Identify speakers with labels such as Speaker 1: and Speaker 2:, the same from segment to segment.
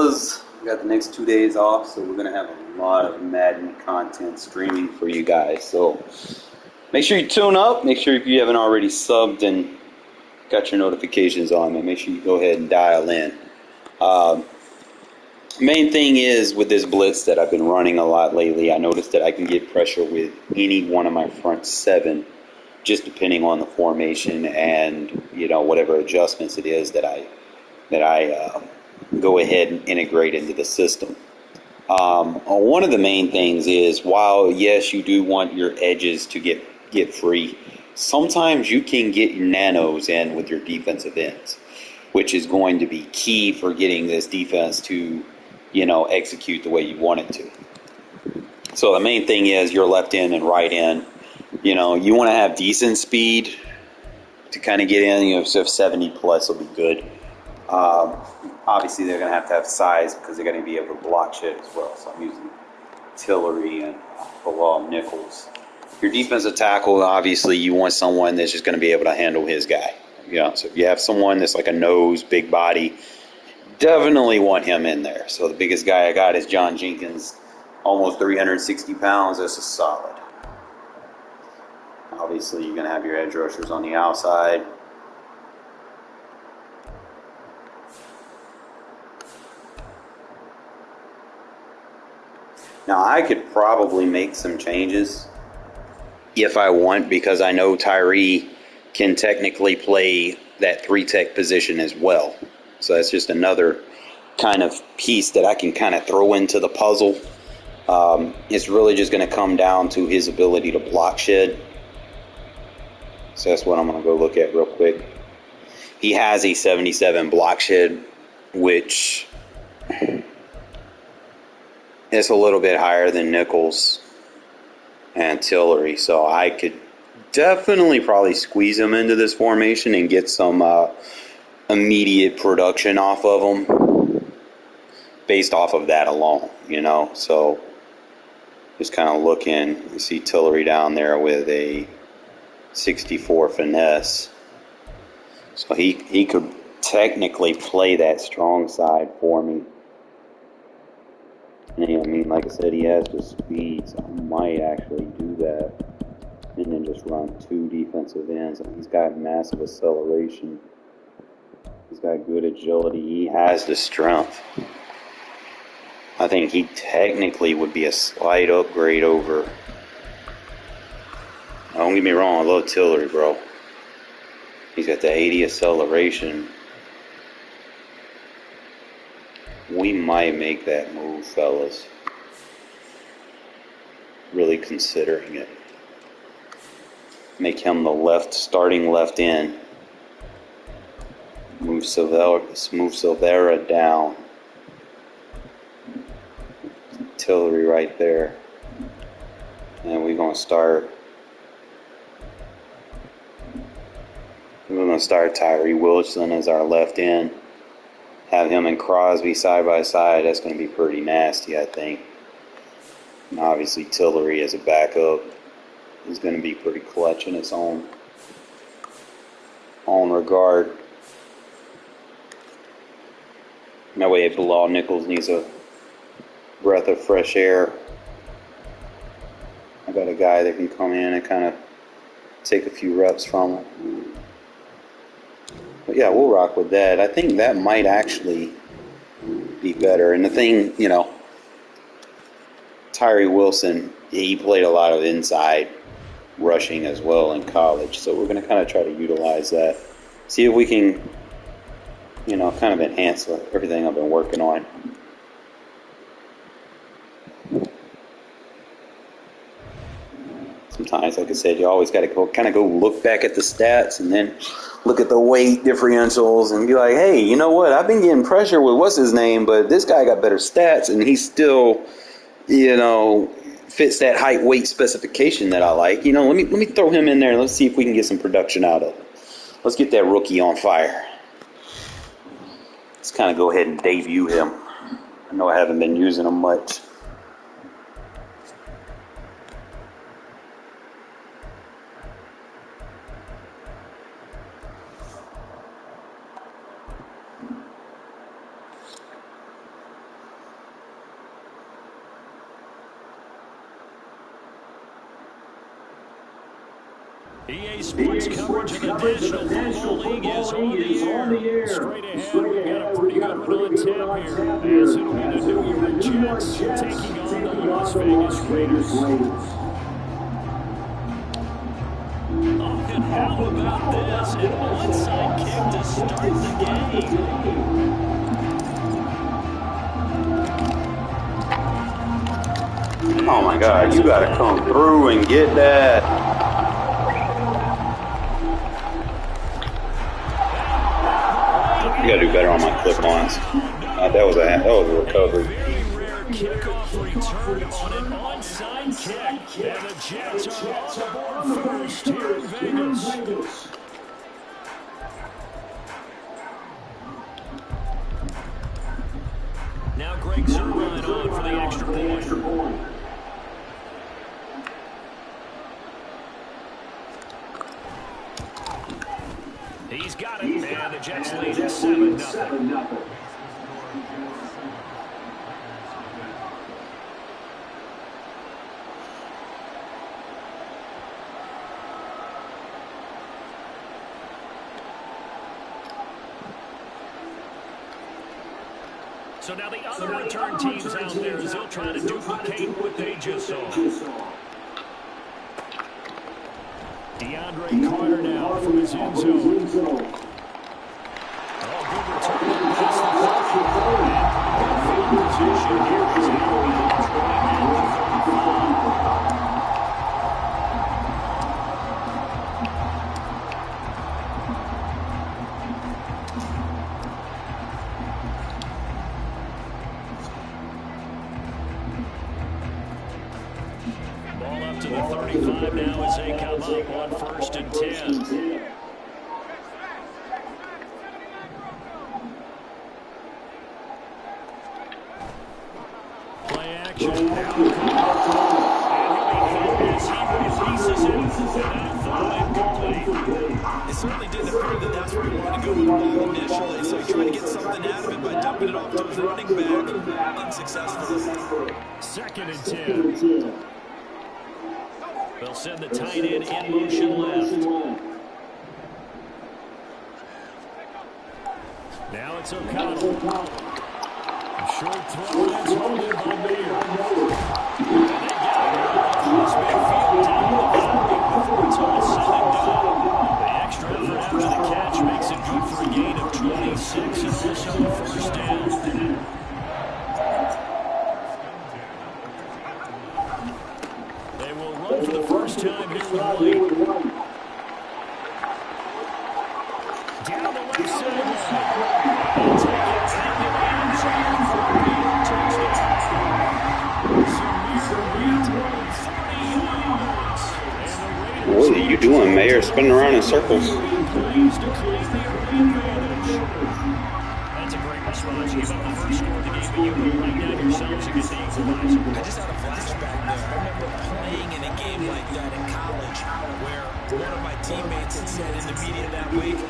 Speaker 1: fellas. We got the next 2 days off, so we're gonna have a lot of Madden content streaming for you guys. So make sure you tune up. Make sure if you haven't already subbed and got your notifications on, and make sure you go ahead and dial in. Main thing is with this blitz that I've been running a lot lately, I noticed that I can get pressure with any one of my front seven, just depending on the formation and whatever adjustments it is that I go ahead and integrate into the system. One of the main things is, while yes, you do want your edges to get free, sometimes you can get your nanos in with your defensive ends, which is going to be key for getting this defense to execute the way you want it to. So the main thing is your left end and right end. You want to have decent speed to kind of get in. So 70 plus will be good. Obviously, they're going to have size because they're going to be able to block shit as well. So I'm using Tillery and Bilal Nichols. Your defensive tackle, obviously, you want someone that's just going to be able to handle his guy. So if you have someone that's like a nose, big body, definitely want him in there. So the biggest guy I got is John Jenkins, almost 360 pounds. That's a solid. Obviously, you're going to have your edge rushers on the outside. Now, I could probably make some changes if I want, because I know Tyree can technically play that 3-tech position as well. So that's just another kind of piece that I can kind of throw into the puzzle. It's really just going to come down to his ability to block shed. So that's what I'm going to go look at real quick. He has a 77 block shed, which is a little bit higher than Nichols and Tillery. So I could definitely probably squeeze him into this formation and get some immediate production off of him based off of that alone, So just kind of looking, you see Tillery down there with a 64 finesse. So he could technically play that strong side for me. And like I said, he has the speed, so I might actually do that and then just run 2 defensive ends. He's got massive acceleration. He's got good agility. He has the strength. I think he technically would be a slight upgrade over. Don't get me wrong, I love Tillery, bro. He's got the 80 acceleration. We might make that move, fellas. Really considering it. Make him the starting left end. Move Silvera down. Tillery right there. And we're going to start Tyree Wilson as our left end. Have him and Crosby side by side. That's going to be pretty nasty, I think. And obviously, Tillery as a backup is going to be pretty clutch in its own regard. That way, Bilal Nichols needs a breath of fresh air. I got a guy that can come in and kind of take a few reps from him. But yeah, we'll rock with that. I think that might actually be better. And the thing, Tyree Wilson, he played a lot of inside rushing as well in college. So we're going to kind of try to utilize that. See if we can, kind of enhance everything I've been working on. Sometimes, like I said, you always got to go look back at the stats and then look at the weight differentials and be like, hey, you know what? I've been getting pressure with what's his name, but this guy got better stats and he still, fits that height weight specification that I like. Let me throw him in there and let's see if we can get some production out of it. Let's get that rookie on fire. Let's kind of go ahead and debut him. I know I haven't been using him much.
Speaker 2: EA Sports coverage of the National Football League is on the air. Straight ahead, we've got a pretty good one on tap here, as it'll be the New York Jets taking on the Las Vegas Raiders. Oh, and how about this? An onside kick to start the game.
Speaker 1: Oh my God, you gotta come through and get that. You gotta do better on my clip-ons. That was a recovery.
Speaker 2: Very rare kickoff return on an onside kick. And the Jets are on the board first here in Vegas. Now Greg Zuerlein on for the extra point. He's got it, and the Jets lead at 7-0. So now the other return teams out there, as they'll try to duplicate what they just saw. DeAndre Carter now from his end zone. Oh, good return past the 30. And field position here is now at the 35. Ball up to the 35 now as they come up on 1st and 10. Play action. Now and he'll be hit as he releases it. And throw incomplete.
Speaker 3: It certainly didn't appear that that's where he wanted to go with the ball initially, so he tried to get something out of it by dumping it off to his running back unsuccessfully.
Speaker 2: 2nd and 10. They'll send the tight end in motion left. Now it's O'Connell. A short throw, that's holded by Mayer. And they get it across midfield down the 40 before it's all said and done. The extra effort after the catch makes it good for a gain of 26 and also a first down. For the first time here with White. Down the left sideline. He'll take it into the end zone for a big touchdown. Samir Wheat, 40 yards.
Speaker 1: What are you doing, Mayor? Spinning around in circles.
Speaker 2: Plays to claim the early advantage. That's a great response. Give up the first score of the game, but you go right down yourselves and get the equalizer.
Speaker 3: I just had a flashback there. I remember playing in a game like that in college where one of my teammates had said in the media that week, the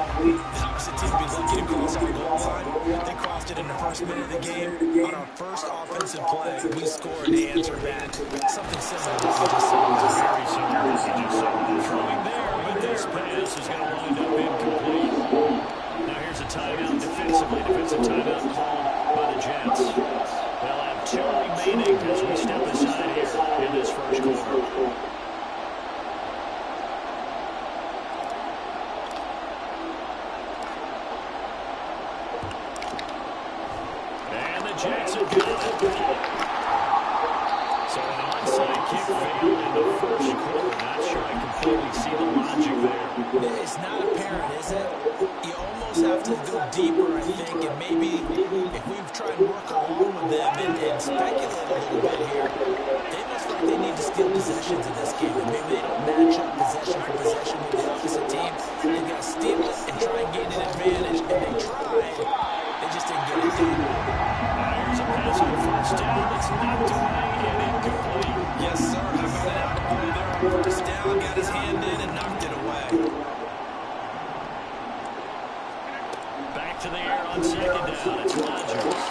Speaker 3: opposite team would be lucky to cross our goal line. They crossed it in the first minute of the game. On our first offensive play, we scored to answer that. Something similar to what we just saw.
Speaker 2: Very similar. He just saw him throwing there, but this pass is going to wind up incomplete. Now here's a timeout defensively. Defensive timeout called by the Jets. They'll have 2 remaining as we step aside here in this first quarter. And the Jets have got it. So an onside kick failed in the first quarter. Not sure I completely see the logic there.
Speaker 3: It's not apparent, is it? You almost have to go deeper, I think, and maybe if we've tried to work along with them and speculate a little bit here, they must feel like they need to steal possessions in this game, and maybe they don't match up possession for possession with the opposite team. They've got to steal it and try and gain an advantage, and they tried. They just didn't get it done.
Speaker 2: Now here's a pass on first down. It's knocked away and incomplete.
Speaker 3: Yes, sir. How about an out goal there on first down? Got his hand in and knocked it away.
Speaker 2: Back to the air on 2nd down. It's Rodgers.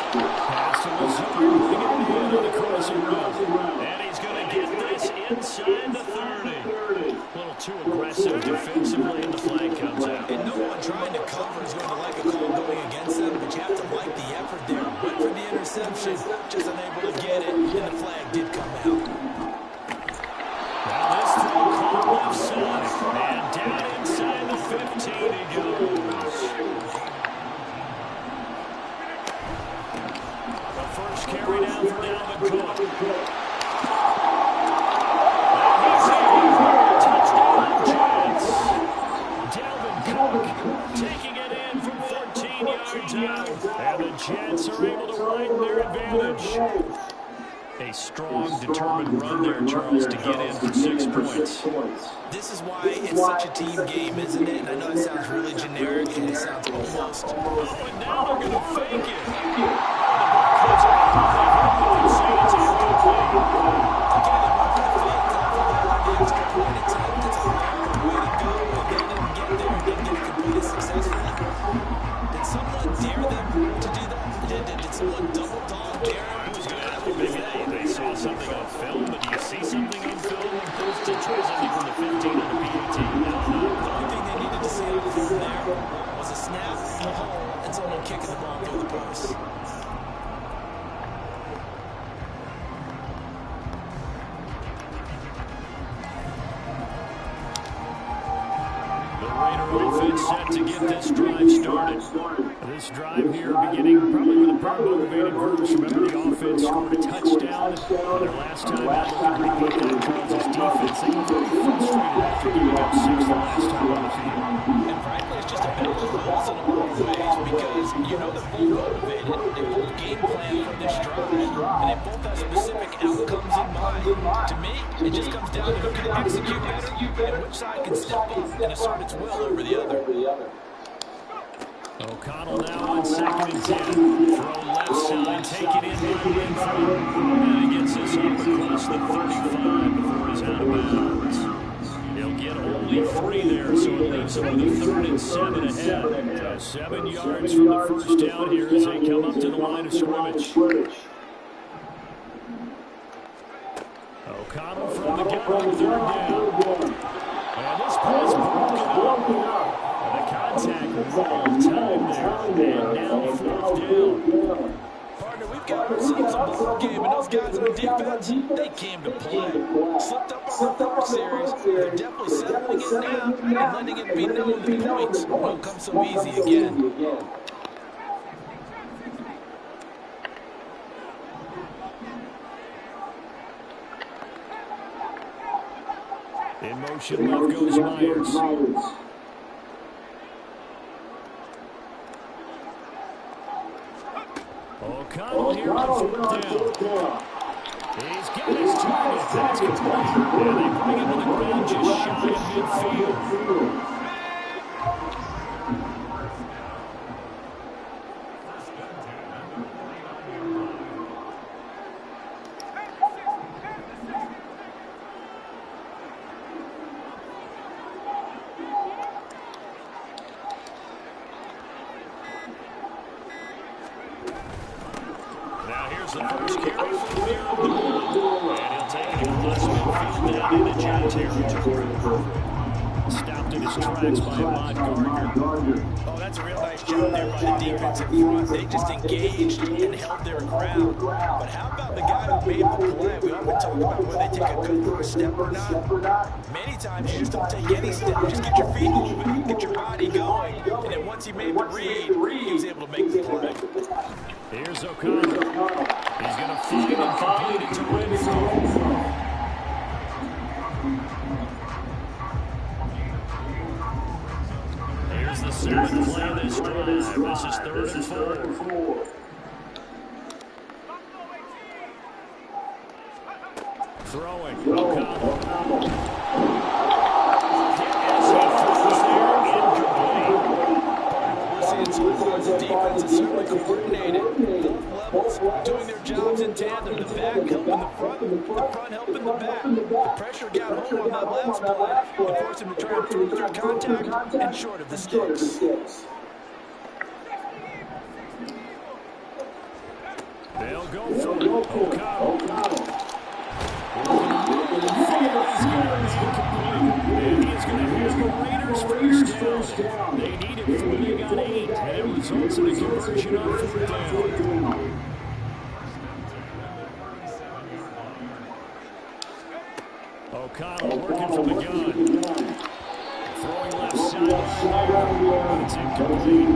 Speaker 2: Pass to Lazard. Bring it in on the crossing route. And he's going to get this inside the 30. Little too aggressive defensively, and the flag comes out.
Speaker 3: And no one trying to cover is going to like a call going against them, but you have to like the effort there. Went for the interception, just unable to get it, and the flag did come out.
Speaker 2: Now this throw caught left side, and down inside the 15 he goes. The first carry down for Dalvin Cook. Taking it in from 14 yards out. And the Jets are able to widen their advantage. A strong, determined run there, Charles, to get in for 6 points.
Speaker 3: This is why it's such a team game, isn't it? And I know it sounds really generic, and it sounds almost...
Speaker 2: Oh, and now they're going to fake it. The ball comes out. They hope they say it's incomplete.
Speaker 3: Again, they went for the fake off of the extra point attempt. It's a long way to go, and they didn't get there and didn't get it completed successfully. Did someone dare them to do that? Did someone double dog dare them?
Speaker 2: I was going to ask you, maybe they saw something on film, but do you see something on film when close to something from the 15 on the PAT?
Speaker 3: No. The only thing they needed to see on film there was a snap, a hole, and someone kicking the ball through the post.
Speaker 2: Offense set to get this drive started. This drive here beginning probably with a pair of motivated groups. Remember, the offense scored a touchdown their last time out. Looking to repeat that. Charles' defense, they were very frustrated after giving up 6 the last time on the field.
Speaker 3: And frankly, it's just a bit of a lose in a lot of ways because you know they're both motivated. They both game plan for this drive, and they both have specific outcomes in mind. To me, it just comes down to who can execute better and which side can step up and assert its will over the other.
Speaker 2: O'Connell now on 2nd and 10. Throw left side, take it in by Renfro. And he gets this up across the 35 before he's out of bounds. He'll get only 3 there, so it leaves him with a 3rd and 7 ahead. 7 yards from the first down here as they come up to the line of scrimmage. O'Connell from the gun on 3rd down. And this pass broken up. And the contact roll time there. And now 4th down.
Speaker 3: Partner, we've got ourselves a ball game, and those guys on the defense, they came to play. Slipped up on the first series. They're definitely settling it now and letting it be known that points won't come so easy again.
Speaker 2: In motion, left goes Myers. O'Connell here on 4th down. He's got his target. That's complete. And they bring him to the ground just shy of midfield. The first carry from here on the ball. And he'll take it across midfield down into Jet territory. Stopped in his tracks by Ahmad Gardner.
Speaker 3: Oh, that's a real nice job there by the defensive front. They just engaged and held their ground. But how about the guy who made the play? We often talk about whether they take a good first step or not. Many times you just don't take any step. Just get your feet moving, get your body going. And then once he made the read, he was able to make the play.
Speaker 2: Here's O'Connell. He's going to find and complete it to Renfro. Here's the 7th play of this drive. This is 3rd and 4. Throwing. O'Connell. As he throws there, incomplete.
Speaker 3: We're seeing some points. The defense is certainly coordinated. Both levels doing their jobs in tandem. The back helping the front helping the back. The pressure got home on that last play and forced him to try and throw through contact and short of the sticks.
Speaker 2: They'll go for it. O'Connell. And Raiders first down. They need it 4. They got 8. And it results in a conversion on 4th down. O'Connell working from the gun. Throwing left sideline there, but it's incomplete.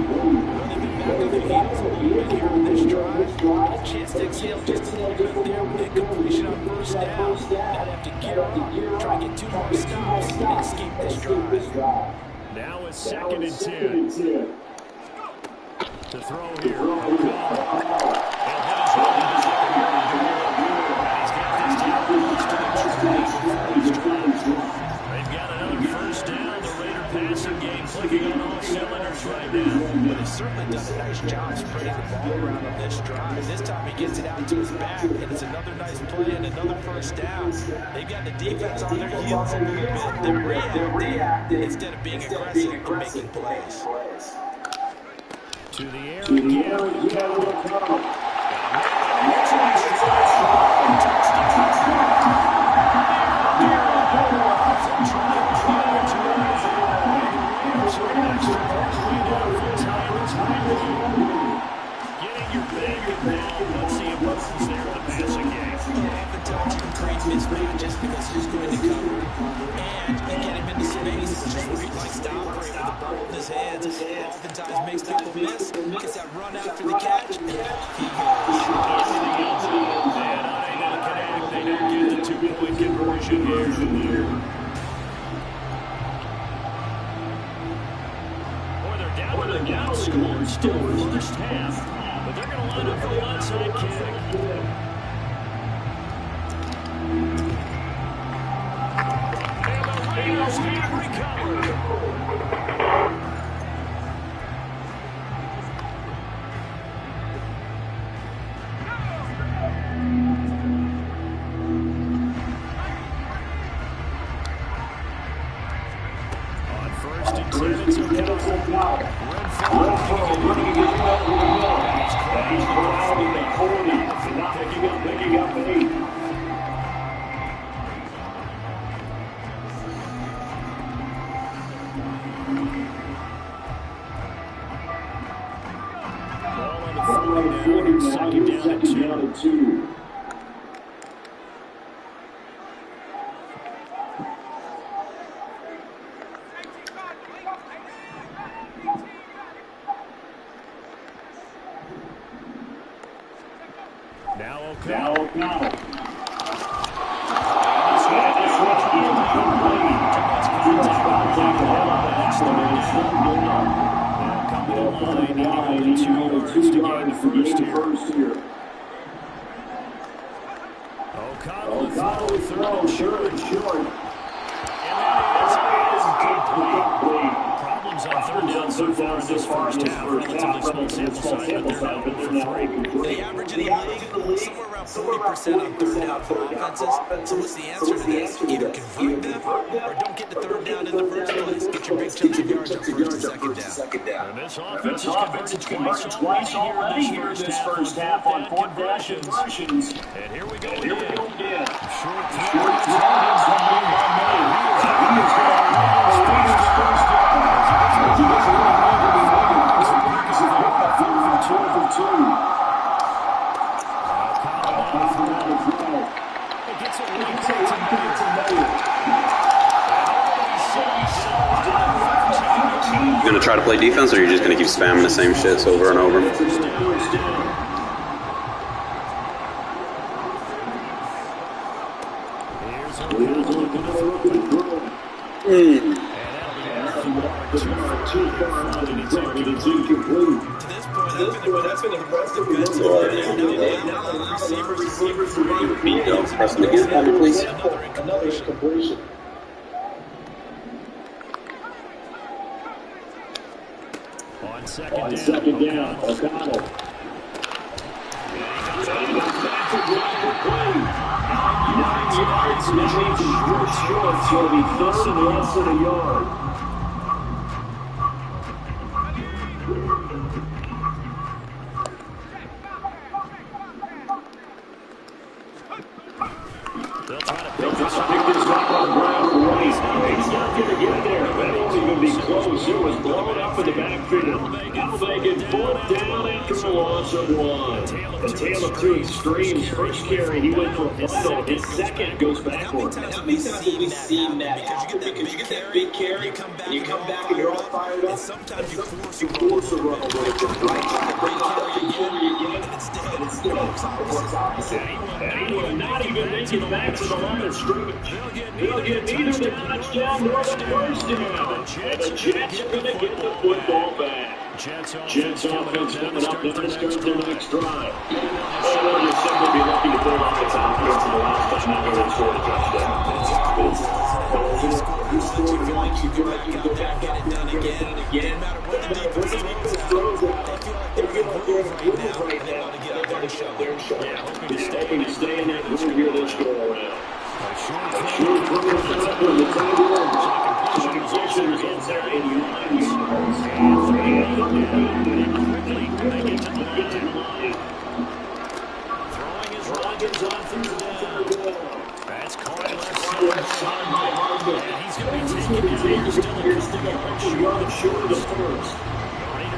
Speaker 3: Well, they've been back on their heels a little bit here on this drive. A chance to exhale just a little bit there with that completion on first down. Now they have to gear up, try to get 2 more stops, and escape this drive.
Speaker 2: Now it's 2nd and 10. To throw here, O'Connell. He'll hit his running back. And he's got this down close to the 20. They've got another first down. The Raider passing game clicking on all cylinders right now.
Speaker 3: But he's certainly done a nice job spreading the ball around on this drive. This time he gets it out to his back, and it's another nice play and another first down. They've got the defense on their heels a little bit. They're reacting instead of being aggressive and making plays.
Speaker 2: To the air again. Getting your back involved. What's the importance there in the passing game?
Speaker 3: Oftentimes you can create mismatches because who's going to cover, and you get him into space, which is where he likes to operate with the ball in his hands. Oftentimes makes people miss. Gets that run after the catch, and he goes.
Speaker 2: And unable to connect. They don't get the 2-point conversion here. Boy, they're down with a down score. Still first half. But they're going to line up for the onside kick. And the Raiders have recovered. On 1st and 10, it's O'Connell. Picking up 8. Ball on the 40 now. Second down and 2. Now O'Connell. O'Connell throw short. And that is incomplete. Problems on 3rd down so far in this first half. Relatively small sample size, but they're now 0 for 3.
Speaker 3: The average in the league, somewhere around 40% on 3rd down for offenses. So what's the answer to this? Either convert them or don't get the 3rd down in the first place. Get your big chunks of yards on 1st and 2nd down.
Speaker 2: And this offense has converted twice already here in this first half on 4th conversions. And here we go again. Short throw.
Speaker 1: You gonna try to play defense, or are you just gonna keep spamming the same shits over and over? Press it again for me, please.
Speaker 3: Another incompletion.
Speaker 2: On second down, O'Connell. Short, so it'll be 3rd and less than a yard. They'll try to pick this up on ground right. He's not going to get there. That'll even be close. It was blown up in the backfield. Now making 4th down after a loss of 1. A tale of two extremes. First carry, he went for a bundle. His second goes backward.
Speaker 3: And how many times have we seen that happen? Because you get that big carry, and you come back and you're all fired up, and sometimes you force a run a little bit. Right? Big carry again, and instead it works opposite.
Speaker 2: And he will not even make it back to the line of scrimmage. They'll get neither the touchdown nor the first down. And the Jets are going to get the football back. Jets offense coming up now to start their next drive. And they'll just simply be looking to build on its offense in the last time they go and score a touchdown.
Speaker 3: You scored once, you feel like you go back and get it done again. No matter what the defense throws out, they feel like they're in a groove right now, and they want to get out there and show.
Speaker 2: Hoping to stay in that groove here this go around. A short throw from the tight end. Second position is inside 9 yards. Quickly, they get to the line. Throwing his Rodgers on 3rd down. That's caught left side by Hardman. And he's going to be taken down. Still a couple yards short of the first.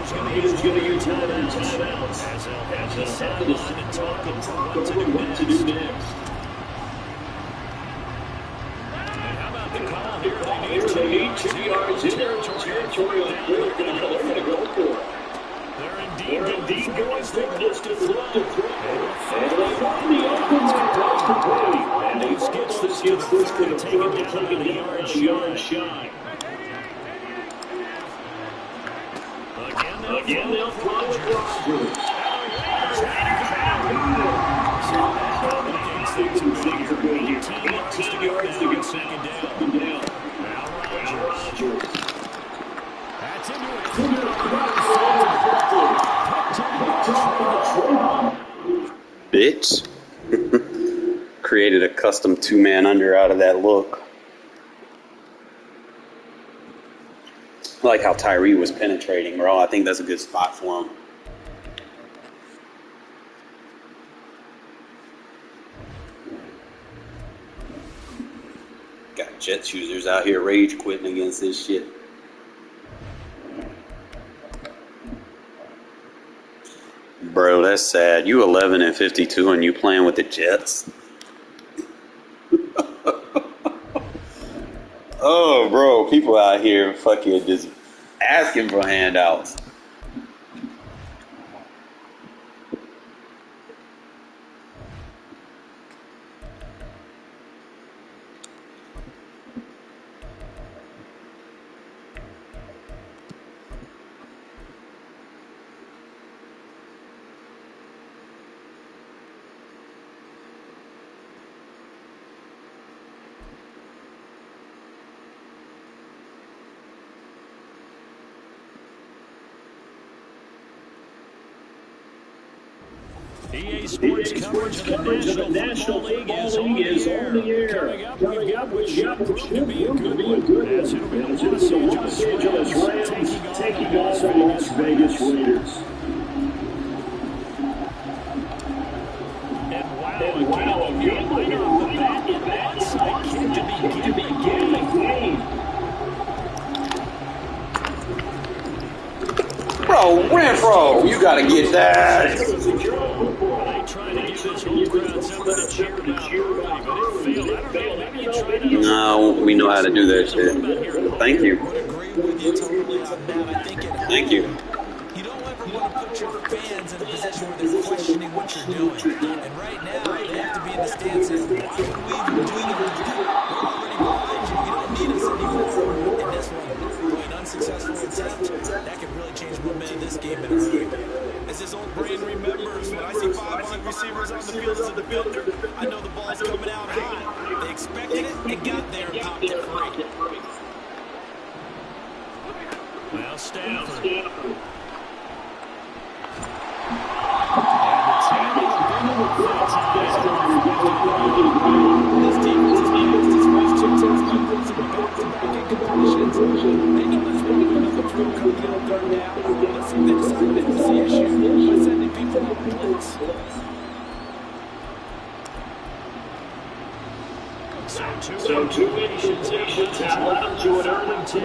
Speaker 2: The Raiders going to use one of their timeouts as they set the line and talk over what to do next. They need 2 yards in their territory on 4th down. They're going to go for it. They're indeed going for this to throw. And they find the open man. And he gets this to the 30, taking the yard shy. Again, they'll throw with Rodgers. Things are good here. 18 yards to get second down. Now Rodgers. That's into it.
Speaker 1: Bitch. Created a custom 2-man under out of that look. I like how Tyree was penetrating, bro. I think that's a good spot for him. Got Jets users out here rage quitting against this shit. Bro, that's sad. You 11-52 and you playing with the Jets? Oh, bro, people out here fucking just asking for handouts.
Speaker 2: EA Sports coverage of the National Football League is on the air. Coming up, which should prove to be a good one. As it'll be the Los Angeles Rams taking on the Las Vegas Raiders. And wow, again, right off the bat, onside kick to begin the game.
Speaker 1: Bro, Renfro, you gotta get that.
Speaker 2: Trying to give this whole crowd something to cheer about early, but it failed. I don't know, maybe you tried to...
Speaker 1: No, we know how to do that shit. Thank you. Thank you.
Speaker 3: You don't ever want to put your fans in a position where they're questioning what you're doing. And right now, they have to be in the stance saying, why would we even do that? We're already behind you. You don't need us anymore. And this one, going unsuccessful attempt, that could really change momentum of this game in a hurry. As his old brain remembers, when I see 5 wide receivers on the field as a defender, I know the ball's coming out high. They expected it and got there and popped it free.
Speaker 2: Well, Stafford.
Speaker 3: This defense is fast. His first 2 tests by forcing back-to-back incompletions. They know this one another throw coming on 3rd down. Let's see if they decide to fix the issue by sending people on blitz.
Speaker 2: So 2 incompletions have led to an early 10.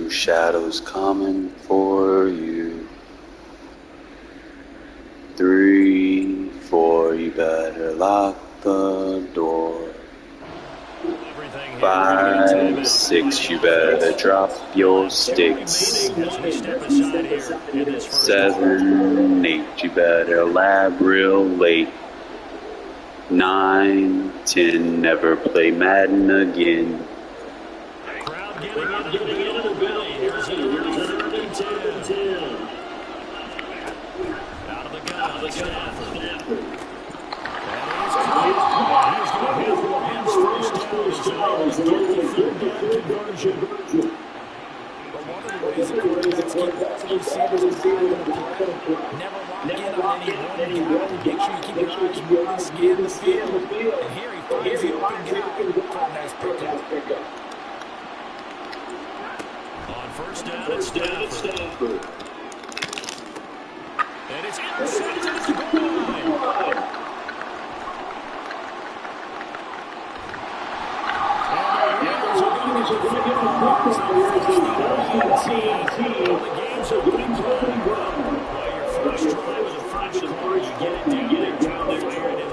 Speaker 1: two shadows coming for you. 3, 4, you better lock the door. 5, 6, you better drop your sticks. 7, 8, you better lab real late. 9, 10, never play Madden again.
Speaker 2: Crowd getting into the building. Here's a 3rd and 10. Out of the gun, Stafford. He's going to hit first down. He's able to get the 3rd down conversion.
Speaker 3: But one of the ways the quarterbacks keep receivers in play, never lock in on any one guy. Make sure you keep your eyes moving, scan the field. And here he finds the open guy for a nice pickup.
Speaker 2: On first down, it's Stafford. And it's intercepted at the goal line. The games have been played well. Your first try with a fresh car, you get it down there, fired in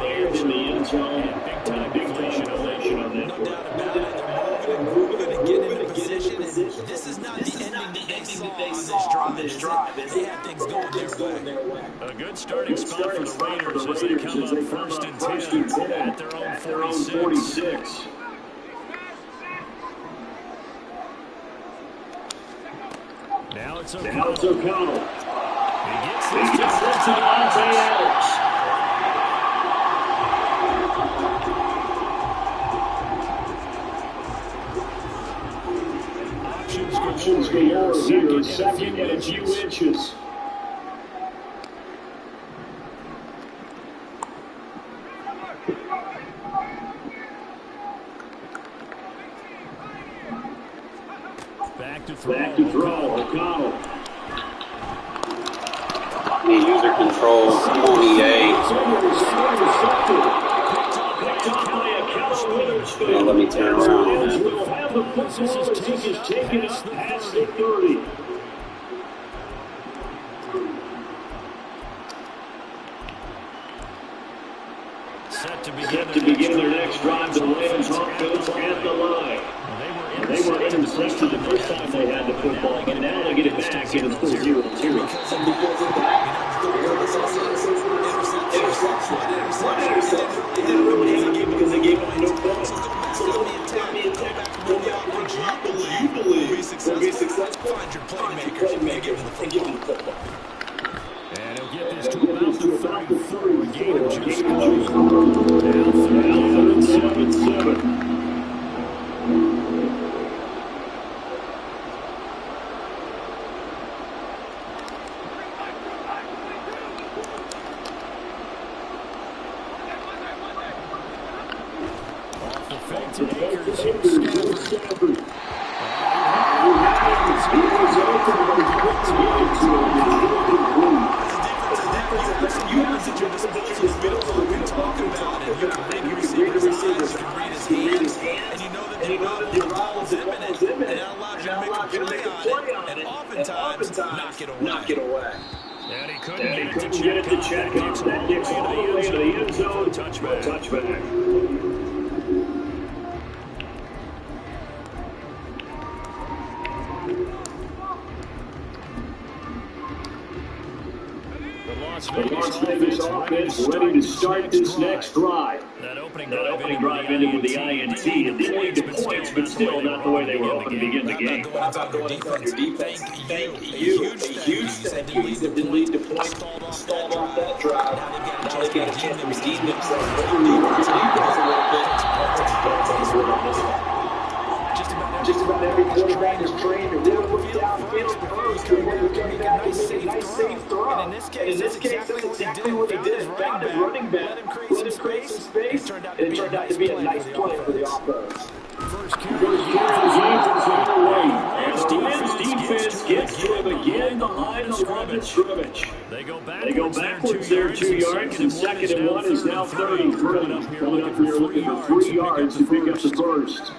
Speaker 2: the end zone, and big-time deflation on that.
Speaker 3: No doubt about it. They're moving and getting into position, and this is not the ending that they saw on this drive. They had things going their way.
Speaker 2: A good starting spot for the Raiders as they come up 1st and 10 at their own 46. Now it's O'Connell. He gets this to Devontae Adams. Options galore here. Second and a few inches. Back to throw. O'Connell.
Speaker 1: User control 28. Now let me turn around.
Speaker 2: This is taken up past the 30. Set to begin their next drive. The Ravens offense at the line. They were intercepted the first time they had the football, but now they get it back and it's still 0-2. Because they gave up no points. So go back and run the offense you believe will be successful.
Speaker 3: Find your playmaker and give them the football.
Speaker 2: And he'll get this to about the 34. A game just closed. Now 7-7. Stafford.
Speaker 3: You have at your disposal the middle of what we're talking about, and you can read your receiver's eyes, you can read his hands, and you know that the ball is imminent, and that allows you to make a play on it, and oftentimes knock it away.
Speaker 2: And he couldn't get it to check. That kicks all the way to the end zone. Touchback. The Las Vegas offense ready to start this next drive. That opening drive ended with the INT and did lead to points, but still not the way they were hoping to begin the game.
Speaker 3: How about going on your defense? Thank you. A huge thank you. That did lead to points. Stalled off that drive. Now they've got a chance to redeem themselves. Just about every quarterback is trained to really look downfield first and when they're getting that nice safe throw. And in this case, that's exactly what he did. Found his running back, let him create some space, and it turned out to be a nice play for the offense.
Speaker 2: First carry is underway, and the Rams defense gets to him again behind the line of scrimmage. They go backwards there 2 yards, and 2nd and 1 is now 33. Coming up here looking for 3 yards to pick up the first.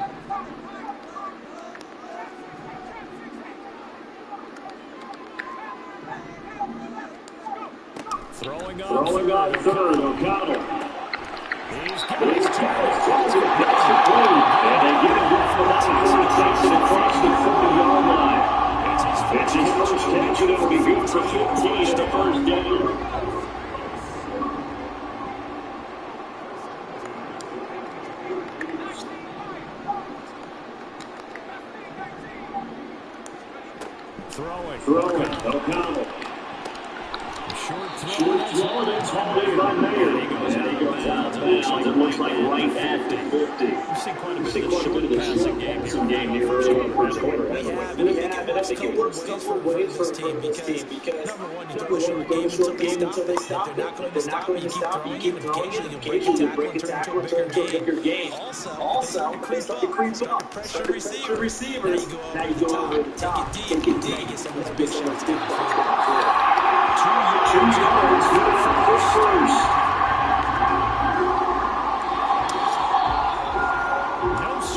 Speaker 2: Throwing on
Speaker 4: third, O'Connell.
Speaker 2: He's got his target.
Speaker 4: And they get it off the line. Takes it across the 40-yard line. It's his first catch, and it'll be good for 15 and a first down.
Speaker 2: Throwing.
Speaker 4: O'Connell.
Speaker 2: Short
Speaker 4: Short throw, that's hauled by Mayer. And he goes out of bounds. It looks like right at the 50.
Speaker 2: We've seen quite a bit of short passing game here
Speaker 4: early in the first quarter.
Speaker 3: We have, and I think it works a couple of ways for this team because number one, you throw a short game until they stop. If they're not going to stop you keep throwing it, and occasionally you'll break a tackle and turn into a bigger gain. Also, it creeps up. Pressure receivers. Now you go over the top. Take it deep. Get some of those big shots down.
Speaker 4: 2 yards for first.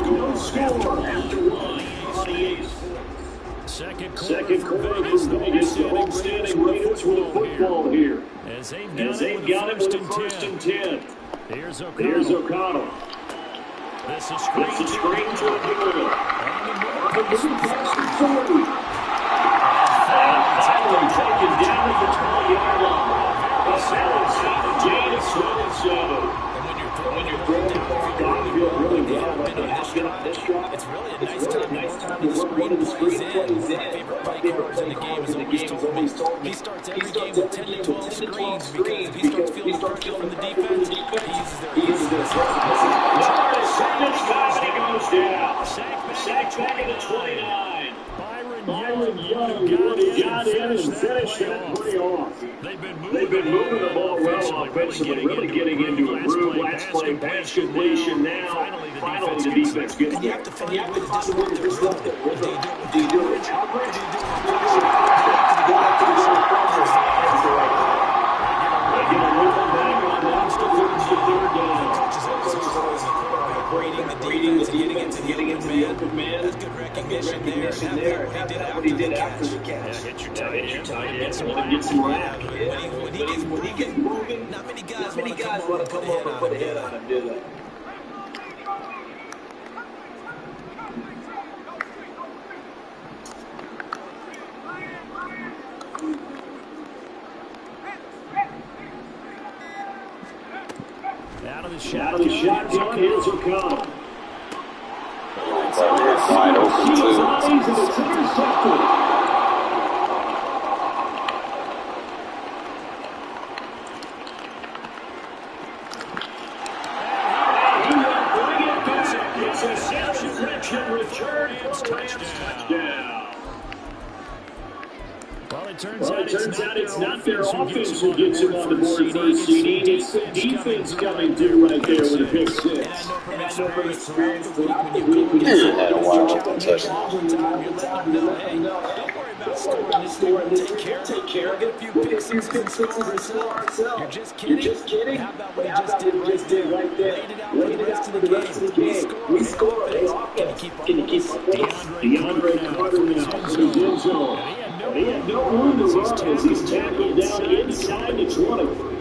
Speaker 4: No score after 1.
Speaker 2: Second
Speaker 4: Second quarter for Vegas. The homestanding Raiders with a football here.
Speaker 2: As they've got it with the first and 10. Here's
Speaker 4: O'Connell.
Speaker 2: This is
Speaker 4: screen to the middle. On the move past the 40. Finally taken down at the 20-yard line. A gain of 27.
Speaker 3: And when you're throwing downfield really well like they have been on this drive, it's really a nice time to work one of the screen plays in. My favorite play callers in the game has always told me he starts every game with 10 to 12 screens because if he starts feeling the pressure from the defense, he uses their
Speaker 4: He goes down. Sacked back at the 29. Byron Young got in and finished that play off. They've been moving the ball well offensively, really getting into a groove. Last play, pass completion now. Finally, the defense gets
Speaker 3: and you have to find a way to disrupt it. Do you do it in coverage? Reading the defense and getting into the open man. That's good recognition there. What he did after the catch.
Speaker 2: Hit your tight end.
Speaker 4: Want to get some rack.
Speaker 3: When he gets moving, not many guys want to come over and put a hit on him, do they?
Speaker 2: Out of the
Speaker 4: shotgun, here's O'Connell.
Speaker 1: Wide open, too.
Speaker 4: It's intercepted. Return for Rams touchdown.
Speaker 2: Well, it turns out it's not their
Speaker 4: offense who gets him on the board first, CD. It's the defense coming through right there with a pick six.
Speaker 3: And I know from experience throughout the week when you
Speaker 1: Had a wide open touchdown.
Speaker 3: you're letting them know, hey, don't worry about scoring this week. Take care of it. A few picks and score ourselves. You're just kidding. How about what he just did right there? Laid it out for the rest of the game. We score. Hey, offense. Can you keep up with it?
Speaker 4: DeAndre Carter now for the end zone. He had no room to run as he's tackled down inside the 20.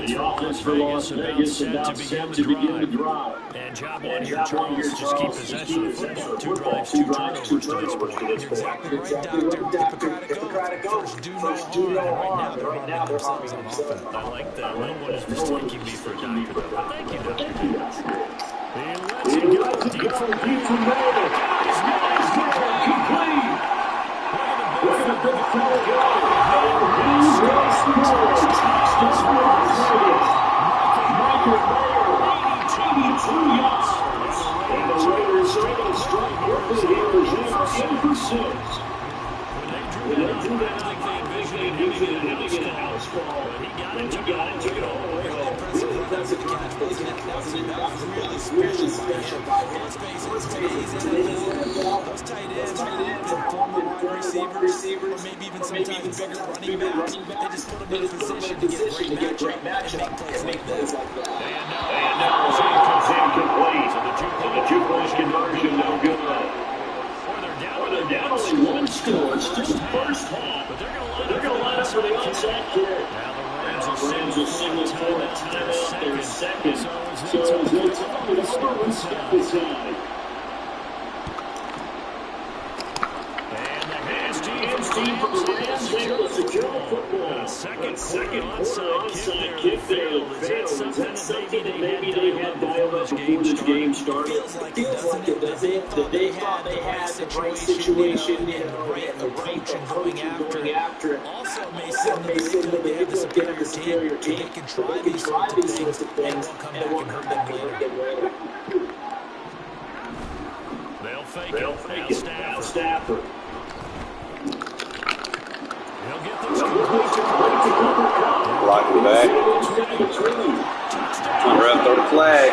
Speaker 4: The offense for Las Vegas about set to begin the drive.
Speaker 2: And job one here, Charles, just keep possession of the football. 2 drives, 2 turnovers to this point.
Speaker 3: Exactly right, Doctor. Hippocratic Oath. First do no harm. Right now, they're harming themselves.
Speaker 2: I like that. No one is mistaking me for a doctor, though. But thank you, Doctor.
Speaker 4: He lets it go deep from there. He's complete. Look at the big fella go. And he scores. Touchdown Vegas. Michael Mayer, 82 yards. And the Raiders strike quickly here as they are in for 6. When they drew that, I think they envisioned having an house ball. But he got it, took it all the way home.
Speaker 3: Really impressive catch offense, wasn't it? That was really special by him. And let's face it, today's NFL, those tight ends are often former wide receivers or maybe even sometimes bigger running backs. They just put them in a position to get a great matchup and make plays like that.
Speaker 2: And now it's incomplete. So the two-point conversion no good. Or they're down only one score. It's just first half. But they're going to line up for the onside kick. Now the Rams will signal for a timeout, their second. So they'll talk it over and step aside. Team from the Rams able to secure the football. Second quarter onside kick there that failed. Is that something that maybe they had dialed up before this game started?
Speaker 3: Feels like it, doesn't it? That they had the right situation and the right approach in going after it. Also may seem that they have the superior team. They can try these sorts of things and won't come back and hurt them later.
Speaker 2: They'll fake it. Now Stafford.
Speaker 1: Blocking back. Ref, throw the flag.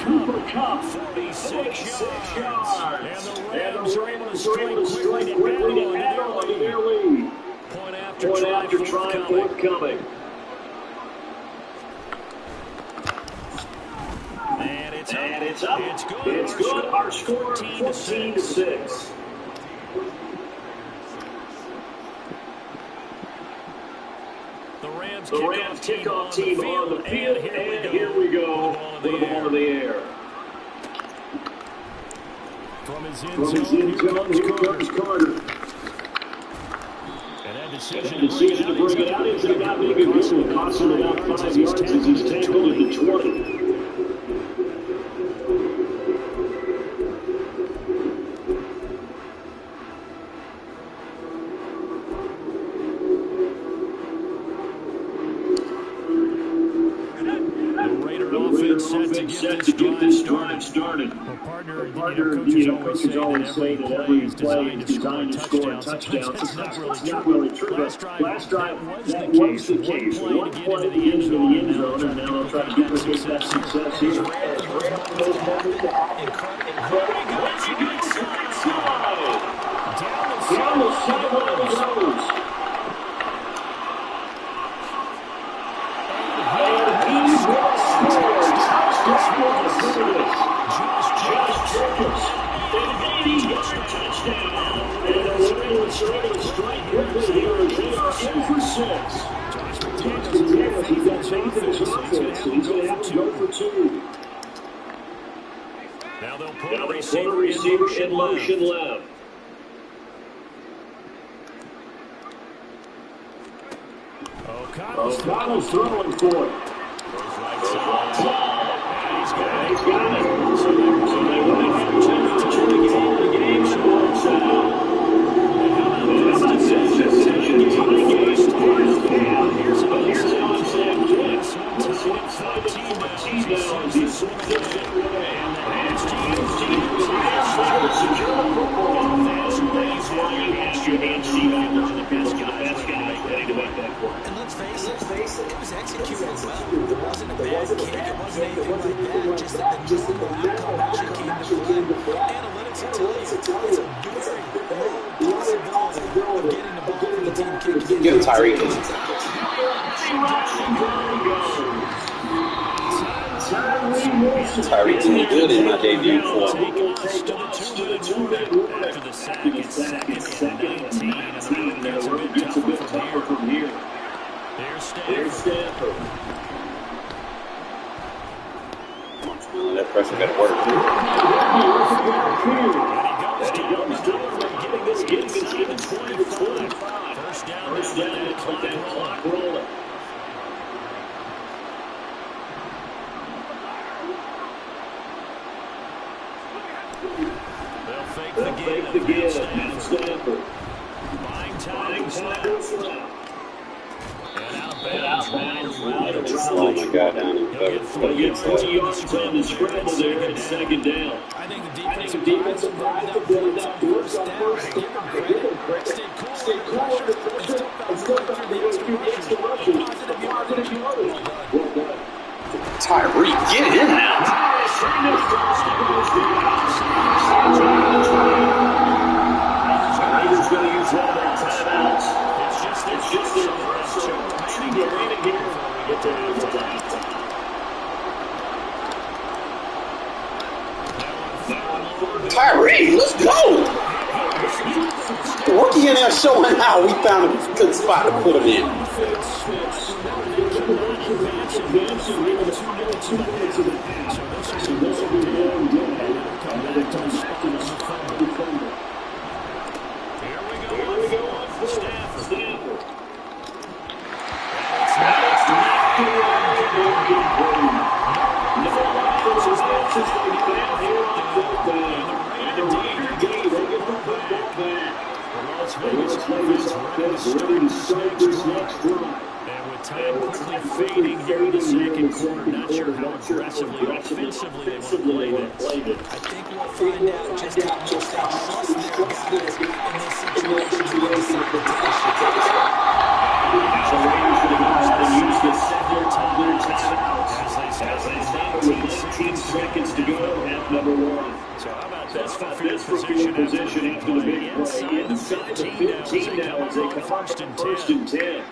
Speaker 2: Cooper Kupp, 46 yards. And the Rams are able to strike quickly to add on to their lead. Point after try forthcoming. And it's up. It's good. Our score 14-6. The Rams kickoff team on the field, and here we go with the ball in the air. From his end zone, here comes Carter. And that decision to bring it out is about to make a good one. Cost him about 5 yards as he's tackled at the 20. Set to get this drive started. Partner, coaches always say that every play is designed to score touchdowns. It's not really true. Last drive, that was the case. One play to get into the end zone, and now they'll try to duplicate that success here. As rare as those moments to happen. Down the sideline he goes. Josh Jacobs, an 80-yard touchdown. And the Ravens are able to strike quickly here as they are in for 6. Josh McDaniels, he's got faith in his offense, so he's going to have to go for 2. Now they'll put a receiver in motion left. O'Connell's throwing for it. He's got it. So they win from 2 to the game starts out. Decision tying game first half. Here's an onside kick. This one's 14 now. He's 6 away. And team was able to secure the football. That's why you have your hand Steve Adler, the best guy ready to make that play.
Speaker 3: And let's face it, it was executed well. There wasn't a bad kick, it wasn't anything like that, just that the normal outcome actually came to play. Analytics will tell you, it's a very low possibility of getting the ball from the team kicking.
Speaker 1: Give him Tyreek. Tyreek's been good in my debut for him.
Speaker 2: After the sack, it's second and 19, and the road gets a bit tougher from here. There's Stafford.
Speaker 1: That pressure got to work.
Speaker 2: And he goes down, getting inside the 25. First down, and put that clock rolling. They'll fake the give, and Stafford. Buying time. And out of bounds,
Speaker 1: Oh my God, down in
Speaker 2: He'll get 40 yards on the scramble there at second down.
Speaker 3: I think the defense surprised that points on first down. Give them credit. Stay cool under pressure and still found the way through the extra rushes. Positive yardage. Well done.
Speaker 1: Tyreek, get in now.
Speaker 4: He's going to use one of their timeouts. It's just their first, so 2 remaining here before we get to halftime.
Speaker 1: Tyreek, let's go. The rookie in there showing how we found a good spot to put him in.
Speaker 2: And with time quickly fading here in the second quarter, not sure how aggressively or offensively they want to play this.
Speaker 3: I think we'll find out just how much they trust their guys in this situation when they decide to take a shot.
Speaker 4: So Raiders going to go ahead and use the second of their timeouts as they stand with 19 seconds to go, half number 1.
Speaker 2: So how about
Speaker 4: That's about this for field position after the big play. Inside the 15 now as they come up first and 10.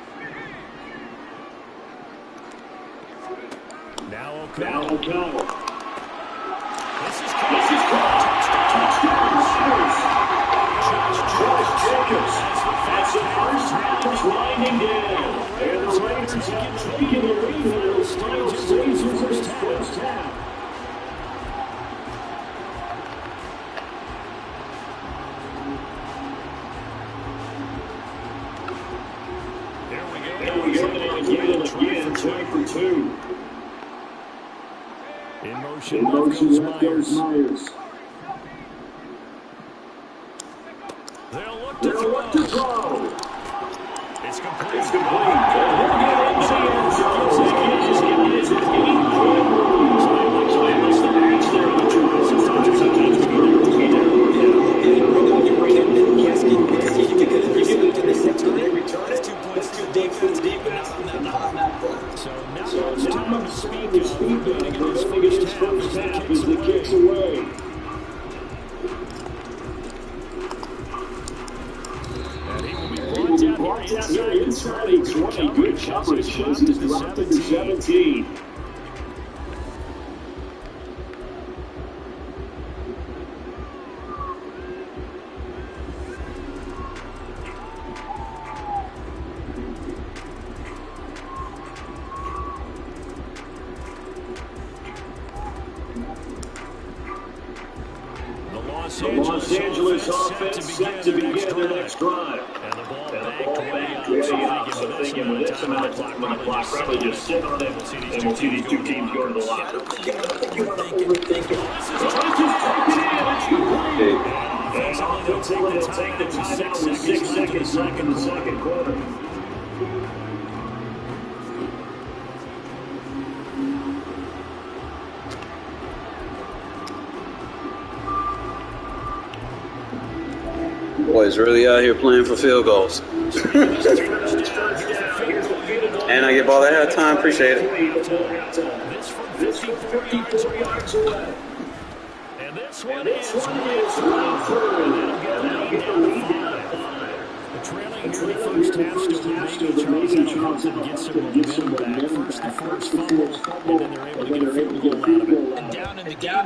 Speaker 2: Now
Speaker 4: Now O'Connell.
Speaker 2: This is
Speaker 4: Touchdown Riders. Josh Jacobs has the first round winding down. And the Raiders have taken the lead in the final stages of this first half. There we go. Again, try for 2.
Speaker 2: in motion. Left goes Myers. They'll look to throw. It's complete. So now it's time to speak of remaining in this first half as the kicks away. And he will be brought down here inside 20. Good coverage as he's dropped into 17. The Los Angeles offense set to begin their next drive. And the ball back way up. So thinking with this amount of time on the clock, probably just sit on it, and we'll see these two teams go to the locker room. Offensively, they'll take the timeout with 6 seconds left in the second quarter.
Speaker 1: Boys really out here playing for field goals. And I get ball at halftime. Appreciate it.
Speaker 2: This from 54 yards away. And this one is one third. And that'll get the lead down to 5. The trailing here in the first half still maybe Charles Allen gets some momentum back. First the first fumble, and then they're able to get a field goal out of it.
Speaker 3: And down in the game,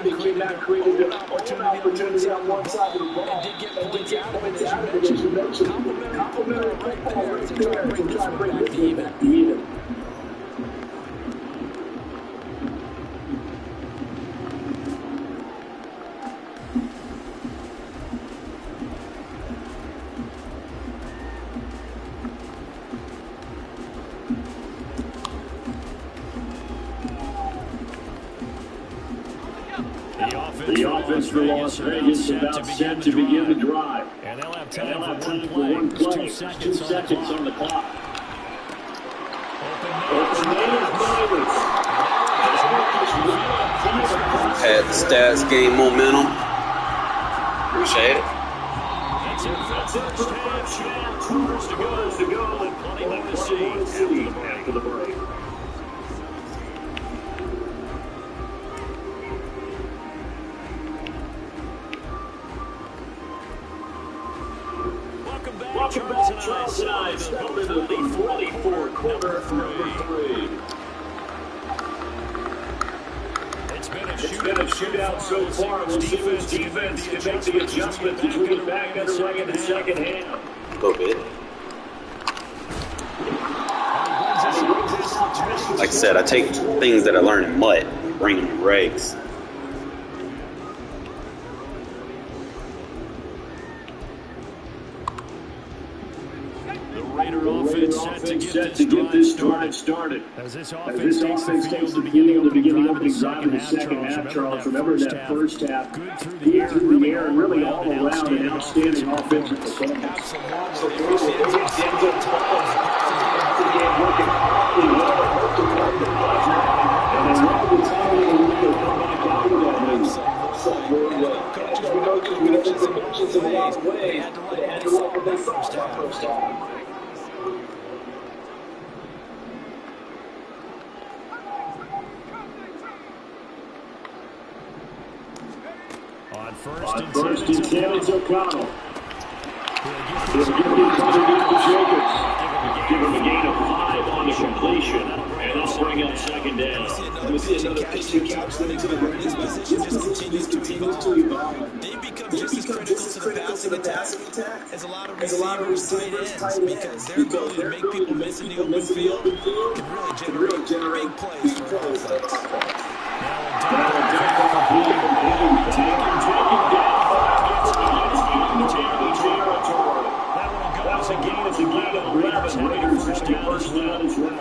Speaker 3: they came out created an opportunity on one side of the ball and did get points out of it, as you mentioned. Complimentary right there to try and bring this one back to even.
Speaker 4: The offense for Las Vegas is about set to begin the drive.
Speaker 2: And they'll have time for one play. 2 seconds on the clock.
Speaker 1: Had the stats, game momentum. Appreciate it.
Speaker 4: That's it for the first half. 2 hours to go. And plenty more to see after the break. Charlton Eyes settled into the booth ready for quarter number 3.
Speaker 2: It's been a
Speaker 4: shootout so far. We'll see which defense can make the adjustments as we get back underway in the second half.
Speaker 1: A little bit. Like I said, I take things that I learned in MUT, bring them to regs.
Speaker 2: Offense set to get this started. As this offense takes the beginning opening drive in the second half, Charles. Remember that first half, good through the air and really all around an outstanding offensive performance. On first and 10,
Speaker 4: it's O'Connell. He'll give it to Jacobs. Give him a gain of 5 on the completion. And they'll bring up second down.
Speaker 3: We see another pitching couch that into the run. This position just continues to evolve. They become just as critical to the passing attack as a lot of receivers, tight ends, because their ability to make people miss in the open field can really generate big plays for offense.
Speaker 4: That was a gain of 11. Raiders have the first down as well.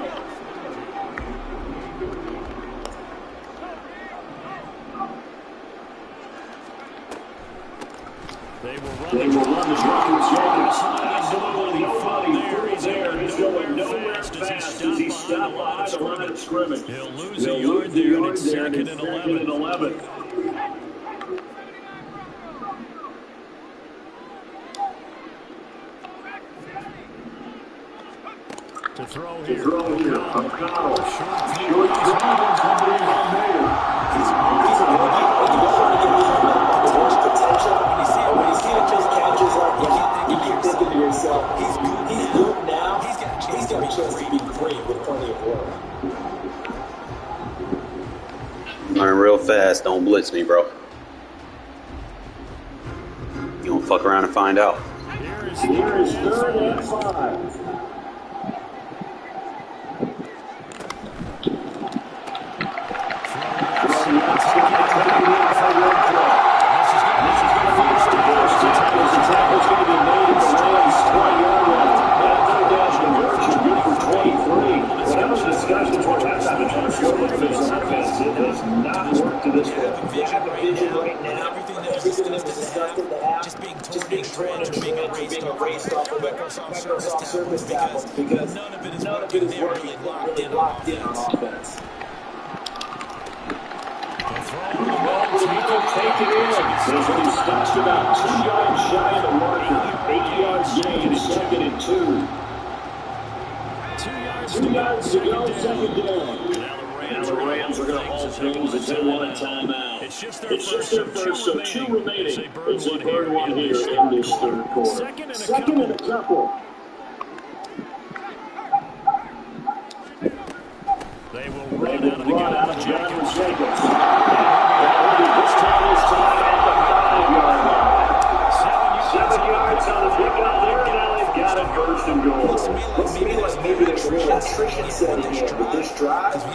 Speaker 4: They will run the there. He's going nowhere fast as he stopped by the line of scrimmage.
Speaker 2: He'll lose a yard there, and it's second and 11. To throw here.
Speaker 4: O'Connell.
Speaker 3: He's good now. He's got a chance to be great with plenty of work.
Speaker 1: Learn real fast. Don't blitz me, bro. You gonna fuck around and find out.
Speaker 4: Here is 3rd and 5. It does not work to this point.
Speaker 3: They have a vision right now. Everything that was discussed in the half, just being torn and being erased off of Microsoft Surface tablets because none of it is working. They're really locked in on offense.
Speaker 4: Take it in. This one stops about 2 yards shy of the marker. 8 yards gain, 2nd and 2. 2 yards to go, second down. Now the Rams are going to hold things as they want a timeout. It's just their first, so 2 remaining. It's a third one here in this third quarter. Second and a couple.
Speaker 2: They will run out of the gun with Jacobs.
Speaker 4: This time at the 5-yard line. 7 yards on the pickup there. Now they've got it first and goal.
Speaker 3: Looks to me like maybe there's a real attrition setting here with this drive. Because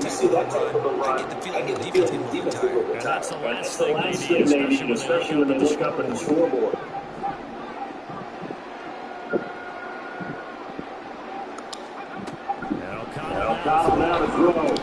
Speaker 3: we see that type of a run. I get the feeling the defense will go tired.
Speaker 2: That's the last thing they need, especially when they look up at the scoreboard.
Speaker 4: O'Connell now to throw.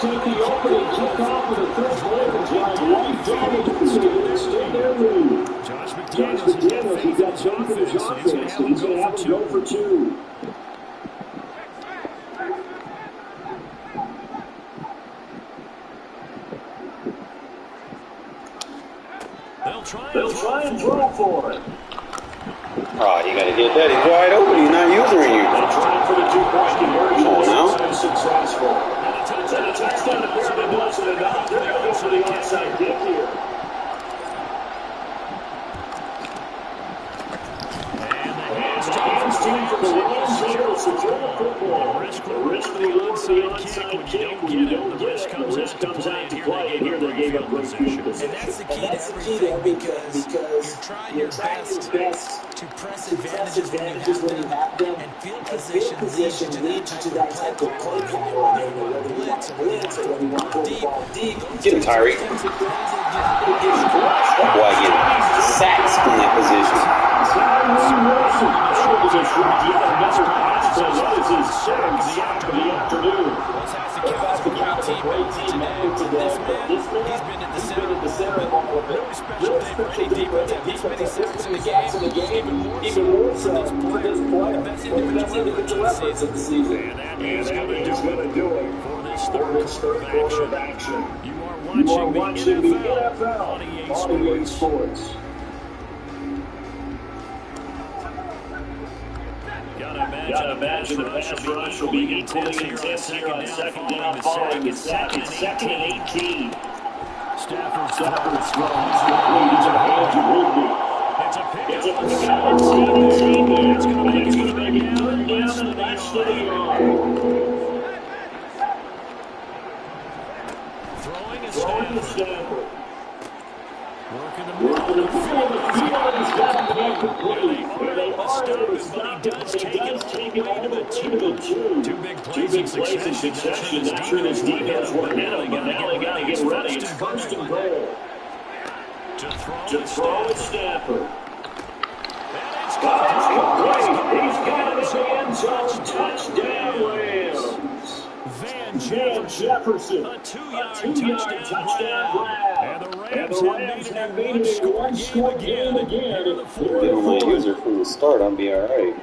Speaker 4: Take the opening kickoff with a first level drive right down the field and extend their lead.
Speaker 2: Josh
Speaker 4: McDaniels, he's got faith in his offense, so he's going to have to go for 2. They'll try and throw for it.
Speaker 1: Oh, you got to get that. He's wide open. He's not using you.
Speaker 4: They're trying for the 2-point conversion.
Speaker 1: Oh, no.
Speaker 4: Successful. Instead of bouncing it out, they're going to go for the onside kick here. Team from the Rams able to secure the football. The risk reward for the onside kick when you don't get it. The risk comes out to play, and here they gave up great field position.
Speaker 3: And that's the key to everything because you're trying your best to press advantages when you have them, and field position leads you to that type of play call. Whether you want to blitz or whether you want to go deep.
Speaker 1: Get him, Tyreek. That boy getting sacks from that position.
Speaker 3: He's been at the center of the ball. Really special day for any defense. This many sacks in the game, even more so for this player. Best individual efforts of the season.
Speaker 4: And that is going to do it for this third quarter of action. You are watching the NFL on EA Sports. Gotta imagine the pass rush will be equally intense here on second down following the sack. It's 2nd and 18. Stafford's throwing. Into the hands of Ridley. It's a pick out. It's going to make it third down and that's to the yard. Throwing to Stafford. Working the middle of the field. He's got to be complete. They are able to stop it, but he does take it all the way to the 2. Two big plays in succession. Not sure this defense will handle it, but now they got to get ready. It's 1st and goal. To throw at Stafford. That's complete. He's got it in the end zone. Touchdown, Rams. Van Jefferson, a 2-yard touchdown grab. And the Rams have made it a one-score game again.
Speaker 1: Get on my user from the start, I'll be all right.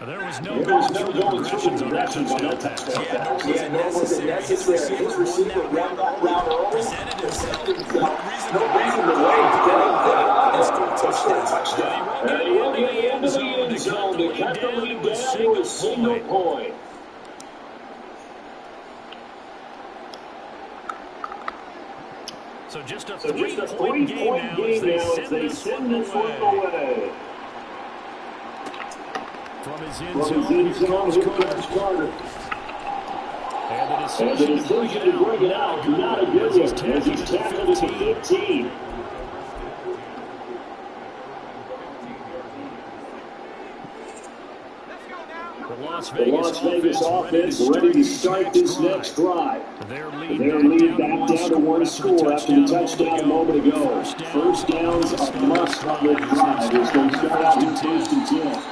Speaker 2: There was no going through the progressions on that touchdown pass.
Speaker 3: Yeah, nor was it necessary. His receiver ran that route early, presented himself. No reason to wait. And scored a touchdown.
Speaker 4: And he went to the end zone to cut the lead down to a single point.
Speaker 2: So just a three-point game now as they send this one away. From his end zone, here comes Carter. And the decision to bring it out, not a good one, as he's tackled at the 15. The Las Vegas offense ready to start this next drive. Their lead back down to one score after the touchdown a moment ago. First downs a must on the drive as they start out in 1st and 10.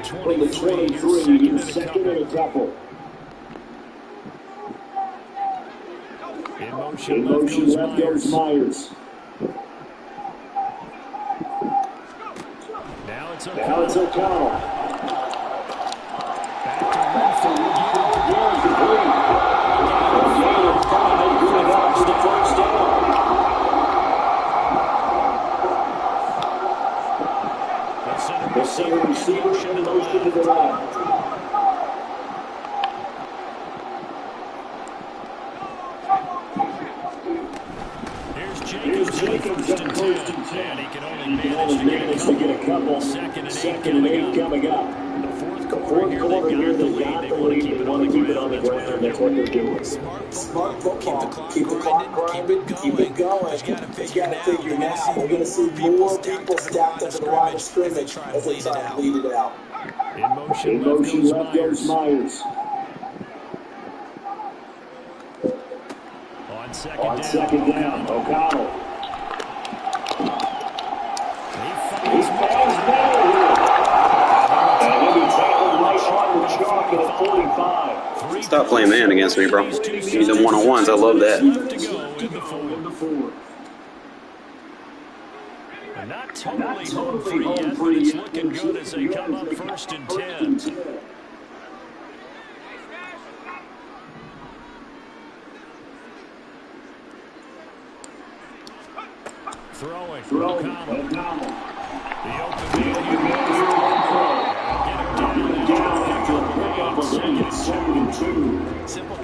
Speaker 2: From the 23, you're second and a couple. In motion, left goes Myers. Now it's O'Connell. Back to Winfield. Complete. The game is coming. They bring it up to the first down. The center receiver in motion to the right. Here's Jacobs at 1st and 10. And he can only manage to get a couple. 2nd and 8 coming up. The fourth quarter here, they've got the lead. They want to keep it on the ground. That's what they're doing.
Speaker 3: Smart football. Keep the clock grinding. Keep it going. You got to figure now. We're going to see more people stacked up in the line of scrimmage as they try to lead it out.
Speaker 4: In motion, left goes Myers. On second down, O'Connell. He falls down here. And he'll be tackled right on the chalk at 45.
Speaker 1: Stop playing man against me, bro. Need them one-on-ones. I love that.
Speaker 2: Not totally home free yet, but it's looking good as they come up 1st and 10. Throwing.
Speaker 4: O'Connell.
Speaker 2: The open man here. Get him down after a pickup of 8, 2nd and 2.
Speaker 3: Simple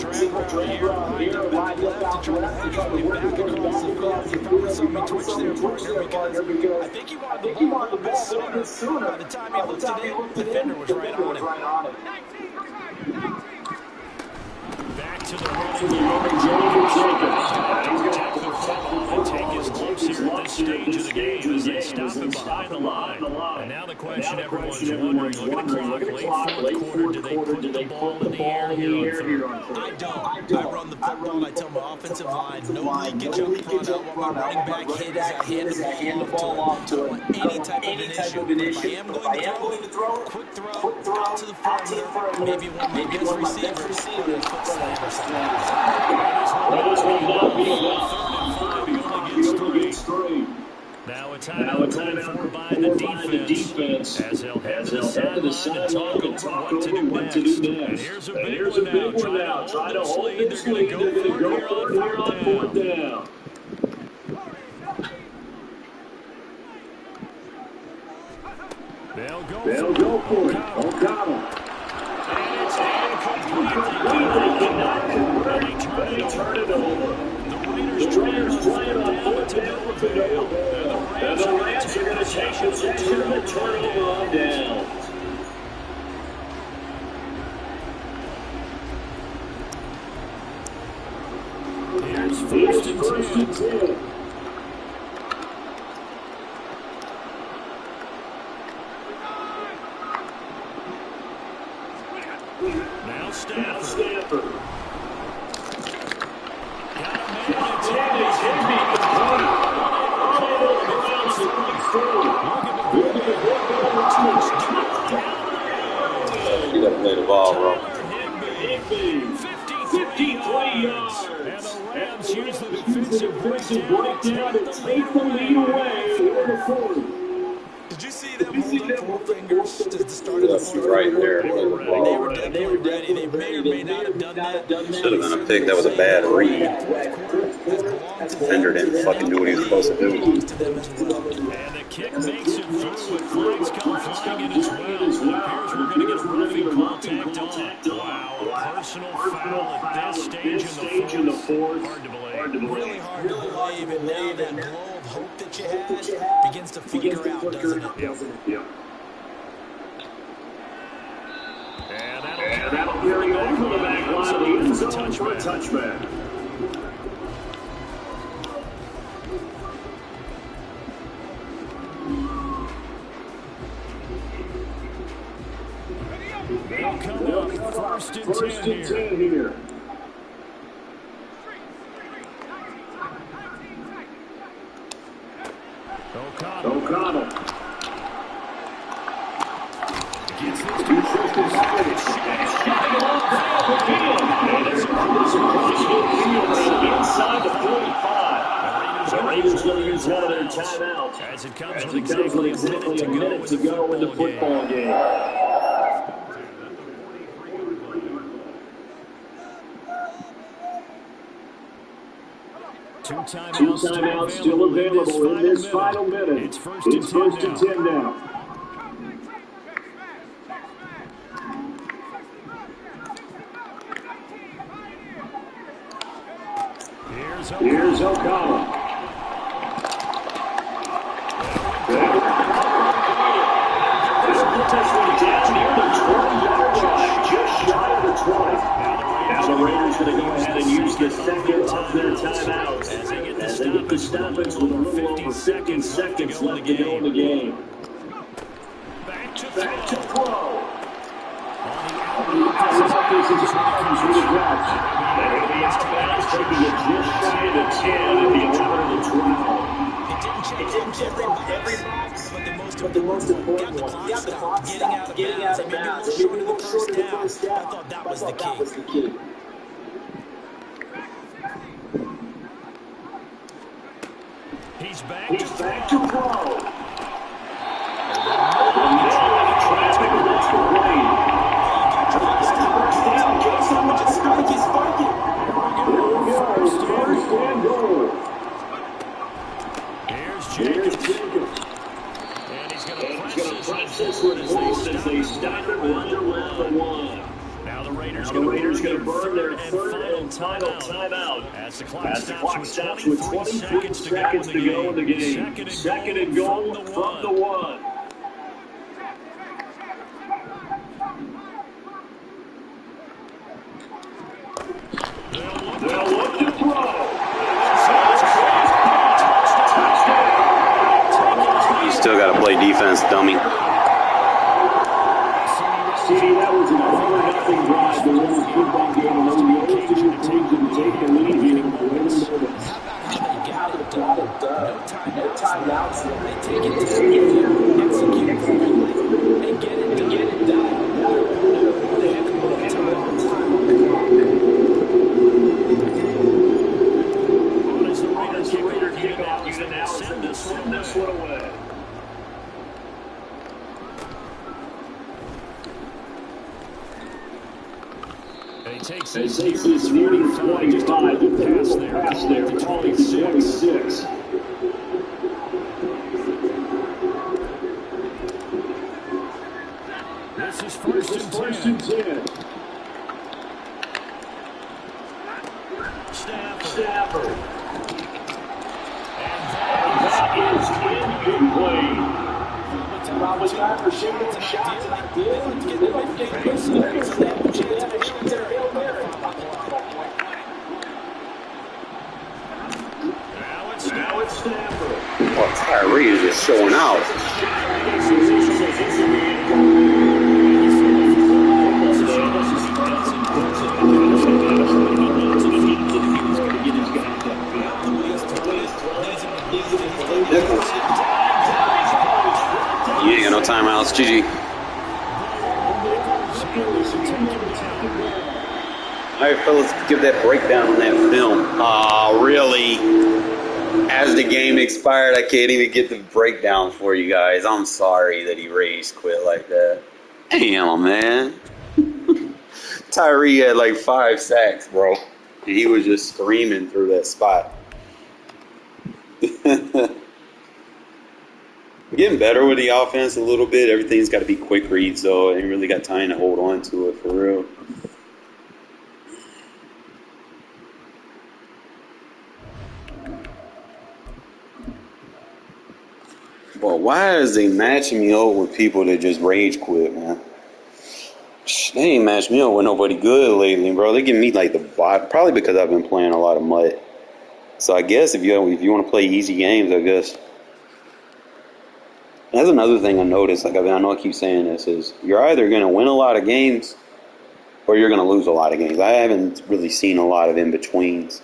Speaker 3: drag route here, lined up at the left and trying to work his way back across the field. You probably saw me twitch there, partner, because I think he wanted the ball a little bit sooner. By the time he looked it in, the defender was right on him.
Speaker 2: Back to the running game. Take his lumps here at this stage of the game as they stop him behind the line. And now the question everyone's wondering, look at the clock, late fourth quarter, do they put the ball in the air here on third?
Speaker 3: I don't. I run the football and I tell my offensive line, no leakage up front. I want my running back hit as I hand the ball off to him. Any type of initiative. If I am going to throw, quick throw, out to the perimeter, maybe one of my best receivers, put a foot slam or something.
Speaker 2: That is one not be enough. 3rd and 5, he only gets 3. Now a timeout called for by the defense as they'll head to the sideline and talk over what to do next. And here's a big one now. Try to hold this lead. They're going to go for it here on 4th down. They'll go for it. O'Connell. And it's incomplete. They turn it over. The Raiders playing on 4th down with the goal. And the Rams are going to take possession of the turnover on down. Here's 1st and 10. Now Stafford.
Speaker 1: You got to play the ball, bro.
Speaker 2: 53 yards. And the Rams use the defensive breakdown to take the lead away for the 40.
Speaker 3: Did you see them hold up 4 fingers to the start of the fourth
Speaker 1: Right there.
Speaker 3: They were definitely ready. They may or may not have done that.
Speaker 1: Should have been a pick. That was a bad read. Defender didn't fucking do what he was supposed to do.
Speaker 2: And the kick makes it through, and flags come flying in as well. It appears we're going to get a roughing call tacked on. Wow, a personal foul at this stage in the fourth. Hard to believe.
Speaker 3: Really hard to believe, and now that glow of hope that you had begins to flicker out, doesn't it?
Speaker 4: Yeah.
Speaker 2: And
Speaker 4: that'll carry over the back line of the end zone for a touchback.
Speaker 2: They'll come up 1st and 10
Speaker 4: here. O'Connell.
Speaker 2: Gets this to
Speaker 4: inside the 45. The Raiders going to use one of their timeouts
Speaker 2: as it comes with
Speaker 4: exactly a minute to go in the football game.
Speaker 2: Two timeouts still available in this final minute. It's 1st and 10 now.
Speaker 4: Here's O'Connell. This one down near the 20-yard line, just shy of the 20. Now the Raiders going to go ahead and use the second of their timeouts as they get the stoppage with a little over 50 seconds left to go in the game. Back to throw. This is Hopkins with a catch. And the offense taking it just shy of the 10 at the 11 of the 12.
Speaker 3: It didn't check every box, but the most important one, got the clock stop, getting out of bounds. And maybe we'll short of the first down. I thought that was the key.
Speaker 2: He's back
Speaker 4: to throw. Traffic against the lane. First and goal.
Speaker 2: Here's Jacobs. And he's going to press this one forward as they stop it right around the one. Now the Raiders going to burn their third and final timeout as the clock stops with 23 seconds to go in the game. Second and goal from the one. They'll look to throw.
Speaker 1: You still got to play defense, dummy.
Speaker 4: See, that was an 4-0 drive. The Raiders keep that game and only the other two teams to take the lead here.
Speaker 3: How about how they got it done? No timeouts. They take it to execute quickly, and get it done. What a heck of a time.
Speaker 2: As the Raiders kick off, you now send this one away. He takes this near the 25 to pass there, to 26. This is first and 10. Stafford. And that is incomplete.
Speaker 4: Was that for shooting shots and I did?
Speaker 2: Now it's Stafford.
Speaker 1: Well, Tyree is just showing out. You ain't got no timeouts, GG. All right, fellas, give that breakdown on that film. Really? As the game expired, I can't even get the breakdown for you guys. I'm sorry that he rage quit like that. Damn, man. Tyree had like 5 sacks, bro. And he was just screaming through that spot. Getting better with the offense a little bit. Everything's got to be quick reads, though. I ain't really got time to hold on to it for real. Well, why is they matching me up with people that just rage quit, man? They ain't matched me up with nobody good lately, bro. They give me like the bot, probably because I've been playing a lot of mud. So I guess if you want to play easy games, I guess. That's another thing I noticed. Like, I know I keep saying this, is you're either going to win a lot of games or you're going to lose a lot of games. I haven't really seen a lot of in-betweens.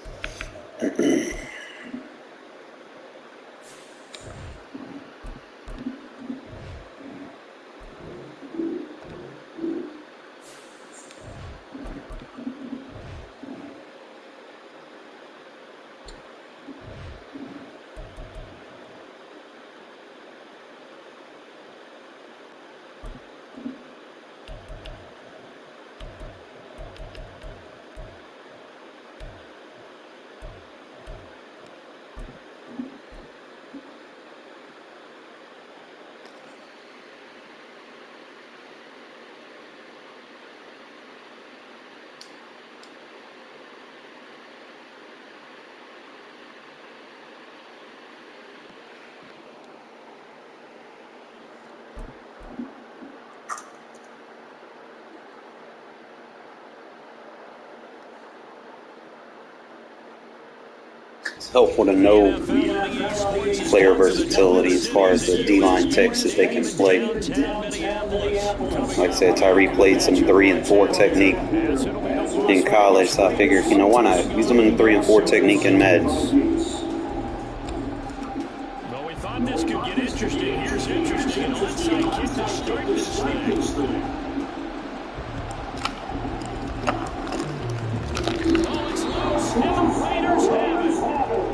Speaker 1: It's helpful to know player versatility as far as the D-line techs that they can play. Like I said, Tyree played some 3 and 4 technique in college, so I figured, why not use them in the 3 and 4 technique in Madden.
Speaker 2: Well, we thought this could get interesting. Here's interesting. An onside kick to start this thing. Oh, it's loose, and the Raiders have it.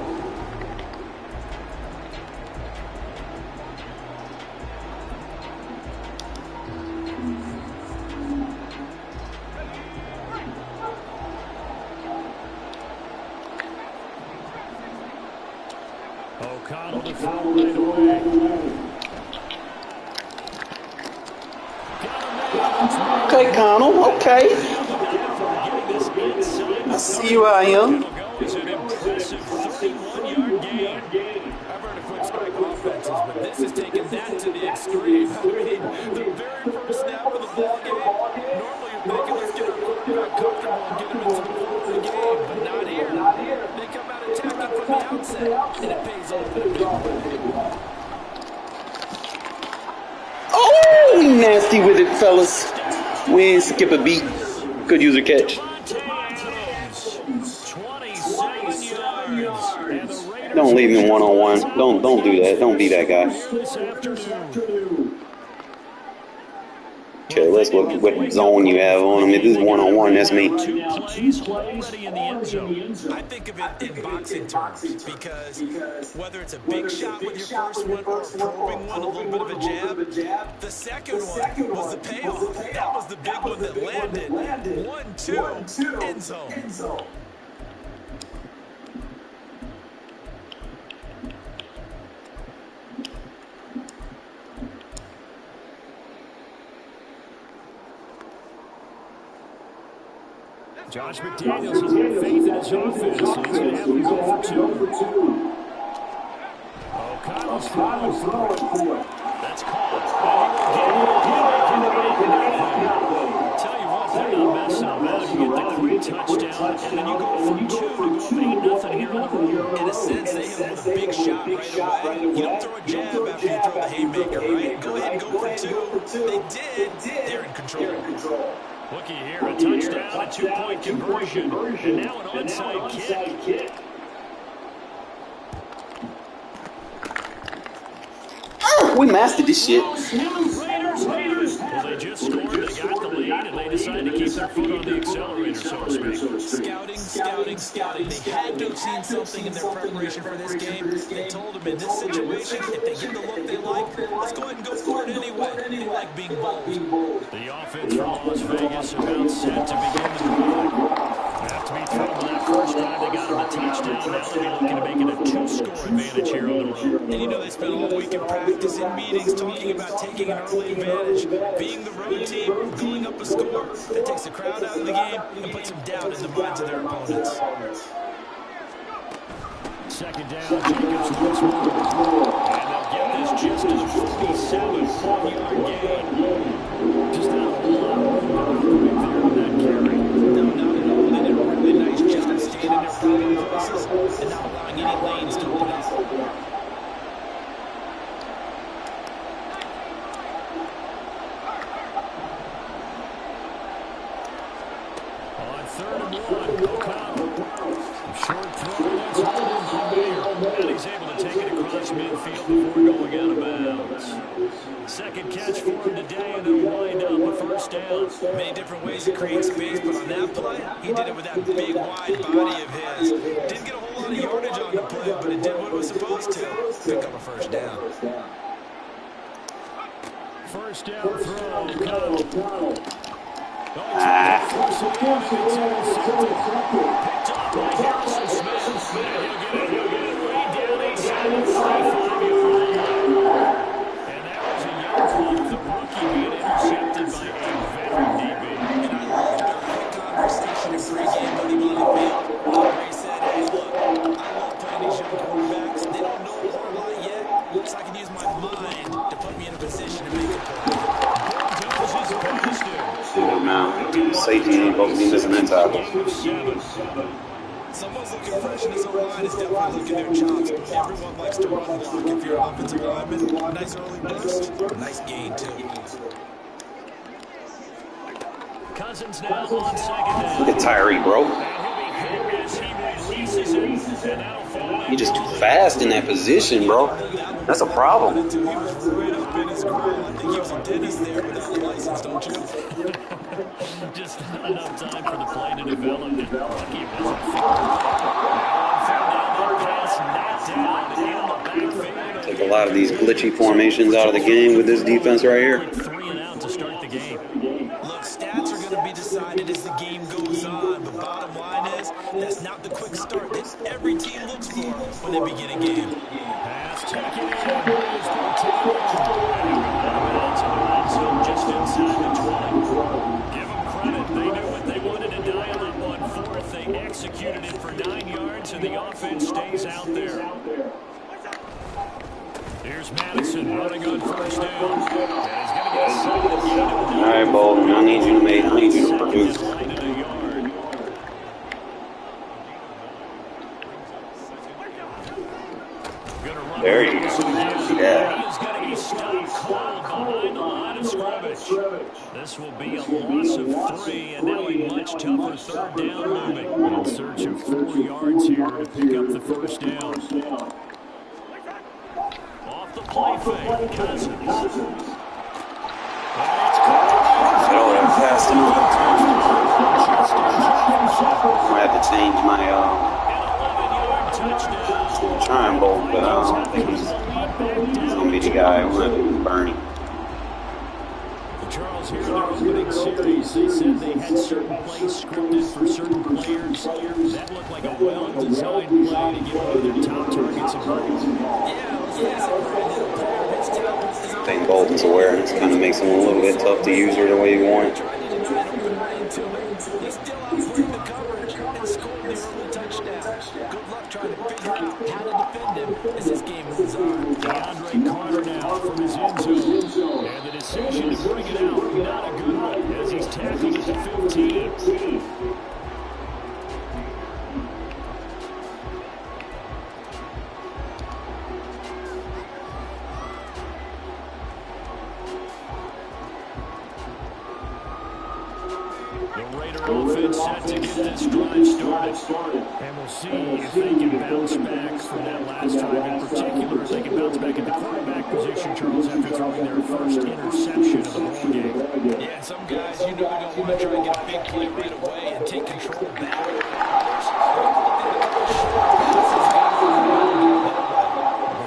Speaker 2: O'Connell to throw right away.
Speaker 1: Okay, Connell. Okay. I see you out here.
Speaker 2: It'll go as an impressive 31-yard gain.
Speaker 3: I've heard of quick strike offenses, but this is taking that to the extreme. I mean, the very first snap of the ball game, normally you're thinking, let's get our quarterback comfortable and get him into the flow of the game, but not here. They come out attacking from the outset, and it pays off in a big way.
Speaker 1: Oh, nasty with it, fellas. We ain't skip a beat. Good user catch. Don't leave him one-on-one. Don't do that. Don't be that guy. Okay, let's look at what zone you have on him. If this is one-on-one, that's me.
Speaker 3: I think of it in boxing terms because whether it's a big shot with your first one or a probing one, a little bit of a jab, the second one was the payoff. That was the big one that landed. 1-2, end zone.
Speaker 2: Josh McDaniels has got faith in his offense, so he's going to have him go for 2. O'Connell's throwing for it. That's caught. Tell you what, they're not messing around. You get the quick touchdown, and then you go for 2 to go 8-0 here on the road.
Speaker 3: In a sense, they hit him with a big shot right away. You don't throw a jab after you throw the haymaker, right? Go ahead and go for 2. They did. They're in control.
Speaker 2: Looky here, a touchdown, a 2-point conversion, and now an onside kick.
Speaker 1: We mastered this shit.
Speaker 2: Well, they just scored, they got the lead, and they decided to keep their foot on the accelerator, so to speak.
Speaker 3: Scouting. They had to have seen something in their preparation for this game. They told them in this situation, if they get the look they like, let's go ahead and go for it anyway. They like being bold.
Speaker 2: The offense from Las Vegas about set to begin the drive. Have to be thrilled with that first drive. They got him a touchdown. Now they'll be looking to make it a 2-score advantage here on the road.
Speaker 3: And you know they spent all week in practice, in meetings, talking about taking an early advantage. Being the road team, going up a score, that takes the crowd out of the game and puts some doubt in the minds of their opponents.
Speaker 2: Second down, Jacobs once more. And they'll get this just to the 47-yard gain. Just not a whole lot of room to operate there on that carry.
Speaker 3: No, not at all. They did a really nice job staying in their proper places and not allowing any lanes to open up.
Speaker 2: On 3rd and 1, O'Connell. Short throw, that's holding by Mayer. And he's able to take it across midfield before going out of bounds. Second catch for him today, and it'll wind up a first down.
Speaker 3: Many different ways to create space, but on that play, he did it with that big, wide body of his. Didn't get a whole lot of yardage on the play, but it did what it was supposed to. Pick up a first down.
Speaker 2: First down throw, O'Connell. Picked up by Harrison Smith. And he'll get it way down inside the 35-yard line. And that was a yard block. The rookie being intercepted by a veteran DB.
Speaker 3: And I loved our quick conversation in pregame with him on the field. Where he said, hey, look, I love playing these young quarterbacks. They don't know a whole lot yet, so I can use my mind to put me in a position to make a play.
Speaker 1: Safety ain't supposed to be missing that tackle.
Speaker 3: Someone's looking fresh in this O-line is definitely looking their chops. Everyone likes to run block. If you're an offensive lineman, nice early burst, nice gain too.
Speaker 2: Cousins now on second down.
Speaker 1: Look at Tyree, bro. You're just too fast in that position, bro. That's a problem.
Speaker 3: He was right up in his grill. I think he was a dentist there without a license, don't you?
Speaker 2: Just not enough time for the play to develop. Lucky it wasn't
Speaker 1: Take a lot of these glitchy formations out of the game with this defense right here.
Speaker 2: 3 and out to start the game.
Speaker 3: Look, stats are going to be decided as the game goes on, but bottom line is that's not the quick start that every team looks for. when they begin a game.
Speaker 2: Pass taken in. Here's Portillo. And he'll go out of bounds in the red zone just inside the 20. Give them credit. They knew what they wanted to dial up on fourth. They executed it for 9 yards, and the offense stays out there. Here's Madison running on first down. And he's going to get a solid gain of 9.
Speaker 1: All right, Bolton, I need you to produce. There you go. Yeah.
Speaker 2: He is going to be stopped cold behind the line of scrimmage. This will be a loss of 3, and now a much tougher third down looming. In search of 4 yards here to pick up the first down. Off the play fake, Cousins.
Speaker 1: Fast enough. I'm gonna have to change my trying bolt, but I don't think he's gonna be the guy. I'm gonna have to Bernie.
Speaker 2: Charles, here in their opening series, they said they had certain plays scripted for certain players. That looked like a well-designed play to get one of their top targets involved.
Speaker 1: I think Bolton's awareness kind of makes him a little bit tough to use her the way you want.
Speaker 3: He still outplayed the coverage and scored the early touchdown. Good luck trying to figure out how to defend him as this game moves on.
Speaker 2: DeAndre Carter now from his end zone. And the decision to bring it out, not a good one, as he's tackled at the 15. Offense set to get this drive started. And we'll see if they can bounce back from that last drive. In particular, if they can bounce back at the quarterback position, Charles, after throwing their first interception of the ball game.
Speaker 3: Yeah, some guys, you know, they're going to want to try and get a big play right away and take control back.
Speaker 2: But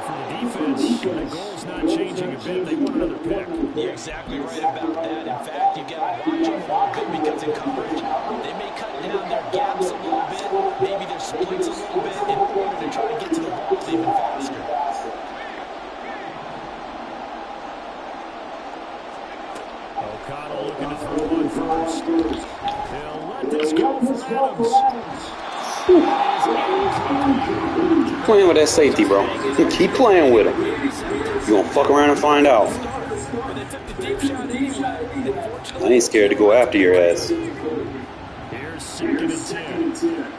Speaker 2: for the defense, the goal's not changing a bit. They want another pick.
Speaker 3: You're exactly right about that. In fact, you got to watch them a little bit because in coverage, they may cut down their gaps a little bit, maybe their splits a little bit in order to try to get to the ball even faster.
Speaker 2: O'Connell looking to throw one first. He'll let this go for Adams.
Speaker 1: Playing with that safety, bro. Keep playing with him. You're gonna fuck around and find out. I ain't scared to go after your ass.
Speaker 2: Here's 2nd and 10.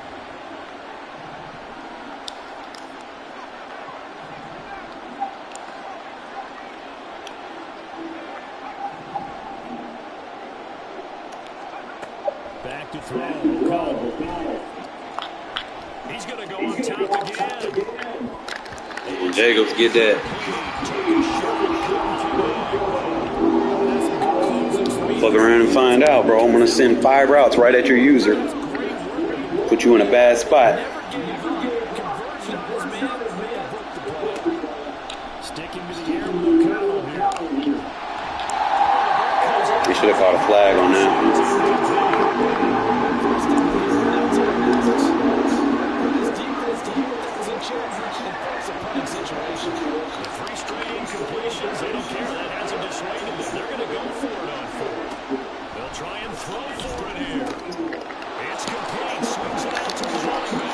Speaker 2: Back to throw. O'Connell. He's going to go on top again.
Speaker 1: Jacobs, get that. Fuck around and find out, bro. I'm gonna send 5 routes right at your user. Put you in a bad spot. They should have caught a flag on that.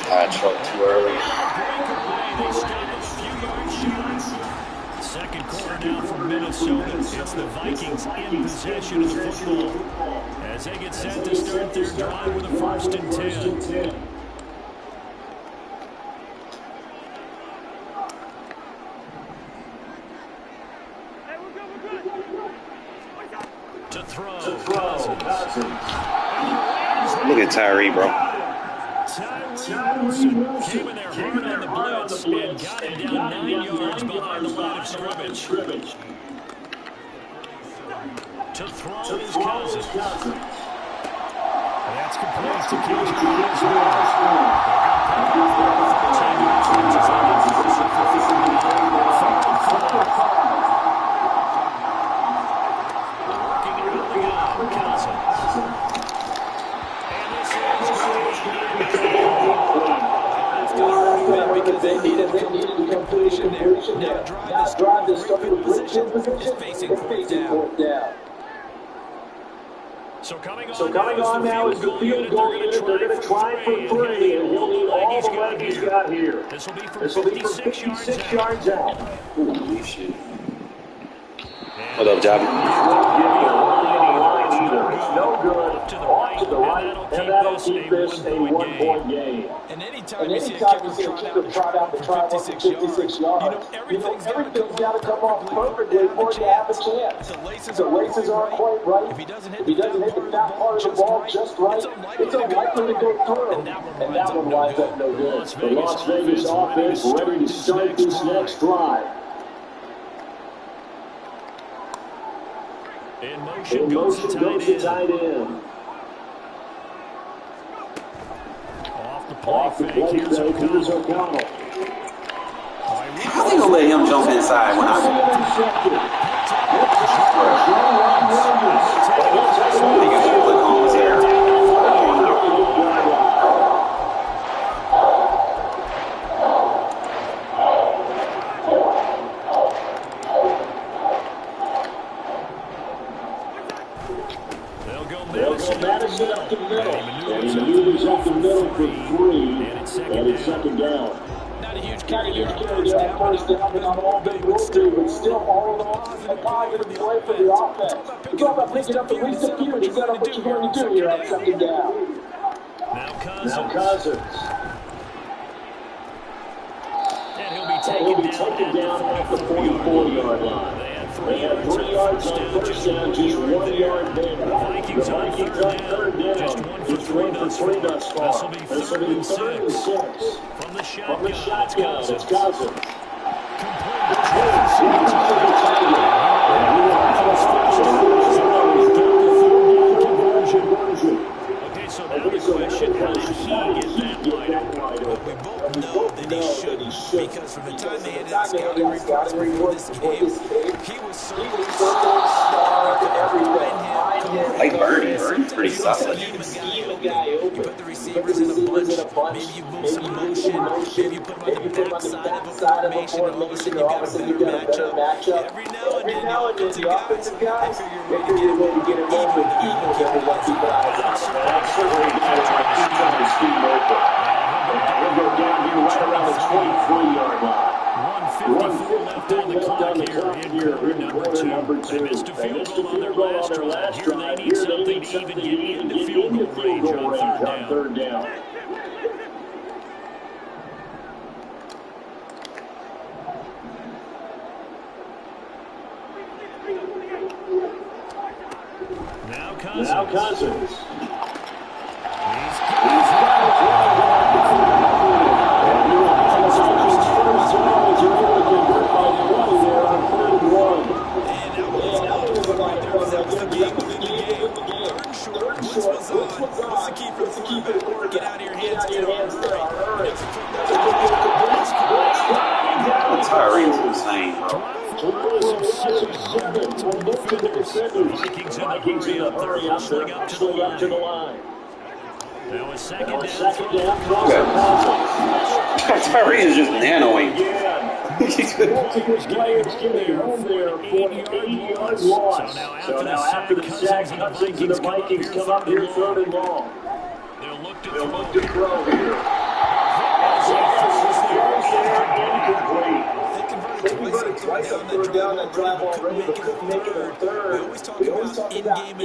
Speaker 1: I choked too early.
Speaker 2: Second quarter now for Minnesota. It's the Vikings in possession of the football as they get set to start their drive with a 1st and 10. To throw.
Speaker 1: Look at Tyree, bro.
Speaker 2: Tyree came in there hard on the blitz and got him down 9 yards behind the line of scrimmage. To throw is Cousins. That's complete to KJ
Speaker 3: Because they needed Now a drive that started with great field position is facing fourth down.
Speaker 2: So coming
Speaker 4: on now is the field goal unit. They're going to try for 3, and he'll need all the leg he's got here.
Speaker 2: This will be for
Speaker 4: 56 yards out.
Speaker 1: Holy shit. What up, Javi?
Speaker 4: It's no good. Off to the right, and that'll keep this a 1-point game.
Speaker 3: And anytime you see a kicker trot out for 56 yards, everything's got to come off perfectly for you to have a chance. The laces aren't quite right. If he doesn't hit the top part of the ball just right, it's unlikely to go through. And that one winds up no good.
Speaker 4: The Las Vegas offense ready to start this next drive.
Speaker 2: In motion goes the tight end. Off the play fake, here's O'Connell.
Speaker 1: How they gonna let him jump inside when
Speaker 4: Madison up the middle, and he maneuvers up the middle for 3, and it's second down.
Speaker 3: Not a huge carry there on first down, but not all they will do, but still all in all, a positive play for the offense. It's all about picking up at least a few to set up what you're going to do here on second down.
Speaker 2: Now Cousins. And he'll be taken down
Speaker 4: off the 44-yard line. They had 3 yards on first down, just 1 yard there. The Vikings on third down, just 1 for 3 thus far. This will be 3rd and 6. From the shotgun, it's Cousins.
Speaker 2: Okay, so now the question, how did he get that wide open?
Speaker 3: We both know that he shouldn't, because from the time they had his scouting reports before this game, he was certainly starred everything.
Speaker 1: Like Bernie's pretty solid.
Speaker 3: You put the receivers in a bunch, maybe you move some motion, maybe you put them on the backside of a formation, and all of a sudden you've got a better matchup. Every now and then, the offensive guys, they figure a way to get involved with the Eagles every once in a while.
Speaker 4: Absolutely, guys are keeping the speed open. We'll go down here right around the 23-yard line.
Speaker 2: 1:54 left on the clock here in quarter number 2. They missed a field goal on their last drive. Here they need something to even get into field goal range on third down. Now Cousins. He's got it.
Speaker 3: What's the key for the quarterback? Get out of your hands, get on hurry.
Speaker 1: Tyreek's insane, bro.
Speaker 2: Vikings in a hurry, hustling up to the line. Now a second down.
Speaker 1: Tyree is just nanoing.
Speaker 4: Multiple players getting home there for an 8-yard loss. So now after the sack, Cousins and the Vikings come up here 3rd and long.
Speaker 2: They'll look
Speaker 4: to throw here.
Speaker 3: They converted twice on third down that drive already, but couldn't make it on third. We always talk about in-game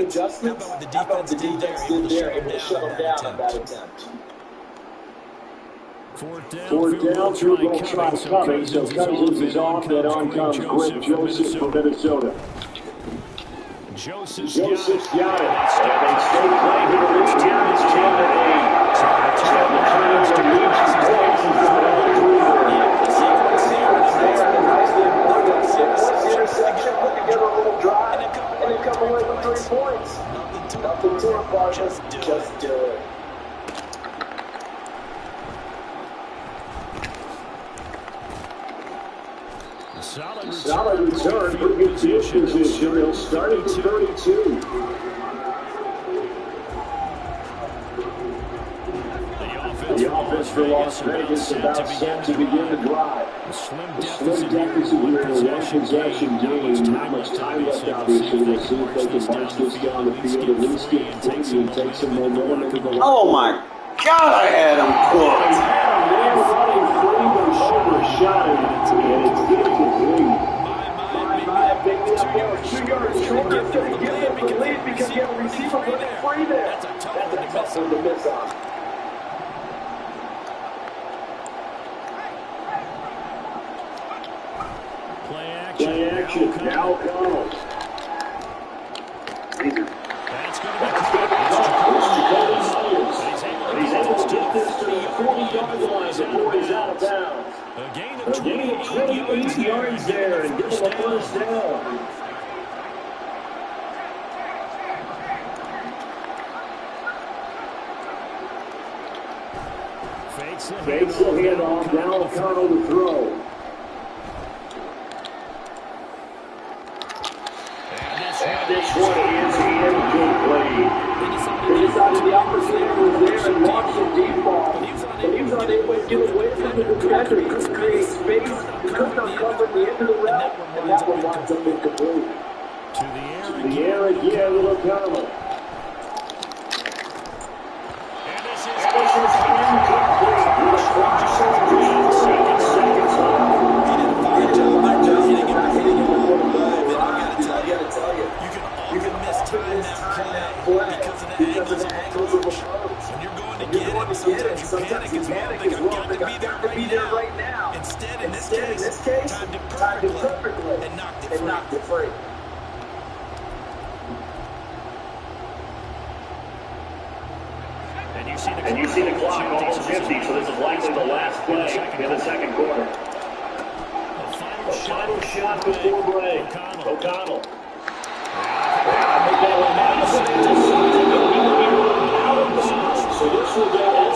Speaker 3: adjustments. How about the defense did there, able to shut them down on that attempt.
Speaker 2: Fourth down, field goal try coming, so Cousins is off, and on comes Greg Joseph from Minnesota. Joseph's got it, and they stay playing to the lead here, it's 10-8. So the turns to reach his points and go to the 3 there.
Speaker 3: Put together a little drive, and then come away with 3 points. Nothing to it, partner. Just do it.
Speaker 4: Solid return, pretty good field position. They'll start at 32. The offense
Speaker 2: Las Vegas about set to begin the drive.
Speaker 4: A slim
Speaker 2: The slim
Speaker 4: deficit here in a
Speaker 2: one-possession game. Not much time left, obviously. We'll see if they can march this down the field, at least get free and take some momentum into the
Speaker 1: Oh my God, I had him cooked.
Speaker 2: man running free, but overshot it, and it's incomplete. Maybe that ball is 2 yards shorter to give them the lead because you have a receiver running free there. That's a tough one to miss on. Play action. Now O'Connell.
Speaker 4: That's going to be caught.
Speaker 2: But he's able to get this to the 40-yard line before he's out of bounds.
Speaker 4: A gain
Speaker 2: A gain of 28 yards there and give him a first down. Fakes the handoff. Now O'Connell to throw. And this one is incomplete. They decided the opportunity was there and launched a deep ball. But he was unable to get away from the defender. He couldn't create space. He couldn't uncover the end of the route. And that one winds up incomplete.
Speaker 4: To
Speaker 2: the air again with O'Connell.
Speaker 4: And this is
Speaker 2: incomplete. With a clock showing 7 seconds left.
Speaker 3: He did a fine job by hitting him before the live. And I gotta tell you, you can miss time that play because of the angles of approach. When you're going to get it, sometimes you panic as well. They got to be there right now. Instead, in this case, timed it perfectly and knocked it free.
Speaker 2: And you see the clock almost empty, so this is likely the last play in the second quarter. The final shot before break. O'Connell.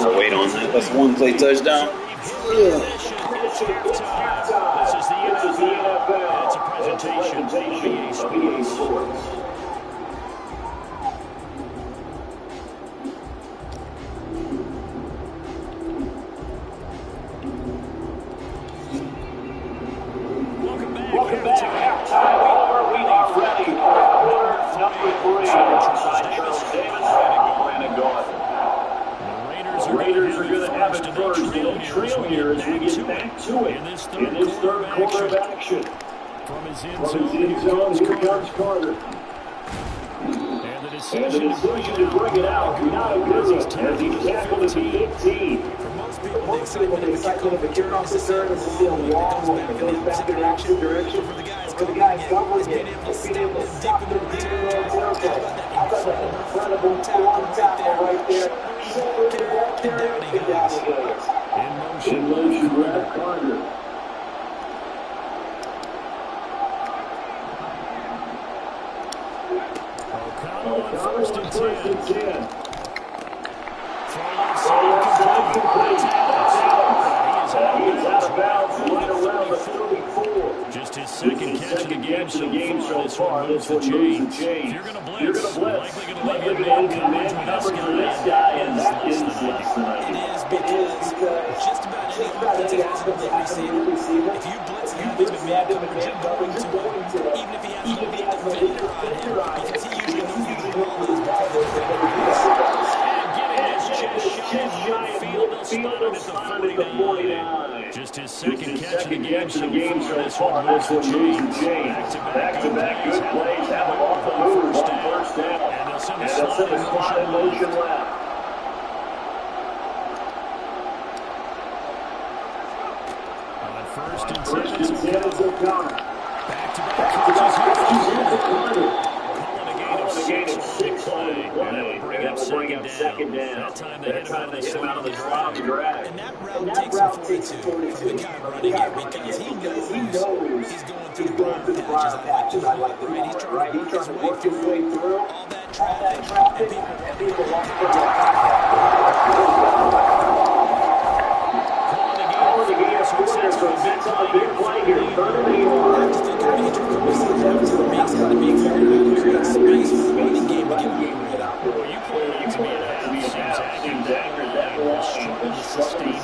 Speaker 1: I'll wait on that. That's a one-play touchdown.
Speaker 4: This is the NFL. It's a presentation of EA Sports.
Speaker 2: Welcome back. Halftime over. We are ready for quarter number 3 alongside Charles Davis and Brandon Gordon. The Raiders are going to have it first. They'll trail here as we get back to it in this third quarter of action.
Speaker 4: From his
Speaker 2: From
Speaker 4: end
Speaker 2: his zone, here comes Carter.
Speaker 4: And the
Speaker 2: And the decision to bring it out, not a good one, as he tackled at the 15.
Speaker 3: For most people, the excitement of a kick off return is to see a long one that goes back in the opposite direction. For the guy covering it, being able to stop the return. How about that incredible tackle right there? Shoulder to back there, and down he goes.
Speaker 2: In motion, grab Carter.
Speaker 4: O'Connell on first and 10.
Speaker 2: He's out of bounds right around the 34.
Speaker 4: Just his second catch of the game so far. This one moves the chains. If you're going to blitz, you're likely going to leave your man coverage for this guy, and that is less than
Speaker 3: It is because just about any offensive receiver, if you blitz him with man coverage, you're going to him. Even if he has no defender on him, because he usually knows where the ball is before the defender.
Speaker 2: Chest shy of midfield, they'll spot him at the 49.
Speaker 4: Just his second catch of the game so far. This one moves the chain.
Speaker 2: Back-to-back good plays, have him off the move on first down. And they'll send a slot in motion left.
Speaker 4: On first and
Speaker 2: 10, it's O'Connell.
Speaker 4: Back-to-back catches here for Carter.
Speaker 2: A gain of 6 on the play. That will bring up second down. That time they hit him out of the drop and drag.
Speaker 3: And that route takes a fortitude from the guy running it because he knows he's going through the broad patches. I like to do it, right? He's trying to work his way through all that traffic and people walk through calling the game of quarter, so that's on a big play here. Third and 8. I just think a major focus is that makes it create space for the running game to get operated out.
Speaker 4: You play it to me, it seems accurate. That line is struggling to sustain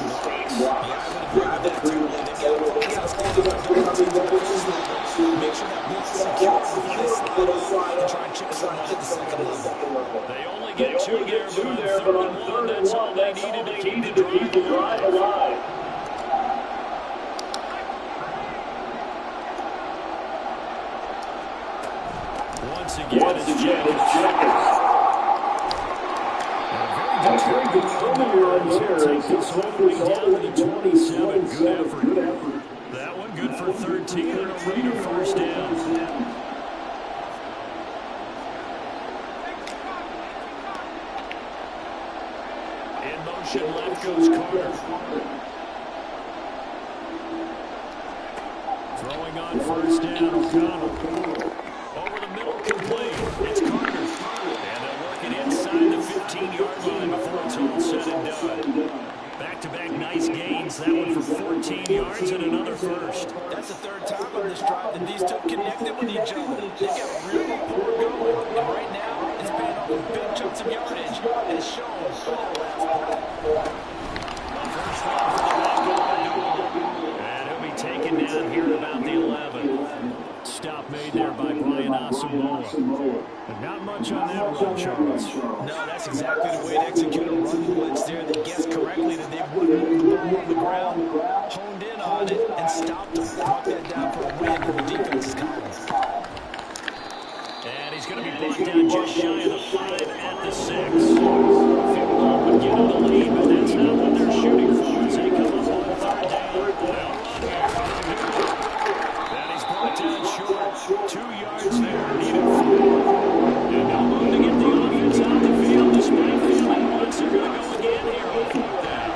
Speaker 3: look secure before they slide up and try and chip someone at the second level.
Speaker 2: They only get two there, but on third and one, that's all they needed to keep the drive alive. Once again, it's Jenkins. A very good turnover run here. Take this all the way down to the 27. Good effort. That one good for 13 and a Raider first down. In motion, left goes Carter. Throwing on first down, O'Connell. Over the middle, complete. It's Carter. And they'll work it inside the 15-yard line before it's all said and done. Back-to-back nice gains. That one for 14 yards and another first.
Speaker 3: That's the third time on this drive that these two connected with each other. They've got a real rapport going. And right now, it's paying off with big chunks of yardage, as shown by that last play.
Speaker 2: First down for the back. And he'll be taken down here at about the 11. Stop made there by Brian Asamoah. But not much on that run, Charles.
Speaker 3: No, that's exactly the way to execute a run blitz there. They guessed correctly that they wouldn't move the ball on the ground, honed in on it, and stopped them. Brought that down for a win in the defense's column.
Speaker 2: And he's going to be brought down just shy of the 5 at the 6. Field goal would give him the lead, but that's not what they're shooting for as they come up on third down. They'll run here. And he's brought down short. 2 yards there. Needed 4. And no move to get the offense out the field despite failing once. They're going to go again here on fourth down.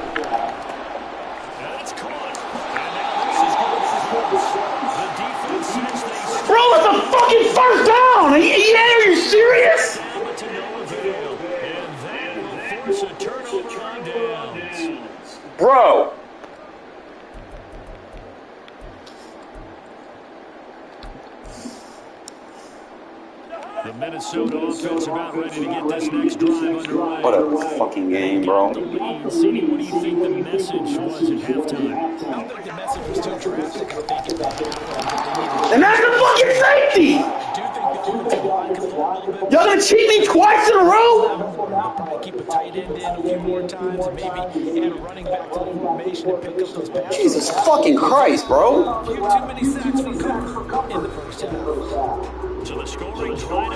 Speaker 2: And it's caught. And now this is going to be close. The defense says they...
Speaker 1: Bro, it's a fucking first down! Are you serious?
Speaker 2: But to no avail. And that will force a turnover on downs.
Speaker 1: Bro!
Speaker 2: The Minnesota offense about ready to get this next drive underway.
Speaker 1: What a fucking game, bro.
Speaker 2: The lead. Sidney, what do you think the message was at halftime?
Speaker 3: I don't think the message was too drastic. I think about it.
Speaker 1: And that's the fucking safety!
Speaker 3: I do think the offensive line could throw a little bit.
Speaker 1: Y'all gonna cheat me twice in a row?
Speaker 3: They'll probably keep a tight end in a few more times and maybe add a running back to the formation and pick up those passes.
Speaker 1: Jesus fucking Christ, bro.
Speaker 3: A few too many sacks for Carter in the first half.
Speaker 2: So the scoring's right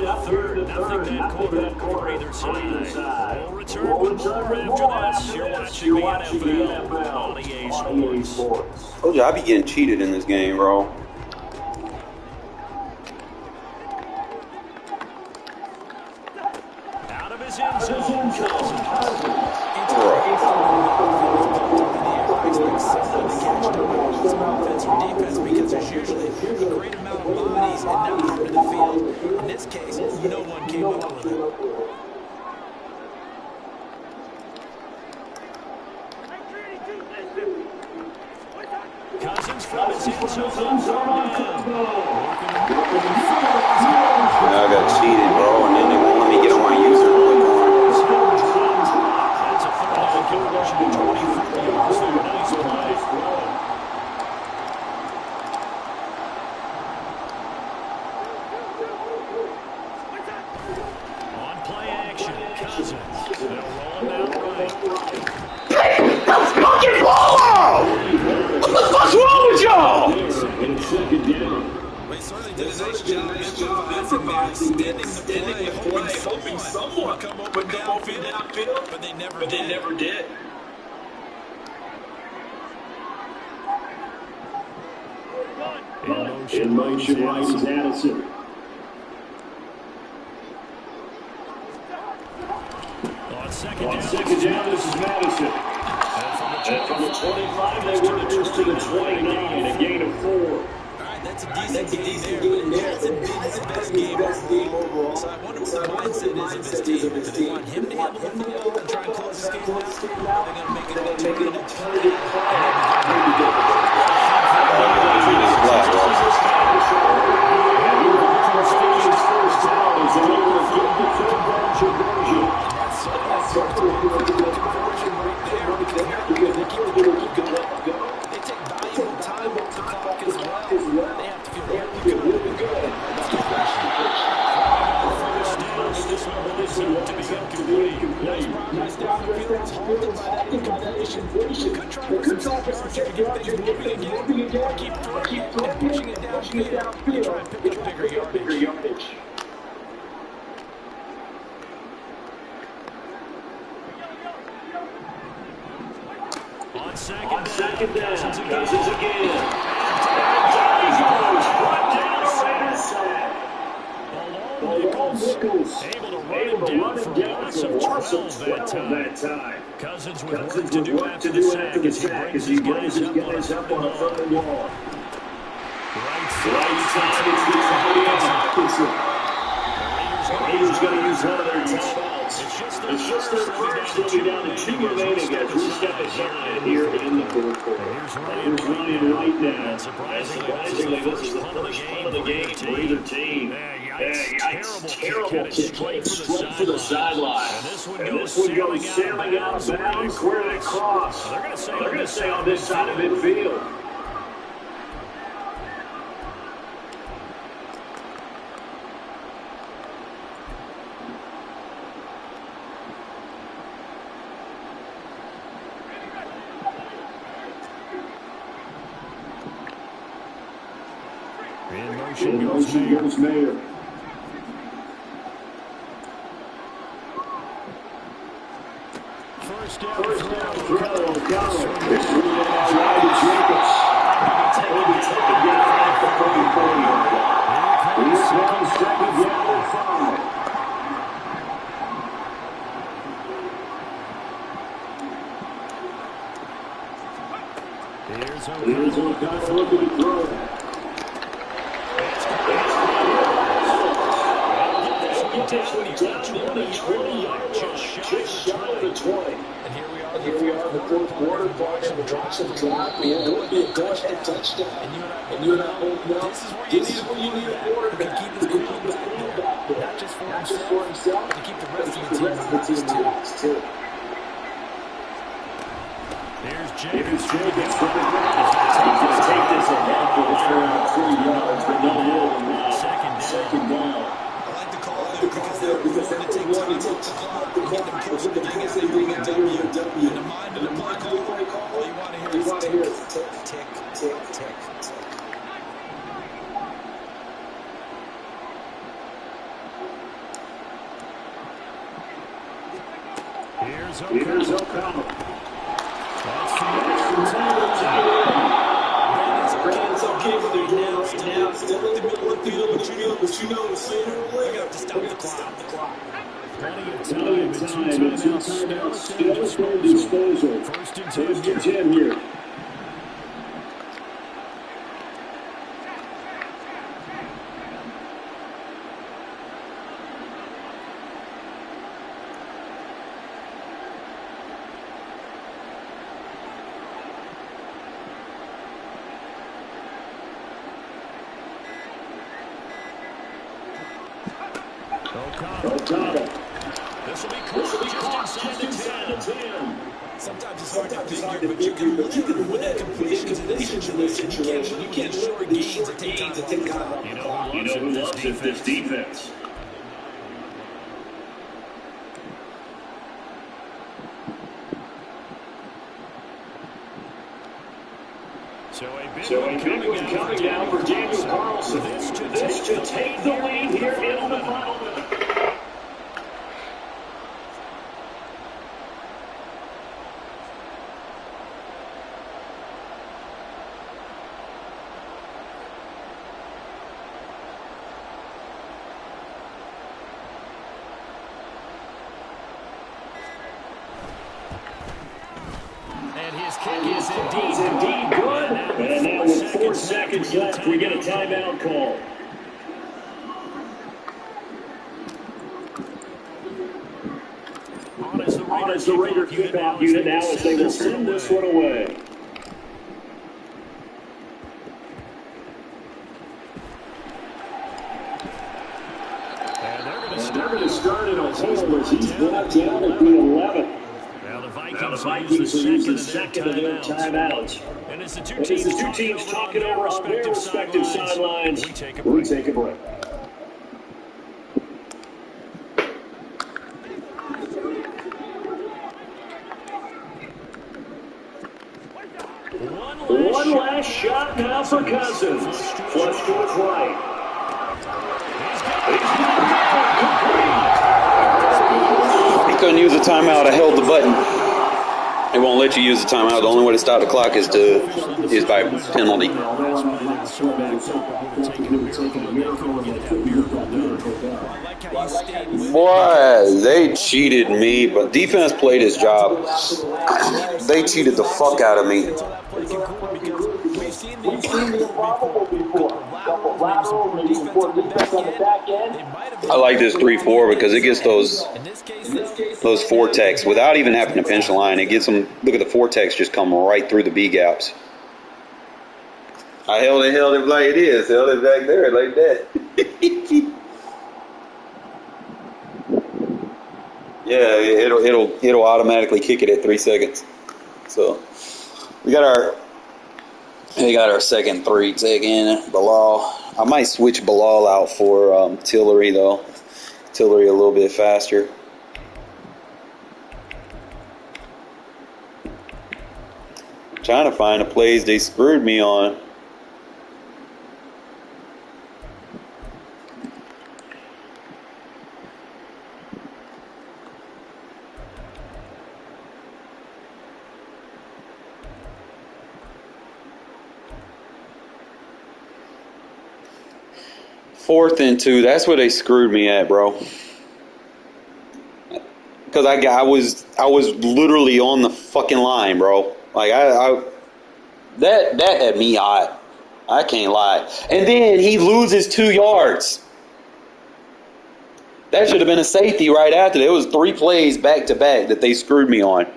Speaker 2: up here in the third. Nothing that quarter for either side. We'll return with more after this. You're watching the NFL on EA Sports.
Speaker 1: Told you I be getting cheated in this game, bro.
Speaker 2: Out of his end zone, Cousins.
Speaker 3: Defense because there's usually a great amount of bodies and not room to the field. In this case, no one came up with it.
Speaker 2: Cousins from his end zone.
Speaker 1: I got cheated, bro, and then they won't let me get on my user.
Speaker 2: That's a third down conversion to 24 yards there. Nice play. On play action, Cousins. They'll roll him out right.
Speaker 1: Pick the fucking ball up! What the fuck's wrong with y'all?
Speaker 3: They certainly did a nice job improvising there, extending the play, hoping someone would come open downfield, but they never did.
Speaker 2: In motion, Ryan's Addison. On second down, this is Madison. And from the 25, they work this to the 29, a gain of 4.
Speaker 3: All right, that's a decent game there, but it hasn't been his best game overall. So I wonder what the mindset is of his team. Do they want him to handle the football and try and close this game out? Or are they going to make it a two-minute play? They take valuable time off the clock as well. They have to feel really good yards if you get things moving again, or keep throwing it and pushing it downfield and try and pick up bigger yardage.
Speaker 2: On second down, Cousins again.
Speaker 4: And he goes. Brought down a Raiders sack.
Speaker 2: Nichols able to run him down for a loss of 12 that time. Cousins with work to do after the sack as he brings his guys up on a third and long. Right side, it's the Raiders going to use one of their timeouts. It's just their first. They'll be down to 2 remaining as we step aside here in the fourth quarter. Here's Ryan right now. Surprisingly, this is the first punt of the game for either team. Terrible kick, straight for the sideline. And this one goes sailing out of bounds. Where did it cross? They're going to say on this side of midfield. In motion goes Mayer. First down throw. It's Ryan Jacobs. He'll be taken down at the 40-yard line. Here's second down and 5. Here's O'Connell looking to throw. Down to the 20-yard line, just shy of the 20.
Speaker 3: And here we are in the fourth quarter. The drops of clock. It would be a touchdown. And you and I both know this is where you need a quarterback to keep his cool back there. Not just for himself, but to keep the rest of the team relaxed too.
Speaker 2: There's Jacobs.
Speaker 4: He's going to take this ahead for around 3 yards, but no more than that. Second down.
Speaker 3: Because they're willing to take time to clock and get them closer to getting out of being a W. In the mind of the play call, all you want to hear is tick, tick, tick, tick, tick.
Speaker 4: Here's O'Connell.
Speaker 3: Brandon's okay with their now. Still in the middle of the field, but you know, sooner or later, you have to stop the clock.
Speaker 2: Plenty of time and two timeouts still at their disposal. First and 10 here.
Speaker 4: O'Connell.
Speaker 2: This will be caught just inside the 10.
Speaker 3: Sometimes it's hard to figure, but you can live with that completion in this situation. You can't short gains and take time.
Speaker 2: You know who loves it? This defense.
Speaker 4: So a big one coming down for Daniel Carlson. This to take the lead here in the final minute.
Speaker 2: Is indeed good.
Speaker 4: And now with 4 seconds left, we get a timeout call. On as the Raider kickoff unit now as they will send this one away. And they're going to start it on hole as he's brought down at the 11.
Speaker 2: Now the Vikings will use the second of their timeouts.
Speaker 4: And as the two teams talking over on their respective sidelines, we take a break. Check now for Cousins. Flush to his right. He's got it.
Speaker 1: He couldn't use a timeout. I held the button. It won't let you use the timeout. The only way to stop the clock is by penalty. Boy, they cheated me, but defense played his job. They cheated the fuck out of me. I like this 3-4 because it gets those vortex without even having to pinch the line. It gets them. Look at the vortex just come right through the B gaps. I held it like it is. Held it back there like that. Yeah, it'll automatically kick it at 3 seconds. So we got our second 3 tech in Bilal. I might switch Bilal out for Tillery though. Tillery a little bit faster. Trying to find the plays they screwed me on. Fourth and 2, that's where they screwed me at, bro. Because I was literally on the fucking line, bro. Like that had me hot. I can't lie. And then he loses 2 yards. That should have been a safety right after. There was 3 plays back to back that they screwed me on.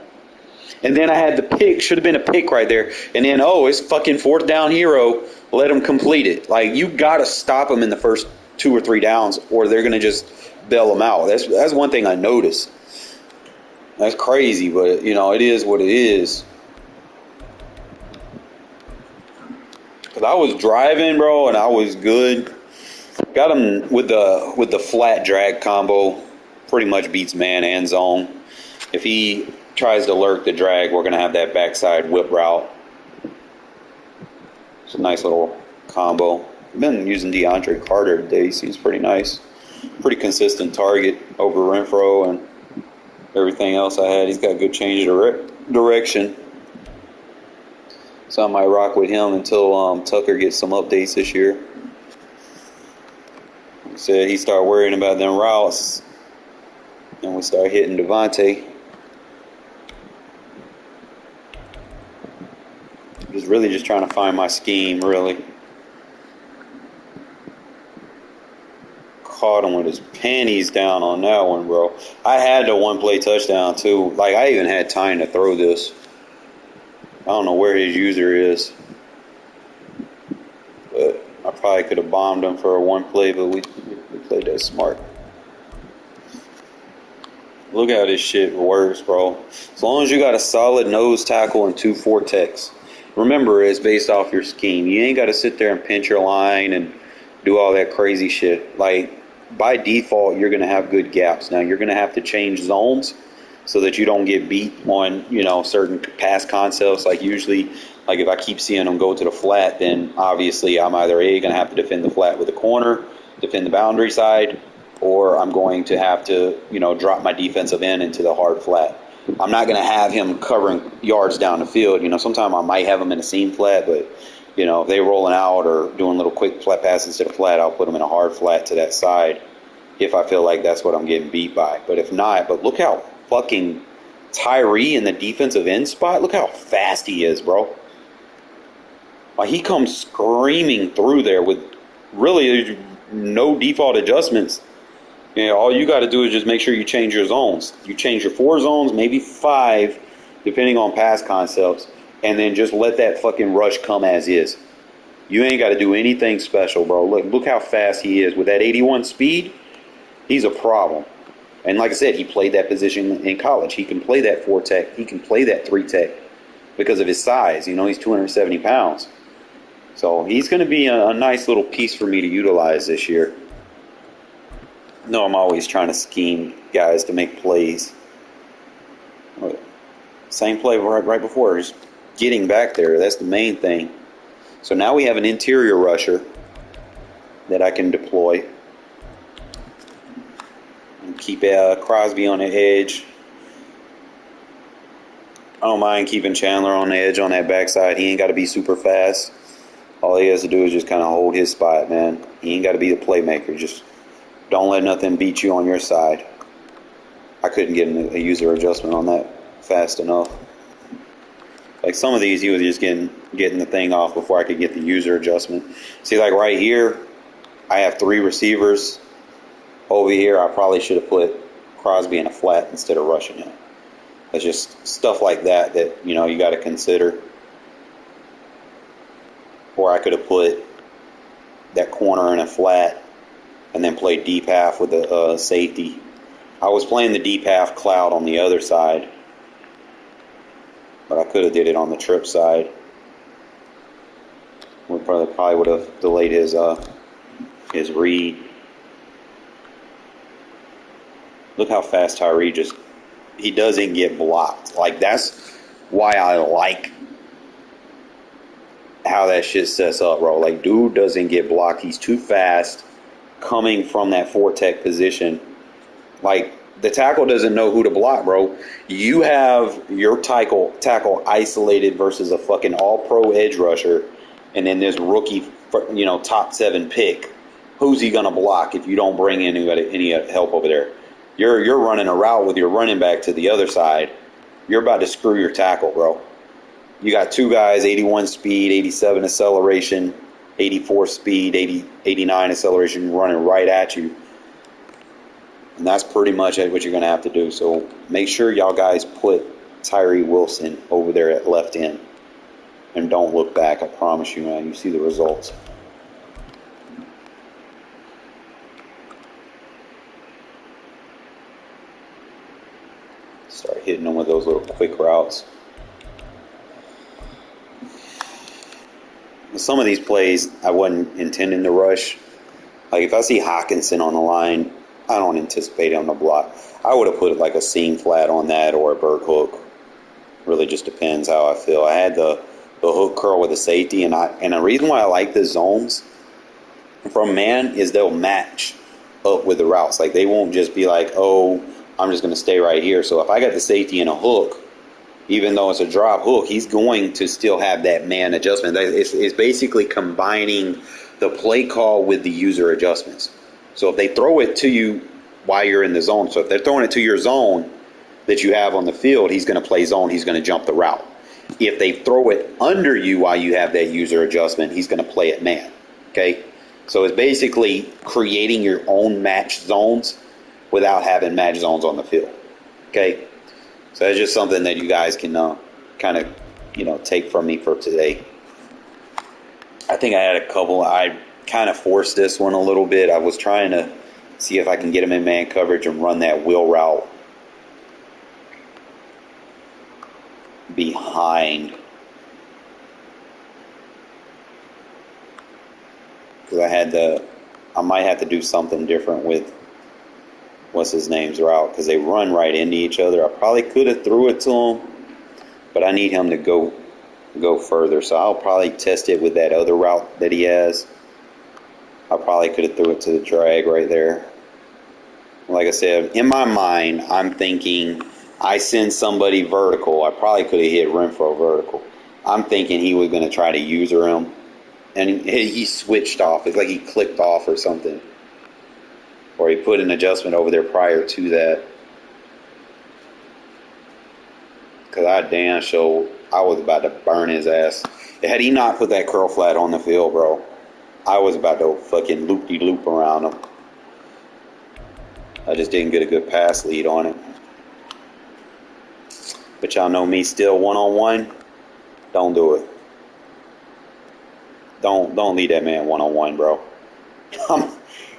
Speaker 1: And then I had the pick. Should have been a pick right there. And then, it's fucking 4th down hero. Let them complete it. Like, you got to stop them in the first 2 or 3 downs, or they're going to just bail them out. That's one thing I noticed. That's crazy, but, it is what it is. Because I was driving, bro, and I was good. Got him with the flat drag combo. Pretty much beats man and zone. If he tries to lurk the drag, we're going to have that backside whip route. It's a nice little combo. I've been using DeAndre Carter today. He seems pretty nice. Pretty consistent target over Renfro and everything else I had. He's got good change of direction. So I might rock with him until Tucker gets some updates this year. He said he started worrying about them routes. And we start hitting Devontae. Was really just trying to find my scheme, really. Caught him with his panties down on that one, bro. I had the 1-play touchdown, too. Like, I even had time to throw this. I don't know where his user is. But I probably could have bombed him for a 1-play, but we played that smart. Look how this shit works, bro. As long as you got a solid nose tackle and 2 4-techs. Remember, it's based off your scheme. You ain't got to sit there and pinch your line and do all that crazy shit. Like, by default, you're going to have good gaps. Now, you're going to have to change zones so that you don't get beat on, certain pass concepts. Like, usually, like if I keep seeing them go to the flat, then obviously I'm either going to have to defend the flat with the corner, defend the boundary side, or I'm going to have to, drop my defensive end into the hard flat. I'm not going to have him covering yards down the field. Sometimes I might have him in a seam flat, but, if they're rolling out or doing little quick flat passes to the flat, I'll put them in a hard flat to that side if I feel like that's what I'm getting beat by. But if not, but look how fucking Tyree in the defensive end spot, look how fast he is, bro. Like, he comes screaming through there with really no default adjustments. All you got to do is just make sure you change your zones. You change your 4 zones, maybe 5, depending on pass concepts, and then just let that fucking rush come as is. You ain't got to do anything special, bro. Look how fast he is. With that 81 speed, he's a problem. And like I said, he played that position in college. He can play that 4-tech. He can play that 3-tech because of his size. He's 270 pounds. So he's going to be a nice little piece for me to utilize this year. No, I'm always trying to scheme guys to make plays. Same play right before, just getting back there. That's the main thing. So now we have an interior rusher that I can deploy. And keep Crosby on the edge. I don't mind keeping Chandler on the edge on that backside. He ain't got to be super fast. All he has to do is just kind of hold his spot, man. He ain't got to be the playmaker. Just don't let nothing beat you on your side. I couldn't get a user adjustment on that fast enough. Like some of these, he was just getting the thing off before I could get the user adjustment. See, like right here, I have 3 receivers. Over here, I probably should have put Crosby in a flat instead of rushing him. It's just stuff like that you got to consider. Or I could have put that corner in a flat and then played deep half with the safety. I was playing the deep half cloud on the other side, but I could have did it on the trip side. We probably would have delayed his read. Look how fast Tyree he doesn't get blocked. Like, that's why I like how that shit sets up, bro. Like, dude doesn't get blocked. He's too fast coming from that 4-tech position. Like, the tackle doesn't know who to block, bro. You have your tackle isolated versus a fucking all-pro edge rusher, and then this rookie, top 7 pick. Who's he going to block if you don't bring in any help over there? You're running a route with your running back to the other side. You're about to screw your tackle, bro. You got 2 guys, 81 speed, 87 acceleration, 84 speed, 89 acceleration running right at you. And that's pretty much what you're going to have to do. So make sure y'all guys put Tyree Wilson over there at left end. And don't look back. I promise you, man. You see the results. Start hitting them with those little quick routes. Some of these plays, I wasn't intending to rush. Like, if I see Hawkinson on the line, I don't anticipate him to block. I would have put like a seam flat on that or a bird hook. Really just depends how I feel. I had the hook curl with the safety, and the reason why I like the zones from man is they'll match up with the routes. Like, they won't just be like, oh, I'm just going to stay right here. So if I got the safety in a hook, even though it's a drop hook, he's going to still have that man adjustment. It's basically combining the play call with the user adjustments. So if they throw it to you while you're in the zone, so if they're throwing it to your zone that you have on the field, he's going to play zone, he's going to jump the route. If they throw it under you while you have that user adjustment, he's going to play it man. Okay? So it's basically creating your own match zones without having match zones on the field. Okay? So that's just something that you guys can kind of, take from me for today. I think I had a couple. I kind of forced this one a little bit. I was trying to see if I can get him in man coverage and run that wheel route behind. Because I might have to do something different with what's his name's route, because they run right into each other. I probably could have threw it to him, but I need him to go further. So I'll probably test it with that other route that he has. I probably could have threw it to the drag right there. Like I said, in my mind, I'm thinking I send somebody vertical. I probably could have hit Renfro vertical. I'm thinking he was going to try to user him, and he switched off. It's like he clicked off or something. Or he put an adjustment over there prior to that. Because I damn sure I was about to burn his ass. Had he not put that curl flat on the field, bro, I was about to fucking loop-de-loop around him. I just didn't get a good pass lead on it. But y'all know me, still one-on-one. Don't do it. Don't lead that man one-on-one, bro.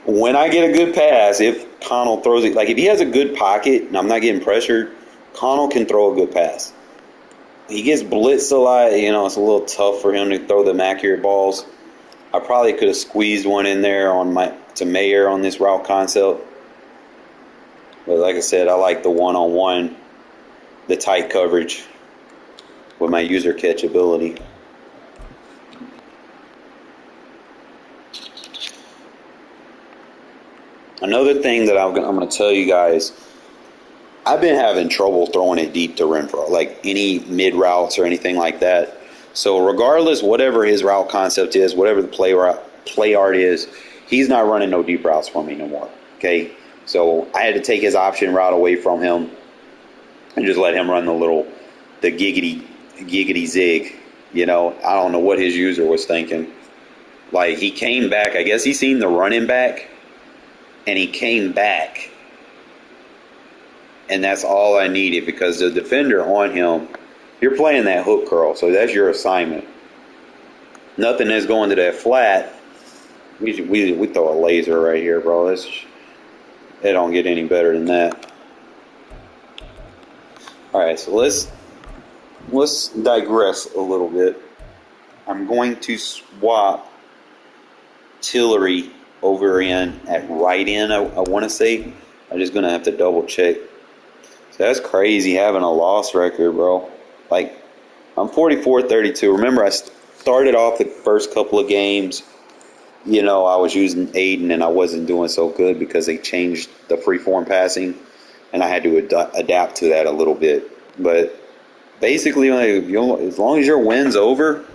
Speaker 1: When I get a good pass, if Connell throws it, like if he has a good pocket and I'm not getting pressured, Connell can throw a good pass. He gets blitzed a lot, it's a little tough for him to throw them accurate balls. I probably could have squeezed one in there to Mayer on this route concept. But like I said, I like the one-on-one, the tight coverage with my user catch ability. Another thing that I'm going to tell you guys, I've been having trouble throwing it deep to Renfro, like any mid routes or anything like that. So regardless, whatever his route concept is, whatever the play art is, he's not running no deep routes for me no more. Okay, so I had to take his option route away from him and just let him run the giggity zig. You know, I don't know what his user was thinking. Like, he came back. I guess he seen the running back, and he came back. And that's all I needed, because the defender on him, you're playing that hook curl, so that's your assignment. Nothing is going to that flat. We throw a laser right here, bro. It don't get any better than that. All right, so let's digress a little bit. I'm going to swap Tillery over in at right end, I want to say. I'm just going to have to double check. So that's crazy having a loss record, bro. Like, I'm 44-32. Remember, I started off the first couple of games, you know, I was using Aiden and I wasn't doing so good because they changed the freeform passing, and I had to adapt to that a little bit. But basically, as long as your win's over,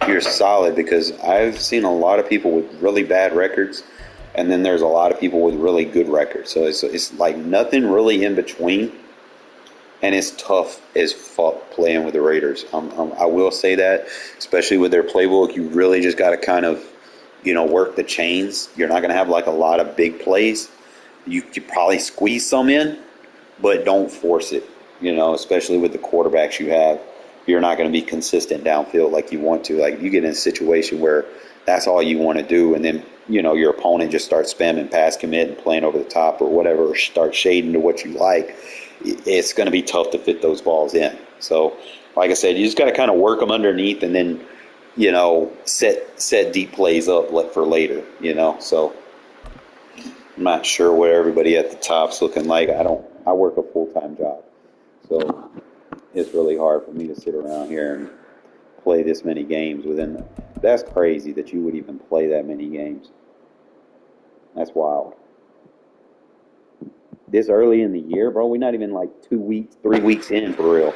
Speaker 1: you're solid, because I've seen a lot of people with really bad records, and then there's a lot of people with really good records. So it's like nothing really in between, and it's tough as fuck playing with the Raiders. I will say that, especially with their playbook, you really just got to kind of, you know, work the chains. You're not going to have like a lot of big plays. You could probably squeeze some in, but don't force it, you know, especially with the quarterbacks you have. You're not going to be consistent downfield like you want to. Like, you get in a situation where that's all you want to do, and then, you know, your opponent just starts spamming pass commit and playing over the top or whatever, or start shading to what you like. It's going to be tough to fit those balls in. So, like I said, you just got to kind of work them underneath, and then, you know, set deep plays up for later, you know. So I'm not sure what everybody at the top's looking like. I work a full-time job, so it's really hard for me to sit around here and play this many games within. That's crazy that you would even play that many games. That's wild. This early in the year, bro, we're not even like 2 weeks, 3 weeks in for real.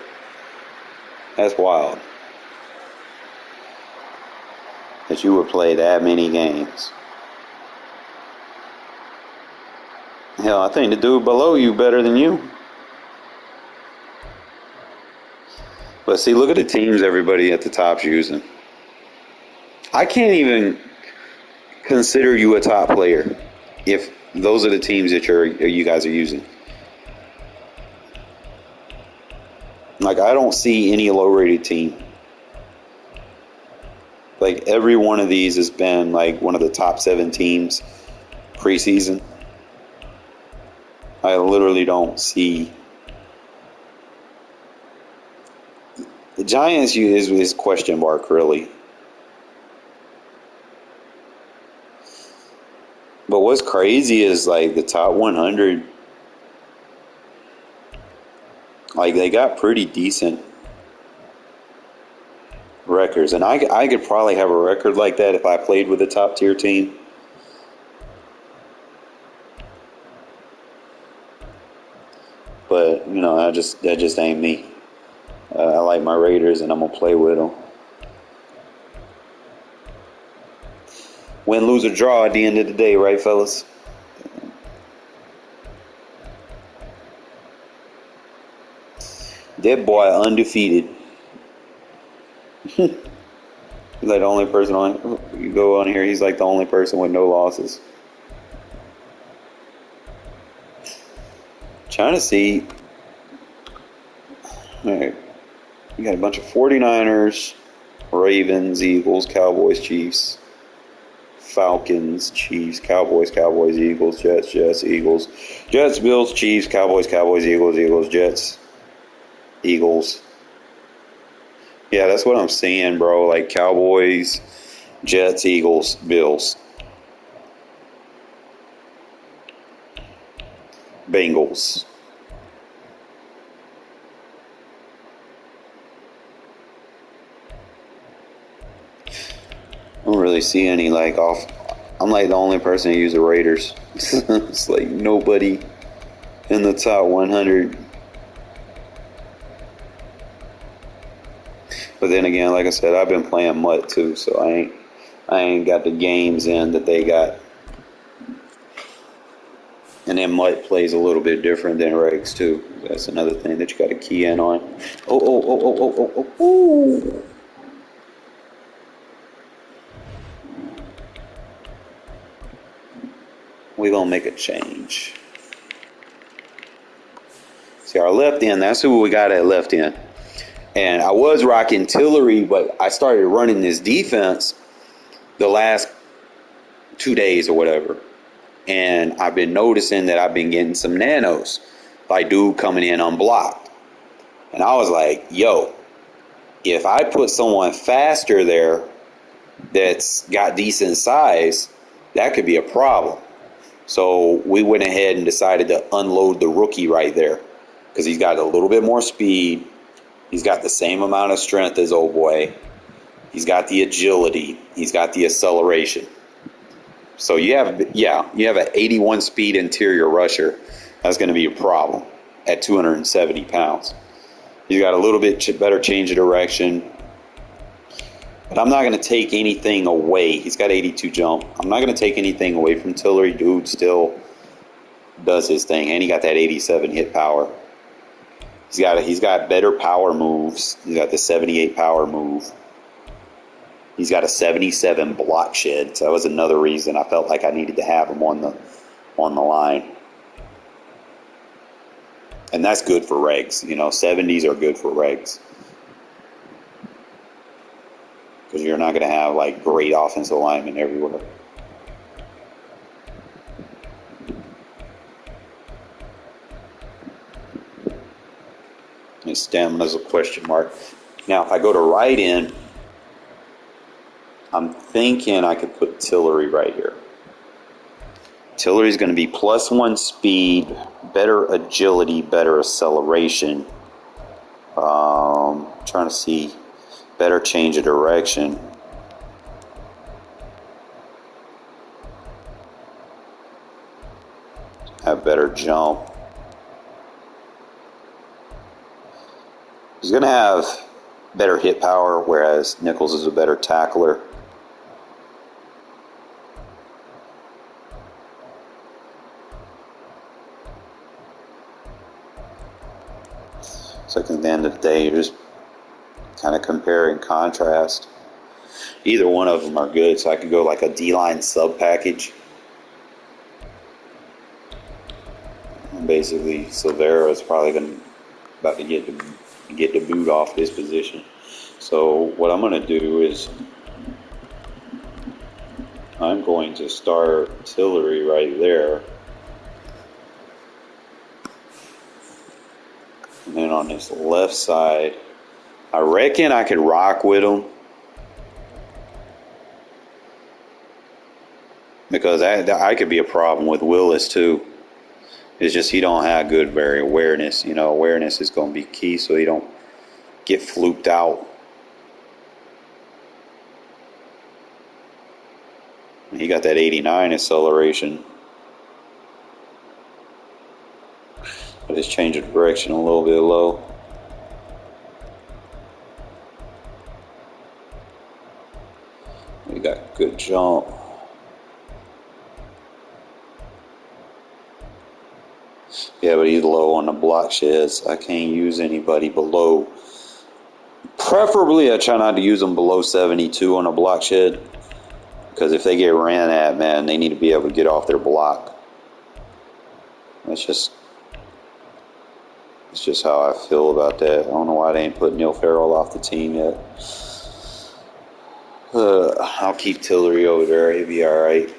Speaker 1: That's wild. That you would play that many games. Hell, I think the dude below you better than you. But see, look at the teams everybody at the top's using. I can't even consider you a top player if those are the teams that you guys are using. Like, I don't see any low-rated team. Like, every one of these has been like one of the top 7 teams preseason. I literally don't see. The Giants is question mark, really. But what's crazy is, like, the top 100, like, they got pretty decent records. And I could probably have a record like that if I played with a top tier team. But, you know, that just ain't me. I like my Raiders, and I'm going to play with them. Win, lose, or draw at the end of the day, right, fellas? That boy undefeated. He's like the only person on. You go on here, he's like the only person with no losses. Trying to see. All right. You got a bunch of 49ers, Ravens, Eagles, Cowboys, Chiefs, Falcons, Chiefs, Cowboys, Eagles, Jets, Eagles, Jets, Bills, Chiefs, Cowboys, Eagles, Jets, Eagles. Yeah, that's what I'm seeing, bro. Like, Cowboys, Jets, Eagles, Bills, Bengals. I don't really see any, like, I'm like the only person who uses the Raiders. It's like nobody in the top 100. But then again, like I said, I've been playing Mutt too, so I ain't got the games in that they got. And then Mutt plays a little bit different than Regs too. That's another thing that you got to key in on. Oh. We're going to make a change. See, our left end, that's who we got at left end. And I was rocking Tillery, but I started running this defense the last 2 days or whatever. And I've been noticing that I've been getting some nanos, like dude coming in unblocked. And I was like, yo, if I put someone faster there that's got decent size, that could be a problem. So we went ahead and decided to unload the rookie right there because he's got a little bit more speed. He's got the same amount of strength as old boy. He's got the agility. He's got the acceleration. So you have an 81 speed interior rusher. That's going to be a problem at 270 pounds. He's got a little bit better change of direction. But I'm not going to take anything away. He's got 82 jump. I'm not going to take anything away from Tillery. Dude still does his thing. And he got that 87 hit power. He's got better power moves. He's got the 78 power move. He's got a 77 block shed. So that was another reason I felt like I needed to have him on the line. And that's good for regs. 70s are good for regs. Because you're not going to have like great offensive linemen everywhere. And stamina's a question mark. Now, if I go to right end, I'm thinking I could put Tillery right here. Tillery's going to be +1 speed, better agility, better acceleration. Trying to see better change of direction. Have better jump. He's going to have better hit power, whereas Nichols is a better tackler. So at the end of the day, you're just kind of compare and contrast. Either one of them are good, so I could go like a D-line sub package. Basically, Silvera is probably about to get the boot off this position. So what I'm going to do is I'm going to start Tillery right there. And then on this left side, I reckon I could rock with him. Because I could be a problem with Willis too. It's just he don't have good very awareness. Awareness is going to be key so he don't get fluked out. He got that 89 acceleration. But his change of direction a little bit low. We got good jump. Yeah, but he's low on the block sheds. I can't use anybody below. Preferably, I try not to use them below 72 on a block shed. Because if they get ran at, man, they need to be able to get off their block. It's just how I feel about that. I don't know why they ain't put Neil Farrell off the team yet. I'll keep Tillery over there. He'll be all right.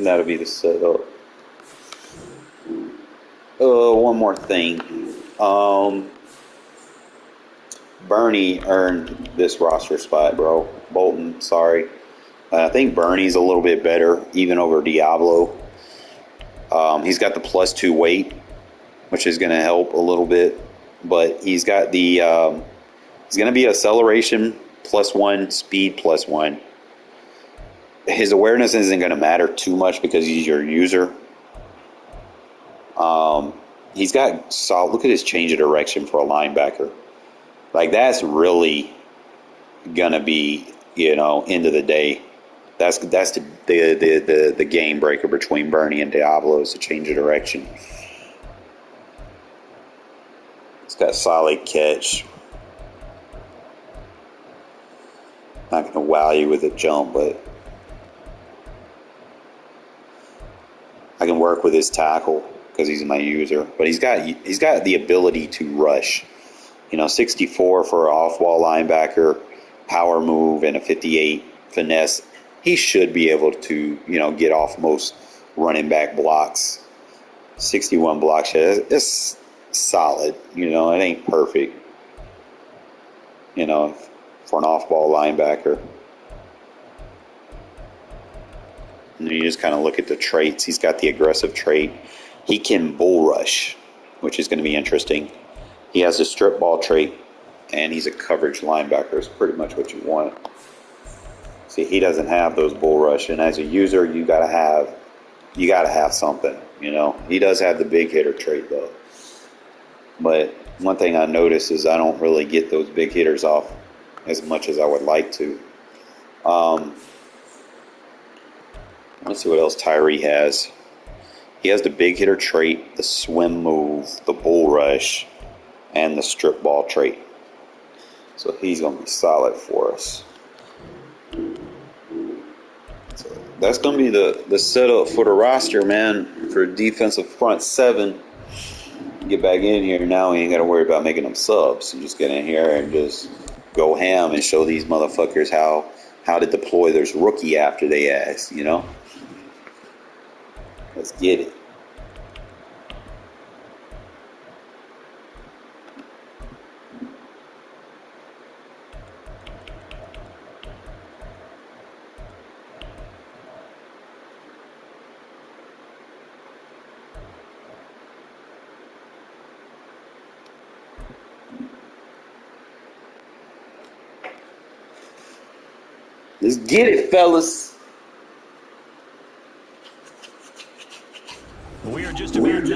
Speaker 1: That'll be the setup. One more thing. Bernie earned this roster spot, bro. Bolton, sorry. I think Bernie's a little bit better, even over Diablo. He's got the +2 weight, which is going to help a little bit. But he's got the... he's going to be acceleration +1, speed +1. his awareness isn't going to matter too much because he's your user. He's got solid. Look at his change of direction for a linebacker. Like, that's really going to be, end of the day. That's the game breaker between Bernie and Diablo is the change of direction. It's got solid catch. Not going to wow you with a jump, but I can work with his tackle because he's my user. But he's got the ability to rush. 64 for an off-ball linebacker, power move, and a 58 finesse. He should be able to, get off most running back blocks. 61 block shot. It's solid. It ain't perfect. For an off-ball linebacker. And you just kind of look at the traits. He's got the aggressive trait. He can bull rush, which is going to be interesting. He has a strip ball trait, and he's a coverage linebacker. It's pretty much what you want. See, he doesn't have those bull rush, and as a user, you gotta have something. He does have the big hitter trait though. But one thing I notice is I don't really get those big hitters off as much as I would like to. Let's see what else Tyree has. He has the big hitter trait, the swim move, the bull rush, and the strip ball trait. So he's going to be solid for us. So that's going to be the setup for the roster, man, for defensive front seven. Get back in here now. We ain't got to worry about making them subs. You just get in here and just go ham and show these motherfuckers how to deploy this rookie after they ask, Let's get it. Let's get it, fellas.
Speaker 2: We are just about 9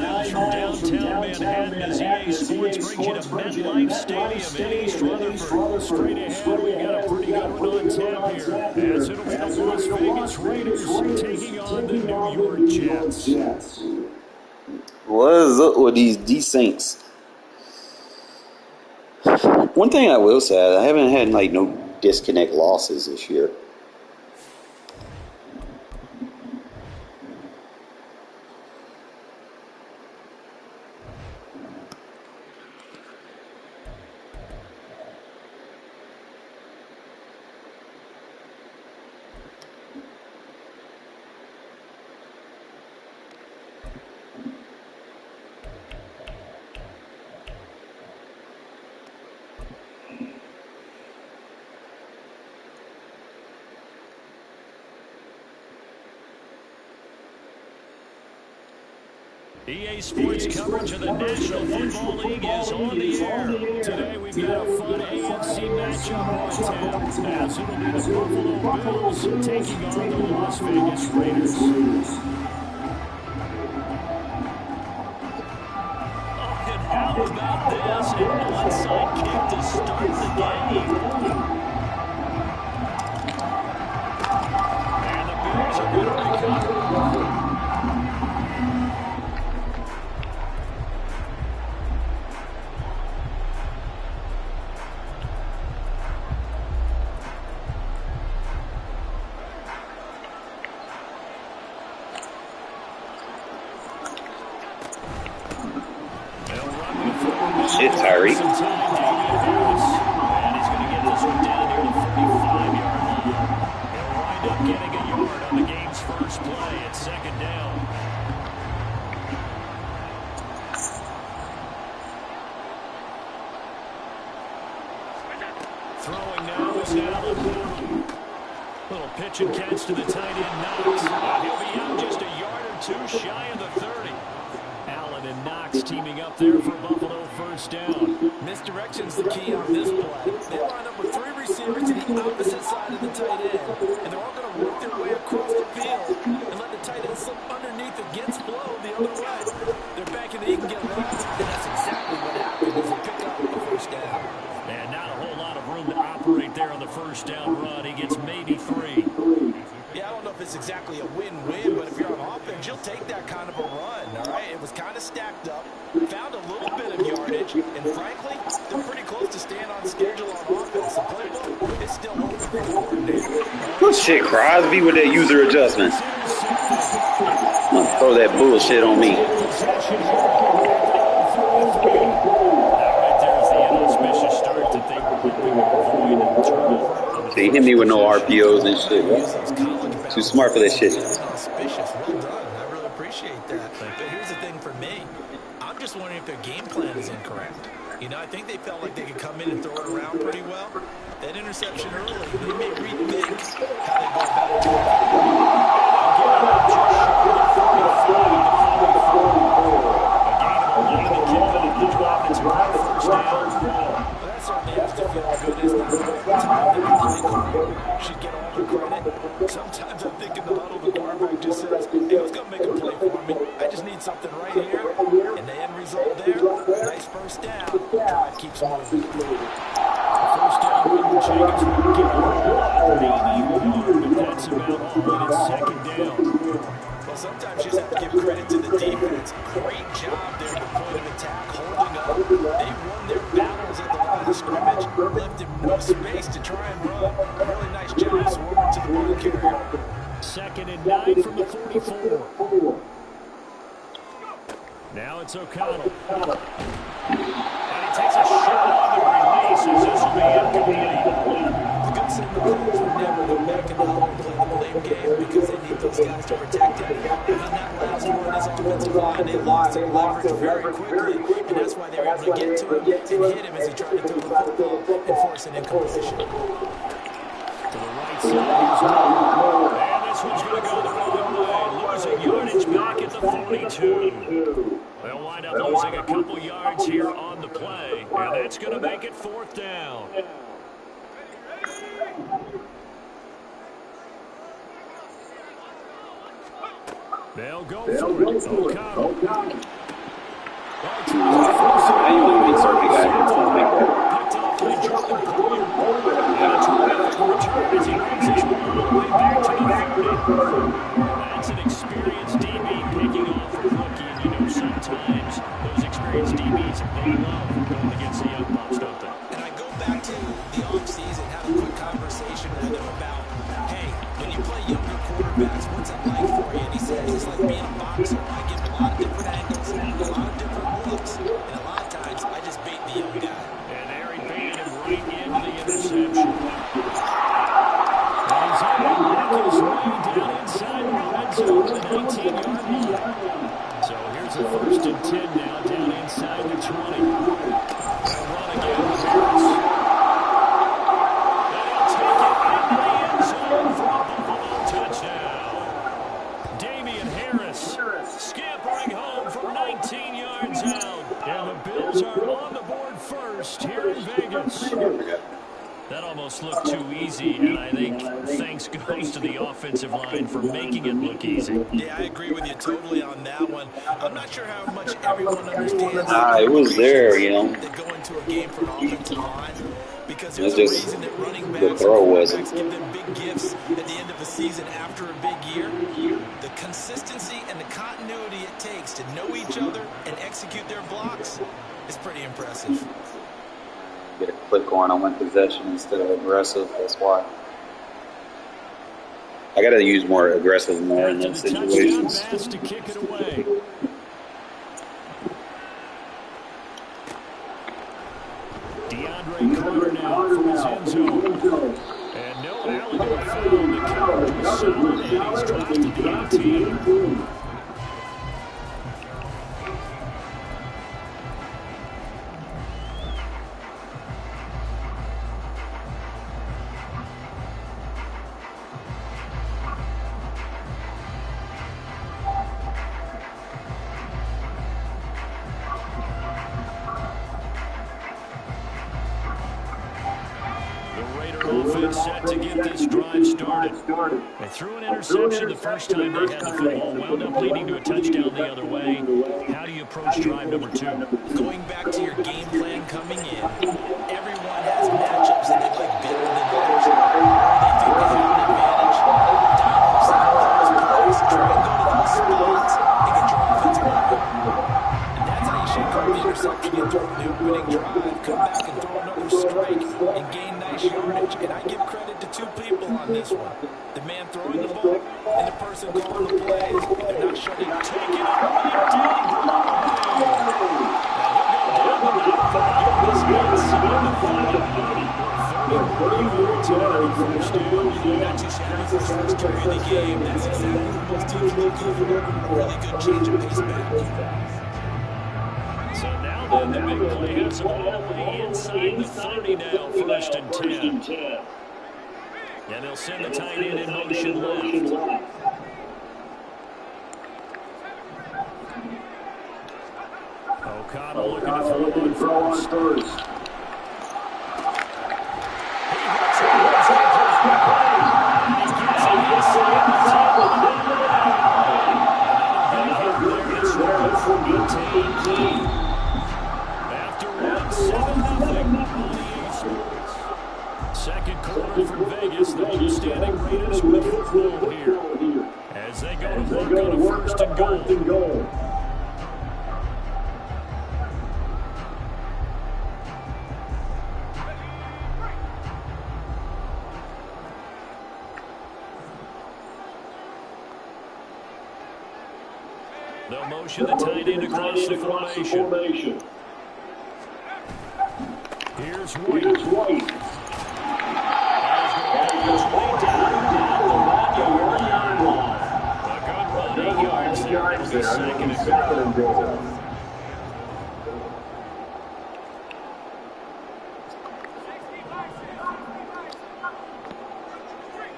Speaker 2: miles from downtown Manhattan as EA Sports brings you to MetLife Stadium in East Rutherford. Straight ahead, we've got a pretty good one on tap here, as it'll be the Las Vegas Raiders taking on the New York Jets.
Speaker 1: What is up with these Saints? One thing I will say, I haven't had no disconnect losses this year.
Speaker 2: EA Sports coverage of the National Football League is on the air. Today we've got a fun AFC matchup on tap, as it'll be the Buffalo Bills taking on the Las Vegas Raiders. Oh, and how about this? An onside kick to start the game. And the Bills are going to recover.
Speaker 1: Shit, Tyree.
Speaker 2: And he's going to get this one down near the 45-yard line. He'll wind up getting a yard on the game's first play at second down. Throwing now is Allen. Little pitch and catch to the tight end, Knox. He'll be out just a yard or two shy of the 30. Allen and Knox teaming up there for Buffalo first down.
Speaker 3: Misdirection's the key on this play. They line up with 3 receivers to the opposite side of the tight end, and they're all going to work stacked up, found a little bit of yardage, and frankly, they're pretty close to staying on schedule on offense. The playbook is still open for the coordinator.
Speaker 1: Good shit, Crosby with that user adjustment. Throw that bullshit on me. They hit me with no RPOs and shit. Too smart for that shit.
Speaker 3: Auspicious. Well done. I really appreciate that. But here's the thing for me. I'm just wondering if their game plan is incorrect. You know, I think they felt like they could come in and throw it around pretty well. That interception early, they may rethink how they go about doing that certainly has to feel good. It's not the time that the play caller should get all the credit. Sometimes I think in the huddle, the quarterback just says, hey, who's going to make a play for me? I just need something right here. And the end result there, nice first down. Drive keeps moving.
Speaker 2: First down, Jacobs will get a lot, maybe one, but that's about all, and it's second down.
Speaker 3: Well, sometimes you just have to give credit to the defense. Great job there at the point of attack, holding up. They won their battles at the line of scrimmage, left him no space to try and run. Really nice job swarming to the ball carrier.
Speaker 2: 2nd and 9 from the 44. Now it's O'Connell. And he takes a shot on the release as this will be incomplete.
Speaker 3: The good thing the players would never go back in the huddle and play the blame game because they need those guys to protect him. And on that last one, his offensive line, they lost their leverage very quickly, and that's why they were able to get to him and hit him as he tried to throw the football and force an incompletion.
Speaker 2: To the right side, here's Moore. And this one's going to go the wrong way. Losing yardage back at the 42. They'll wind up losing a couple yards here on the play, and that's going to make it 4th down. They'll go for it. O'Connell. Picked off by Jordan Poyer. And a terrific return as he brings his ball all the way back to the 30. That's an experienced DB picking off a rookie, and you know sometimes those experienced DBs, they love going against the young pups, don't they?
Speaker 3: And I go back to the offseason, had a quick conversation with him about, hey, when you play younger quarterbacks, what's it like for you? And he says it's like being a boxer. I get a lot of different angles, a lot of different looks, and a lot of times I just bait the young guy.
Speaker 2: And there he baited him right into the interception. And he's able to work his way down inside the red zone to the 19-yard line. So here's a 1st and 10 now, down inside the 20. They'll run again with Harris. And he'll take it into the end zone for a Buffalo touchdown. Damian Harris scampering home from 19 yards out. And the Bills are on the board first here in Vegas. That almost looked too easy, and I think thanks goes to the offensive line for making it look easy.
Speaker 3: Yeah, I agree with you totally on that one. I'm not sure how much everyone understands.
Speaker 1: It was there, you know.
Speaker 3: That go into a game for an offensive line because
Speaker 1: It's
Speaker 3: there's a
Speaker 1: just
Speaker 3: reason that running
Speaker 1: the
Speaker 3: backs
Speaker 1: throw
Speaker 3: and
Speaker 1: wasn't.
Speaker 3: quarterbacks give them big gifts at the end of the season after a big year. The consistency and the continuity it takes to know each other and execute their blocks is pretty impressive.
Speaker 1: Get a click on one possession instead of aggressive. That's why. I got to use more aggressive more in those situations.
Speaker 2: Pass to kick it away. DeAndre Carter now from his end zone. And no alligator foul. The coverage was solid, and he's dropped to the 18. Set to get this drive started. They threw an interception the first time they had the football, wound up leading to a touchdown the other way. How do you approach drive number 2?
Speaker 3: Going back to your game plan coming in, everyone has matchups that they like better than others, or they think they have an advantage. Dial up some of those plays, try and go to those spots and get your offensive line. on this one. The man throwing the ball and the person calling the plays, they're not shutting it. Taking it right down Broadway. Now he'll go down the mountain and give this man something to think about. 30 first down. Not too shabby for his first carry of the game. That's exactly what most teams are looking for. A really good change of pace back.
Speaker 2: So now then, the big play has them all the way inside the 30 now, first and 10. And they'll send the tight end in motion left. O'Connell looking to throw on first. He hits it. He gets it inside the 10. After 1-7-0 on the East. Second quarter for Vegas. The outstanding Raiders with the football here as they go to work on a first and goal. They'll motion the tight end across the formation. Here's White. Yards there. Second and goal.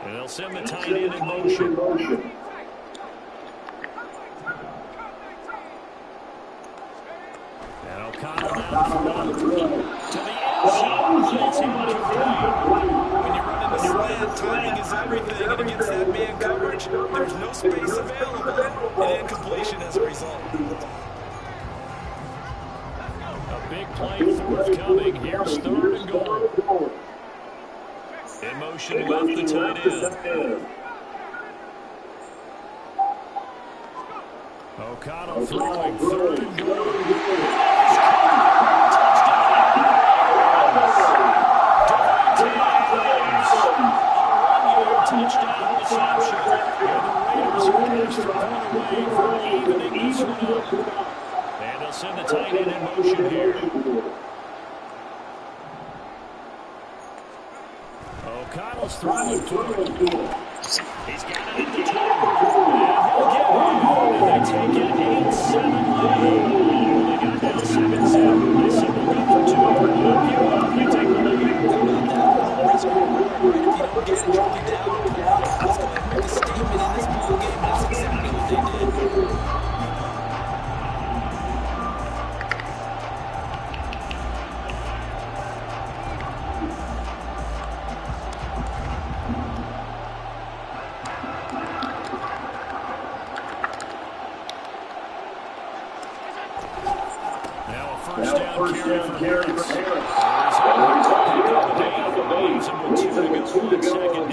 Speaker 2: And they'll send the tight end in motion. And O'Connell now to the end zone. It's incomplete.
Speaker 3: When you're running the slant, timing is everything, and against that man coverage, there's no space available, and incompletion as a result.
Speaker 2: A big play forthcoming. Here's third and goal. In motion left the tight end. O'Connell throwing third and goal. Touchdown reception. And the Raiders are one away from evening this one up. And they'll send the tight end in motion here. O'Connell's throwing through. He's got it at the 2. And he'll get it. And they take it 8-7 lead. They got down 7-7. They said we'll go for 2. They take the lead.
Speaker 3: Risk reward, right? If you don't get it, you'll be down. Let's go ahead and make a statement in this ball game. That's exactly what they did.
Speaker 2: Now a first down carry for Harris.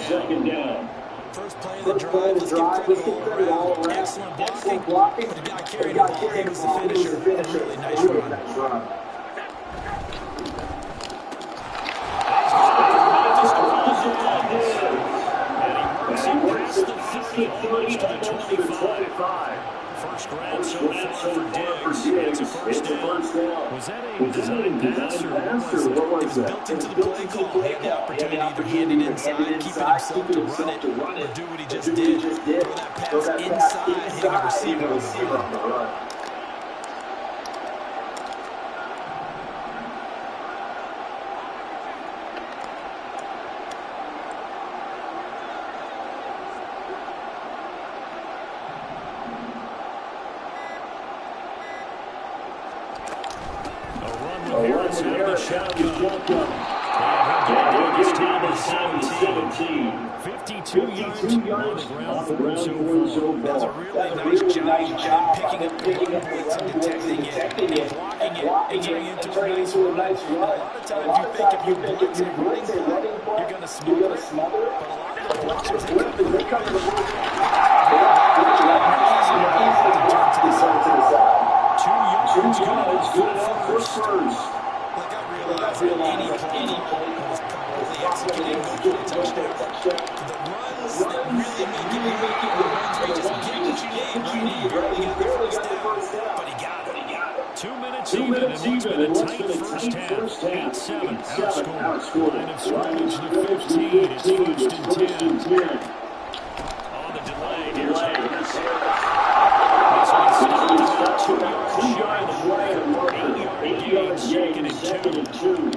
Speaker 2: Second down.
Speaker 3: First play of the drive, let's give credit all around. Excellent blocking, but the guy carrying the ball, he was the finisher. A really nice run.
Speaker 2: And he works it past the 30, almost to the 25. First grab so far for Diggs. It's a first down. Was that a design pass or what was that?
Speaker 3: Built into the play call. He had the opportunity to hand it inside, keeping himself to run it, or do what he just did. Throw that pass inside, hitting a receiver on the run.
Speaker 2: Harris out of the shotgun. And he'll get this time to 17. 52 yards on the ground for him so far.
Speaker 3: That's a really nice job picking up the blitz and detecting it, and blocking it, and turning into a nice run. A lot of times you think if you blitz a running play, you're going to smother it. But a lot of the blitzers, they come to the ball. Easy to turn to the side.
Speaker 2: 2 yards, good first.
Speaker 3: Like I realize that any play was probably executing a touchdown.
Speaker 2: 2 minutes even, and what's been a tight first half. 8-7, outscored. Line of scrimmage to 15. It's first and 10. On the delay, here's Harris. This one stopped about 2 yards shy of the marker. 8-yard gain, second and 2.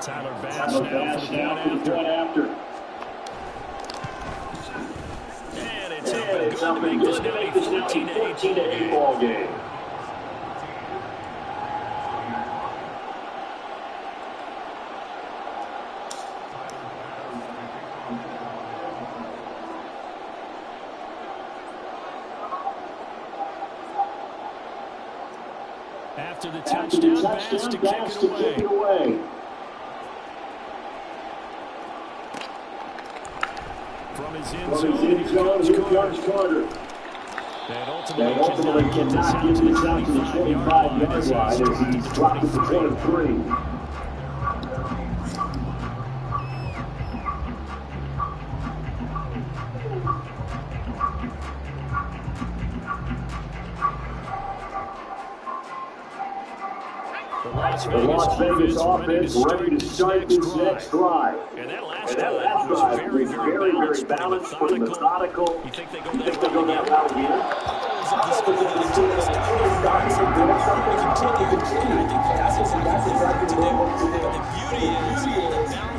Speaker 2: Tyler Bass now for the point after. And it's up and good to make this now a 14-8 ball game. After the touchdown, Bass to kick it away. From his end zone, here comes Carter. That ultimately cannot get this out to the 25-yard line as he's dropped at the 23. The Las Vegas offense ready to start this next drive. And that last drive was very, very balanced, pretty methodical. You think they go that route again?
Speaker 3: That's exactly what they want to do. The beauty is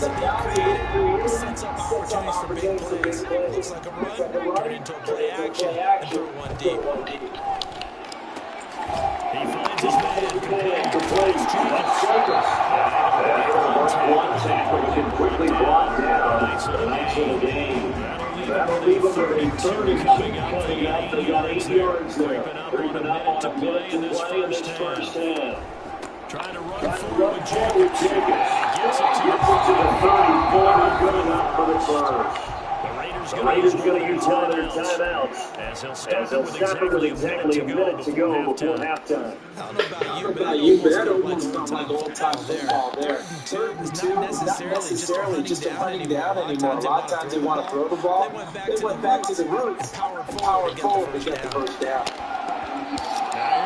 Speaker 3: the balance being created sets up opportunities for big plays. Looks like a run, turn into a play action, and throw one deep.
Speaker 2: He finds his man, complete.
Speaker 4: That's Jacobs. One tackle can quickly block down. Nice little game. That'll leave them with a third and 2 coming up. They got 8 yards there. Creeping up on a minute to play in this first half.
Speaker 2: Trying to run forward with Jacobs.
Speaker 4: Gets it to the 34. Good enough for the first. The Raiders going to use one of their timeouts
Speaker 2: as he'll
Speaker 4: step in with exactly a minute to go before halftime.
Speaker 3: I don't know about you, but that almost felt like old-time football there. Third and 2 is not necessarily just a hunting down anymore. A lot of times they want to throw the ball. They went back to the roots and powered forward to get the first down.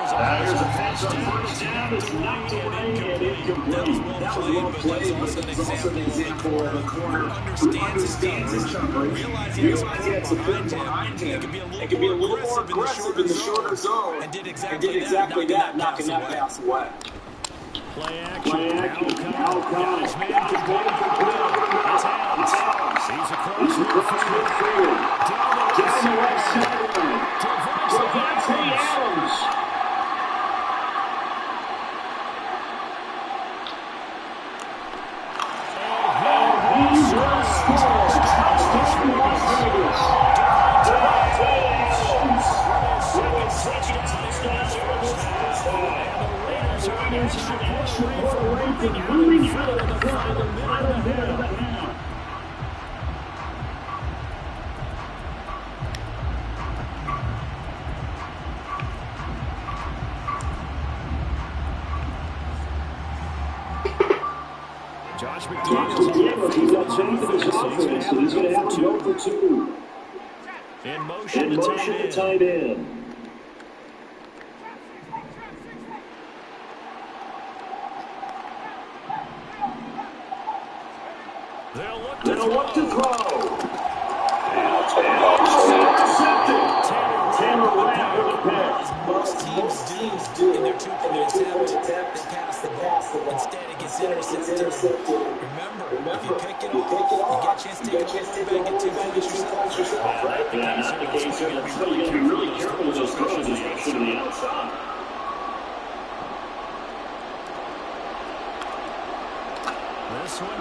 Speaker 4: Here's a pass on first down. It's knocked away and incomplete. That was well played, but it's also an example of a corner who understands his coverage, realizing he has a bit behind him, and can be a little more aggressive in the shorter zone, and did exactly that, knocking that pass away.
Speaker 2: Play action. Now got his man complete. It's Adams. He's across midfield. Down the right sideline. Devontae Adams. Josh McDaniels, he's got change in his offense, so he's going to have to go for 2. In motion to tight end. They'll look to throw. Tanner ran with the pass.
Speaker 3: Most teams do in their 2-point attempt, they pass the ball. Instead, it gets intercepted. Remember, if you pick it off, you get a chance to take it back and 2 points yourself.
Speaker 4: That's not the case here. They're still going to be really careful with those throws, especially to the outside.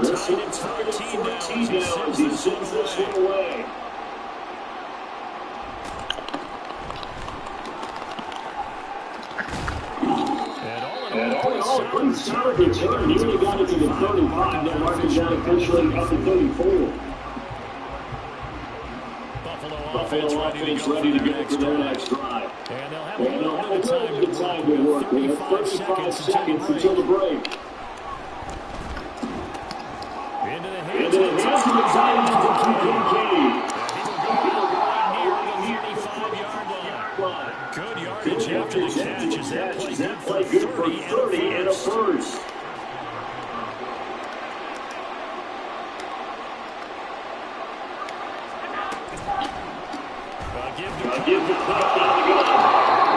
Speaker 2: This one tied at 14 now as he sends this one away.
Speaker 4: And all in all, a pretty solid return. He only got it to the 35. That mark is down officially up to 34.
Speaker 2: Buffalo offense ready to go for their next drive. And they'll have a little bit of time to work with. 35 seconds until the break. Into the hands of the tight end for Kincaid. Near the 35-yard line. Good yardage after the catch as that play good for 30 and a first. Give the clock on the go.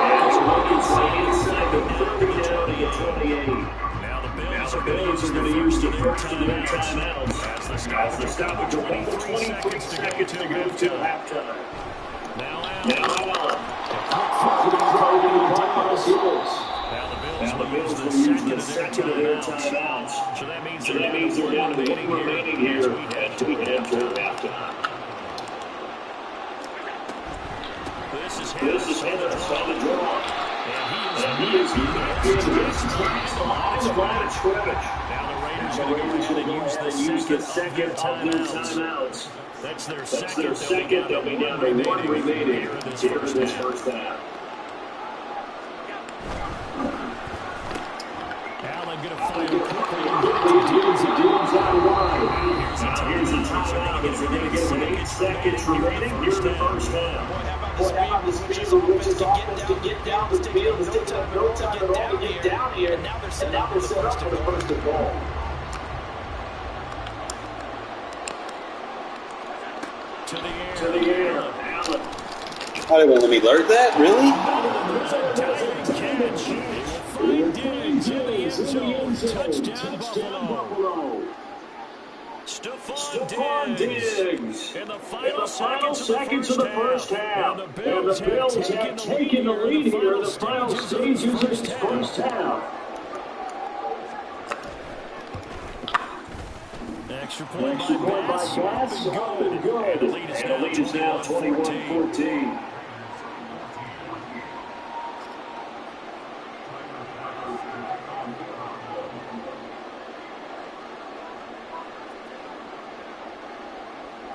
Speaker 2: And it's looking inside the 30 down to the 28. Now the Bills are going to use the first of their timeouts as the stoppage of 23 seconds to go to halftime. Now Allen. Now the Bills will use the second of their timeouts. So that means they're down to one remaining here as we head toward halftime. This is Henderson on the draw. And he is back in behind the line of scrimmage. Now the Raiders are going to use the second of their timeouts. That's their second. They'll be down to one remaining here in this first half. Allen going to fire quickly. Outside wide. Here's the timeout. They're going to get with 8 seconds remaining here in the first half. Boy, how about the speed of Rich's offense to get down the field? It's taking up no time at all to get down here. And now they're set up for the first and goal. To the air. Allen.
Speaker 1: How they won't let me alert that? Really?
Speaker 2: Touchdown Buffalo. Stephon Diggs in the final seconds of the first half. And the Bills have taken the lead here in the final stages of this first half. Extra point by Bass. Good. And the lead is now 21-14.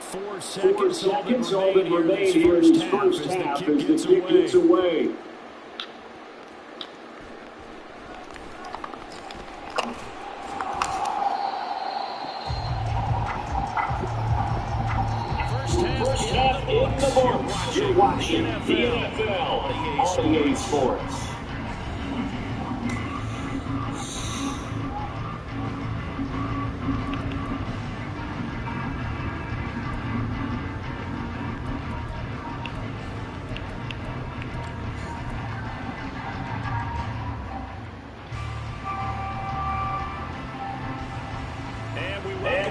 Speaker 2: Four seconds all that remain here in this first half as the kick gets away. First half in the books. You're watching the NFL on EA Sports.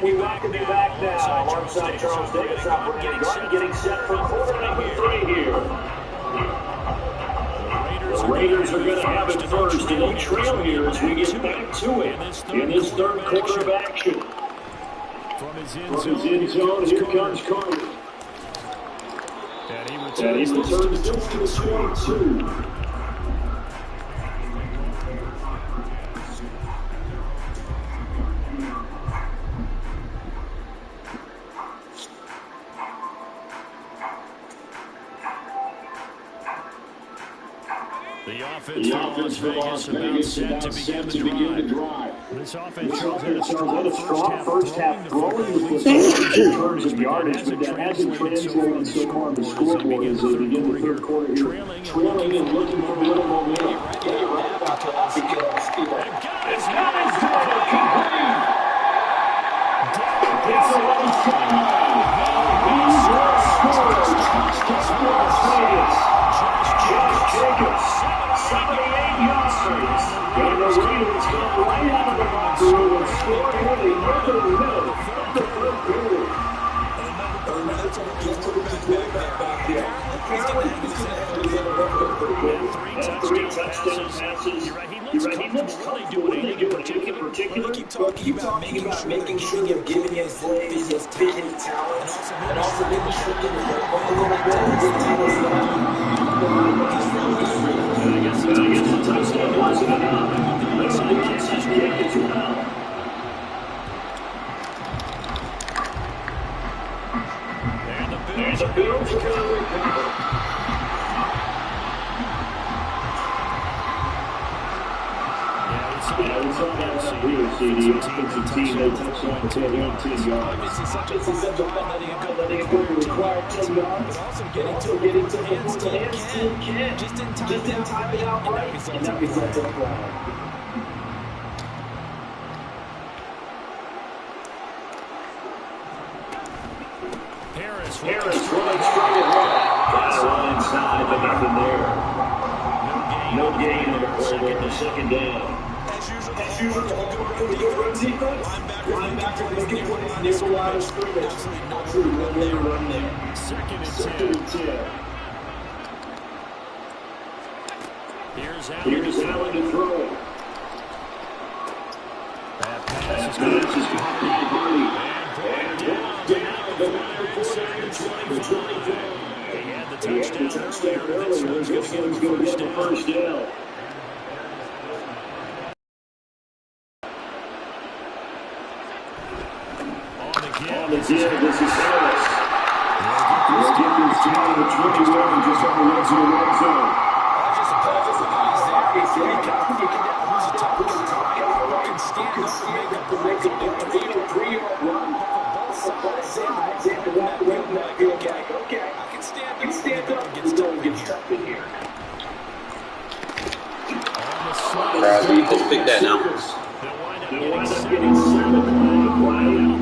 Speaker 2: We welcome you back now alongside Charles Davis out Brandon Garden getting set for quarter number 3 here. The Raiders are going to have it first, and they trail here as we get back to it in this third quarter of action. From his end zone, here comes Carter. And he returns this to the 22. The offense for Las Vegas about set to begin the drive. This offense had a strong first half throwing the football in terms of yardage, but that hasn't translated so far on the scoreboard as they begin the third quarter here. Trailing and looking for a little momentum. Yeah, you're right about that. It's not as good. Complete. Down the right side. He's Las Vegas. Josh Jacobs. 78 yards. And the Raiders come right out of the locker room and score early in the middle of the third period. That's a quarterback back there. Three touchdown passes. You're right. He looks comfortable. What are they doing in particular?
Speaker 3: Keep talking about making sure you're giving his legs, his fit, his talent, and also making sure you're getting the ball a little bit to his
Speaker 2: I guess the touchdown wasn't enough. Let's see the kick as well. And
Speaker 4: the Bills are going to recover. Yeah, we saw that previously. The offensive team, they touched up for 10 yards.
Speaker 3: Obviously, such a fine line letting it go
Speaker 4: required 10 yards.
Speaker 3: but also getting to it with both hands. Team can. Just didn't time it out right, and that results in a flag.
Speaker 2: Harris
Speaker 4: running straight ahead. Got inside, but nothing there. No gain on the play for second down.
Speaker 3: As usual, the run defense. Linebacker making plays near the line of scrimmage. Absolutely no run there.
Speaker 2: Second and 10. Here's
Speaker 4: Allen to throw.
Speaker 2: That pass is
Speaker 4: Hardy.
Speaker 2: and he had the touchdown earlier. This one's going to get the first down.
Speaker 4: On the deal, this is Harris. We'll get this down to 21 just on the edge of the red zone.
Speaker 3: Just a pass there. He's got to find out who's a top guy. Who can stand up and make a 3-yard run. Both sides, and that way might be okay. I can stand up and get stuck in here.
Speaker 1: Crosby, you can pick that now.
Speaker 4: They'll wind up getting 7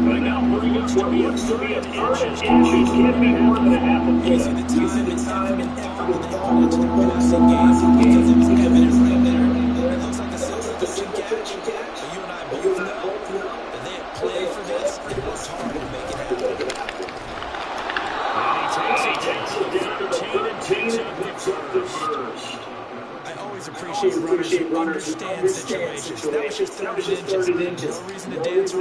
Speaker 4: bring up what looks to be a third and inches. Can't be more than a half a foot.
Speaker 3: The time and effort and thought into the passing game because it was evident right there. It looks like a self-sufficient catch. But you and I both know that they have played for this and worked hard to make it happen.
Speaker 4: He takes it down to the 13 and picks up the first.
Speaker 3: I always appreciate runners who understand situations. That was just 30 inches. No reason to dance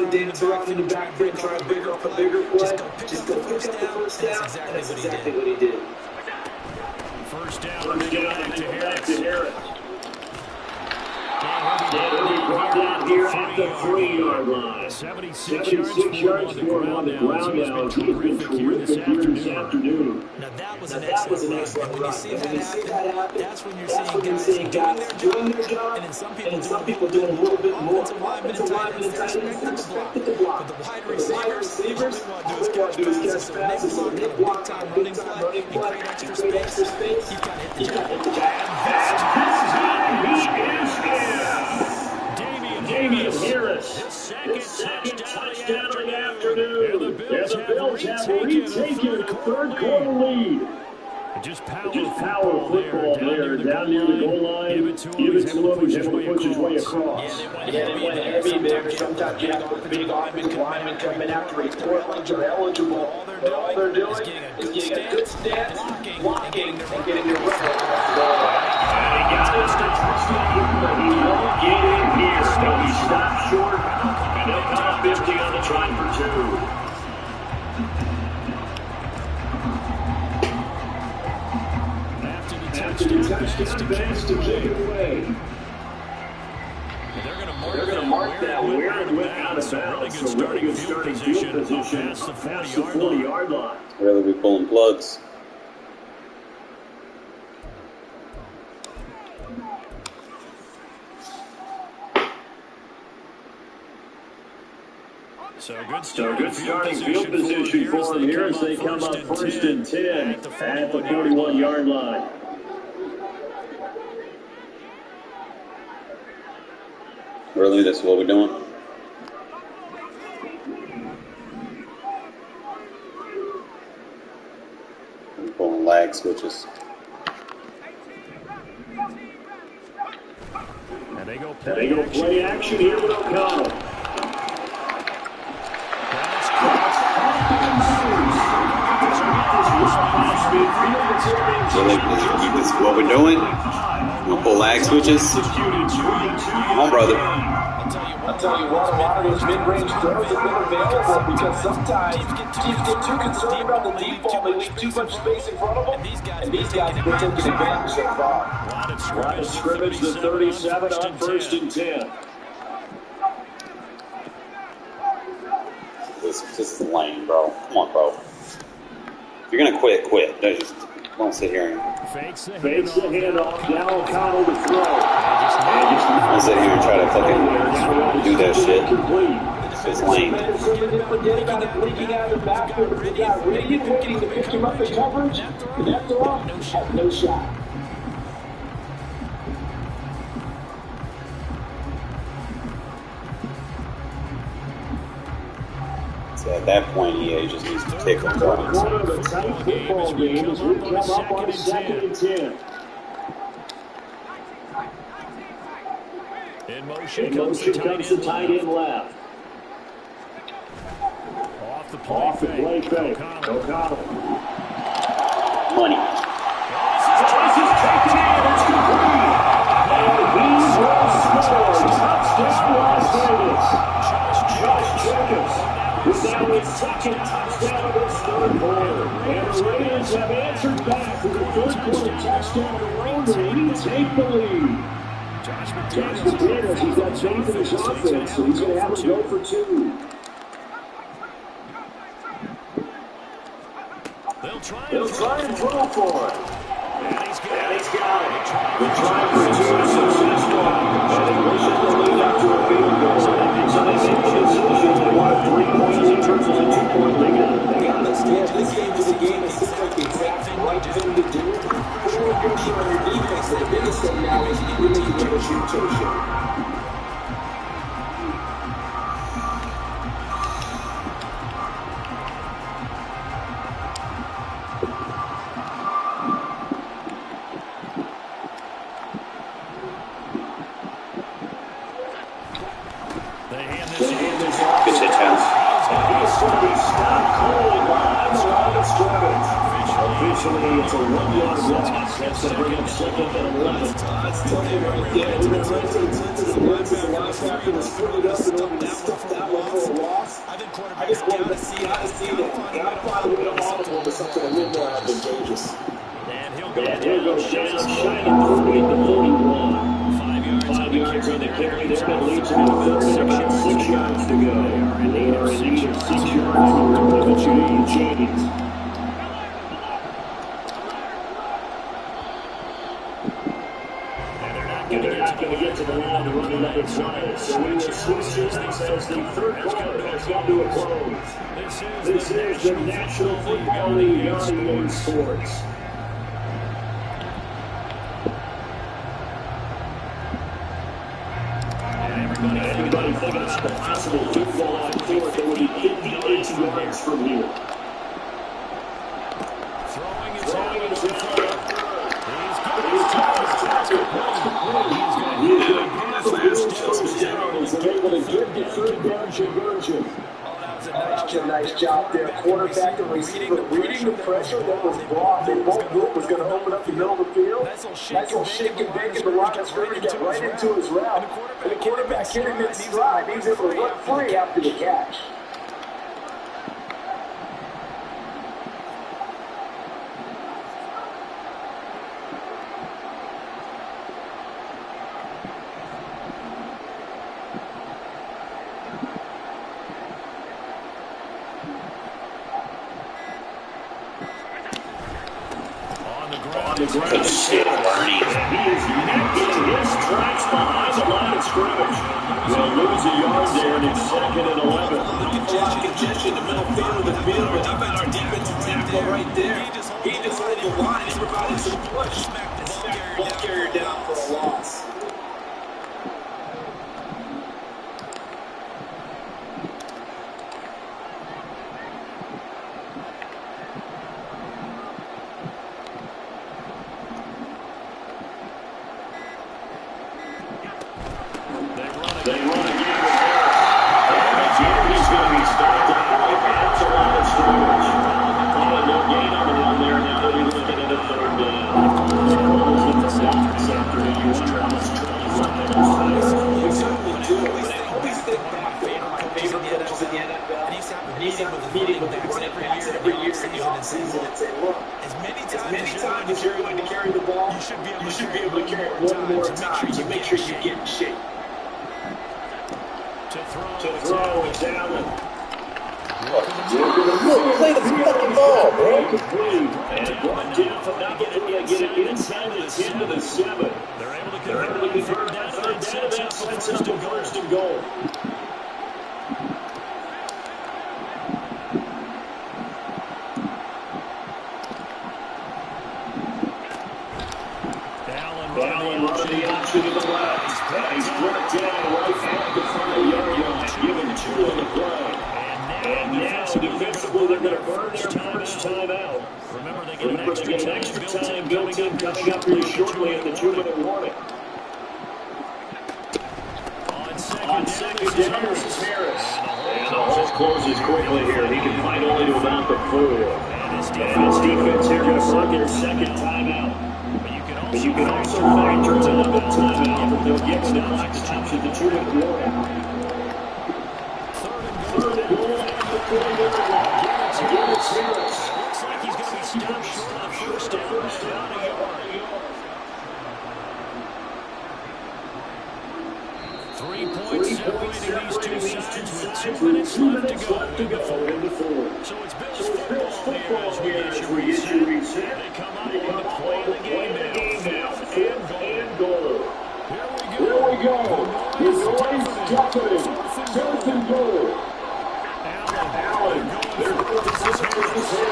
Speaker 3: around in the backfield, try to pick up a bigger play. Just go pick up the first down, and that's exactly what he did.
Speaker 2: First down, back to Harris.
Speaker 4: He'll be brought down here at the 3-yard line.
Speaker 2: 76 yards for him on the ground now. He's been terrific here this afternoon.
Speaker 3: Now that was an excellent run. When you see that happen, that's when you're seeing guys doing their job, and then some people doing a little bit more. Offensive linemen and tight ends, they're expected to block. But the wide receivers, all they want to do is catch passes. So they block on running play and create extra space. He's got to hit the job.
Speaker 4: Damian Harris, his second touchdown of the afternoon. And the Bills have retaken a third-quarter lead.
Speaker 2: Just power
Speaker 4: football there, down near the goal line. Give it to him, he's able to push his way across.
Speaker 3: Yeah, they went heavy there. Sometimes you have a big lineman coming after a four-legged or eligible. All they're doing is getting a good stance, blocking, and getting their run.
Speaker 4: He got his touchdown, but he won't get in here. No, he stopped short, and they'll come up 50 on the try for 2. After the touchdown, Benz to kick it away. They're going to mark that where it went out of bounds. So really good starting field position past the 40-yard line.
Speaker 1: Really be pulling plugs.
Speaker 2: So good
Speaker 4: starting field position for them here as they come up first and 10 at the 41-yard line.
Speaker 1: Really, that's what we're doing. We're pulling lag switches.
Speaker 2: And they go
Speaker 4: play action here with O'Connell.
Speaker 1: So this is what we're doing. We'll pull lag switches. Come on, brother.
Speaker 3: I'll tell you what, a lot of those mid-range throws have been available because sometimes teams get too concerned about the default. They leave too much space in front of them, and these guys have been taking advantage so far.
Speaker 4: Line of scrimmage, the 37 on first and 10.
Speaker 1: This is lame, bro. Come on, bro. If you're gonna quit. Don't sit here and
Speaker 2: Fakes the
Speaker 4: handoff. Now O'Connell to throw.
Speaker 1: don't sit here and try to fucking do that shit. It's lame.
Speaker 4: Breaking out of the backfield. He got ready, waiting to pick him up in coverage. And that throw had no shot.
Speaker 1: So at that point, he just needs to kick them.
Speaker 4: One of the tight football game as we come up on 2nd and 10.
Speaker 2: In motion
Speaker 4: comes the tight end left.
Speaker 2: Off the
Speaker 4: play fake. O'Connell.
Speaker 1: Money.
Speaker 4: This is taken in. It's complete. And he will score. Touchdown Las Vegas. Josh Jacobs is now his second touchdown of this third quarter. And the Raiders have answered back with a third quarter touchdown of their own to retake the lead. Josh McDaniels, he's got faith in his offense, so he's going to have to go for 2. They'll try and throw for it. And he's got it. They're trying for 2 successful. And they push the lead out to a field goal. So they make the decision. They want 3 points in terms of a 2-point lead. They got this game to the game. It seems like the exact right thing to do. Sure, pressure on your defense. The biggest thing now is really to get a rotation.
Speaker 1: Good hit, Towns.
Speaker 4: He's going to be stopped cold behind the line of scrimmage. Officially, it's a 1-yard loss. That's going to bring up 2nd and 11. That's tough right there. We've been trying to take to the blitz as the linebacker was footed up in order to stuff that one for a loss. I think quarterbacks got to see that. Got to find a way to audible to something a little more advantageous. And he'll go down, shining through the 41. 5 yards on the carry there. That leads to the third and about 6 yards to go. And they are in need of 6 yards for the chains. And they're not going to get to the line to run another play. So we will switch this as the third quarter has come to a close. This is the National Football League on EA Sports. Everybody thinking about the possible field goal on fourth that would be 50 yards from here. Throwing is down. He's going to pass the first down. He's able to get the third down conversion. That's a nice job there. Quarterback and receiver reading the pressure that was brought. They both knew it was going to open up the middle of the field. Nice little shake and bake in the line of scrimmage, got right into his route. And the quarterback hit him in stride. He was able to run free after the catch.
Speaker 1: Good shit, Bernie.
Speaker 4: He is necking his tracks behind the line of scrimmage. They'll lose a yard there, and it's 2nd and 11. A lot of congestion in the middle field of the field, but how about our defensive tackle right there? He just hold the line and provided some push. Ball carrier down for a loss. They run again with Harris. And again, he's going to be stopped right at the line of scrimmage. No gain on the run there. Now they'll be looking at a third down. This afternoon, you wonder how much trouble he's on there. We certainly do. But I always think that my favorite coaches in the NFL, and he's having a meeting with the running backs every year in the offseason and say, look, as many times as you're going to carry the ball, you should be able to carry it one more time to make sure you get in shape. To throw is Allen.
Speaker 1: Look, play the fucking ball, bro.
Speaker 4: And brought down enough before they get it inside the 10 to the 7.
Speaker 2: They're able to
Speaker 4: They're able to convert on third down, and that sets up a first and goal. Allen running the option to the left. And he's brought down right at the 5-yard line, given 2 on the play. And now defensively, they're going to burn their first timeout.
Speaker 2: Remember, they get an extra time
Speaker 4: built in coming up here shortly at the 2-minute warning. On second down, it's Harris. And the hole closes quickly here. He can fight only to about the 4. And his defense here going to burn their second timeout. But you can also factor in another timeout that they'll get when the clock stops at the 2-minute warning. Third and goal at the 4-yard line. Again, it's Harris.
Speaker 2: Looks like he's going to be stopped short on first down by about a yard. 3 points separating these two sides with 2 minutes left to go in the fourth. So it's Bills football here as we get you reset. They come out to play the game now. And goal. Here we go. The noise deafening. Fourth and goal. Allen. They're going to this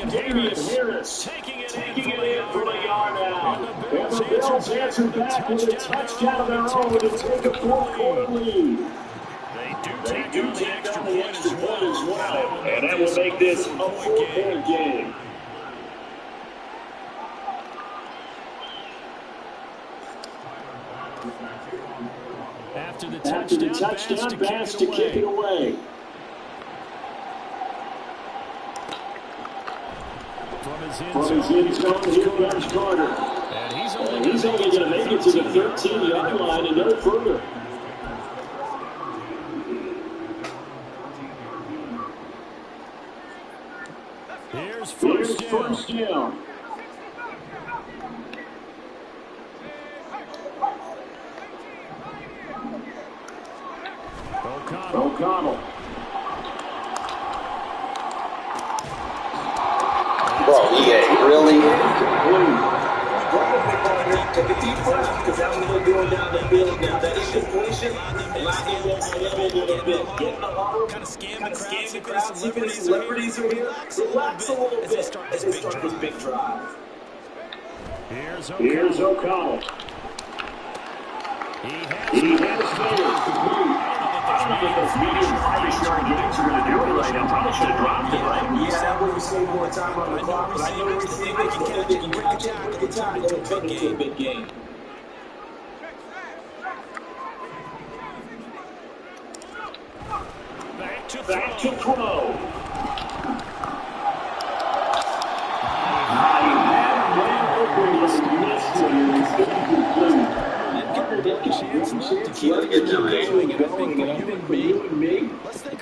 Speaker 2: Damian Harris taking it in for a yard out. And the Bills answer back with a touchdown of their own to take a 4-quarter lead. They do take down the extra point as well. And that will make this a 4-point game. After the touchdown pass to kick it away. From his end zone, here comes Carter. And he's only going to make it to the 13-yard line and no further. Here's first down. O'Connell.
Speaker 1: Bro, EA, really?
Speaker 5: Take a deep breath, because that's what they're doing down the field now. That incompletion, allowed them to level a little bit. Get in the huddle, kind of scam the crowd, see if any celebrities are here. Relax a little bit as they start this big drive.
Speaker 4: Here's O'Connell. He has complete. I don't think those medium 5-yard games are going to do it right now. Probably should have dropped it, right?
Speaker 5: Yeah, that would have saved more time on the clock, but I know receivers that they can catch it, break the time, and turn it into a big game.
Speaker 4: Back to throw.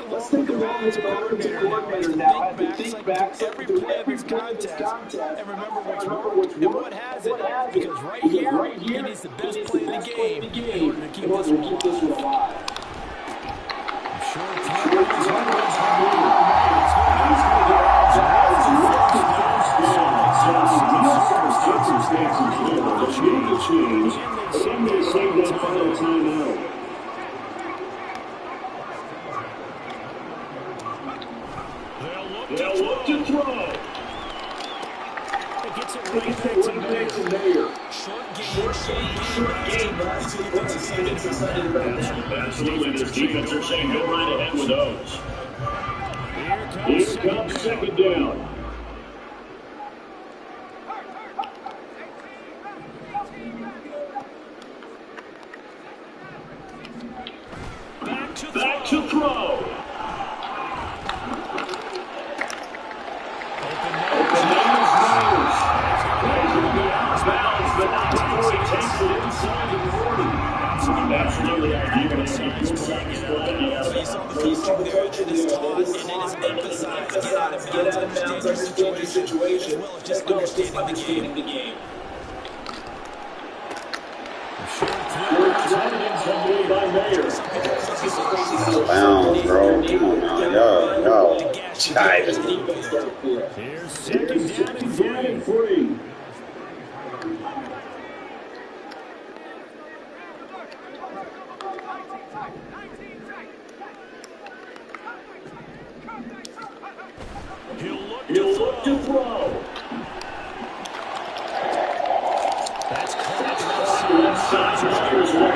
Speaker 5: Let's take a moment coordinator now. Have to think back every play of his contest and remember what has it. Because right here, he needs the best play in the game in order to keep this one alive.
Speaker 4: They'll look to throw.
Speaker 2: Gets it right to Mayer.
Speaker 5: Short game. Last 2 defensive excited about that.
Speaker 4: Absolutely, this defense are saying go right ahead with those. Here comes second down. Back to throw. Open Myers. Plays will be out of bounds, but not before he takes it inside the 40. Absolutely ideal inside this play.
Speaker 5: So you saw the coaching there that is taught and it is emphasized. Get out of bounds, understand your situation, as well as just understanding the game.
Speaker 4: Short throw by
Speaker 1: Bounds, bro. Come on now. Y'all
Speaker 3: to gas the defense
Speaker 1: chiving.
Speaker 3: downfield.
Speaker 2: Here's second down and 3. He'll look to throw. That's caught left side. Here's Webb.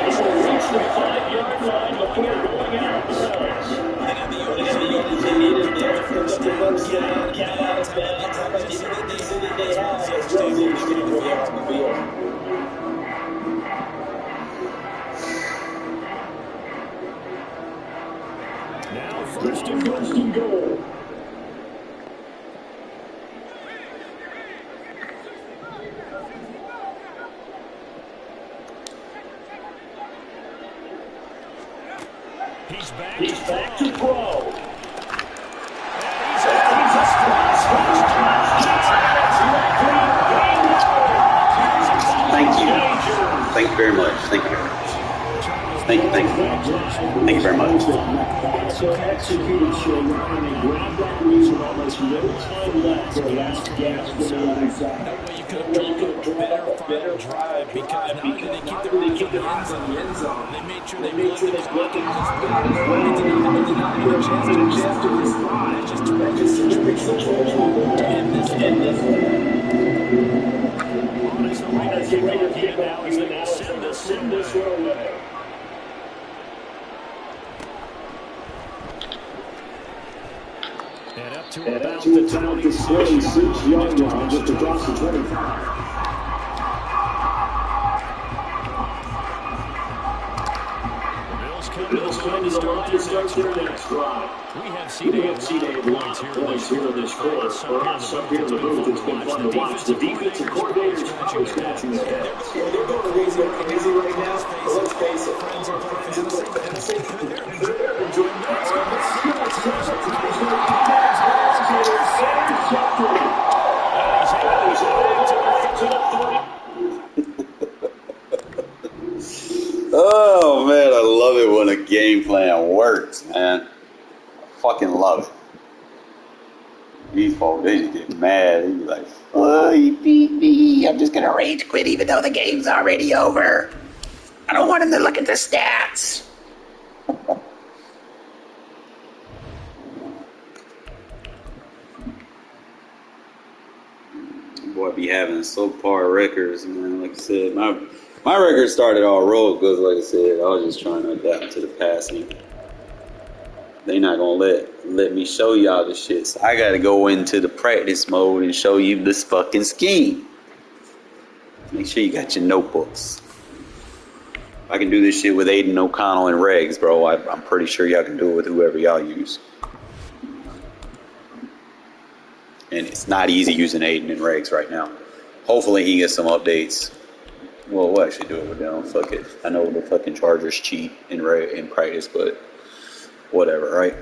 Speaker 2: He will reach the 5-yard line before going out of bounds.
Speaker 3: You know, the onus on them is they need to pick up the first down, get out of bounds. How much easy did they have as well as they able to get on the field?
Speaker 2: Now first and goal. He's back to throw.
Speaker 1: Thank you. Thank you very much. Thank you very much. Thank you. Thank you very much.
Speaker 4: So executed Sherrod, and they grabbed that lead with almost no time left. Their last gas was on the inside.
Speaker 3: No way you could have drawn up a better final drive because not only did they keep their eyes on the end zone, they made sure they worked the clock out as well. They did not have a chance to respond. That's just terrific situation to end this
Speaker 2: Honestly, right here now is they will send this one away. And up to about the
Speaker 4: 26-yard line, just across the 25. Bills come to the line to start their next drive.
Speaker 2: We have seen a lot of points here in this quarter. For us up here in the booth, it's been fun to watch. The defensive coordinators probably scratching their heads.
Speaker 3: They're going crazy right now, but let's face it, friends are playing fantasy. They're enjoying
Speaker 1: Oh man, I love it when a game plan works, man. I fucking love it. These folks, they just get mad. They be like, "Oh, he beat me. I'm just gonna rage quit even though the game's already over. I don't want him to look at the stats." Boy, be having subpar records, man. Like I said, my record started all road because, like I said, I was just trying to adapt to the passing. They not gonna let me show y'all the shit. So I gotta go into the practice mode and show you this fucking scheme. Make sure you got your notebooks. I can do this shit with Aiden O'Connell and Regs, bro. I'm pretty sure y'all can do it with whoever y'all use. And it's not easy using Aiden and Regs right now. Hopefully he gets some updates. Well, we'll actually do it with them. Fuck it. I know the fucking Chargers cheat in practice, but whatever, right?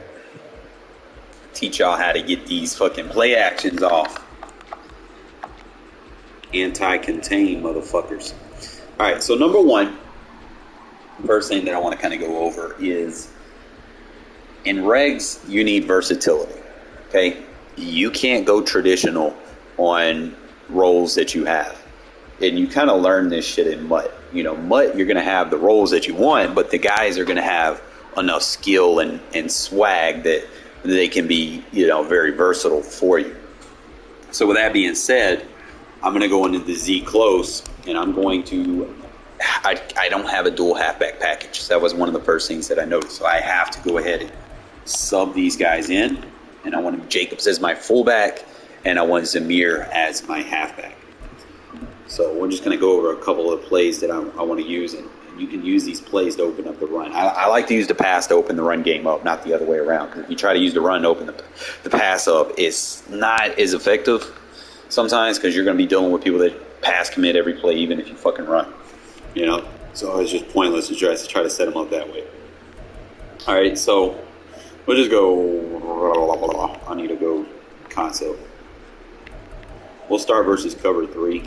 Speaker 1: Teach y'all how to get these fucking play actions off. Anti-contain, motherfuckers. All right, so number one, first thing that I want to kind of go over is in regs, you need versatility, okay? You can't go traditional on roles that you have. And you kind of learn this shit in MUT. You know, MUT, you're going to have the roles that you want, but the guys are going to have enough skill and swag that they can be, you know, very versatile for you. So with that being said, I'm going to go into the Z close, and I'm going to, I don't have a dual halfback package. So that was one of the first things that I noticed. So I have to go ahead and sub these guys in, and I want Jacobs as my fullback, and I want Zamir as my halfback. So we're just going to go over a couple of plays that I want to use, and you can use these plays to open up the run. I like to use the pass to open the run game up, not the other way around. Because if you try to use the run to open the pass up, it's not as effective sometimes because you're going to be dealing with people that pass commit every play, even if you fucking run. You know? So it's just pointless to try to set them up that way. All right, so we'll just go. I need to go concept. We'll start versus cover 3.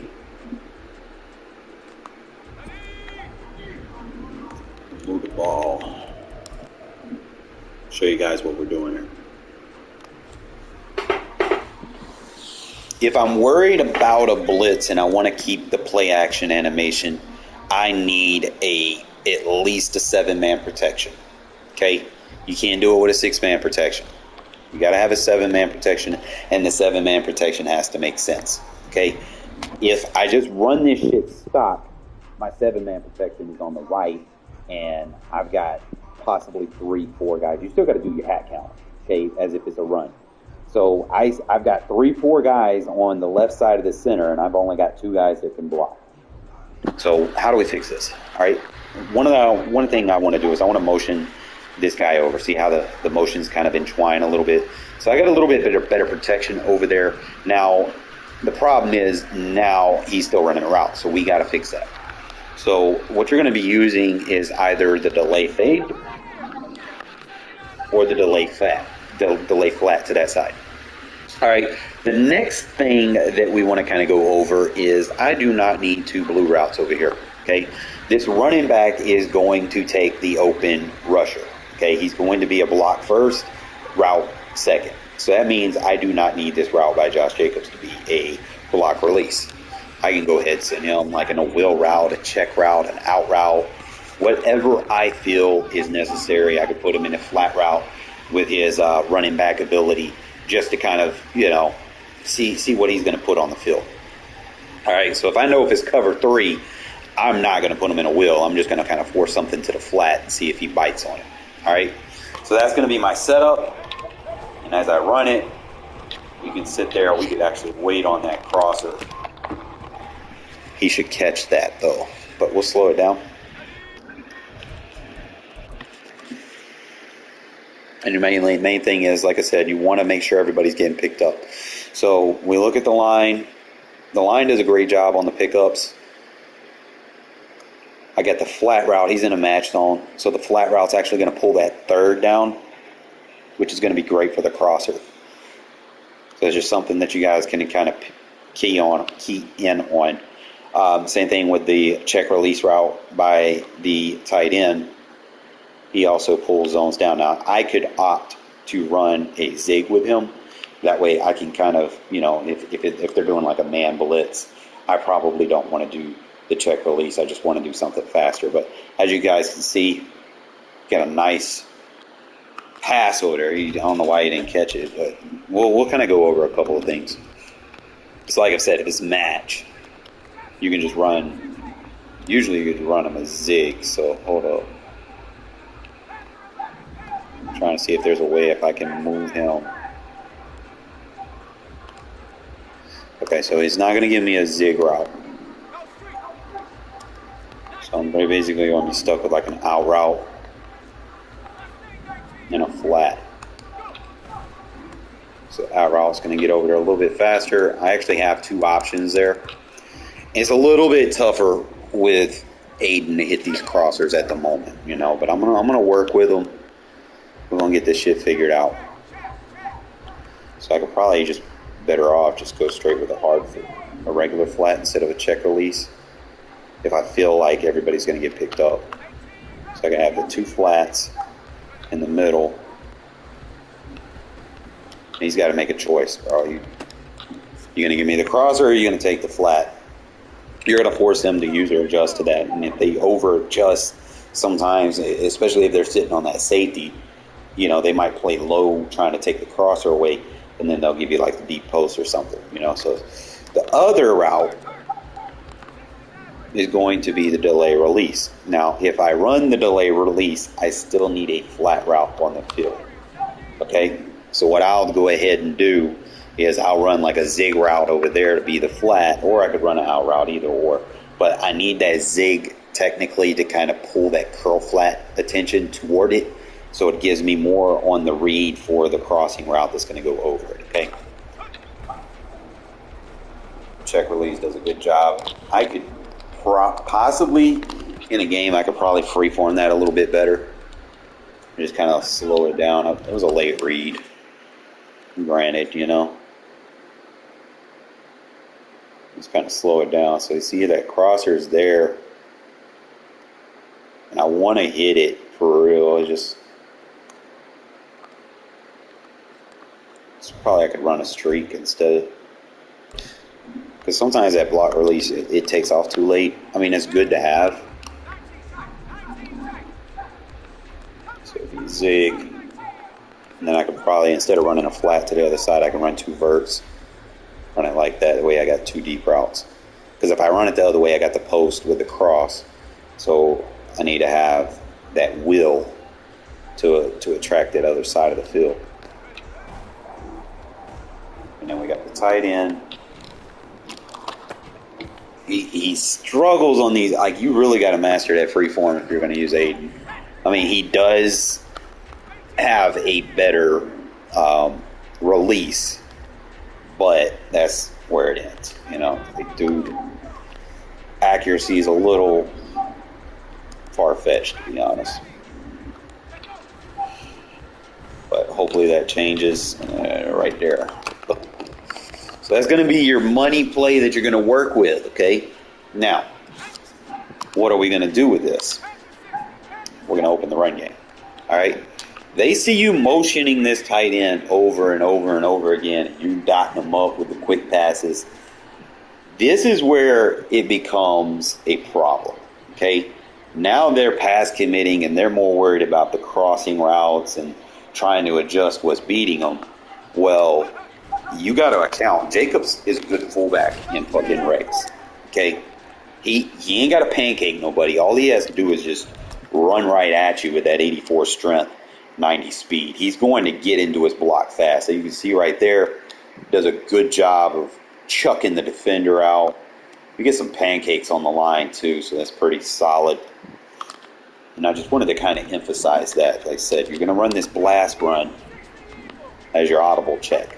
Speaker 1: Move the ball. show you guys what we're doing here. If I'm worried about a blitz and I want to keep the play action animation, I need at least a 7-man protection. Okay? You can't do it with a 6-man protection. You got to have a 7-man protection, and the 7-man protection has to make sense. Okay? If I just run this shit stock, my 7-man protection is on the right, and I've got possibly 3-4 guys. You still got to do your hat count, okay, as if it's a run. So I've got 3-4 guys on the left side of the center, and I've only got 2 guys that can block. So how do we fix this? All right, one thing I want to do is I want to motion this guy over, see how the motions kind of entwine a little bit. So I got a little bit better protection over there. Now, the problem is now he's still running a route, so we got to fix that. So what you're going to be using is either the delay fade or the delay flat to that side. All right, the next thing that we want to kind of go over is I do not need 2 blue routes over here, okay? This running back is going to take the open rusher, okay? He's going to be a block first, route second. So that means I do not need this route by Josh Jacobs to be a block release. I can go ahead and send him like in a wheel route, a check route, an out route, whatever I feel is necessary. I could put him in a flat route with his running back ability just to kind of, see what he's going to put on the field. All right, so if I know if it's cover 3, I'm not going to put him in a wheel. I'm just going to kind of force something to the flat and see if he bites on it. All right, so that's going to be my setup. And as I run it, you can sit there. We could actually wait on that crosser. He should catch that, though. But we'll slow it down. And your main thing is, like I said, you want to make sure everybody's getting picked up. So we look at the line. The line does a great job on the pickups. I got the flat route. He's in a match zone. So the flat route's actually going to pull that third down, which is going to be great for the crosser. So it's just something that you guys can kind of key in on. Same thing with the check release route by the tight end. He also pulls zones down. Now, I could opt to run a zig with him. That way I can kind of, if they're doing like a man blitz, I probably don't want to do the check release. I just want to do something faster. But as you guys can see, got a nice pass over there. I don't know why he didn't catch it, but we'll kind of go over a couple of things. So like I said, if it's match, you can just run, usually you can run them a zig. So hold up. I'm trying to see if there's a way if I can move him. Okay, so he's not going to give me a zig route. So I'm basically going to be stuck with like an out route and a flat. So out route's going to get over there a little bit faster. I actually have 2 options there. It's a little bit tougher with Aiden to hit these crossers at the moment, but I'm gonna work with them. We're going to get this shit figured out. So I could probably just better off just go straight with a regular flat instead of a check release if I feel like everybody's going to get picked up. So I can have the 2 flats in the middle. He's got to make a choice, bro. You going to give me the crosser or are you going to take the flat? You're going to force them to use or adjust to that. And if they over adjust sometimes, especially if they're sitting on that safety, they might play low trying to take the crosser away, and then they'll give you like the deep post or something, So the other route is going to be the delay release. Now, if I run the delay release, I still need a flat route on the field. Okay? So what I'll go ahead and do is I'll run like a zig route over there to be the flat, or I could run an out route, either or. But I need that zig technically to kind of pull that curl flat attention toward it. So it gives me more on the read for the crossing route that's going to go over it, okay? Check release does a good job. I could possibly, in a game, I could probably freeform that a little bit better. Just kind of slow it down. It was a late read, granted, Just kind of slow it down. So you see that crosser's there. And I want to hit it for real. Probably I could run a streak instead. Because sometimes that block release, it takes off too late. I mean, it's good to have. So if you zig, and then I could probably, instead of running a flat to the other side, I can run 2 verts. Run it like that. That way I got 2 deep routes. Because if I run it the other way, I got the post with the cross. So I need to have that will to attract that other side of the field. And then we got the tight end. He struggles on these. Like, you really got to master that free form if you're going to use Aiden. I mean, he does have a better release, but that's where it ends. You know, like, dude, accuracy is a little far-fetched, to be honest. But hopefully that changes right there. So that's going to be your money play that you're going to work with, okay? Now, what are we going to do with this? We're going to open the run game, all right? They see you motioning this tight end over and over and over again. You dotting them up with the quick passes. This is where it becomes a problem, okay? Now they're pass committing and they're more worried about the crossing routes and trying to adjust what's beating them. Well, you got to account. Jacobs is a good fullback in fucking Regs, okay? He ain't got to pancake nobody. All he has to do is just run right at you with that 84 strength, 90 speed. He's going to get into his block fast. So you can see right there, does a good job of chucking the defender out. You get some pancakes on the line too, so that's pretty solid. And I just wanted to kind of emphasize that. Like I said, you're going to run this blast run as your audible check.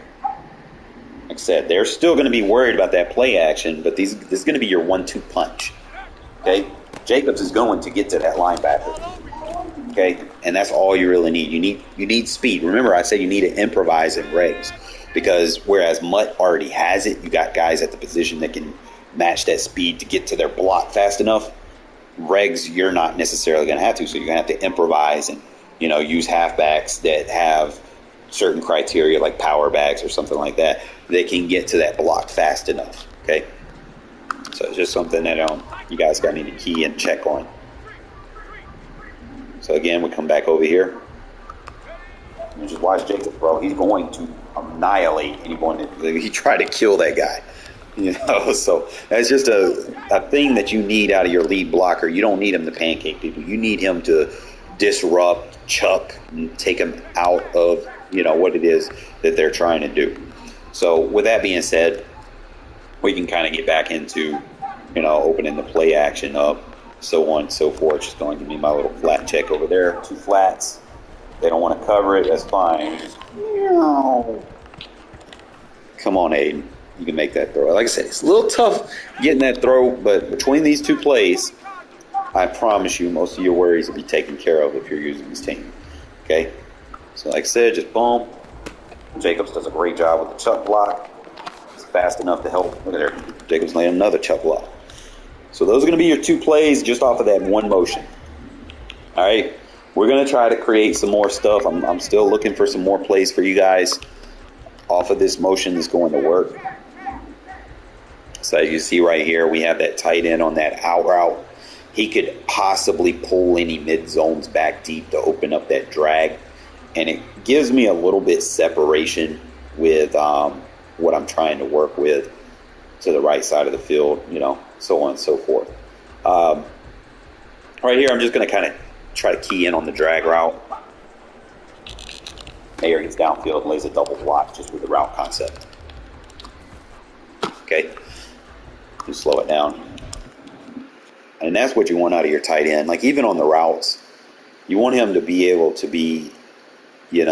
Speaker 1: Like I said, they're still going to be worried about that play action, but this is going to be your 1-2 punch. Okay? Jacobs is going to get to that linebacker. Okay? And that's all you really need. You need speed. Remember, I said you need to improvise in Regs. Because whereas Mutt already has it, you got guys at the position that can match that speed to get to their block fast enough. Regs, you're not necessarily going to have to, so you're going to have to improvise and, use halfbacks that have certain criteria like power backs or something like that can get to that block fast enough, okay? So it's just something that you guys got to need to key and check on. So again, we come back over here. You just watch Jacob, bro. He's going to annihilate anyone. He tried to kill that guy. So that's just a thing that you need out of your lead blocker. You don't need him to pancake people. You need him to disrupt, chuck, and take him out of, what it is that they're trying to do. So with that being said, we can kind of get back into, opening the play action up, so on and so forth. Just going to give me my little flat check over there. 2 flats. They don't want to cover it. That's fine. Come on, Aiden. You can make that throw. Like I said, it's a little tough getting that throw, but between these 2 plays, I promise you most of your worries will be taken care of if you're using this team. Okay? So like I said, just boom. Jacobs does a great job with the chuck block. It's fast enough to help. Look at there. Jacobs laying another chuck block. So those are going to be your 2 plays just off of that one motion. All right? We're going to try to create some more stuff. I'm still looking for some more plays for you guys off of this motion that's going to work. So as you see right here, we have that tight end on that out route. He could possibly pull any mid zones back deep to open up that drag. And it gives me a little bit separation with what I'm trying to work with to the right side of the field, so on and so forth. Right here, I'm just going to kind of try to key in on the drag route. Mayer gets downfield and lays a double block just with the route concept. Okay? Just slow it down. And that's what you want out of your tight end. Like, even on the routes, you want him to be able to be,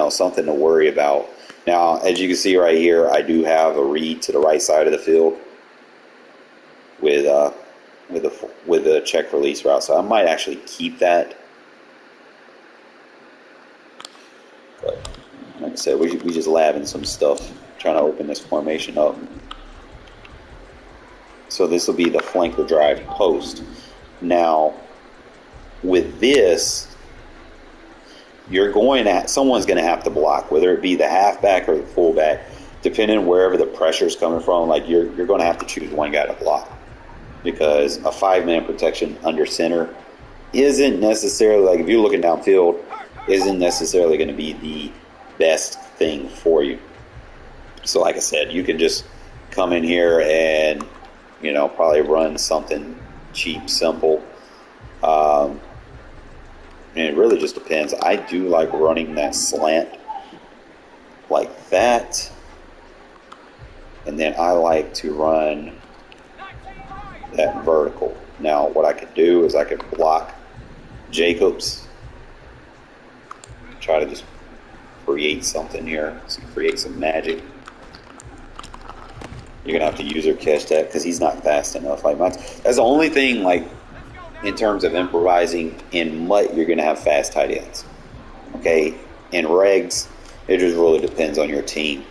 Speaker 1: something to worry about. Now, as you can see right here, I do have a read to the right side of the field with a check release route. So I might actually keep that. But like I said, we just labbing some stuff, trying to open this formation up. So this will be the flanker drive post. Now, with this, someone's going to have to block, whether it be the halfback or the fullback. depending wherever the pressure is coming from, like you're going to have to choose one guy to block, because a 5-man protection under center isn't necessarily, like if you're looking downfield, isn't necessarily going to be the best thing for you. So like I said, you can just come in here and, you know, probably run something cheap, simple. And it really just depends. I do like running that slant like that. And then I like to run that vertical. Now, what I could do is I could block Jacobs. Try to just create something here. Create some magic. You're going to have to use or catch that because he's not fast enough. Like that's the only thing, like, in terms of improvising in MUT, you're going to have fast tight ends. Okay? In regs, it just really depends on your team.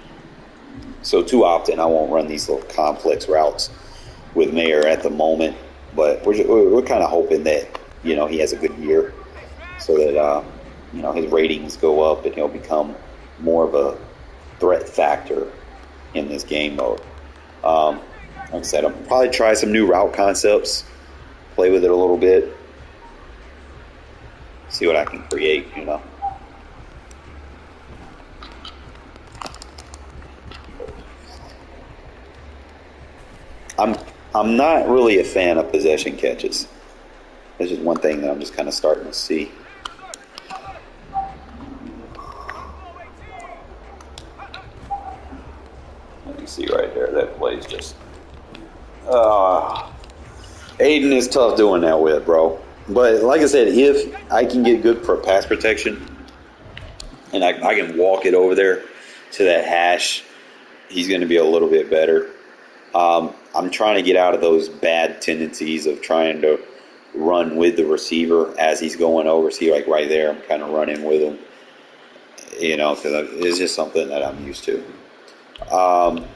Speaker 1: So too often, I won't run these little complex routes with Mayer at the moment. But we're kind of hoping that, you know, he has a good year so that, you know, his ratings go up and he'll become more of a threat factor in this game mode. Like I said, I'll probably try some new route concepts, play with it a little bit, see what I can create, you know. I'm not really a fan of possession catches. That's just one thing that I'm just kind of starting to see. Let me see right there. That play's just... Aiden is tough doing that with, bro. But like I said, if I can get good for pass protection and I can walk it over there to that hash, he's going to be a little bit better. I'm trying to get out of those bad tendencies of trying to run with the receiver as he's going over. See, like right there, I'm kind of running with him, you know, because it's just something that I'm used to. I'm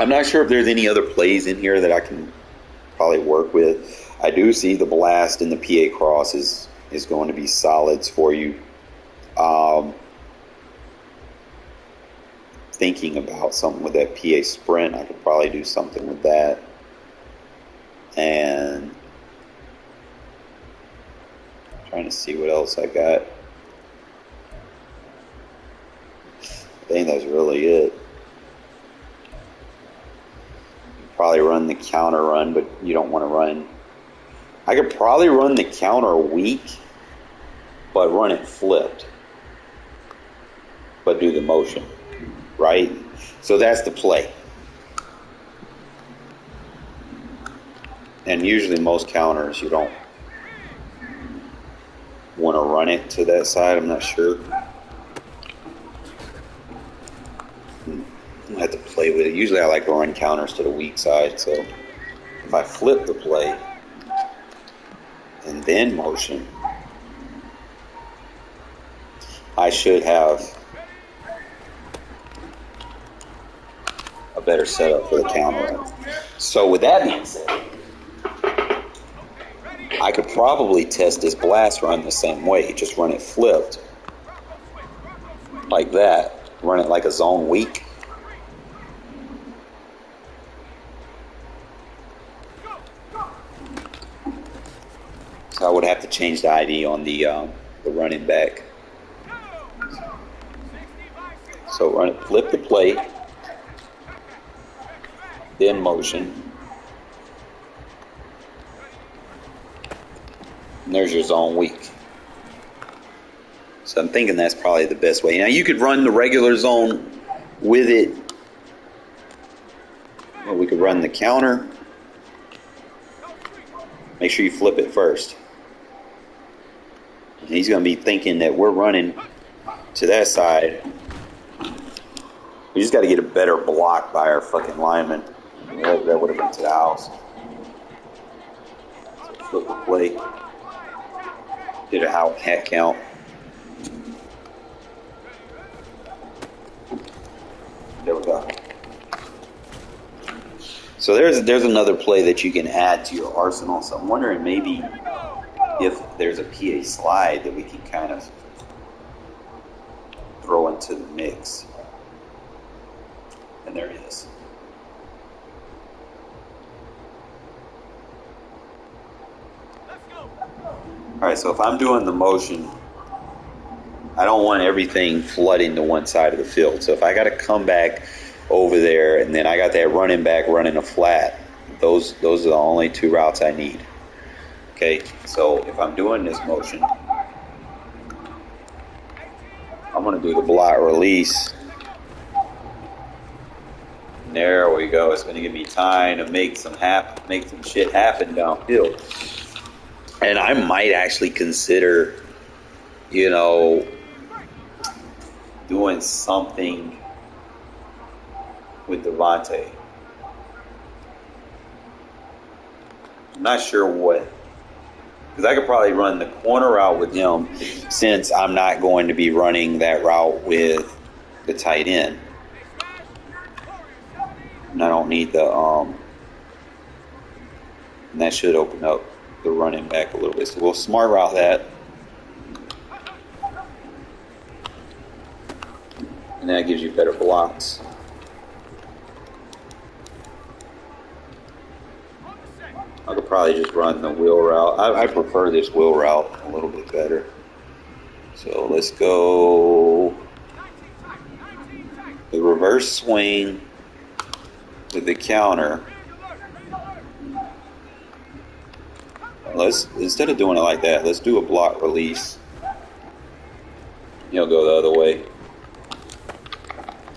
Speaker 1: not sure if there's any other plays in here that I can probably work with. I do see the blast and the PA cross is going to be solids for you. Thinking about something with that PA sprint, I could probably do something with that. And trying to see what else I got. I think that's really it. Probably run the counter run, but you don't want to run. I could probably run the counter weak, but run it flipped, but do the motion, right? So that's the play. And usually most counters, you don't want to run it to that side. I'm not sure. I have to play with it. Usually I like to run counters to the weak side, so if I flip the play and then motion, I should have a better setup for the counter run. So with that being said, I could probably test this blast run the same way. Just run it flipped like that. Run it like a zone weak. So I would have to change the ID on the running back. So run it, flip the play, then motion. And there's your zone weak. So I'm thinking that's probably the best way. Now you could run the regular zone with it. Or we could run the counter. Make sure you flip it first. And he's going to be thinking that we're running to that side. We just got to get a better block by our fucking lineman. That would have been to the house. So flip the play. Did a hat count. There we go. So there's another play that you can add to your arsenal. So I'm wondering maybe if there's a PA slide that we can kind of throw into the mix. And there it is. Alright, so if I'm doing the motion, I don't want everything flooding to one side of the field. So if I got to come back over there and then I got that running back running a flat, those are the only two routes I need. Okay, so if I'm doing this motion, I'm going to do the block release. And there we go. It's going to give me time to make some shit happen downfield. And I might actually consider, doing something with Devontae. I'm not sure what. Because I could probably run the corner route with him since I'm not going to be running that route with the tight end. And I don't need the and that should open up the running back a little bit. So we'll smart route that. And that gives you better blocks. I could probably just run the wheel route. I prefer this wheel route a little bit better. So let's go the reverse swing with the counter. Instead of doing it like that, let's do a block release. Go the other way.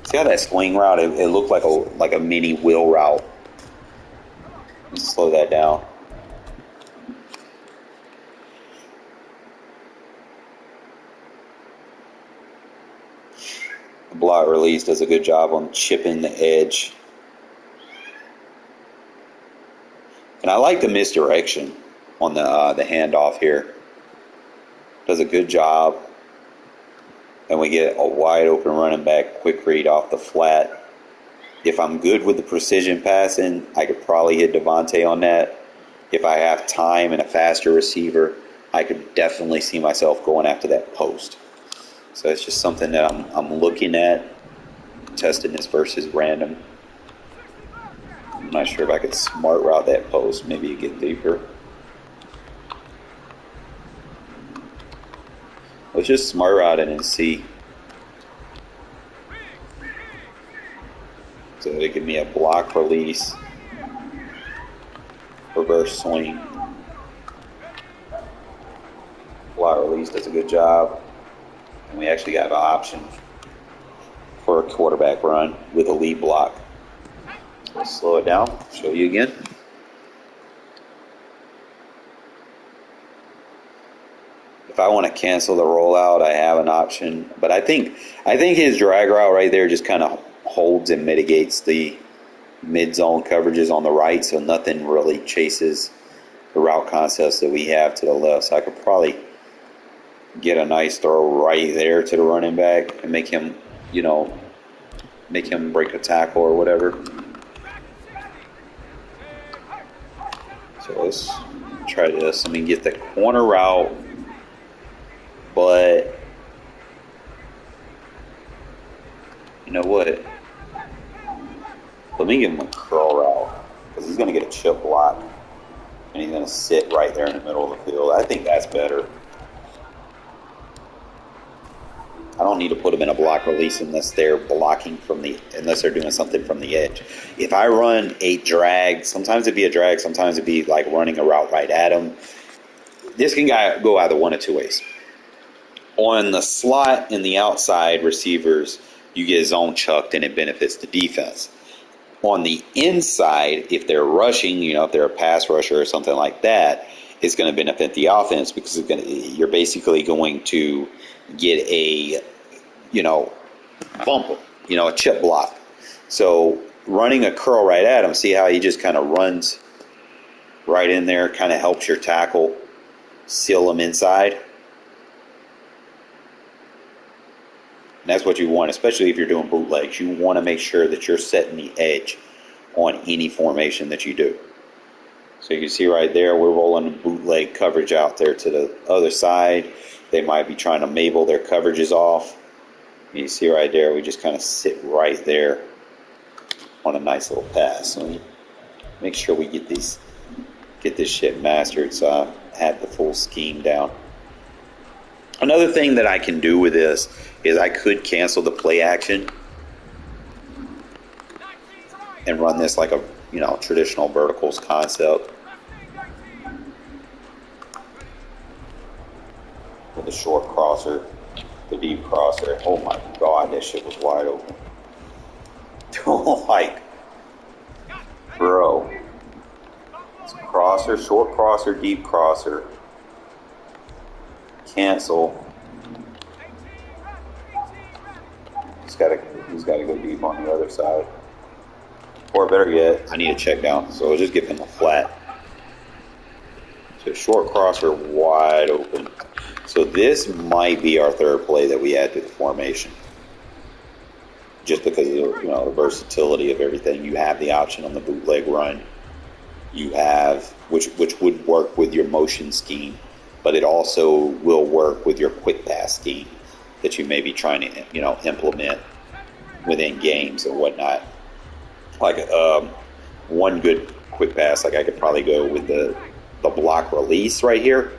Speaker 1: See how that swing route? It looked like a mini wheel route. Let's slow that down. The block release does a good job on chipping the edge. And I like the misdirection on the handoff here. Does a good job. And we get a wide open running back, quick read off the flat. If I'm good with the precision passing, I could probably hit Devontae on that. If I have time and a faster receiver, I could definitely see myself going after that post. So it's just something that I'm looking at, testing this versus random. I'm not sure if I could smart route that post, maybe get deeper. Let's just smart route it and see. So they give me a block release, reverse swing. Block release does a good job. And we actually have an option for a quarterback run with a lead block. Let's slow it down, show you again. If I want to cancel the rollout, I have an option. But I think his drag route right there just kind of holds and mitigates the mid-zone coverages on the right, so nothing really chases the route concepts that we have to the left. So I could probably get a nice throw right there to the running back and make him break a tackle or whatever. So let's try this. Let me get the corner route, but you know what? Let me give him a curl route because he's going to get a chip block and he's going to sit right there in the middle of the field. I think that's better. I don't need to put them in a block release unless they're blocking unless they're doing something from the edge. If I run a drag, sometimes it'd be a drag, sometimes it'd be like running a route right at them. This can go either one of two ways. On the slot and the outside receivers, you get zone chucked and it benefits the defense. On the inside, if they're rushing, if they're a pass rusher or something like that, it's going to benefit the offense because you're basically going to get a, bump, a chip block. So running a curl right at him, see how he just kind of runs right in there, kind of helps your tackle seal him inside. And that's what you want, especially if you're doing bootlegs. You want to make sure that you're setting the edge on any formation that you do. So you can see right there, we're rolling the bootleg coverage out there to the other side. They might be trying to Mabel their coverages off. You see right there, we just kind of sit right there. on a nice little pass. So make sure we get this shit mastered so I have the full scheme down. Another thing that I can do with this is I could cancel the play action and run this like a traditional verticals concept with a short crosser, the deep crosser. Oh my god, that shit was wide open. Like, bro, it's crosser, short crosser, deep crosser, cancel. He's got to go deep on the other side. Or better yet, I need a check down. So just give him a flat. So short crosser wide open. So this might be our third play that we add to the formation. Just because of the versatility of everything. You have the option on the bootleg run. You have which would work with your motion scheme, but it also will work with your quick pass scheme that you may be trying to implement within games or whatnot. Like one good quick pass, like I could probably go with the block release right here,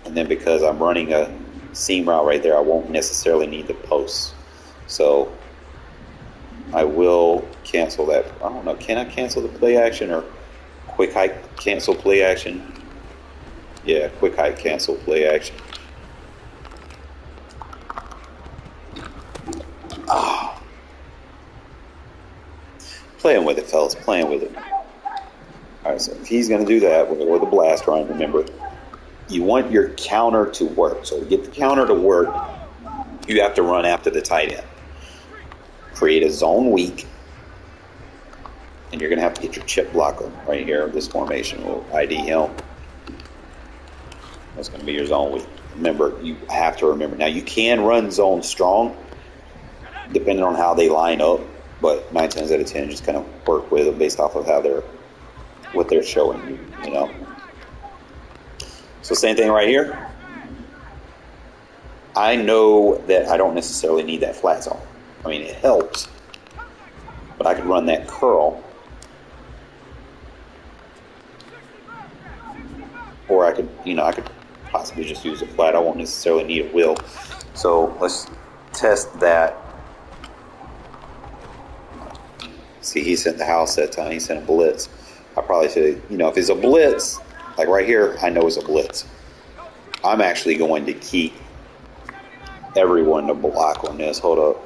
Speaker 1: and then because I'm running a seam route right there, I won't necessarily need the posts. So I will cancel that. I don't know, can I cancel the play action or quick hike cancel play action? Yeah, quick hike cancel play action. Playing with it, fellas, playing with it. Alright, so if he's going to do that, we're going to go with the blast run. Remember, you want your counter to work. So to get the counter to work, you have to run after the tight end. Create a zone weak, and you're going to have to get your chip blocker right here. This formation will ID him. That's going to be your zone weak. Remember, you have to remember. Now, you can run zone strong, depending on how they line up, but 9 times out of 10, just kind of work with them based off of how what they're showing you, So same thing right here. I know that I don't necessarily need that flat zone. I mean, it helps, but I could run that curl, or I could possibly just use a flat. I won't necessarily need a wheel. So let's test that. See, he sent the house that time. He sent a blitz. I probably should, if it's a blitz, like right here, I know it's a blitz. I'm actually going to keep everyone to block on this. Hold up.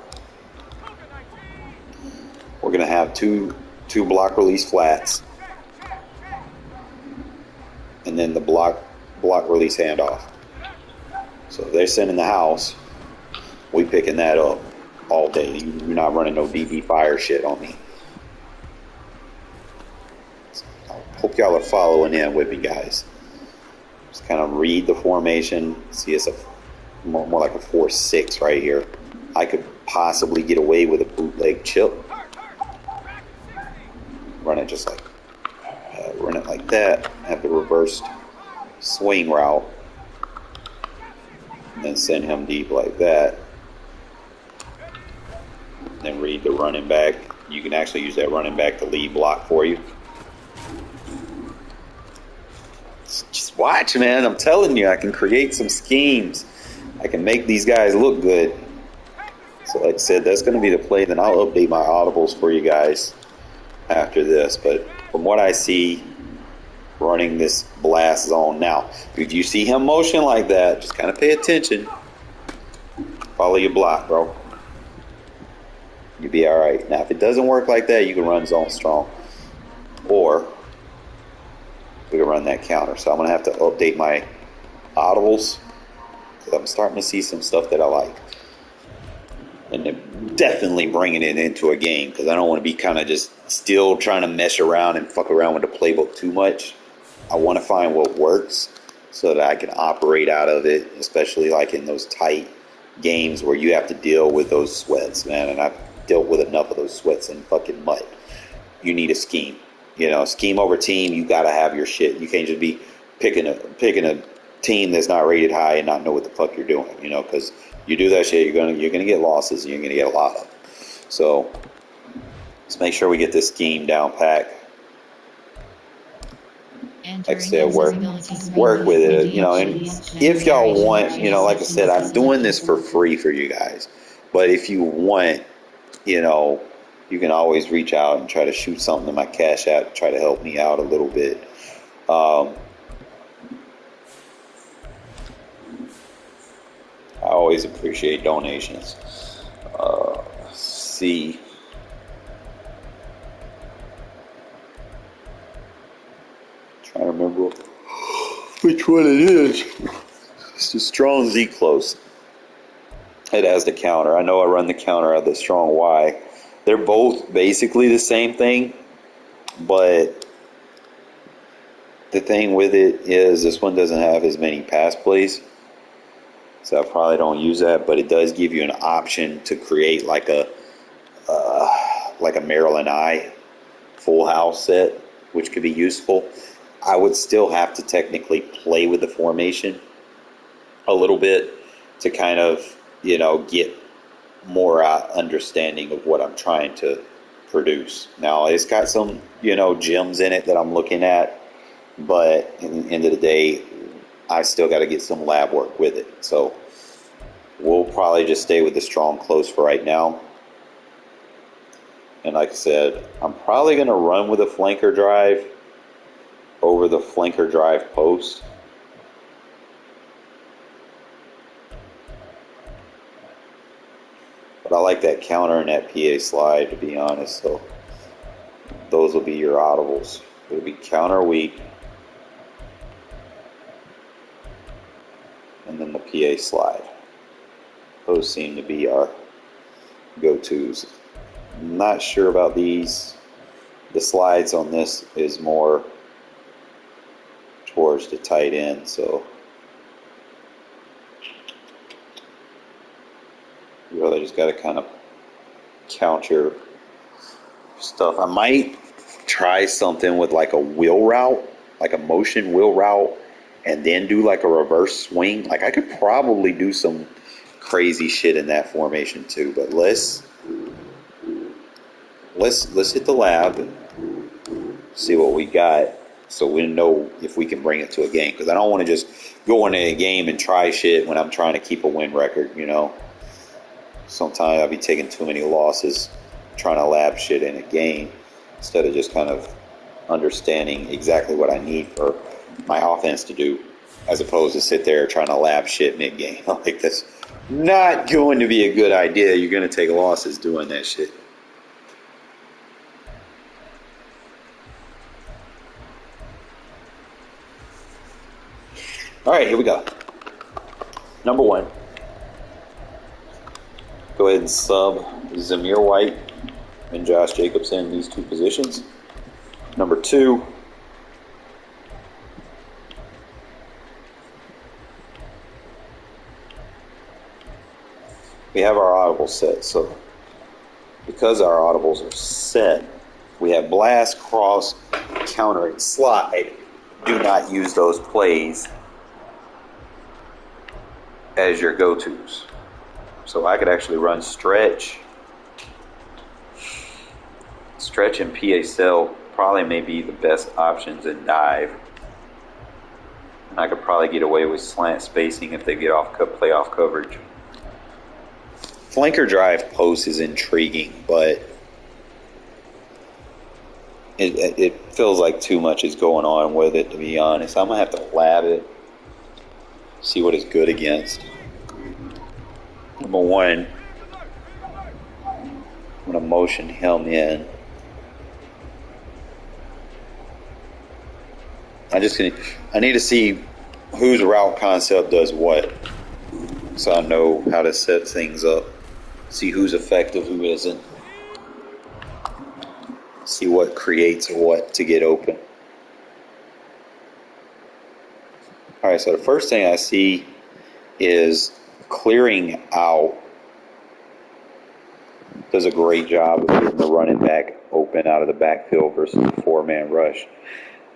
Speaker 1: We're going to have two block release flats, and then the block release handoff. So if they're sending the house, we picking that up all day. You're not running no DB fire shit on me. Hope y'all are following in with me, guys. Just kind of read the formation. See, it's more like a 4-6 right here. I could possibly get away with a bootleg chip. Run it just like, run it like that. Have the reversed swing route, and then send him deep like that. Then read the running back. You can actually use that running back to lead block for you. Just watch, man. I'm telling you, I can create some schemes. I can make these guys look good. So like I said, that's going to be the play. Then I'll update my audibles for you guys after this. But from what I see, running this blast zone. Now, if you see him motion like that, just kind of pay attention. Follow your block, bro. You'll be all right. Now, if it doesn't work like that, you can run zone strong. Or we can run that counter. So I'm going to have to update my audibles, because I'm starting to see some stuff that I like. And then definitely bringing it into a game, because I don't want to be kind of just still trying to mess around and fuck around with the playbook too much. I want to find what works so that I can operate out of it, especially like in those tight games where you have to deal with those sweats, man. And I've dealt with enough of those sweats in fucking mud. You need a scheme. Scheme over team, you got to have your shit. You can't just be picking a team that's not rated high and not know what the fuck you're doing, because you do that shit, you're gonna get losses, and you're gonna get a lot of them. So Let's make sure we get this scheme down pat. Like I said, work with it, you know, and if y'all want, you know, like I said, I'm doing this for free for you guys. But if you want, you know, you can always reach out and try to shoot something to my Cash App to try to help me out a little bit. I always appreciate donations. Let's see. Trying to remember which one it is. It's the Strong Z close. It has the counter. I know I run the counter of the Strong Y. They're both basically the same thing, but the thing with it is this one doesn't have as many pass plays, so I probably don't use that. But it does give you an option to create like a Maryland Eye full house set, which could be useful. I would still have to technically play with the formation a little bit to kind of, you know, get more understanding of what I'm trying to produce. Now, it's got some, you know, gems in it that I'm looking at, but in the end of the day, I still got to get some lab work with it. So we'll probably just stay with the Strong close for right now. And like I said, I'm probably going to run with a flanker drive over the flanker drive post. But I like that counter and that PA slide, to be honest. So those will be your audibles. It'll be counter weak, and then the PA slide. Those seem to be our go-tos. I'm not sure about these. The slides on this is more towards the tight end, so you really just got to kind of count your stuff. I might try something with like a wheel route, like a motion wheel route, and then do like a reverse swing. Like I could probably do some crazy shit in that formation too. But let's hit the lab and see what we got, so we know if we can bring it to a game. Because I don't want to just go into a game and try shit when I'm trying to keep a win record, you know. Sometimes I'll be taking too many losses trying to lab shit in a game instead of just kind of understanding exactly what I need for my offense to do, as opposed to sit there trying to lab shit mid-game. Like, that's not going to be a good idea. You're going to take losses doing that shit. All right, here we go. Number one. Go ahead and sub Zamir White and Josh Jacobs in these two positions. Number two. We have our audibles set. So because our audibles are set, we have blast, cross, counter, and slide. Do not use those plays as your go-tos. So I could actually run stretch and PA cell probably may be the best options in dive. And I could probably get away with slant spacing if they get off playoff coverage. Flanker drive post is intriguing, but it feels like too much is going on with it, to be honest. I'm going to have to lab it, see what it's good against. Number one, I'm going to motion him in. I need to see whose route concept does what, so I know how to set things up. See who's effective, who isn't. See what creates what to get open. All right, so the first thing I see is clearing out. Does a great job of getting the running back open out of the backfield versus a four-man rush.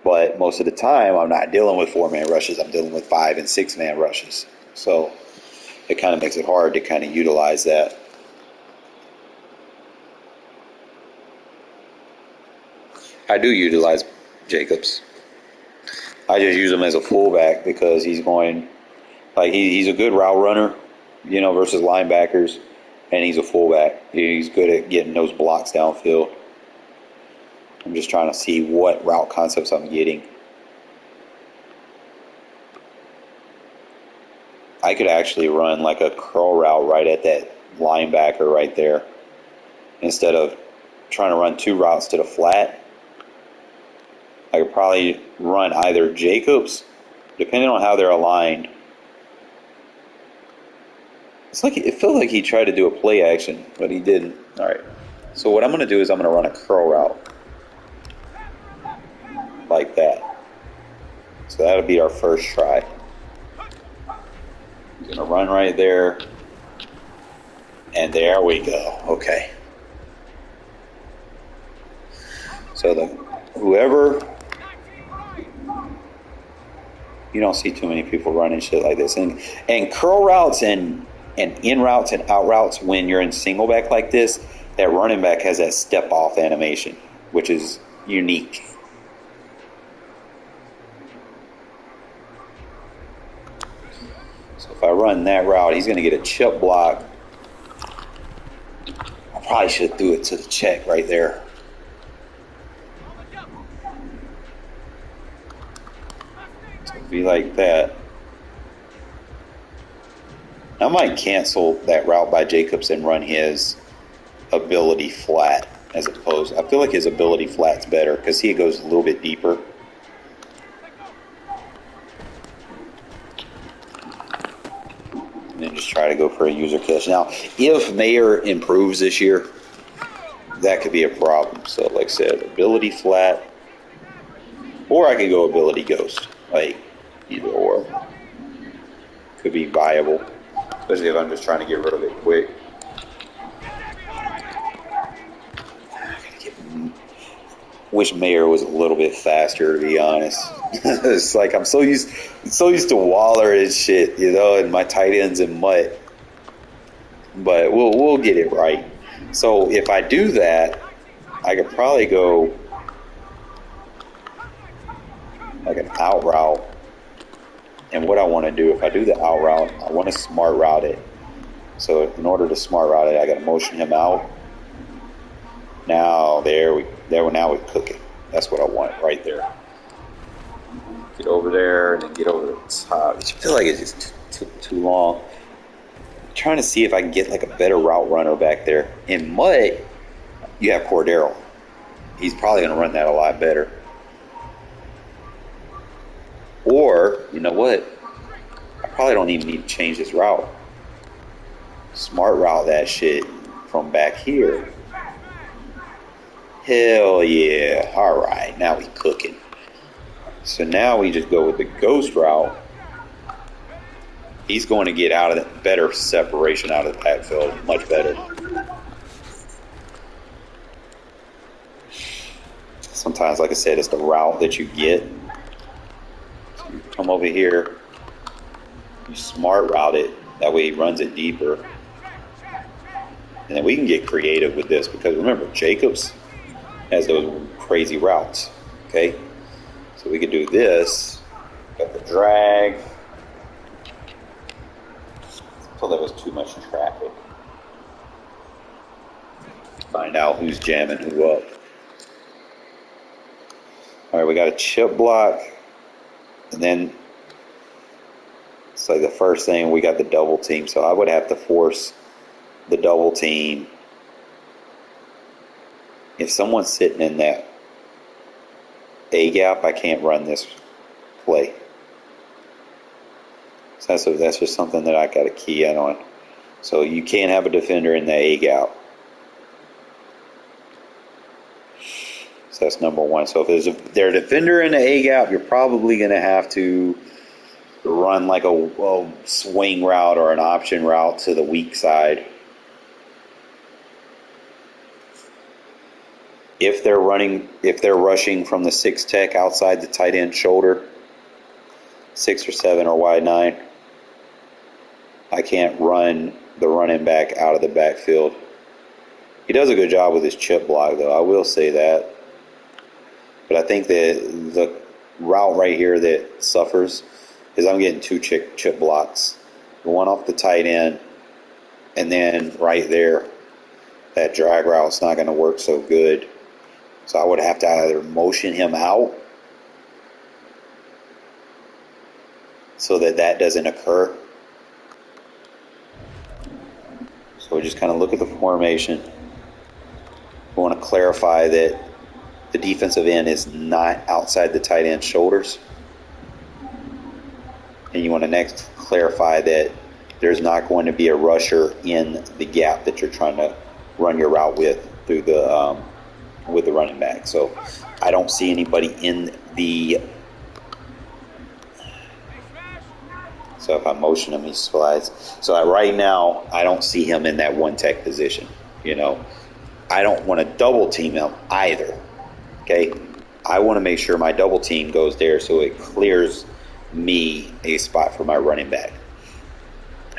Speaker 1: But most of the time, I'm not dealing with four-man rushes. I'm dealing with 5- and 6-man rushes. So it kind of makes it hard to kind of utilize that. I do utilize Jacobs. I just use him as a fullback because he's going, like, he's a good route runner, versus linebackers, and he's a fullback. He's good at getting those blocks downfield. I'm just trying to see what route concepts I'm getting. I could actually run like a curl route right at that linebacker right there instead of trying to run two routes to the flat. I could probably run either Jacobs, depending on how they're aligned. It felt like he tried to do a play action, but he didn't. All right. So what I'm going to do is I'm going to run a curl route like that. So that'll be our first try. I'm going to run right there. And there we go. Okay. So whoever, you don't see too many people running shit like this. And curl routes and in routes and out routes, when you're in single back like this, that running back has that step off animation, which is unique. So if I run that route, he's going to get a chip block. I probably should do it to the check right there. So it'd be like that. I might cancel that route by Jacobs and run his ability flat as opposed. I feel like his ability flat's better because he goes a little bit deeper. And then just try to go for a user catch. Now, if Mayer improves this year, that could be a problem. So, like I said, ability flat, or I could go ability ghost. Like, either or. Could be viable. Especially if I'm just trying to get rid of it quick. Wish Mayer was a little bit faster, to be honest. It's like I'm so used to Waller and shit, and my tight ends and Mutt. But we'll get it right. So if I do that, I could probably go like an out route. And what I want to do, if I do the out route, I want to smart route it. So in order to smart route it, I got to motion him out. Now now we cook it. That's what I want right there. Get over there and then get over the top. I feel like it just took too long. I'm trying to see if I can get like a better route runner back there. In Mutt, you have Cordero. He's probably going to run that a lot better. Or, you know what? I probably don't even need to change this route. Smart route that shit from back here. Hell yeah. Alright, now we cooking. So now we just go with the ghost route. He's going to get out of the better separation out of the backfield. Much better. Sometimes, like I said, it's the route that you get. So you come over here. You smart route it. That way he runs it deeper. And then we can get creative with this because remember, Jacobs has those crazy routes. Okay? So we could do this. Got the drag. Until there was too much traffic. Find out who's jamming who up. Alright, we got a chip block. And then it's like the first thing we got the double team. So I would have to force the double team. If someone's sitting in that A gap, I can't run this play. So that's just something that I got to key in on. So you can't have a defender in the A gap. So that's number one. So if there's a defender in the A gap, you're probably going to have to run like a swing route or an option route to the weak side. If they're rushing from the 6 tech outside the tight end shoulder, 6 or 7 or wide 9, I can't run the running back out of the backfield. He does a good job with his chip block, though. I will say that. But I think that the route right here that suffers is I'm getting two chip blocks. One off the tight end, and then right there, that drag route's not going to work so good. So I would have to either motion him out so that doesn't occur. So we just kind of look at the formation. We want to clarify that the defensive end is not outside the tight end's shoulders. And you want to next clarify that there's not going to be a rusher in the gap that you're trying to run your route with through the with the running back. So I don't see anybody in the. So if I motion him, he slides. So right now, I don't see him in that one tech position. I don't want to double team him either. Okay, I want to make sure my double team goes there so it clears me a spot for my running back.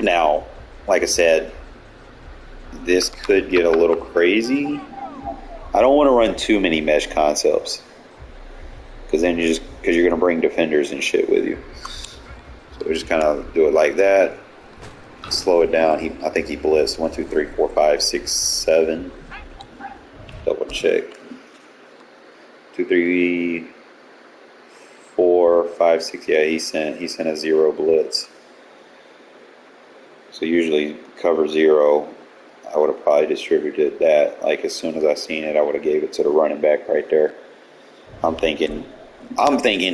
Speaker 1: Now, like I said, this could get a little crazy. I don't want to run too many mesh concepts because then you're going to bring defenders and shit with you. So we just kind of do it like that. Slow it down. I think he blitzed 1, 2, 3, 4, 5, 6, 7. Double check. 2, 3, 4, 5, 6. Yeah, he sent a 0 blitz. So usually cover 0. I would have probably distributed that. Like as soon as I seen it, I would have gave it to the running back right there. I'm thinking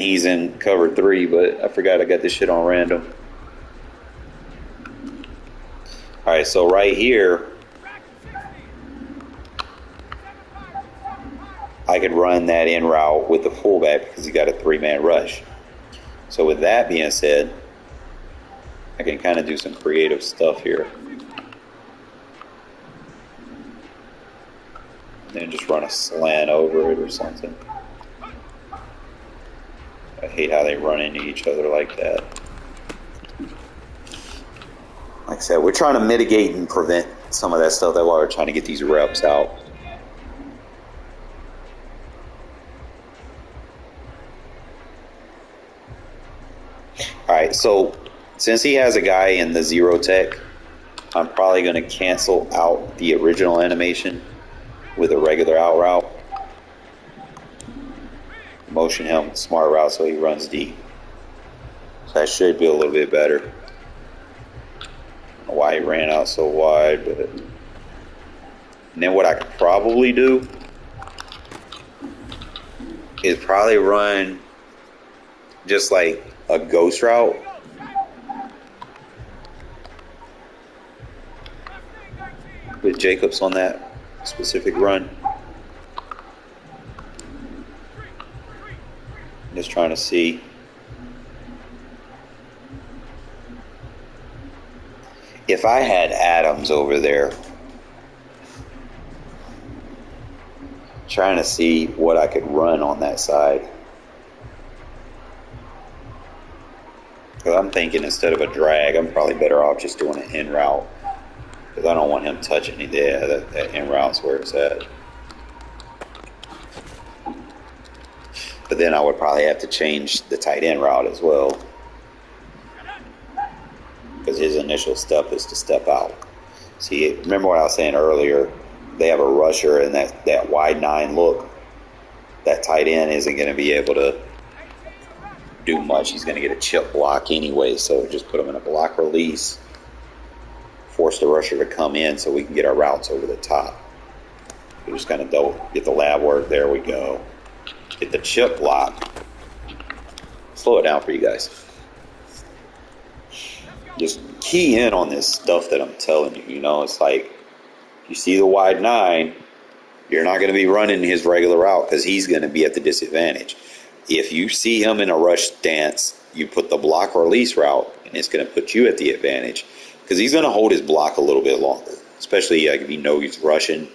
Speaker 1: he's in cover 3, but I forgot I got this shit on random. All right, so right here, I could run that in route with the fullback because he got a 3-man rush. So with that being said, I can kind of do some creative stuff here. Then just run a slant over it or something. I hate how they run into each other like that. Like I said, we're trying to mitigate and prevent some of that stuff. That's why we're trying to get these reps out. All right, so since he has a guy in the 0 tech, I'm probably going to cancel out the original animation with a regular out route. Motion him smart route so he runs deep. So that should be a little bit better. I don't know why he ran out so wide, but. And then what I could probably do is probably run just like a ghost route. With Jacobs on that specific run. I'm just trying to see. If I had Adams over there, trying to see what I could run on that side. Because I'm thinking instead of a drag, I'm probably better off just doing an in route. Because I don't want him touching it. Yeah, that in route's where it's at. But then I would probably have to change the tight end route as well. Because his initial step is to step out. See, remember what I was saying earlier? They have a rusher and that wide 9 look. That tight end isn't going to be able to do much. He's going to get a chip block anyway. So just put him in a block release. Force the rusher to come in so we can get our routes over the top. We just kind of get the lab work. There we go. Get the chip block. Slow it down for you guys. Just key in on this stuff that I'm telling you. It's like you see the wide 9, you're not going to be running his regular route because he's going to be at the disadvantage. If you see him in a rush stance, you put the block release route, and it's going to put you at the advantage because he's going to hold his block a little bit longer, especially if you know he's rushing.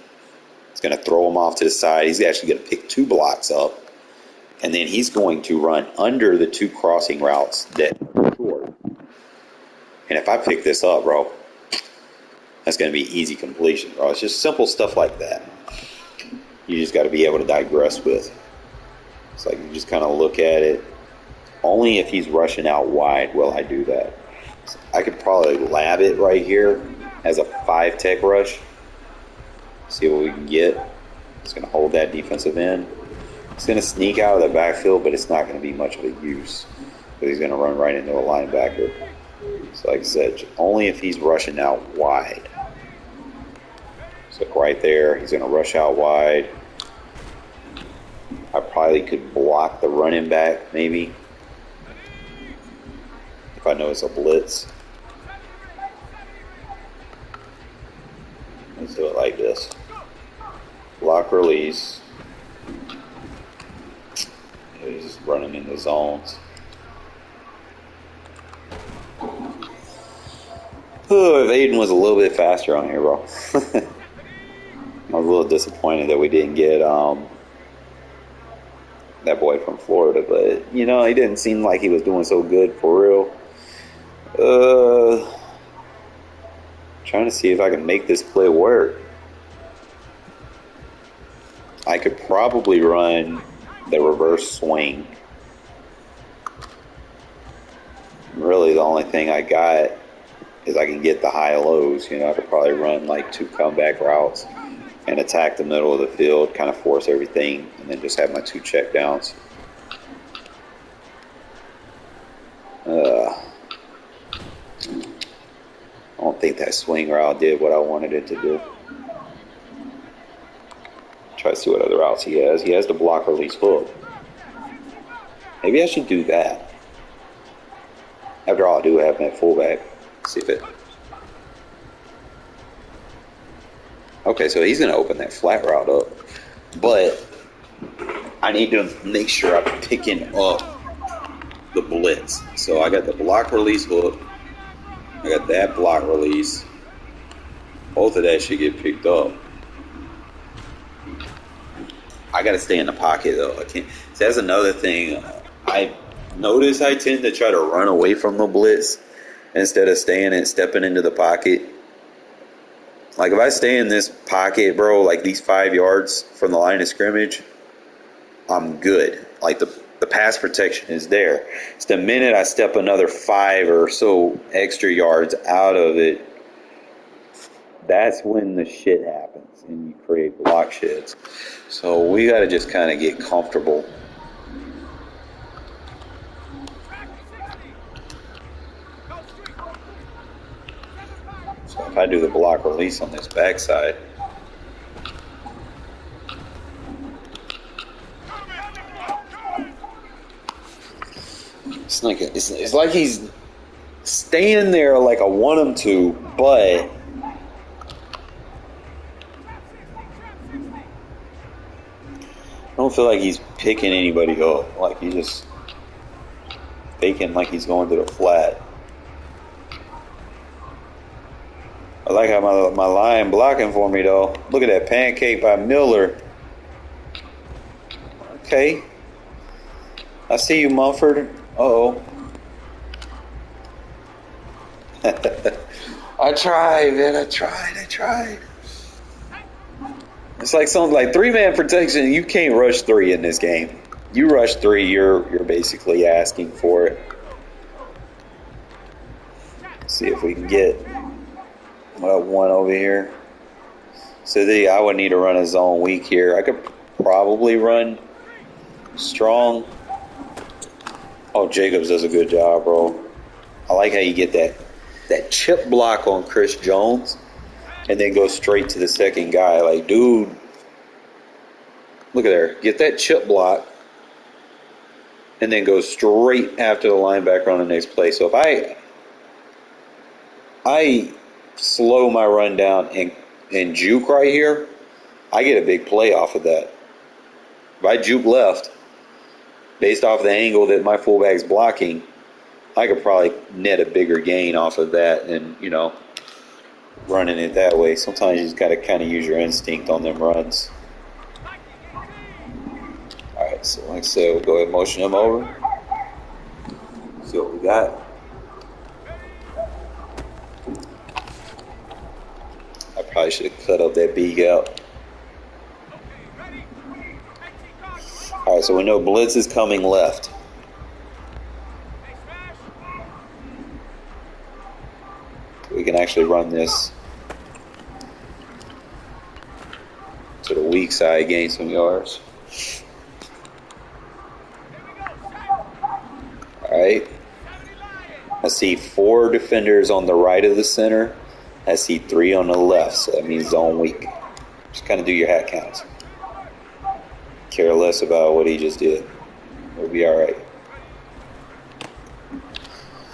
Speaker 1: It's going to throw him off to the side. He's actually going to pick 2 blocks up, and then he's going to run under the 2 crossing routes that are short. And if I pick this up, bro, that's going to be easy completion, bro. It's just simple stuff like that. You just got to be able to digress with. It's like you just kind of look at it. Only if he's rushing out wide will I do that. So I could probably lab it right here as a 5-tech rush. See what we can get. It's going to hold that defensive end. It's going to sneak out of the backfield, but it's not going to be much of a use. But he's going to run right into a linebacker. So like I said, only if he's rushing out wide. So right there, he's going to rush out wide. I probably could block the running back, maybe. If I know it's a blitz. Let's do it like this. Block release. He's just running into zones. Oh, if Aiden was a little bit faster on here, bro. I was a little disappointed that we didn't get that boy from Florida, but you know, he didn't seem like he was doing so good for real. Trying to see if I can make this play work. I could probably run the reverse swing. Really, the only thing I got is I can get the high lows. You know, I could probably run like 2 comeback routes and attack the middle of the field, kind of force everything, and then just have my 2 check downs. I don't think that swing route did what I wanted it to do. Try to see what other routes he has. He has the block release hook. Maybe I should do that. After all, I do have him at fullback. See if it... Okay, so he's going to open that flat route up. But I need to make sure I'm picking up the blitz. So I got the block release hook. I got that block release. Both of that should get picked up. I got to stay in the pocket, though. I can't. So that's another thing. I notice I tend to try to run away from the blitz instead of staying and stepping into the pocket. Like, if I stay in this pocket, bro, like these 5 yards from the line of scrimmage, I'm good. Like, the pass protection is there. It's the minute I step another 5 or so extra yards out of it, that's when the shit happens and you create block sheds. So we got to just kind of get comfortable. So if I do the block release on this backside, it's like he's staying there like I want him to, but I don't feel like he's picking anybody up. Like he's just faking like he's going to the flat. I like how my line blocking for me, though. Look at that pancake by Miller. Okay. I see you, Mumford. Uh-oh. I tried, man. I tried. It's like something like 3-man protection. You can't rush 3 in this game. You rush 3, you're basically asking for it. Let's see if we can get one over here. So I would need to run a zone weak here. I could probably run strong. Oh, Jacobs does a good job, bro. I like how you get that chip block on Chris Jones and then go straight to the second guy. Like, dude, look at there. Get that chip block and then go straight after the linebacker on the next play. So if I slow my run down and juke right here, I get a big play off of that. If I juke left, based off the angle that my fullback's blocking, I could probably net a bigger gain off of that and, you know, running it that way. Sometimes you just got to kind of use your instinct on them runs. All right, so like I said, we'll go ahead and motion him over. See what we got. I probably should have cut up that beak out. All Alright, so we know blitz is coming left. We can actually run this to the weak side, gain some yards. Alright. I see 4 defenders on the right of the center. I see 3 on the left, so that means zone weak. Just kind of do your hat counts. Care less about what he just did. We'll be alright.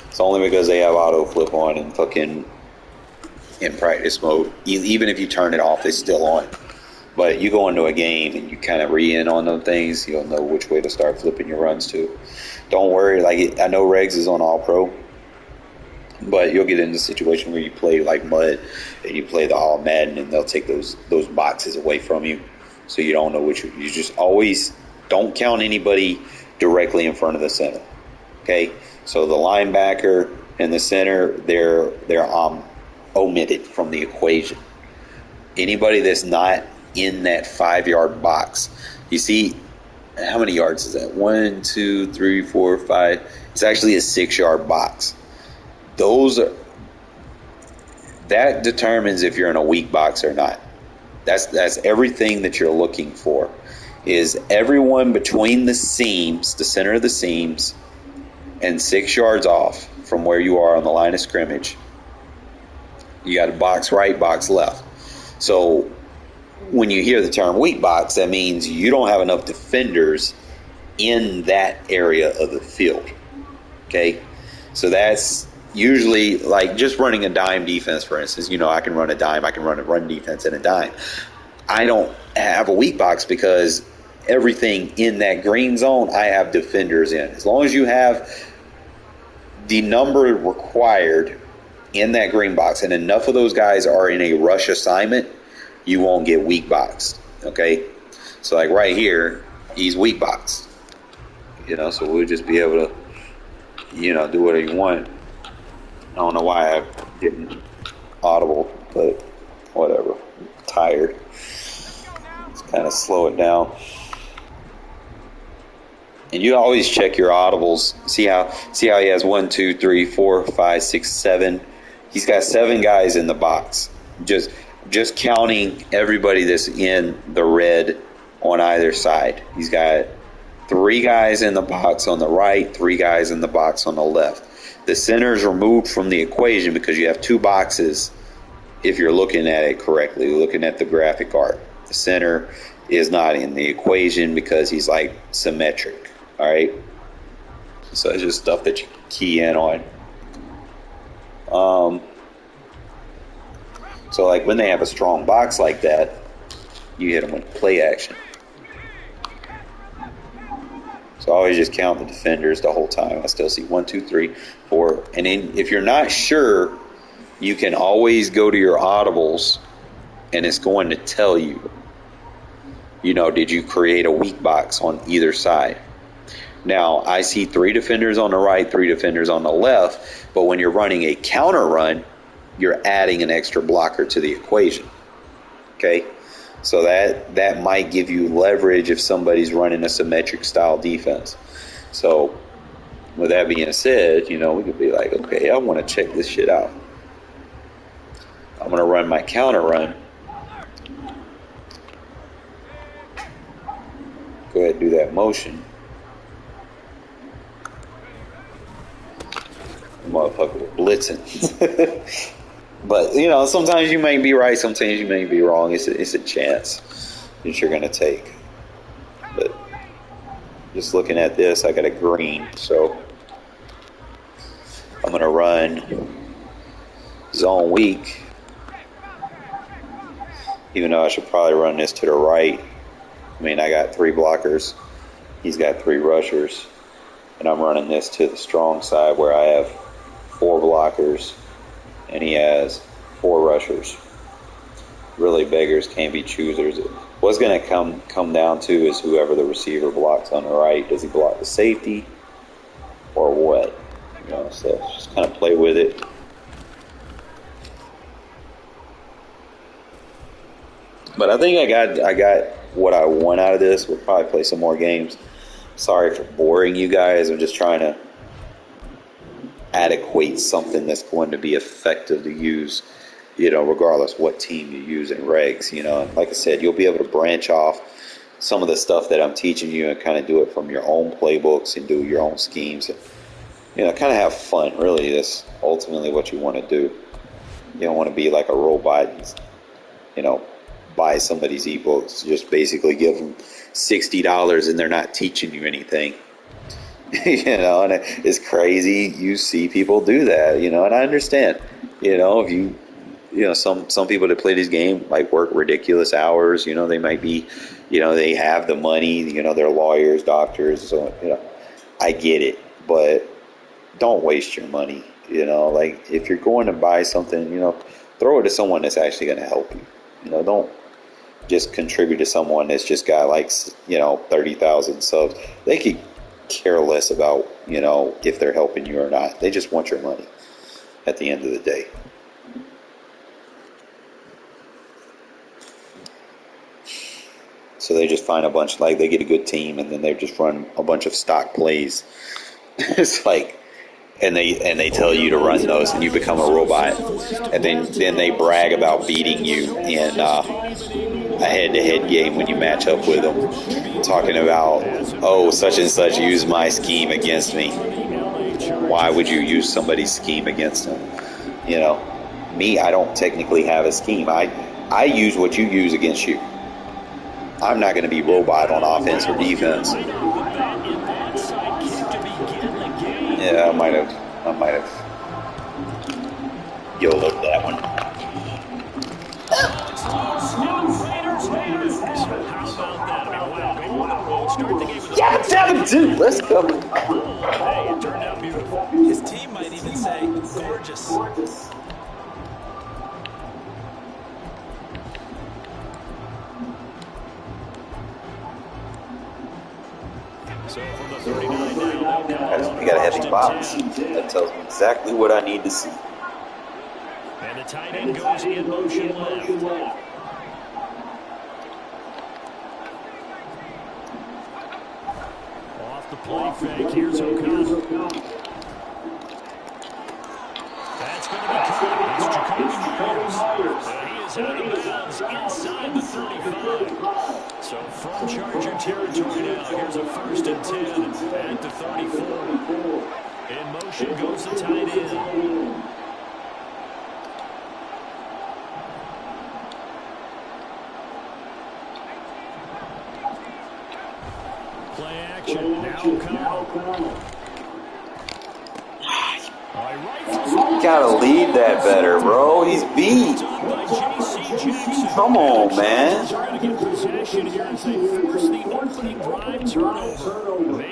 Speaker 1: It's only because they have auto flip on and fucking in practice mode. Even if you turn it off, it's still on. But you go into a game and you kind of re-in on them things, you'll know which way to start flipping your runs to. Don't worry, like I know Regs is on All Pro, but you'll get into a situation where you play like Mud and you play the All Madden, and they'll take those boxes away from you, so you don't know which. You just always don't count anybody directly in front of the center. Okay, so the linebacker and the center, they're omitted from the equation. Anybody that's not in that 5-yard box, you see, how many yards is that? 1, 2, 3, 4, 5. It's actually a 6-yard box. That determines if you're in a weak box or not. That's everything that you're looking for. Is everyone between the seams, the center of the seams, and 6 yards off from where you are on the line of scrimmage. You got a box right, box left. So when you hear the term weak box, that means you don't have enough defenders in that area of the field. Okay? So that's usually like just running a dime defense, for instance. You know, I can run a dime, I can run a run defense and a dime. I don't have a weak box because everything in that green zone, I have defenders in. As long as you have the number required in that green box and enough of those guys are in a rush assignment, you won't get weak boxed. Okay? So like right here, he's weak boxed. You know, so we'll just be able to, you know, do whatever you want. I don't know why I didn't audible, but whatever. I'm tired. Let's kind of slow it down. And you always check your audibles. See how he has 1, 2, 3, 4, 5, 6, 7. He's got 7 guys in the box. Just counting everybody that's in the red on either side. He's got 3 guys in the box on the right, 3 guys in the box on the left. The center is removed from the equation because you have 2 boxes if you're looking at it correctly, looking at the graphic art. The center is not in the equation because he's like symmetric. All right? So it's just stuff that you key in on. So like when they have a strong box like that, you hit them with play action. So I always just count the defenders the whole time. I still see 1, 2, 3, 4. And then if you're not sure, you can always go to your audibles and it's going to tell you, you know, did you create a weak box on either side? Now, I see 3 defenders on the right, 3 defenders on the left, but when you're running a counter run, you're adding an extra blocker to the equation. Okay? So that might give you leverage if somebody's running a symmetric style defense. So with that being said, you know, we could be like, okay, I want to check this shit out. I'm going to run my counter run. Go ahead and do that motion. Motherfucker was blitzing. But, you know, sometimes you may be right, sometimes you may be wrong. It's a chance that you're going to take. But just looking at this, I got a green. So I'm going to run zone weak. Even though I should probably run this to the right. I mean, I got 3 blockers. He's got 3 rushers. And I'm running this to the strong side where I have 4 blockers. And he has 4 rushers. Really, beggars can't be choosers. What's going to come down to is whoever the receiver blocks on the right. Does he block the safety or what? You know, so just kind of play with it. But I think I got what I want out of this. We'll probably play some more games. Sorry for boring you guys. I'm just trying to adequate something that's going to be effective to use, regardless what team you use in regs. And like I said, you'll be able to branch off some of the stuff that I'm teaching you and kind of do it from your own playbooks and do your own schemes. And, kind of have fun. Really, that's ultimately what you want to do. You don't want to be like a robot and, buy somebody's ebooks. Just basically give them $60 and they're not teaching you anything. And it's crazy. You see people do that, and I understand, if some people that play this game like work ridiculous hours, they might be, they have the money, they're lawyers, doctors. So, I get it, but don't waste your money, like if you're going to buy something, throw it to someone that's actually going to help you, don't just contribute to someone that's just got like, 30,000 subs. They could care less about, if they're helping you or not. They just want your money at the end of the day. So they just find a bunch, like they get a good team and then they just run a bunch of stock plays. It's like, and they tell you to run those and you become a robot. And then they brag about beating you in a head-to-head game when you match up with them, talking about, oh, such and such used my scheme against me. Why would you use somebody's scheme against them? Me, I don't technically have a scheme. I use what you use against you. I'm not going to be robot on offense or defense. Yeah, I might have YOLO'd that one. Yeah, damn it, dude. Let's go.
Speaker 3: Hey, it turned out beautiful. His team might even say, gorgeous.
Speaker 2: So from the 39 now,
Speaker 1: We got a heavy box. That tells me exactly what I need to see.
Speaker 2: and the tight end goes in motion left. Off the play fake, here's O'Connell. That's going to be caught. It's Jacoby Myers. He is out of bounds inside the 35. So from Charger territory now, here's a 1st and 10 at the 34. In motion goes the tight end. Play action. Now O'Connell.
Speaker 1: You gotta lead that better, bro. He's beat. Come on, man.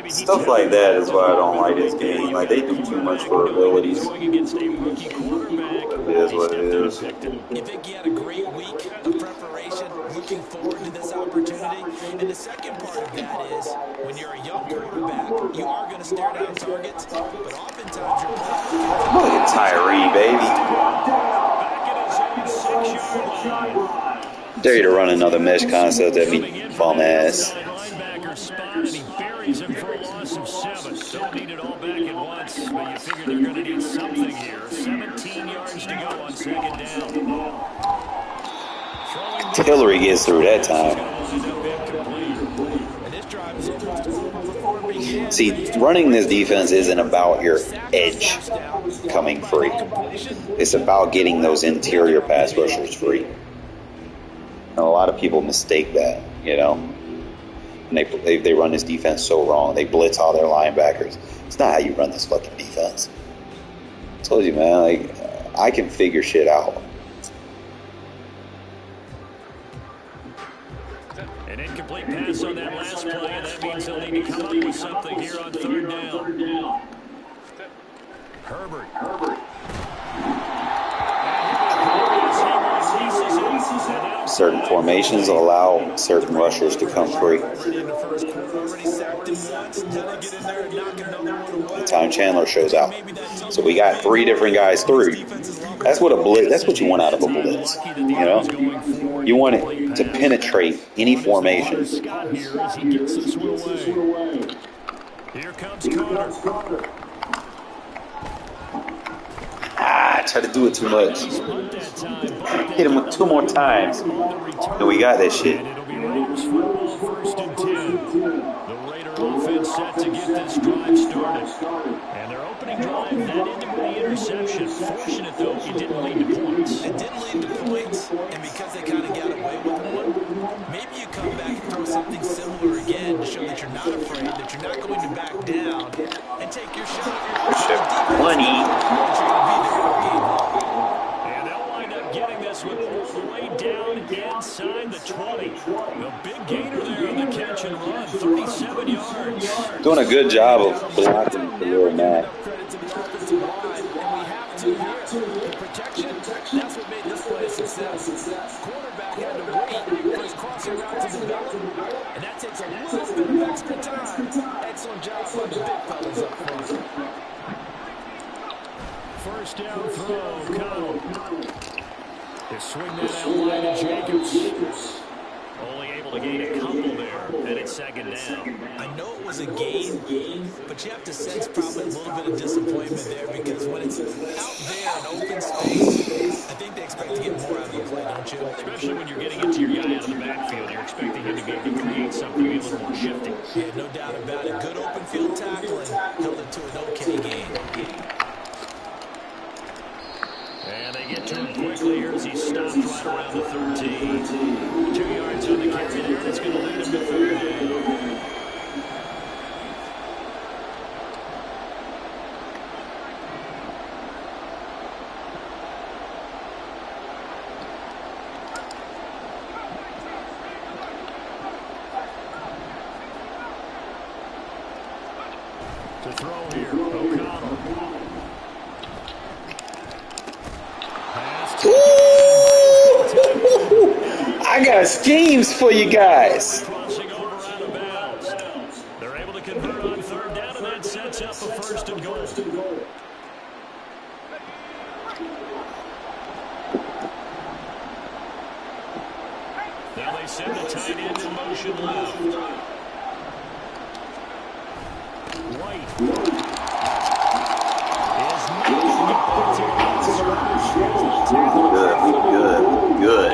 Speaker 1: Stuff like that is why I don't like this game. Like, they do too much for abilities. It is what it is.
Speaker 3: You think he had a great week of preparation, looking forward to this opportunity? And the second part of that is, when you're a young quarterback, you are going to stare down targets, but oftentimes you're playing.
Speaker 1: Look at Tyree, baby. Dare you to run another mesh concept at me, bum ass.
Speaker 2: Linebacker spot, and he buries him for a loss of 7. Don't need it all back at once, but you figure they're going to need something here. 17 yards to go on 2nd down.
Speaker 1: Hillary gets through that time. See, running this defense isn't about your edge coming free. It's about getting those interior pass rushers free. And a lot of people mistake that, And they run this defense so wrong. They blitz all their linebackers. It's not how you run this fucking defense. I told you, man, like, I can figure shit out.
Speaker 2: An incomplete pass on that last play, and that means they'll need to come up with something here on 3rd down. Herbert.
Speaker 1: Certain formations allow certain rushers to come free. The time Chandler shows out. So we got 3 different guys through. That's what a blitz. That's what you want out of a blitz. You know, you want it to penetrate any formation.
Speaker 2: Scott here as he gets this one away. Here comes Carter.
Speaker 1: I tried to do it too much. Hit him 2 more times. And we got that shit.
Speaker 2: And it'll be Raiders football, 1st and 10. The Raider offense set to get this drive started. And their opening drive, that ended with the interception. Fortunate, though, it didn't lead to points.
Speaker 3: It didn't lead to points, and because they kind of got away with one, maybe you come back and throw something similar again to show that you're not afraid, that you're not going to back down, and take your shot.
Speaker 1: Money.
Speaker 2: And they'll wind up getting this one all the way down inside the 20. A big gainer there on the catch and run, 37 yards.
Speaker 1: Doing a good job of blocking for Lil Matt.
Speaker 3: Credit to the offensive line, and we have to here. The protection, that's what made this play a success. Quarterback had to wait for his crossing route to develop, and that takes a little bit of extra time. Excellent job by the big fellas up front.
Speaker 2: First down throw, Connell. They swing that out wide to Jacobs. Only able to gain a couple there, and it's 2nd down.
Speaker 3: I know it was a gain, but you have to sense probably a little bit of disappointment there because when it's out there in open space, I think they expect to get more out of the play, don't you?
Speaker 2: Especially when you're getting it to your guy out of the backfield. You're expecting him to be able to create something a little more shifty.
Speaker 3: Yeah, no doubt about it. Good open field tackling held it to an okay gain.
Speaker 2: And they get to him quickly here as he stops right around the 13. 2 yards on the carry there. That's going to lead him to 3rd down. To throw here, O'Connell.
Speaker 1: I got schemes for you guys.
Speaker 2: Crossing over out of bounds. They're able to convert on 3rd down, and that sets up a 1st and goal. Now they send the tight end in motion left. White is
Speaker 1: Good.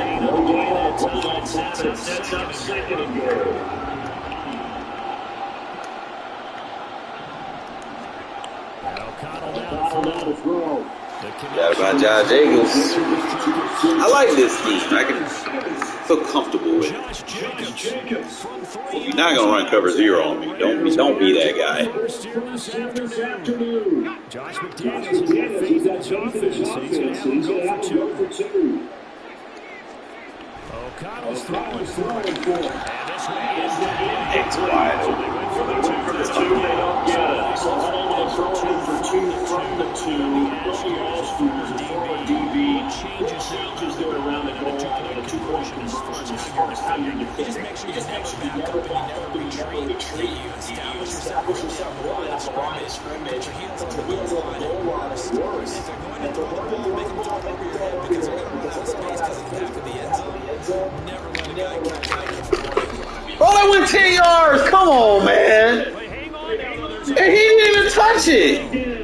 Speaker 1: Got about Josh Jacobs. I like this team. I can feel comfortable with it. You're not gonna run cover 0 on me. Don't be that guy.
Speaker 2: Josh McDaniels has got faith in his offense. He's going to have him go for 2. O'Connell's throwing for it. And this one is
Speaker 1: It's wide open.
Speaker 2: They went for the 2 for the 2. They don't get it. So they'll throw for 2 from the 2. DB changes their around the goal. The 2 portion as far as how you're defending.
Speaker 3: Just make sure you never back up and you never retreat. You establish yourself down the line of scrimmage. Put your heels on the goal line and worse. If they're going to throw the ball, make them throw it over your head because they're going to run out of space because of the back of the end zone. Never let a guy catch out of the play.
Speaker 1: Oh, that went 10 yards. Come on, man. And he didn't even touch it.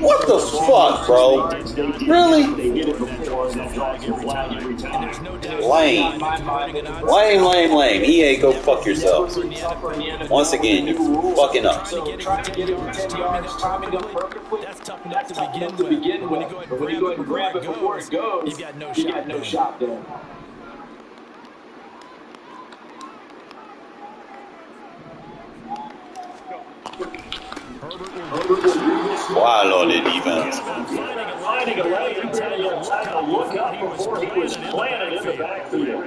Speaker 1: What the fuck, bro? Really? Lame. EA, go fuck yourselves. Once again, you're fucking up.
Speaker 3: Trying to get it for 10 yards, timing up perfectly. That's tough enough to begin with. When you go ahead and grab it before it goes, you've got no shot there.
Speaker 1: Wild on the defense.
Speaker 4: Finding a lane and telling him to look up before he was planted in the backfield.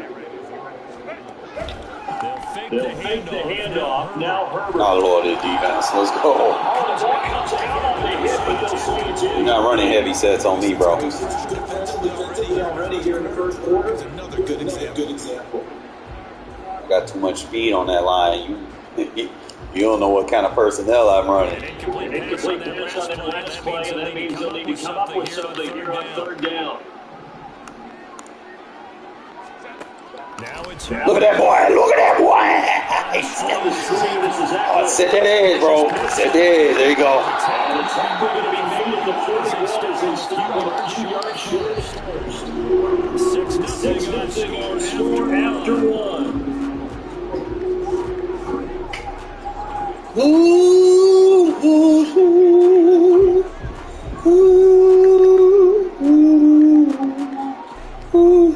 Speaker 4: They'll fake the handoff. Now Herbert.
Speaker 1: Oh, Lord, the defense. Let's go. You're not running heavy sets on me, bro.
Speaker 3: Already here in the first quarter. Another good example.
Speaker 1: I got too much speed on that line. You don't know what kind of personnel I'm running.
Speaker 2: An incomplete pass on that last play, and that means they'll need to come up with something here on third down. Now it's
Speaker 1: Look at that boy! Look at that boy! Oh, set that edge, bro. Set that edge. There you go.
Speaker 4: And it's likely going to be made at the 41 as they stop a few yards short. 6-0 our score after one.
Speaker 1: Ooh, ooh, ooh, ooh, ooh,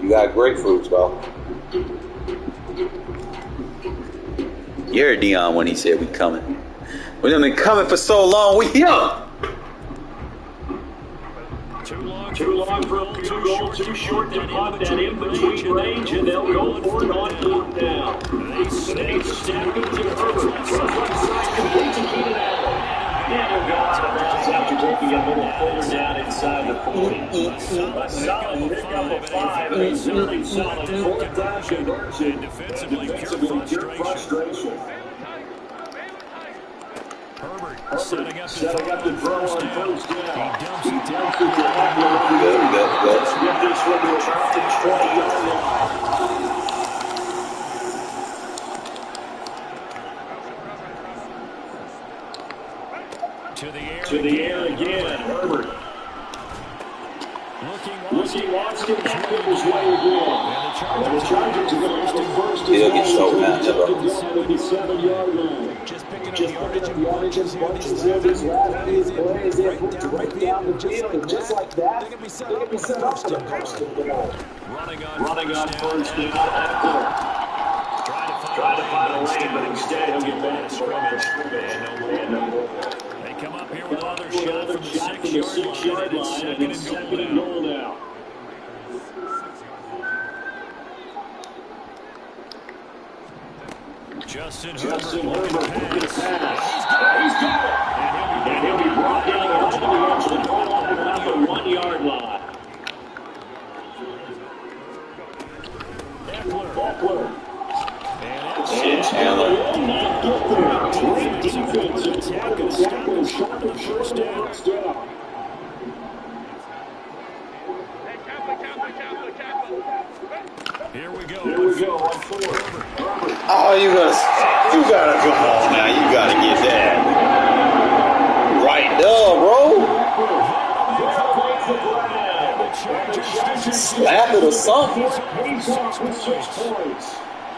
Speaker 1: You got grapefruits, bro. You heard Dion when he said we coming. We done been coming for so long. We here.
Speaker 4: Too long for a field goal, too short to put that in between range, and they'll go for it on fourth down. They snap it to Herbert. Complete to Keenan Allen. And they'll go out of bounds after taking a little further down inside the 40. A solid pickup of 5 and a very solid fourth down conversion. Defensively, pure frustration.
Speaker 2: Herbert
Speaker 4: Setting up to throw on first down.
Speaker 2: He dumps it
Speaker 4: to Eckler. Let's get this one to about the 20-yard line. To the air again, Herbert. Looking wants to back up his way again. And the Chargers are going to have a first and
Speaker 1: He'll get choked down,
Speaker 4: at the 7-yard line.
Speaker 3: Just picking up the yardage and bunches here these last few plays. They put right down the field, and just like that, they're going to be set up for the first and goal.
Speaker 4: Running on first down, Eckler. Try to find a lane, but instead he'll get back to scrimmage.
Speaker 2: They come up here with another shot from the 6-yard line, and it's second and goal now. Justin Herbert looking to pass.
Speaker 4: He's got it. And he'll be brought down around the edge and brought off about the 1-yard line. Eckler. And Chandler will not get there. Great defense. Attack and shot and first down.
Speaker 2: Here we go on fourth.
Speaker 1: Oh, you gotta come on now. You gotta get that right there, bro. Slap it or something.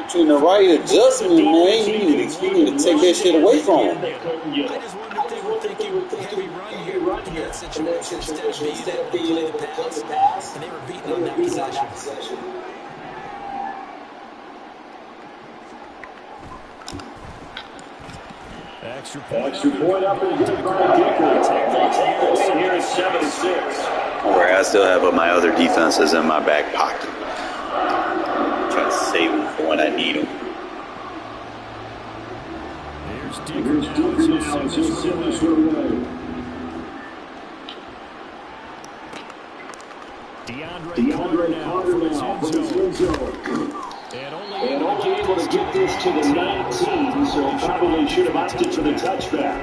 Speaker 1: Between the right adjustment, man, you need to take that shit away from him.
Speaker 3: I just wonder if they were thinking heavy run here in that situation instead of being able to play the pass, and they were beating on that possession.
Speaker 2: Extra
Speaker 4: point up and good by Dicker. Here at 7-6.
Speaker 1: Where I still have my other defenses in my back pocket. Try to save them for when I need them.
Speaker 2: Here's Dicker now as he'll send this away. DeAndre Carter now from his end zone. And only able to get this to the 19, so probably should have opted for the touchback.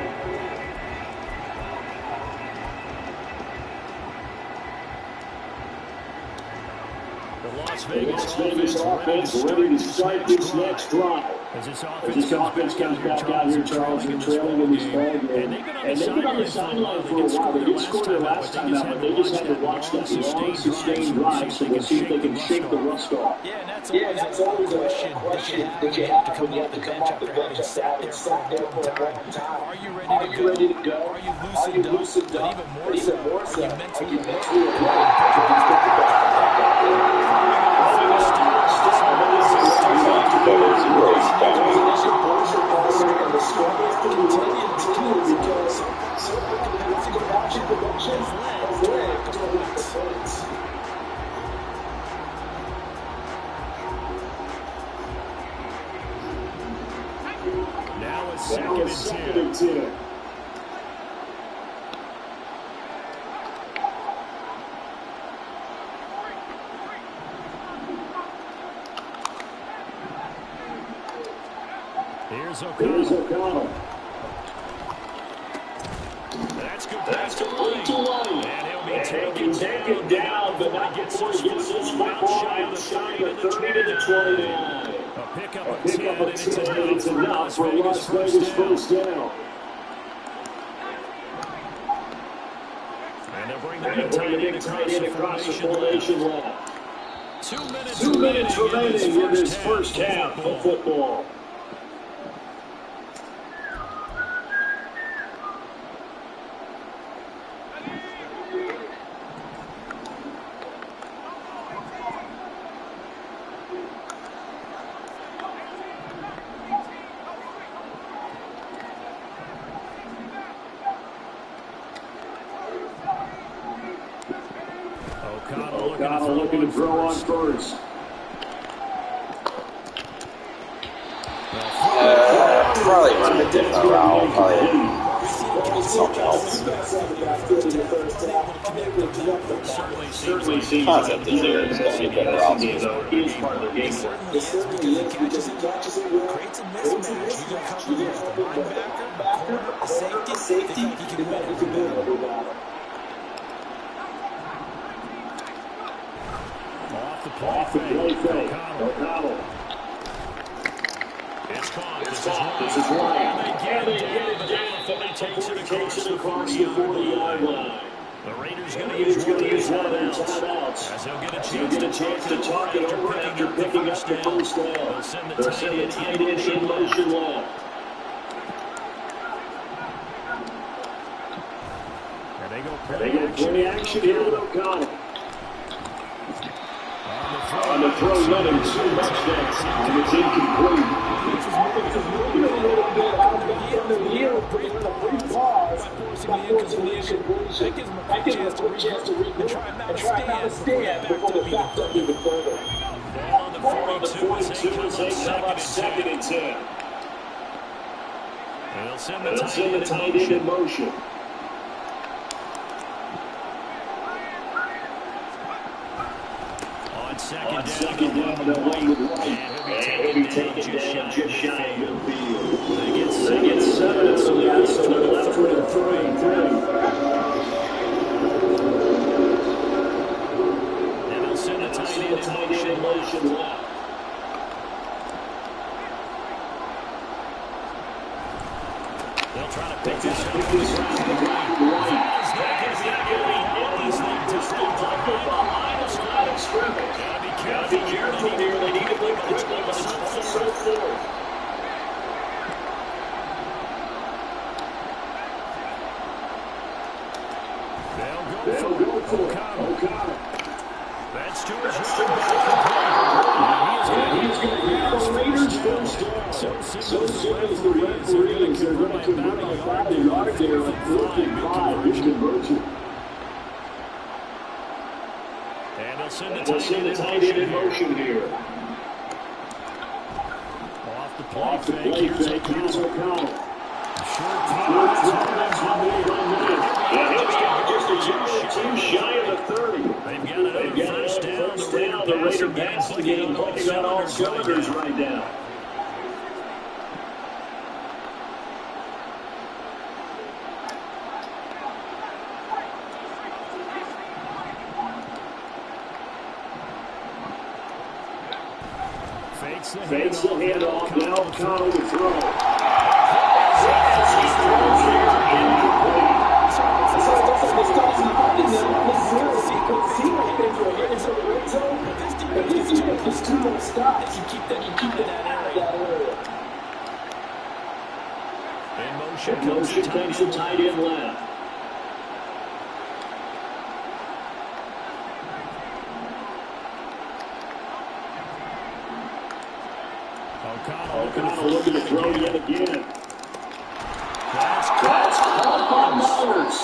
Speaker 2: The Las Vegas offense ready to start this next drive. As this offense comes back out here, Charles, and trailing in this ball game. And they've been on the sideline for a while. They did score their last time out, but they just had to watch that long, sustained drive, so we'll see if they can shake the rust off.
Speaker 3: Yeah, and that's always a question that you have to come off the bench after having sat there for a long time. Are you ready to go? Are you loosened up? But even more so, are you mentally ready to Now
Speaker 2: second and 10. Here's O'Connell. That's good pass to White. And he'll be taken down, but not before he gets this football outside the 30 to 29. A pickup of 10, and it's enough for Las Vegas first down. And they'll bring the big tight end across the formation left. 2 minutes remaining in this first half of football. O'Connell looking to throw on first.
Speaker 1: Probably run a different route. Probably something else.
Speaker 5: Certainly seems
Speaker 1: Concept is there. It's going to be better routes.
Speaker 5: is part of the game.
Speaker 3: It certainly is because it creates a mismatch. You can cover the linebacker, the corner, the safety. He can win every battle.
Speaker 2: Off the play fake. O'Connell. It's caught. This is White. And they get it down before he takes it across the 40-yard line. The Raiders going to use one of their timeouts. As he'll get a chance to talk it over after picking up the first down. They'll send the tight end in motion left. And they go play action here with O'Connell. On the throw, running 2 touchdowns, and it's incomplete.
Speaker 5: Moving a little bit out of the field, bringing a brief pause by forcing the incompletion. That gives him a quick chance to regroup and try not to stand before they backed up even further.
Speaker 2: Ball on the 42 as they come up second and 10. And they'll send the tight end in motion. On second down, they'll wait with White. And he'll be taken down just shy of midfield. They get 7, so that's left with 3. And they'll send the tight end in motion left. They'll try to pick this up. White. It's not going to be all this thing just behind the line of scrimmage. Gotta be careful here. They need to play quickly, but it's also forward. They'll go for O'Connell. That's to his right. He's going to have the Raiders first down. So signals the referees. They're going to convert about the yard there at 4-5. Good conversion. And they'll send the tight end in motion here. Off the play fake. Here's O'Connell. Short throw. That's one more run there. And he'll be just a yard or 2 shy of the 30. They've got first down. The Raider passing game clicking on all cylinders right now. Fakes the handoff, now O'Connell to throw. As he throws here, incomplete.
Speaker 5: So it looks like they start defending them necessarily because he might think they're headed to the red zone, but this defense is 2 more stops. They can keep that out of that area.
Speaker 2: In motion comes the tight end left. O'Connell looking to throw yet again. That's caught by Myers.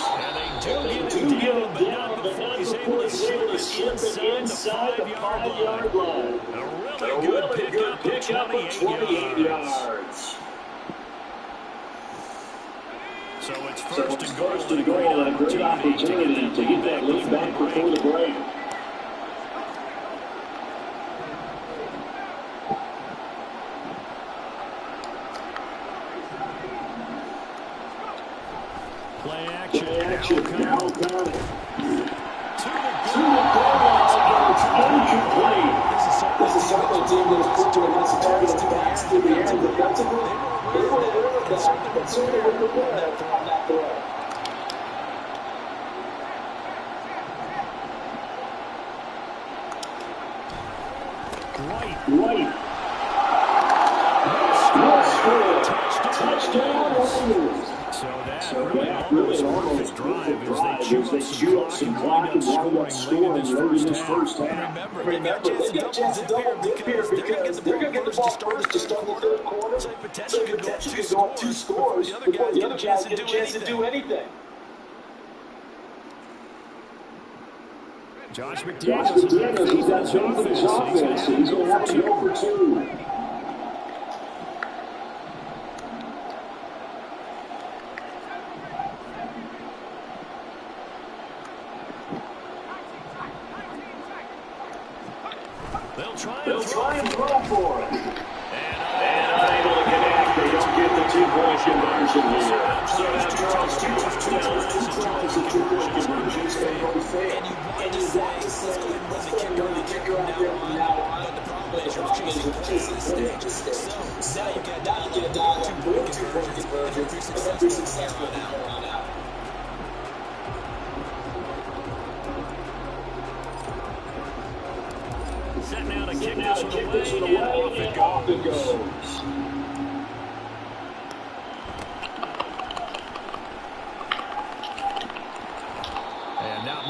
Speaker 2: And they do get him down, but not before he's able to slip it inside the 5-yard line. A really good pickup of 28 yards. first and goal, and a great opportunity to get that lead back before the break. Play action. Now coming. To the goal. Incomplete.
Speaker 5: This is certainly a team that is putting against a target to pass through the air defensively. They were aware of that, but certainly were prepared on that throw.
Speaker 2: Right. Touchdown Warriors.
Speaker 4: So that really almost drive as they chew up some clock and wind up scoring late in this first half.
Speaker 5: Remember, they got a chance to double dip here because they're going to get the ball first to start the third quarter. So potentially could go up 2 scores before the other guys get a chance to do anything.
Speaker 4: Josh McDaniels, he's got his offense. He's going to have to go for 2.
Speaker 2: They'll try and throw for it. And unable to connect. They don't get the 2-point conversion here. So now Charles, 2 tries and 2-point conversions can go fail.
Speaker 5: And you want to say, let's go and run the kicker out there from now on. But the problem is you're chasing points at this stage. So now you got to dial up 2-point conversions and be successful from here on out.
Speaker 4: Setting out a kick this one away, and off it goes. And not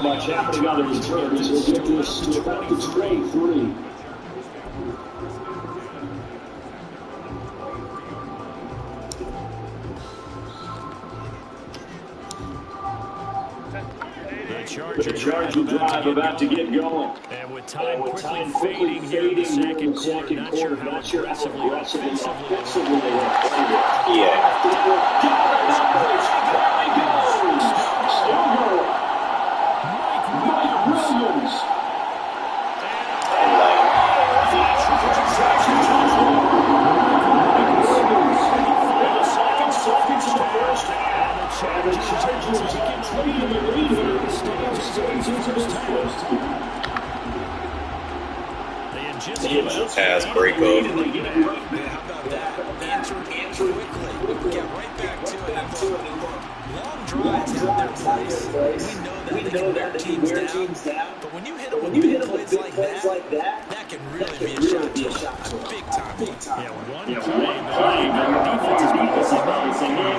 Speaker 4: much happening on the returns. We'll get this to about the straight 3. The Charger drive about to get going.
Speaker 2: And with time quickly fading here in the second quarter, not sure how aggressively offensively they want to play it.
Speaker 1: Yeah.
Speaker 2: Mike Williams. Seconds in the first half. And the Chargers taking the lead here in the stages of this first half.
Speaker 1: Pass breakup.
Speaker 3: How about that? Answer quickly. Get right back to it. Long drives have their place. We know that they can wear teams down. But when you hit them with big plays like that, that can really be a shot to them. Big time.
Speaker 2: Yeah, one play, but your defense is going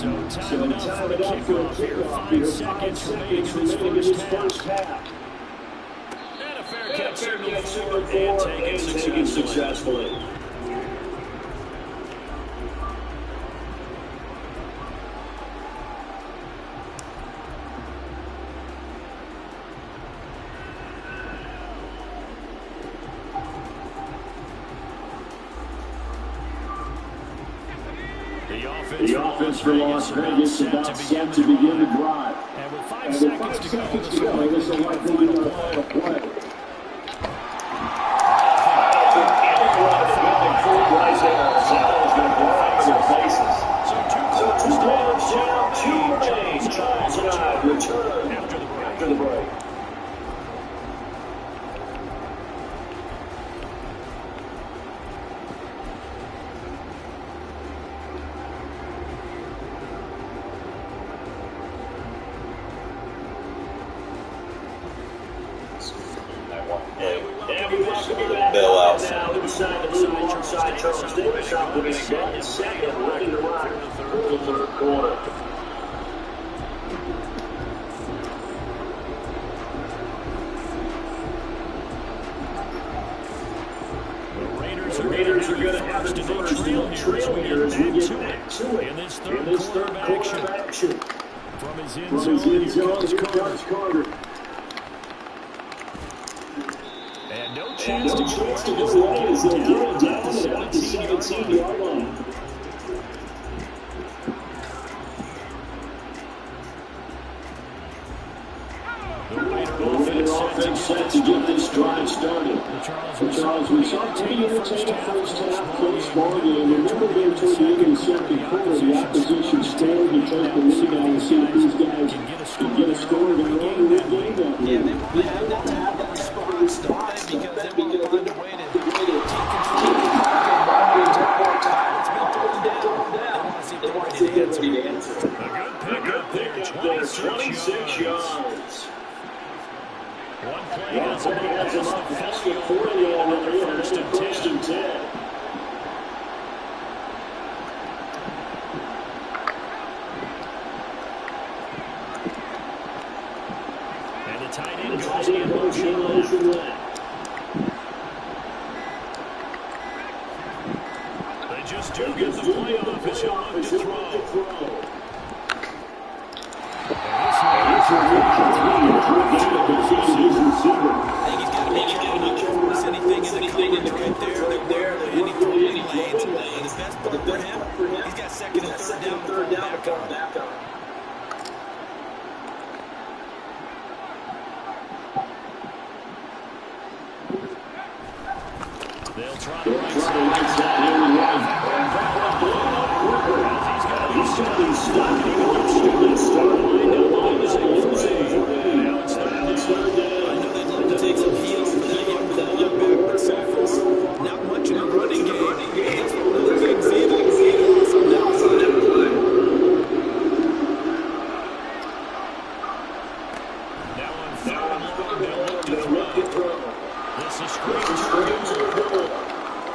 Speaker 2: So time it up for a kickoff here. 5 seconds remaining in this first half. And a fair catch signal and taken successfully. The offense for Las Vegas about set to begin the drive.
Speaker 4: And with 5 seconds to go,
Speaker 2: this will likely be the final play. So 2 scores down, 2 remain. Charles and I return after the break.
Speaker 1: Bell out.
Speaker 2: Now inside the blue alongside Charles Davis operating back second, ready to rock for the third quarter. The Raiders are Raiders are going to have it first. And they'll trail here as we get back to it
Speaker 3: in this
Speaker 2: in this third quarter of action.
Speaker 3: From his end
Speaker 2: From his
Speaker 3: zone,
Speaker 2: end
Speaker 3: here
Speaker 2: zone,
Speaker 3: comes
Speaker 2: here comes Carter.
Speaker 3: And no
Speaker 2: And
Speaker 3: chance
Speaker 2: no chance to go away as they'll get it down at about the 17-yard line. The Raider offense set to get this drive started. Charles, we saw pretty entertaining first half, close ball game. Remember there toward the end of the second quarter, the opposition scored to take the lead on and see if these guys can get a score to regain that lead.
Speaker 3: Yeah, they want to have that type of response, don't they? Because they want to find a way to take control of the time. It's been thrown down. They want to see if they're ready to answer.
Speaker 2: A good pickup there, 26 yards.
Speaker 3: One play
Speaker 2: Has him up past the 40 already, and it's first and 10.
Speaker 3: And the tight
Speaker 2: The
Speaker 3: end
Speaker 2: tight
Speaker 3: goes
Speaker 2: end
Speaker 3: in
Speaker 2: motion left.
Speaker 3: They just do get the playoff as he'll look to throw. I think he's got to be careful not to force anything in the coverage right there. There weren't really any throwing lanes. And the best part for him, he's got second and third down to fall back on. They'll try the right side.
Speaker 2: Here we go. He's got these stopped. He started line down line is now it's third down.
Speaker 3: I know they'd love to take some heels for that young quarterback, but so far, not much in the running game. That's one of the good examples he lost on that play. Now on third and long, they'll look to throw. This is straight to the goal.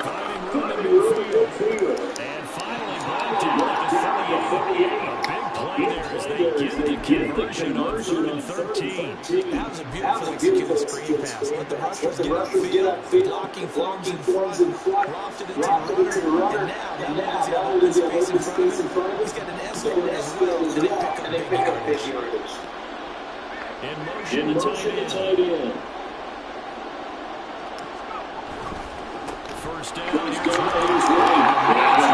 Speaker 3: Finding room in midfield. And finally brought down at the 38. A big play there as they get the conversion on 3rd and 13. That was a beautiful executed screen pass. Let the rushers get upfield. Blocking forms in front. Lofted it to the runner. And now that opens space in front of him. He's got an escort as well. And they pick up big yardage. In motion, the tight end. First down. He's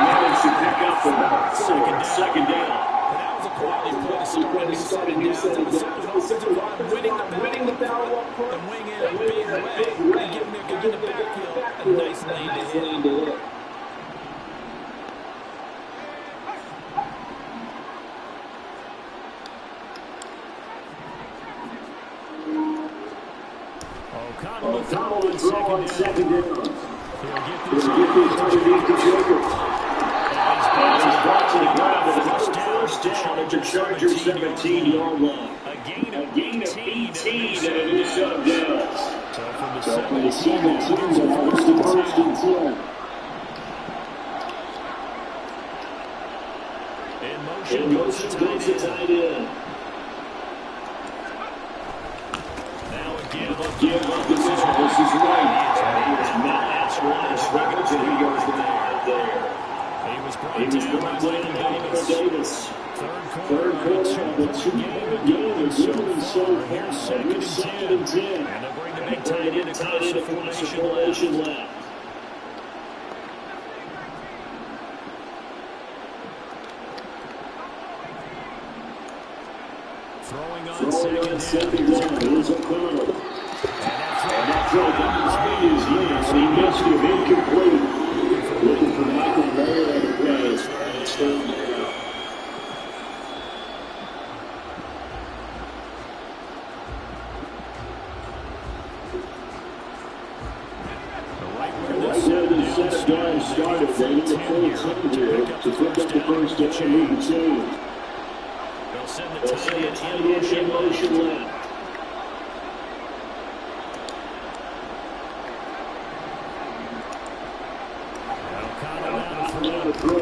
Speaker 3: managed to pick up the second down. That was a quality play to start a new set of downs. It was simple as winning the battle up front and wing in a big way and giving their guy in the backfield a nice lane to hit. O'Connell will throw on second down. He'll get this underneath the shoulder. And he's brought to the ground at first down at the Charger 17-yard line. A gain of 18 and a new set of downs. So from the 17 to first and 10. In motion goes the tight end. Now again, this is right. That's right. And he goes there. He was brought down by Davis. Third quarter of the two-minute game. And so far, here's second and 10. And they'll bring the big tight end across the formation left. Throwing on second down. Here's O'Connell. And that throw down is he missed it, incomplete. Looking for Michael Mayer on the play. It's third down. Right where this set of downs started, they need a full 10 here to pick up the first down and move the chain. They'll send the tight end in motion left. O'Connell throw.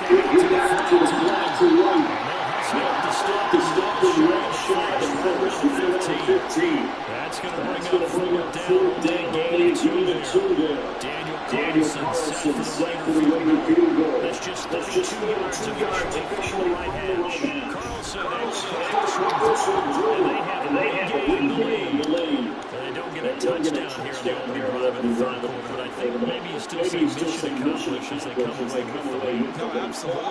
Speaker 3: He'll get that to the flat to right. They'll stop the red shot at first.
Speaker 2: 15. That's going to bring up fourth down. Only a gain of 2 there. Daniel Carlson set for the Raider field goal. That's just 32 yards officially from the right hash. Carlson able to put this one through, and they have regained the lead. They don't get a touchdown here on the opening drive in the third quarter, but I think maybe you still see mission accomplished as they come away with the lead.
Speaker 3: No, absolutely.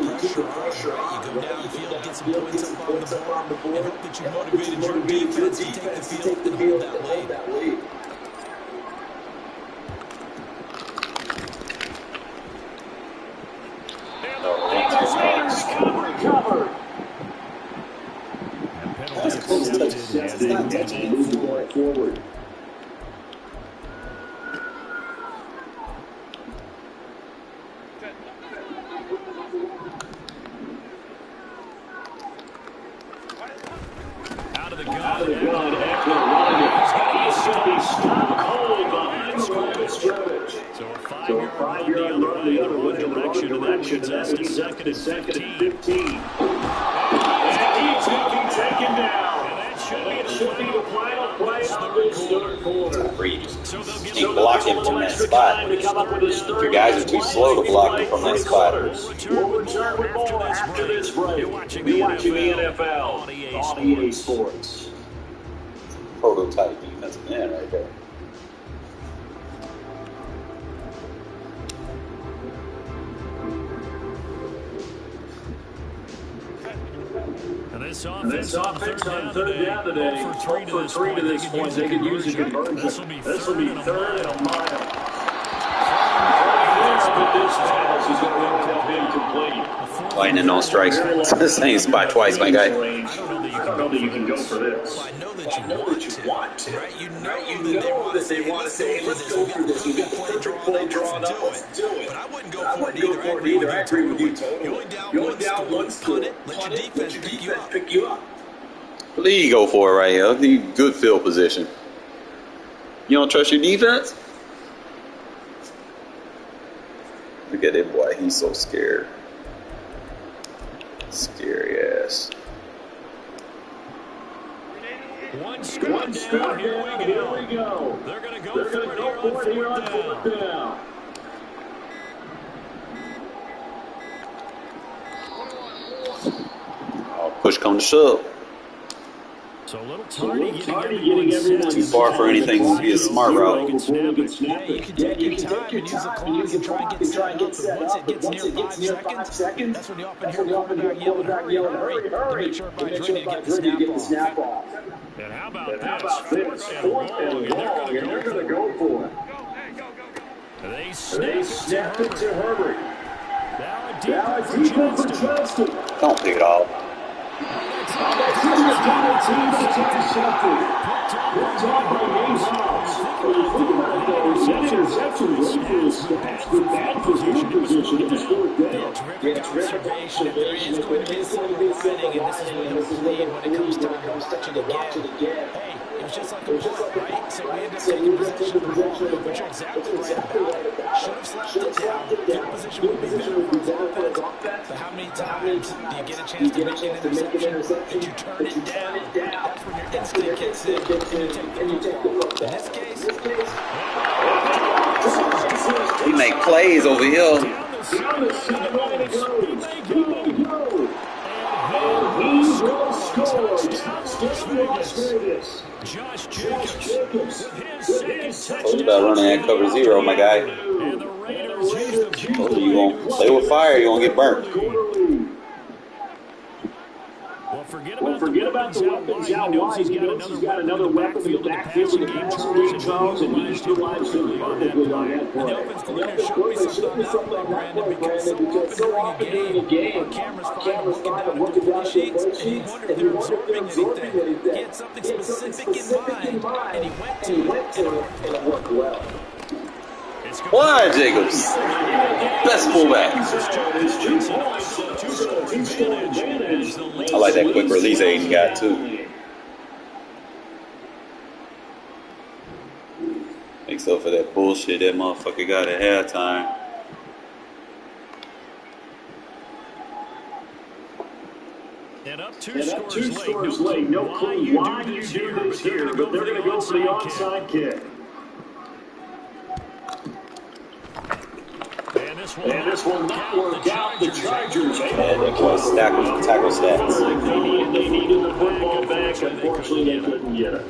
Speaker 3: You keep the pressure on, right? You go downfield, get some points up on the board, and hope that you motivated your defense to take the field and hold that lead.
Speaker 4: Covered.
Speaker 2: Penalty accepted, and they move forward. Out of the gun, Eckler running. He's going to be stopped cold behind the line of scrimmage. So a 5-yard run the other one direction, and that leads us to second and 15. And he's going to be taken down. And that should be the final play of this third quarter.
Speaker 1: You block him from that spot. Your guys are too slow to block him from that spot.
Speaker 4: We'll return with more after this break. You're watching the NFL on EA Sports.
Speaker 1: Prototype defensive man right there.
Speaker 2: And this offense on third down today, 4 for 3 to this point. They could use a conversion. This will be third and a mile.
Speaker 1: Lightning, no strikes. Same spot twice, my guy.
Speaker 4: I don't know that you can go for this.
Speaker 3: Well, I know that you want to, right? You know that they want to say, let's go for this. We've got perfect play drawn up. Let's do it. But I wouldn't go for it either. I agree with you totally. You're down one score. Let your defense pick you up.
Speaker 1: Lee, go for it right here. Good field position. You don't trust your defense? Look at that boy. He's so scared. Scary ass.
Speaker 2: One score down. Here we go. They're going to go for it here on fourth down.
Speaker 1: Push come to shove.
Speaker 2: So a little tardy getting everyone
Speaker 1: Too far for anything to be a smart route.
Speaker 3: Yeah, you can take your time and use the clock and try and get set up. But once it gets near 5 seconds, that's when you often hear quarterback yelling, hurry, to make sure everybody's ready to get the snap off.
Speaker 2: And how about this? Fourth and long, and they're going to go for it. They snap it to Herbert. Now a deep one for Johnston.
Speaker 1: Don't pick it off.
Speaker 3: Observation. There is going to be some riding, and this is where he'll lead when it comes time to watch it again. Hey, it was just like a punt, right? So we ended up taking possession of the ball, which you're exactly right about. Should have slapped it down. Field position would be better for his offense. But how many times do you get a chance to make an interception and you turn it down? That's when your instinct kicks in and you take the football. In this case,
Speaker 1: We make plays over here.
Speaker 2: Josh Jacobs.
Speaker 1: Told you about running that cover 0, my guy. Told you won't play with fire, you're going to get burnt.
Speaker 2: Well, forget about the weapons out wide. He knows he's got another weapon in the backfield to pass game Charles, and he's utilized him perfectly on that play.
Speaker 3: the offense coordinator showed me something on that play, Brandon, because so often during the game, our cameras find him looking down at the play sheets, and you wonder if they're absorbing anything. He had something specific in mind, and he went to it, and it worked well.
Speaker 1: Why, Jacobs? Best fullback. I like that quick release Aiden got, too. Makes up for that bullshit that motherfucker got at halftime.
Speaker 2: And up Two
Speaker 5: And that
Speaker 2: scores
Speaker 5: two scores late. No clue why you do this here, but they're going to go for the onside kick. And this will not work out. The Chargers
Speaker 1: Yeah, that boy tackle stats.
Speaker 5: They needed the football back. Unfortunately, they couldn't get it.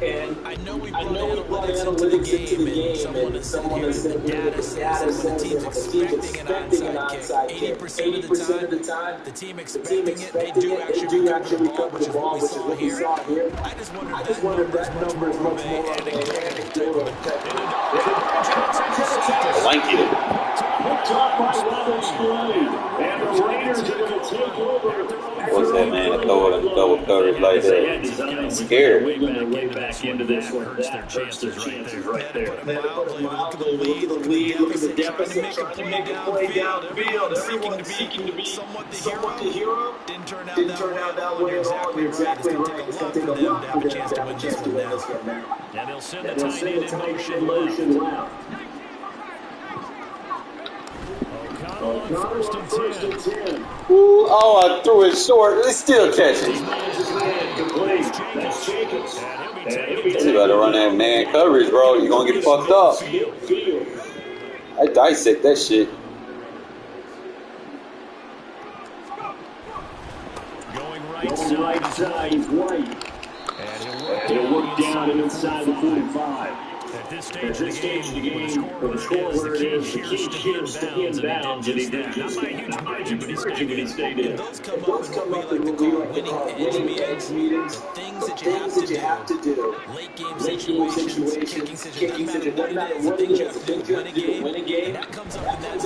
Speaker 3: And I know we brought analytics into the game, and someone has said here that the data says that when the team's expecting an onside kick, 80% of the time, the team expecting it, they do actually recover the ball, which is what we saw here. I just wonder if that number is much more of an anecdotal type of
Speaker 1: Blanket him.
Speaker 5: Picked off by Robert Spillane. And the Raiders are going to take over.
Speaker 1: What's that, man? Throw it in double coverage like that. Scared.
Speaker 5: Way back into this one. That hurts their chances right there.
Speaker 3: Look at the lead. Look at the deficit. Trying to make a play downfield. Everyone seeking to be somewhat the hero. Didn't turn out that way at all. You're exactly right. It's going to take a lot for them to have a chance to win this one now.
Speaker 2: And they'll send the tight end in motion left.
Speaker 5: O'Connell on first and 10.
Speaker 1: Ooh, oh, I threw it short. They still catch it.
Speaker 5: Complete. That's Jacobs.
Speaker 1: You better run that man coverage, bro. You're going to get fucked up. I dissect that shit.
Speaker 2: Going
Speaker 5: Right side, he's White. And he'll work down and inside the 45.
Speaker 2: At this stage of the game, when the score where it is, the key here is to be in bounds, and he did just that. Not by a huge margin, but he stayed in.
Speaker 3: Those come up in what we like to call winning edge meetings. The things that you have to do. Late game situations, kicking situations. It doesn't matter what it is. The things you have to do to win a game. And that comes up in that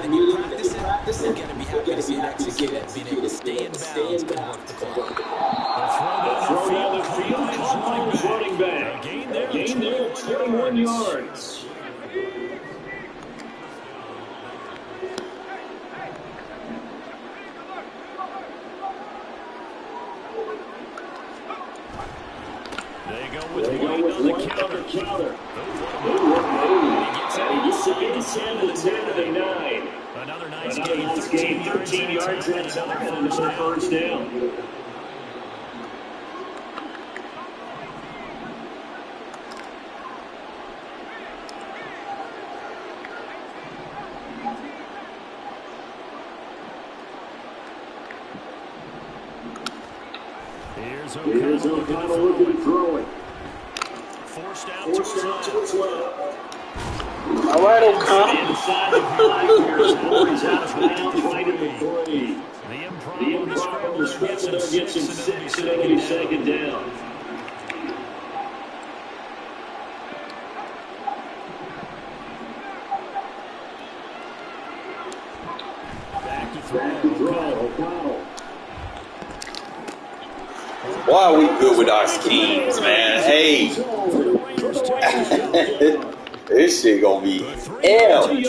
Speaker 3: meeting. And you practice it. You got to be happy to see it executed. Being able to stay in bounds and work the clock.
Speaker 5: Throw down the field, caught by running back. Gain there, 21 yards.
Speaker 2: They go with White on the counter.
Speaker 5: He gets it inside the 10 to the 9.
Speaker 2: Another nice gain,
Speaker 5: 13 yards that time, and another first down. Here's O'Connell looking to throw it.
Speaker 2: Forced out
Speaker 5: to his left.
Speaker 1: All right, O'Connell.
Speaker 5: Inside the 5 here. He's out of bounds right in the 3. The improv on the scramble gets him 6, and it'll be second down.
Speaker 2: back to throw.
Speaker 5: O'Connell.
Speaker 1: Why are we good with our schemes, man? Hey. This shit gonna be hell.
Speaker 5: And the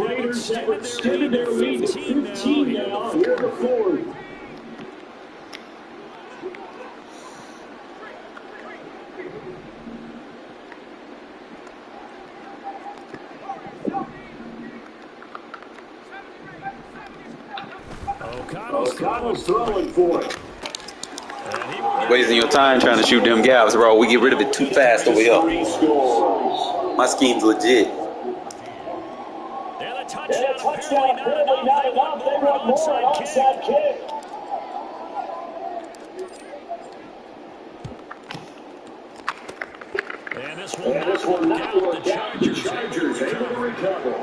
Speaker 5: Raiders have extended their lead to 15 now here in the fourth. O'Connell's throwing for it.
Speaker 1: Wasting your time trying to shoot them gaps, bro. We get rid of it too fast over here. My scheme's legit.
Speaker 2: And a touchdown, apparently not enough. They want more onside kick. And this will not work out. The Chargers able to recover.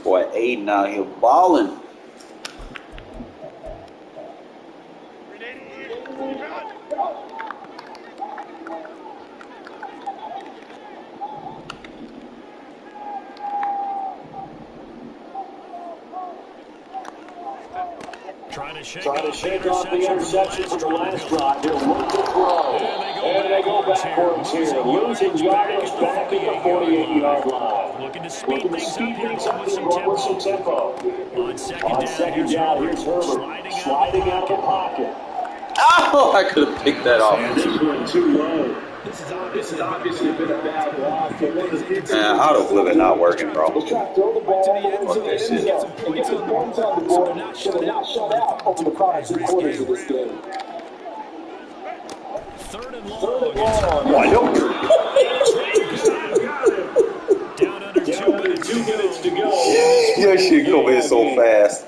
Speaker 1: Boy, Aiden out here balling.
Speaker 5: Trying to shake off the interception from the last drive. He'll look to throw. And they go backwards here. Losing yardage back at the 48-yard line.
Speaker 2: looking to speed things up here, going with some tempo. On second down, here's Herbert sliding out of the pocket.
Speaker 1: Oh, I could have picked that off.
Speaker 4: And this one too low.
Speaker 3: This is obviously been a bad loss.
Speaker 1: Auto flip it not working, bro.
Speaker 5: Let's try to throw the ball
Speaker 3: Fuck
Speaker 5: into the
Speaker 3: that
Speaker 5: end
Speaker 3: shit.
Speaker 5: zone and get some points on the board so they're not shut out over the final 2 quarters of this game.
Speaker 2: Third and
Speaker 5: Third and
Speaker 2: long.
Speaker 5: long.
Speaker 1: I don't.
Speaker 2: Down under 2 minutes to go.
Speaker 1: Your shit come in so fast.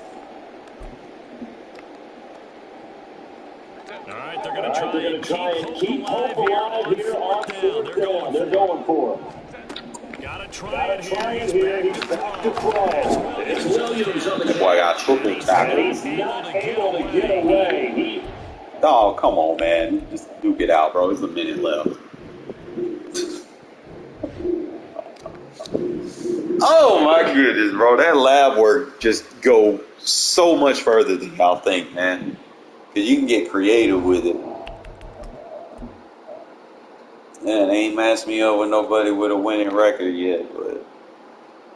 Speaker 2: All right, they're going to try and
Speaker 4: Keep hope alive here on fourth down. They're going for it.
Speaker 2: Got to try it
Speaker 4: Trying
Speaker 2: here.
Speaker 4: here. He's back to throw. It's Williams on the
Speaker 1: That boy got triple
Speaker 4: and
Speaker 1: tackle.
Speaker 4: he's not able to get away.
Speaker 1: Oh, come on, man. Just duke it out, bro. There's a minute left. Oh, my goodness, bro. That lab work just go so much further than y'all think, man. Because you can get creative with it. Man, they ain't matched me up with nobody with a winning record yet, but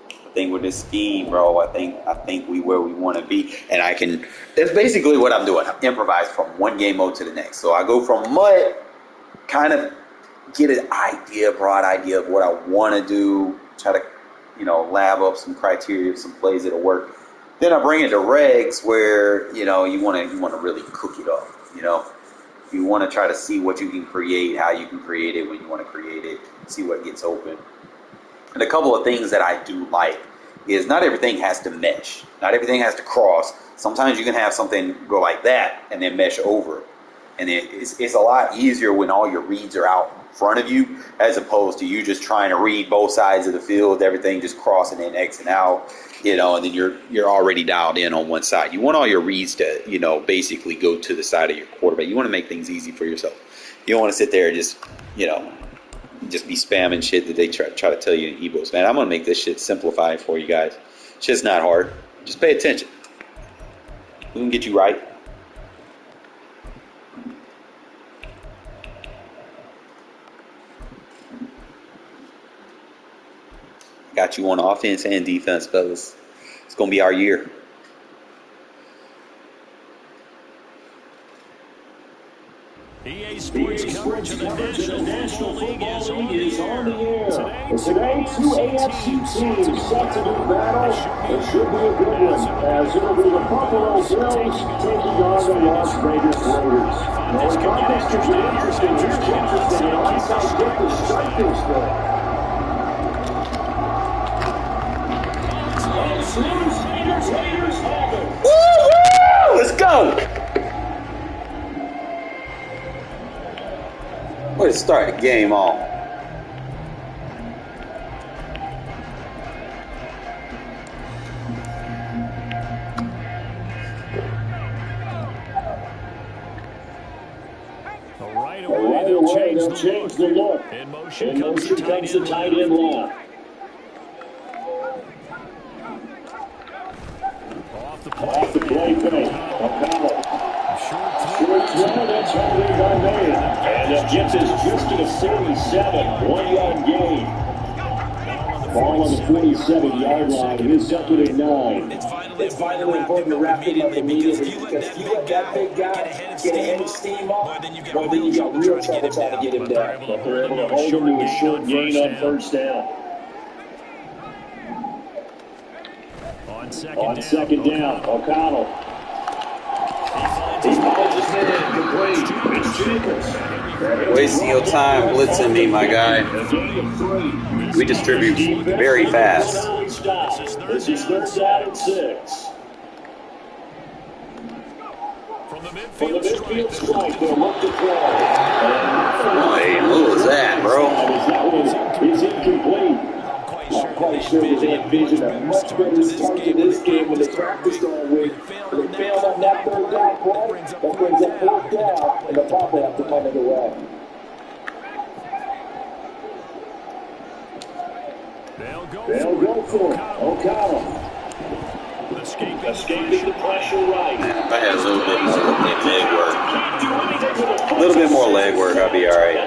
Speaker 1: I think with this scheme, bro, I think we where we want to be, and I can. That's basically what I'm doing. I'm improvising from one game mode to the next. So I go from mud, kind of get an idea, broad idea of what I want to do. Try to, lab up some criteria, some plays that'll work. Then I bring it to regs where you want to really cook it up. You want to try to see what you can create, how you can create it when you want to create it, see what gets open. And a couple of things that I do like is not everything has to mesh. Not everything has to cross. Sometimes you can have something go like that and then mesh over. And it's a lot easier when all your reads are out in front of you as opposed to you just trying to read both sides of the field, everything just crossing in X and out, and then you're already dialed in on one side. You want all your reads to, basically go to the side of your quarterback. You want to make things easy for yourself. You don't want to sit there and just be spamming shit that they try to tell you in ebooks. Man, I'm going to make this shit simplified for you guys. Shit's not hard. Just pay attention. We can get you right. Got you on offense and defense, fellas. It's going to be our year.
Speaker 2: EA Sports coverage of the National Football League is on the air.
Speaker 4: Today, 2 AFC teams set to do battle. It should be a good one, as it'll be the Buffalo Bills taking on the Las Vegas Raiders. Now, we thought this could be interesting. Here's interesting, and I thought get to start this thing. Raiders have it.
Speaker 1: Woo-hoo! Let's go! Way to start the game off.
Speaker 2: Right away, they'll change the look. In motion comes the tight end lock.
Speaker 4: Off the play fake. O'Connell. Short throw, that's holding by May. And that gets us just to the 47. 1 yard gain. Ball on the 47-yard line. It is up with a 9.
Speaker 3: It's vitally important to wrap it up immediately because if you let that big guy get ahead of steam up, then you got real trouble trying to get him down.
Speaker 4: But they're able to hold him to a short gain on first down. On second down, O'Connell. He follows his man, complete. It's Jacobs.
Speaker 1: Wasting your time blitzing me, my guy. We distribute very fast.
Speaker 4: This is third down and 6.
Speaker 2: From the
Speaker 4: From the midfield strike, they'll look to throw.
Speaker 1: Hey, what was that, bro?
Speaker 4: That one is incomplete.
Speaker 5: I'm quite sure that they envisioned a much better start to this game when they practiced all week. They failed on that third down play. That brings up fourth down, and they'll probably have to punt it away.
Speaker 4: They'll go for it. O'Connell. Escaping the pressure right.
Speaker 1: Man, if I had a little bit more leg work, a little bit more leg work, I'll be all right.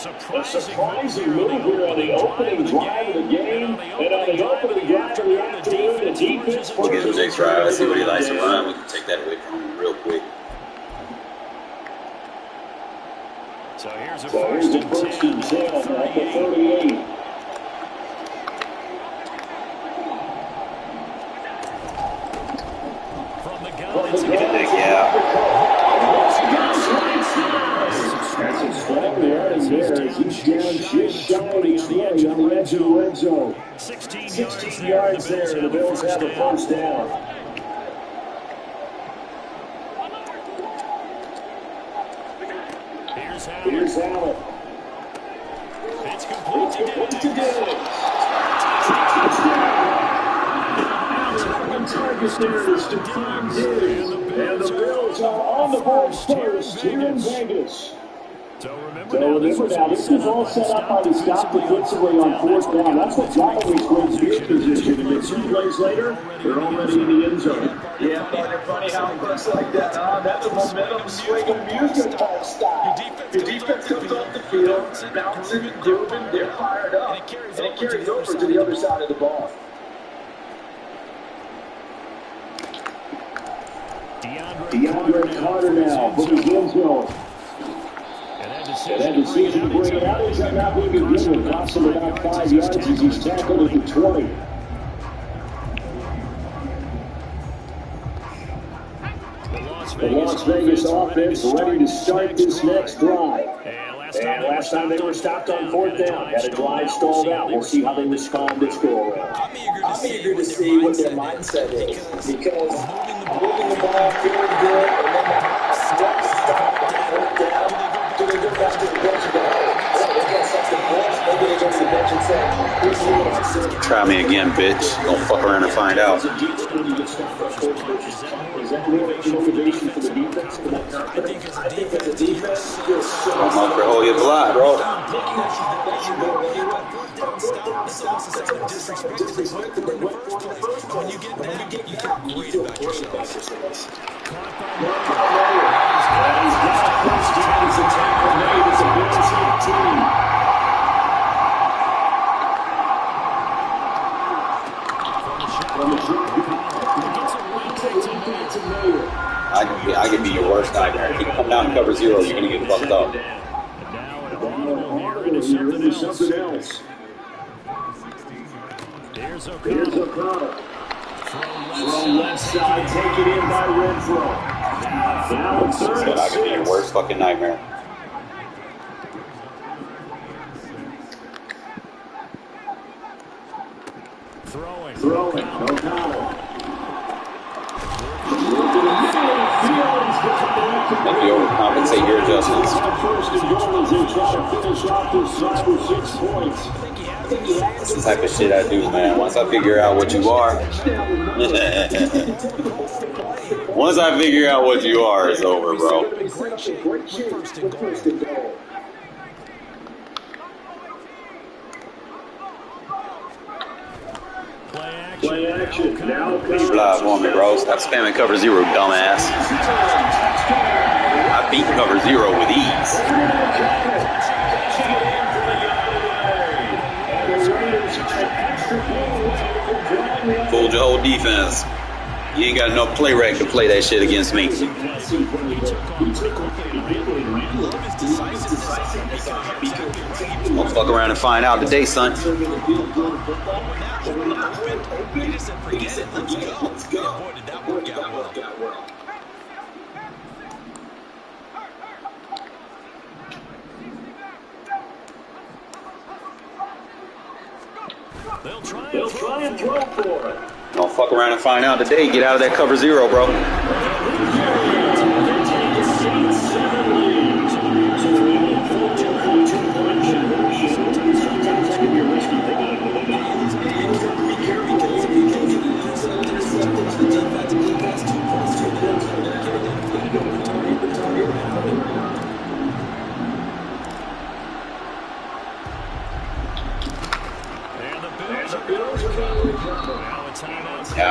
Speaker 2: A surprising move here on the opening drive of the game. And on the opening drive of the afternoon, the defense
Speaker 1: Let's give him Jake's try. Let's see what he likes to run. We can take that away from him real quick.
Speaker 2: So here's a first and 10 at the 38.
Speaker 3: From the gun, it's a
Speaker 1: Yeah.
Speaker 2: That's a strong yard there as he's down just shy of 20 on the edge of the red zone. 16 yards there, the Bills have a first down. Here's Allen.
Speaker 3: It's complete to Diggs.
Speaker 2: On target there is Stephon Diggs. And the Bills are on the board first here in Vegas.
Speaker 3: So
Speaker 2: remember now, this was all set up by the stop defensively on fourth down. That's what got him in great field position. And then 2 plays later, they're already in the end zone.
Speaker 5: Yeah, funny how it looks like that, huh? That's a momentum swing amusement park style. Your defense comes off the field, bouncing and grooving, they're fired up. And it carries over to the other side of the ball.
Speaker 2: DeAndre Carter now from his end zone. And that decision to bring it out is not being given. Costs him about 5 yards as he's tackled at the 20. The Las Vegas offense ready to start this next drive. And last time they were stopped on fourth down, had a drive stalled out. We'll see how they respond this go around.
Speaker 3: I'm
Speaker 5: eager to see what their mindset is because moving the ball, feeling good, and then the once stop on fourth down, do they go back to the bench and go, oh, they got something fresh? Maybe they go to the bench and say, here's what I said.
Speaker 1: Try me again, bitch. Gonna fuck around and find out.
Speaker 2: Is that real motivation for the defense?
Speaker 5: I think as a defense, you're so
Speaker 1: I'm up for hold your block, bro.
Speaker 3: It's almost a sign of disrespect to the first place. When you get that, you feel great about yourselves.
Speaker 2: He's got a first down. It's a tackle made. It's a Bills 18.
Speaker 1: I could be your worst nightmare. If you come down and cover 0, you're gonna get fucked up.
Speaker 2: Into something else.
Speaker 3: Here's
Speaker 2: O'Connor. From left side, taken in by Renfro. Now it's third and
Speaker 1: I could be your
Speaker 2: 6.
Speaker 1: worst fucking nightmare.
Speaker 2: Throwing. O'Connor.
Speaker 1: Let me overcompensate your adjustments.
Speaker 2: First and goal as they try to finish off this 5 or 6 points.
Speaker 1: That's the type of shit I do, man. Once I figure out what you are, once I figure out what you are, it's over, bro.
Speaker 2: Play action. Now
Speaker 1: Please fly for me, bro. Stop spamming cover 0, dumbass. I beat cover 0 with ease. Fooled your whole defense. You ain't got enough play rec to play that shit against me. I'll fuck around and find out today, son.
Speaker 2: They'll try and throw for it.
Speaker 1: Don't fuck around and find out today. Get out of that cover 0, bro.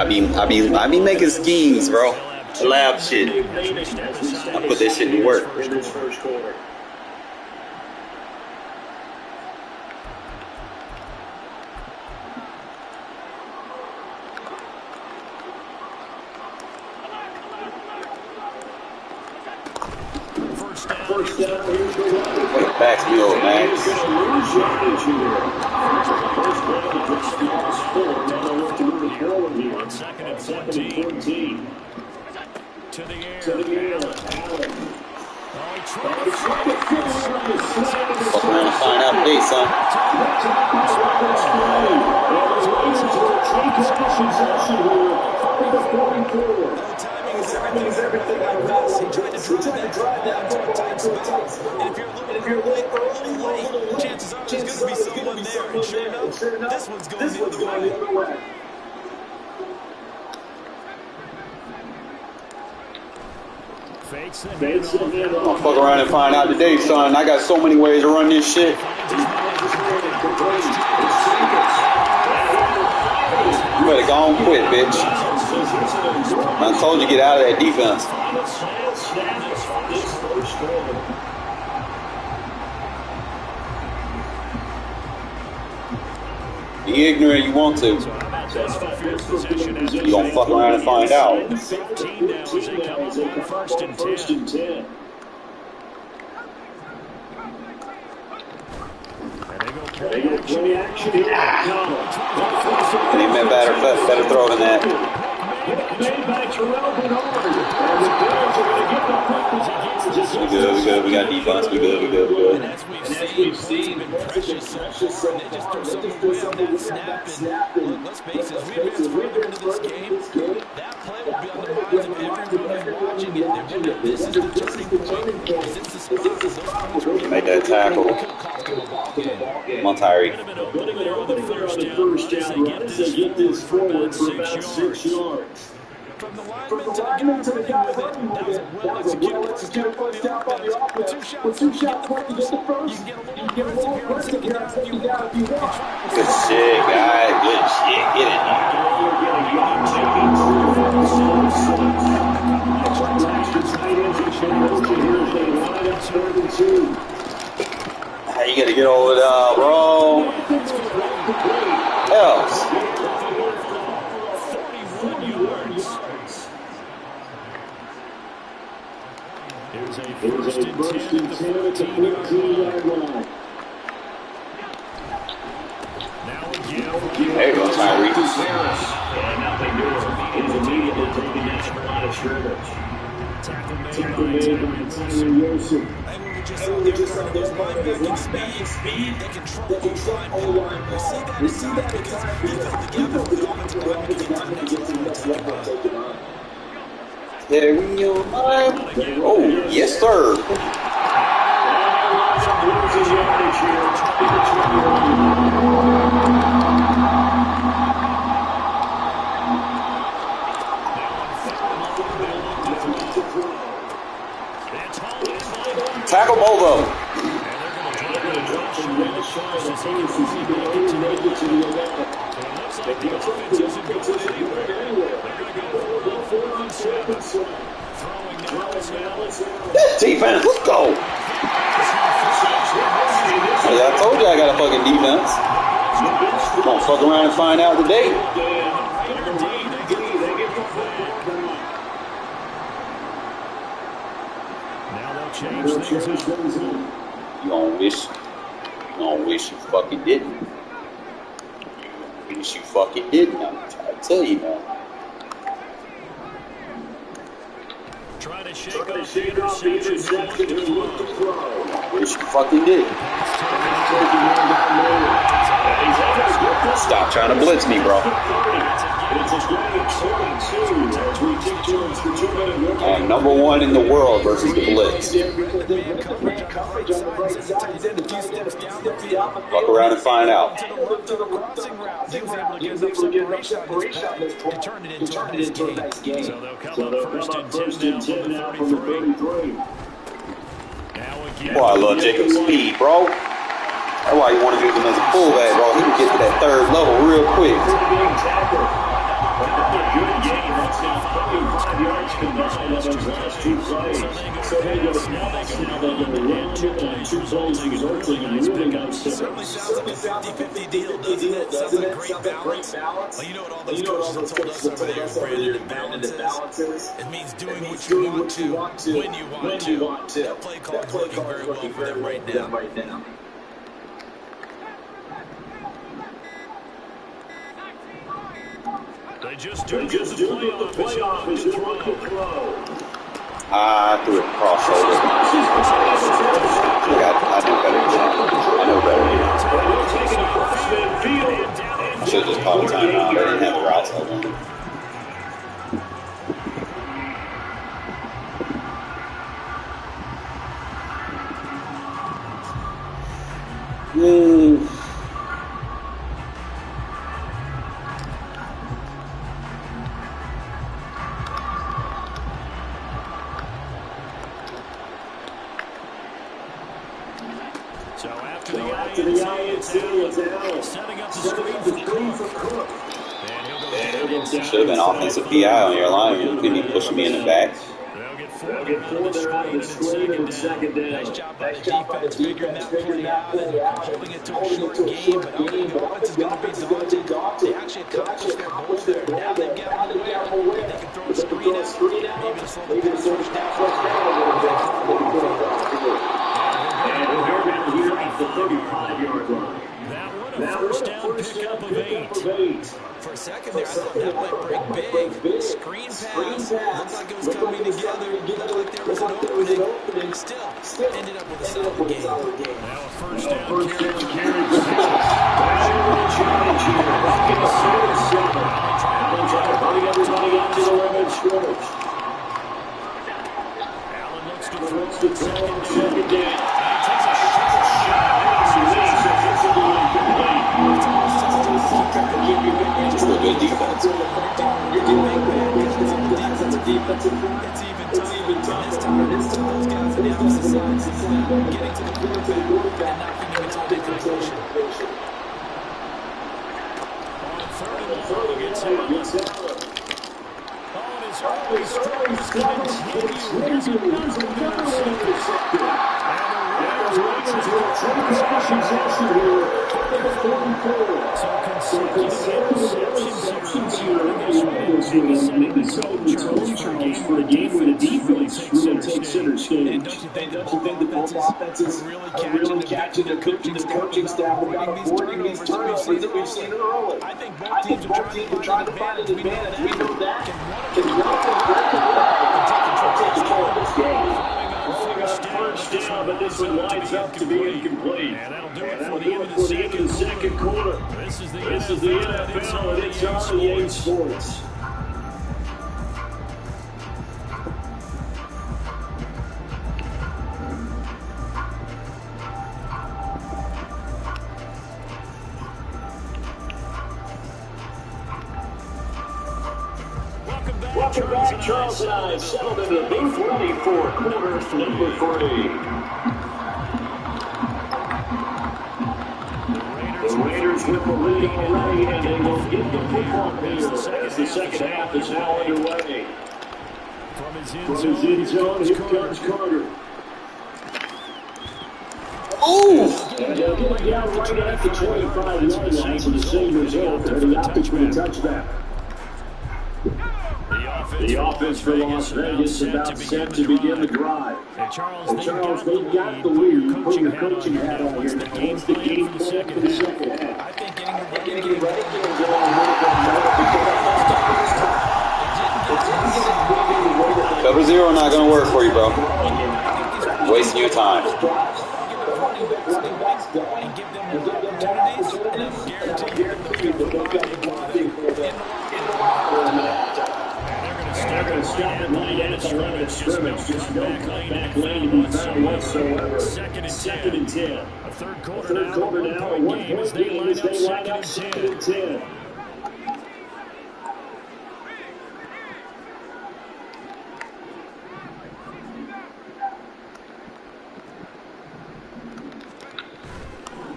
Speaker 1: I be making schemes, bro. Lab shit. I put that shit to work.
Speaker 2: First down.
Speaker 4: First down, here's the line.
Speaker 1: What a backfield, man.
Speaker 4: He's going to lose yardage here. First play of the drive, loss 4. Now they'll look to move forward here.
Speaker 2: On second and
Speaker 4: Second and 14.
Speaker 2: To the air.
Speaker 4: To the air, Allen.
Speaker 2: Oh, he
Speaker 4: Fucking
Speaker 2: tried to
Speaker 4: around and
Speaker 1: Find out today, son.
Speaker 3: Timing is everything out of this. He tried to drive that into a tight spot. And if you're a little late, chances are there's going to be someone there. And sure enough, this one's going the other way.
Speaker 2: fakes the
Speaker 1: I'm gonna fuck around and find out today, son. I got so many ways to run this shit. You better go on quit, bitch. I told you get out of that defense. Be ignorant you want to. You gonna fuck around and find out.
Speaker 2: 15 now as they come up on first and 10.
Speaker 4: They go play action here.
Speaker 1: Ain't been better throw than that.
Speaker 4: Made by Terrell Bernard. And the Bears are going to get the football.
Speaker 1: We good. We got defense. We good.
Speaker 3: And as we've seen, been precious so far. They just threw something away on that snap. And look, let's face it, as we advance further into this game, that play will be on the minds of everyone who's watching it. They're going to, this is the turning point. Is this the spot where those points will
Speaker 1: Make that tackle.
Speaker 3: could cost them a ball game.
Speaker 1: Come on, Tyree.
Speaker 2: Opening there on the first down as they get this forward for about 6 yards.
Speaker 3: From the lineman to the guy running with it, that was a well-executed first down by the offense. With 2 shots left to get the first, you can get a little aggressive here and take it down if you want.
Speaker 1: Good shit, guys. Good shit. Get in there. You gotta get over there, bro. Else.
Speaker 2: 41 yards. Here's a first and 10 at the 14-yard line. Now again.
Speaker 1: There you go, Tyree.
Speaker 4: And nothing new. He's immediately taken down the line of scrimmage.
Speaker 2: Tackle made
Speaker 4: Tackle
Speaker 2: by
Speaker 4: made by Tyler Wilson.
Speaker 3: And we were just out there, those linebacking speed, they control O-line. We see that because he filled the gap with the offensive lineman to get to the next level and take it on.
Speaker 1: There we go. Oh, yes, sir. Tackle both of them. Defense, let's go. Hey, I told you I got a fucking defense. Gonna fuck around and find out today. You gonna wish you fucking didn't. You wish you fucking didn't. I'm trying to tell you now.
Speaker 2: Trying to shake off the interception.
Speaker 1: Wish you fucking did. Stop trying to blitz me, bro. I'm number one in the world versus the blitz. Fuck around and find out.
Speaker 3: Turn it into a nice game.
Speaker 2: So they'll come up first and 10 now from the 33.
Speaker 1: Boy, I love Jacob's speed, bro. That's why you want to use him as a fullback, bro. He can get to that third level real quick.
Speaker 4: Good game. That's now 35 yards combined on those last 2 plays. So they go 6
Speaker 2: Now they go run, and 2 plays resulting in really nice pickups.
Speaker 3: Certainly sounds like a 50-50 deal, doesn't it? Sounds like great balance. Well, you know what all those coaches have told us over there, Brandon, and balances. It means doing what you want to, when you want to. That play call is working very well for them right now.
Speaker 2: They just do the playoff as you look to throw.
Speaker 1: I threw it cross shoulder. I know better. I should have just called a timeout. They didn't have the routes open.
Speaker 2: So after the INT, it's Allen setting up the screen for Cook. And he'll go
Speaker 1: Should have been offensive PI on your line. You could be pushing me in the back.
Speaker 2: They'll get 4 there out of the screen and second down.
Speaker 3: Nice job by the defense figuring that play out and holding it to a short game. But I don't think the offense is going to be daunted. They actually accomplished their goals there. Now they've got them aware. They can throw a screen out. Maybe to slow the pass rush down.
Speaker 2: And we'll go down here at the 35-yard line. That one, a first down pickup of 8.
Speaker 3: For a second there, I thought that might break big. Screen pass. Looked like it was coming together. Looked like there was an opening. Still ended up with a solid game.
Speaker 2: Now a first down carry. Challenge here. Back in the 7. Allen trying to bring everybody out to the line of scrimmage. Allen looks to throw on second down. Takes a shot.
Speaker 1: It's a good defense.
Speaker 3: It's even tougher. This time, those guys on the opposite side getting to the quarterback and knocking him into a different position.
Speaker 2: On third and long, it's Allen. Oh, and his early struggles continue. Here's another interception. And the Raiders will take possession here at the 44. So consecutive interceptions here. Setting the tone, Charles, for a game where the defense really takes center stage.
Speaker 3: And don't you think that both offenses are really catching the coaching staff about avoiding these turnovers that we've seen early? I think both teams are trying to find an advantage. We know that. Can one of them break the wall and take control of this game?
Speaker 2: First down, but this one lights up to be incomplete. And that'll do it for the end of the second quarter. This is the NFL, and it's on EA Sports. Welcome back, Charles and I settled into the booth ready for quarter number 3. The Raiders with the lead already, and they will get the football here as the second half is now underway. From his end zone, here comes Carter.
Speaker 1: Ooh!
Speaker 2: And they'll get it down right at the 25-yard line for the same result for the opportunity touchdown. The offense for Las Vegas about set to begin the drive. And Charles, they've got the lead. Put your coaching hat on here. What's the game plan for the second half?
Speaker 3: I think getting the running game going
Speaker 1: Cover 0 not going to work for you, bro. Wasting your time.
Speaker 3: and give them more opportunities, and I'm guaranteed they'll
Speaker 2: They're going to stop it right at the line of scrimmage. Just no cutback lane to be found whatsoever. Second and 10. A third quarter now, a 1-point game as they line up second and 10.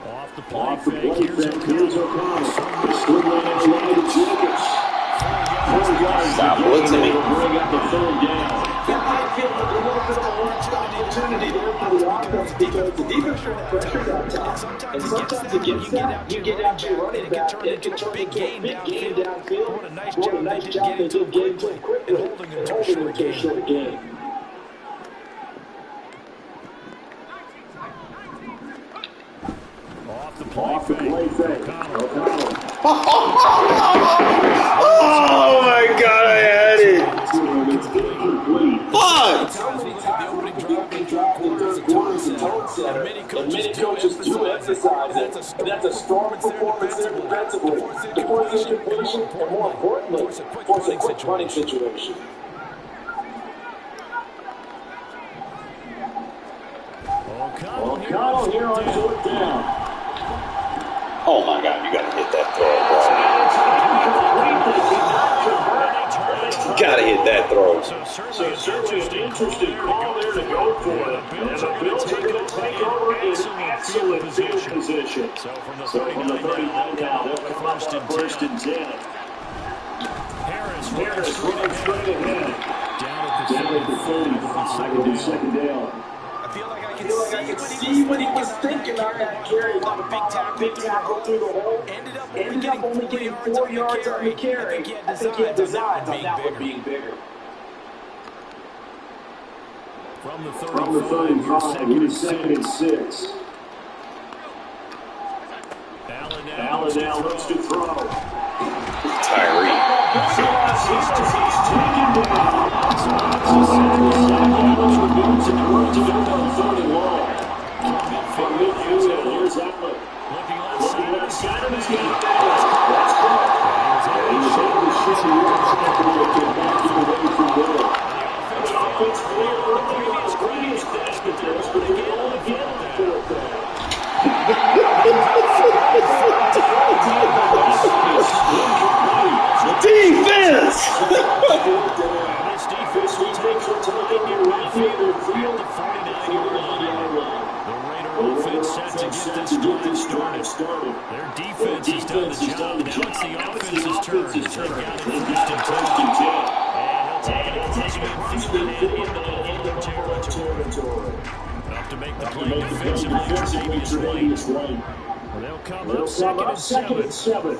Speaker 2: Off the play fake, here's O'Connell. Swing line of Jacobs.
Speaker 1: Stop blitzing me.
Speaker 2: Bring up the third down.
Speaker 3: That might feel like a little bit of a hard job to
Speaker 5: opportunity there for the offense because the defense was pressured that time. And sometimes it gets that, you get out to your running back, it can turn into a big gain downfield. What a nice job they did get into him quickly and holding him to a short game.
Speaker 2: Off the play fake.
Speaker 1: Oh my God, I had it. Fuck.
Speaker 5: And many coaches do emphasize it. That's a strong performance there defensively. To force incompletion, and more importantly, force a quick running situation.
Speaker 2: O'Connell here on fourth down.
Speaker 1: Oh my God, you gotta hit that throw, bro. You gotta hit that throw.
Speaker 4: So certainly an interesting call there to go for it. And the Bills are going to take over in excellent field position. So from the 39 now, they'll come up on first and 10.
Speaker 2: Harris
Speaker 4: running straight ahead.
Speaker 2: Down at
Speaker 4: the 35, second down.
Speaker 5: I feel like I can see what he was thinking on that carry. A big tackle through the hole. Ended up only getting 4 yards on the carry. I think he had designs on that one being bigger.
Speaker 2: From the
Speaker 4: 35, here's second and 6. Allen now looks to throw.
Speaker 1: Tyree.
Speaker 4: He's taken down. To go on 3rd and long. From midfield, here's Allen. Looking left side, and he's got it there. That's correct. And he was able to shift the right tackle and get back in the way from there. The offense clear early on the previous basket there, but they get on again on 4th down.
Speaker 1: Defense!
Speaker 4: This defense will take over right field and field the 49-yard line.
Speaker 2: The Raider offense set to get this drive started. Their defense has done the job. Now it's the offense's turn. They've got it first and 10. And he'll take it midfield and into the territory. Enough to make the play defensively, Tre'Davious White. They'll come up second and 7.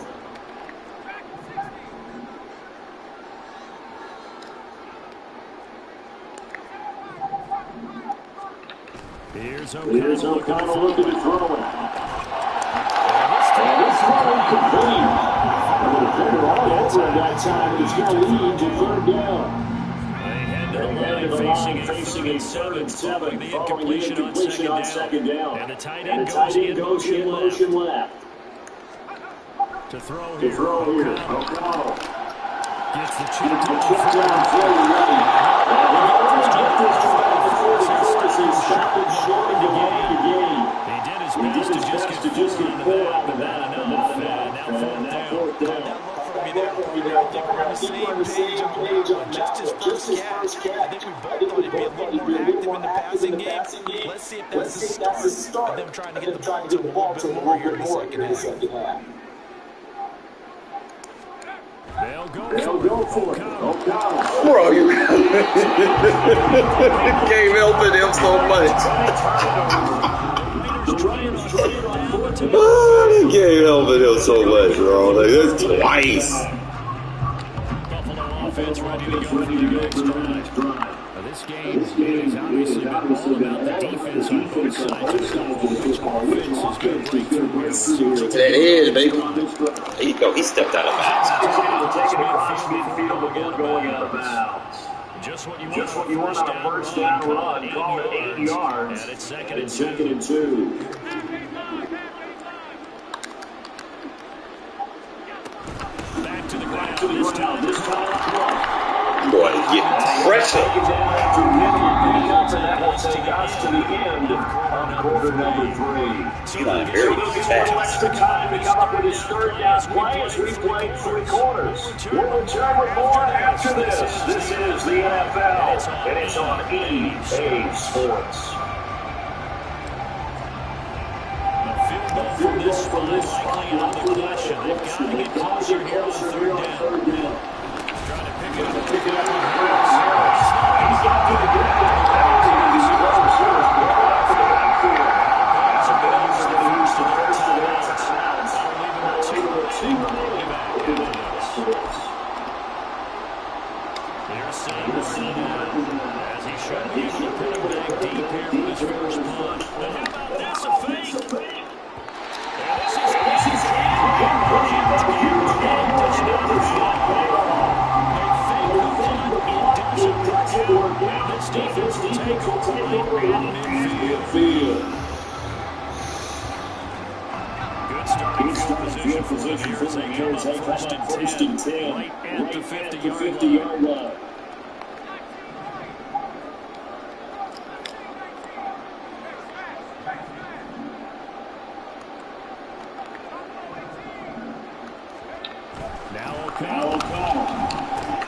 Speaker 2: Here's O'Connell looking to throw it. And this one incomplete. And the defender all over at that time. He's going to lead to 3rd down. They head to the line facing a 3rd and 7. The incompletion on 2nd down. And the tight end goes in motion left. To throw here. O'Connell. Gets the check down play ready. And he'll only get this drive before the forces stopped short of the game. He did his best to just get 4 out of that. Now 4th down.
Speaker 5: I think we're on the same page on just his first catch. I think we both thought he'd be a little more active in the passing game. Let's see if that's the start of them trying to get the ball to a little bit more here in the second half.
Speaker 2: They'll go for it. O'Connell.
Speaker 1: Bro, you can't help it him so much. You can't help it him so much, bro. Like, that's twice.
Speaker 2: Buffalo offense ready to go for the next drive. This game has obviously been all about the defense on both sides. Which offense is going to break through here?
Speaker 1: That is, baby. There you go. He stepped out of bounds.
Speaker 4: Taking it across midfield before going out of bounds.
Speaker 2: Just what you
Speaker 4: want on a first down run. Call it 8 yards.
Speaker 2: And it's
Speaker 4: second and 2.
Speaker 2: Back to the ground this time.
Speaker 1: Boy, getting pressure.
Speaker 4: Taken down after many beats, and that will take us to the end of quarter number 3.
Speaker 1: Eli very fast.
Speaker 4: Extra time to come up with his 3rd down play as we played 3 quarters. We'll return with more after this. This is the NFL, and it's on EA Sports.
Speaker 2: The field goal from this likely another possession. They've got to get closer here on 3rd down. Trying to pick it up. He's got to get it. in midfield. Good starting field position for them here as they come up first and 10, right at the 50-yard line.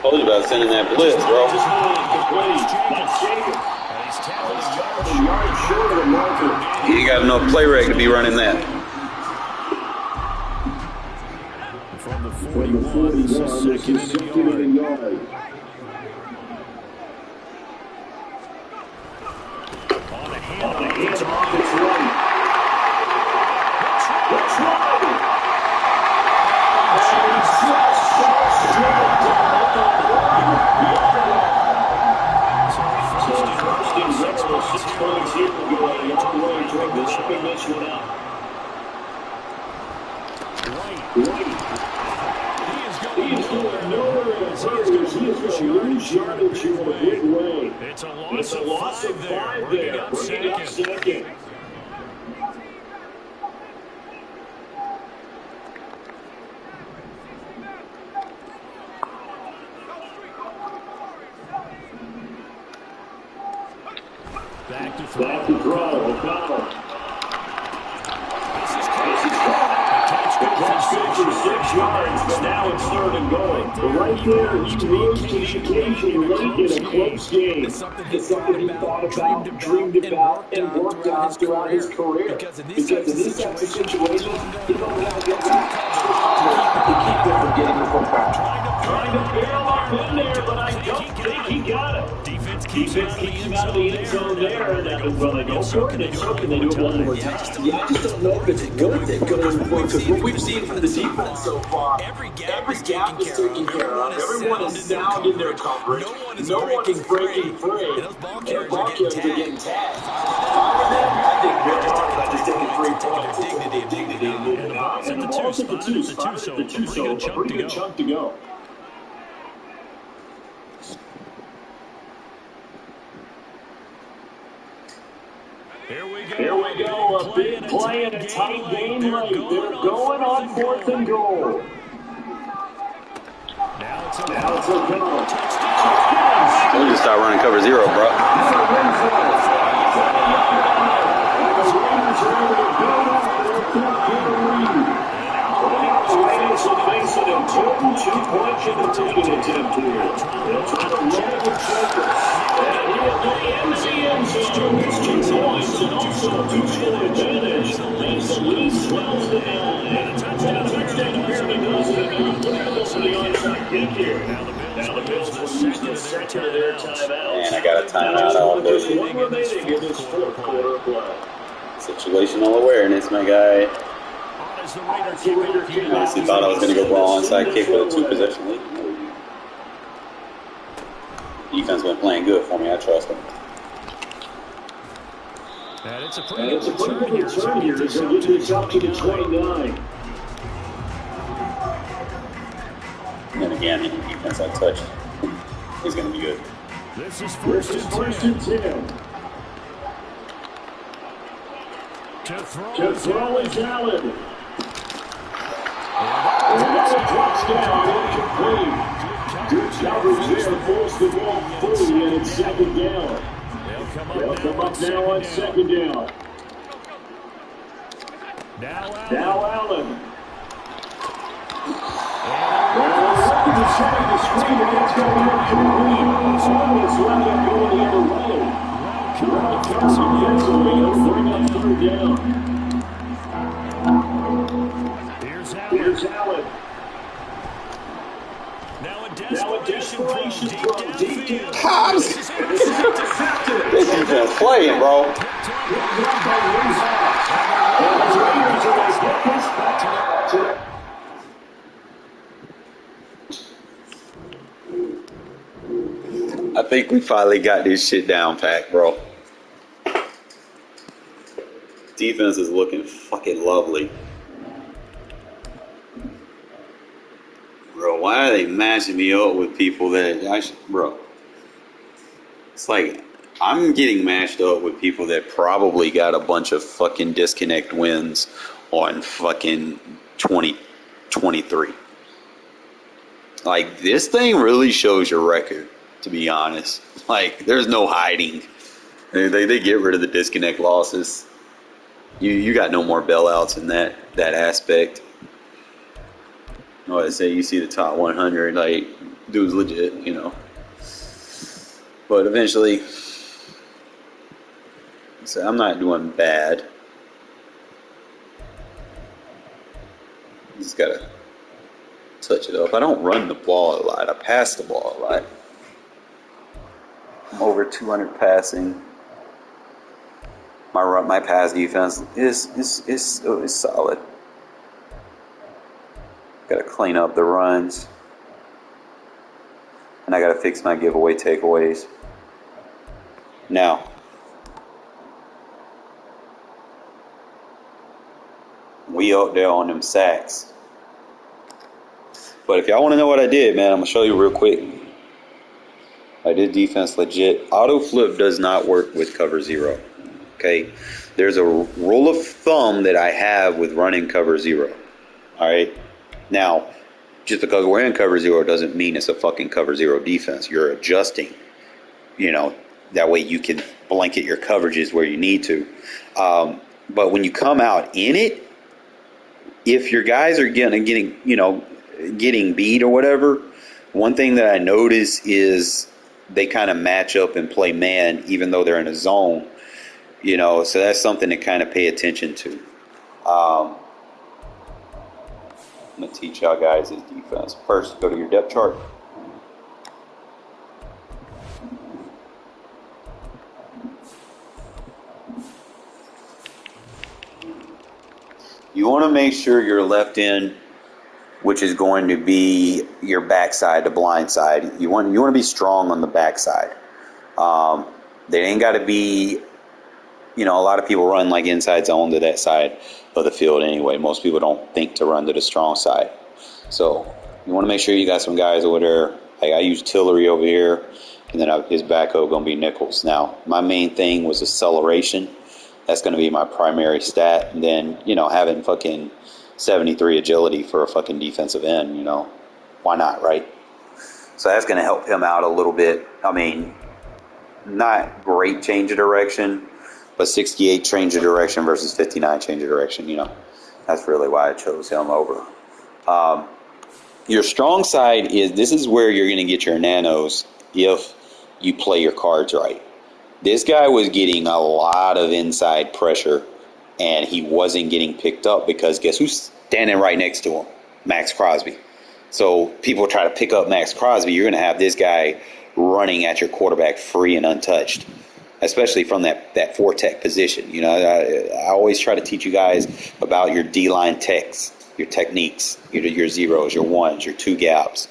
Speaker 1: Told you about sending that blitz, bro. He ain't got enough play rate to be running that.
Speaker 2: From the 41, this is second and a yard. On a handoff, it's right. That's right. It's a loss of 5 there. Bring it up second. Back to throw. O'Connell. This is close. The catch good for 6 yards, but now it's 3rd and goal. But right there, he rose to the occasion late in a close game.
Speaker 3: It's something he thought about, dreamed about, and worked on throughout his career. Because in these types of situations, you don't have to get back to keep them from getting the football.
Speaker 4: Trying to barrel up in there, but I don't think he got it. Defense keeps him out of the end zone there. Well, they go for it, they do it one more time.
Speaker 3: Yeah, I just don't know if it's good at going for it, because what we've seen from the defense so far, every gap is taken care of. Everyone is sound in their coverage. No one is breaking free. And those ball carriers are getting tagged. If I were them, I think they're talking about just taking 3 points. Dignity and moving on.
Speaker 4: And the ball's at the two, so a pretty good chunk to go.
Speaker 2: Here we
Speaker 4: go, a big play in a tight game late. They're going on 4th and goal.
Speaker 2: Now it's
Speaker 1: Told you to start running cover 0, bro.
Speaker 4: Facing a 2-point conversion attempt here. They'll try to run it with Jacobs. And he'll get into the end zone. It's 2 points and also a 2-score advantage. Leaves the lead 12 to 9. And a touchdown apparently goes to the onside kick here. Now the Bills will use the second of their timeouts.
Speaker 1: And I got a timeout on,
Speaker 4: Just one remaining in this 4th quarter of play.
Speaker 1: Situational awareness, my guy. I honestly thought I was going to go ball onside kick with a 2-possession lead. Defense been playing good for me. I trust them.
Speaker 2: And it's a
Speaker 4: pretty good return here. They're going to get this up to the 29.
Speaker 1: And again, any defense I touch is going to be good.
Speaker 2: This is first and 10. To throw is Allen.
Speaker 4: Another touchdown, incomplete. Good coverage there, force the ball free, and it's 2nd down. They'll come up now on 2nd down. Now Allen. Looking to set up the screen, and it's going to be incomplete. Almost let that go the other way. Well covered defensively, it'll bring up 3rd down. Here's Allen.
Speaker 2: Now a desperation throw deep down.
Speaker 1: This defense playing, bro. I think we finally got this shit down pat, bro. Defense is looking fucking lovely. Bro, why are they matching me up with people that bro? It's like I'm getting matched up with people that probably got a bunch of fucking disconnect wins on fucking 2023. Like, this thing really shows your record, to be honest. Like, there's no hiding. They get rid of the disconnect losses. You got no more bailouts in that aspect. I say you see the top 100, like, dude's legit, you know. But eventually, so I'm not doing bad. Just gotta touch it up. I don't run the ball a lot. I pass the ball a lot. I'm over 200 passing. My pass defense is solid. Gotta clean up the runs, and I gotta fix my giveaway takeaways. Now, we up there on them sacks. But if y'all want to know what I did, man, I'm gonna show you real quick. I did defense legit. Auto flip does not work with cover zero. Okay, there's a rule of thumb that I have with running cover zero. All right, now just because we're in cover zero doesn't mean it's a fucking cover zero defense. You're adjusting, you know, that way you can blanket your coverages where you need to. But when you come out in it, if your guys are getting beat or whatever, one thing that I notice is they kind of match up and play man even though they're in a zone, you know, so that's something to kind of pay attention to. I'm going to teach y'all guys this defense. First, go to your depth chart. You want to make sure your left end, which is going to be your backside, the blind side. You want to be strong on the backside. They ain't got to be, you know, a lot of people run like inside zone to that side of the field anyway. Most people don't think to run to the strong side. So you want to make sure you got some guys over there. Like I use Tillery over here, and then his backhoe going to be Nichols. Now, my main thing was acceleration. That's going to be my primary stat. And then, you know, having fucking 73 agility for a fucking defensive end, you know. Why not, right? So that's going to help him out a little bit. I mean, not great change of direction, but 68 change of direction versus 59 change of direction, you know. That's really why I chose him over. Your strong side this is where you're going to get your nanos if you play your cards right. This guy was getting a lot of inside pressure, and he wasn't getting picked up because guess who's standing right next to him? Max Crosby. So people try to pick up Max Crosby, you're going to have this guy running at your quarterback free and untouched, especially from that four-tech position. You know, I always try to teach you guys about your D-line techs, your techniques, your zeros, your ones, your two gaps,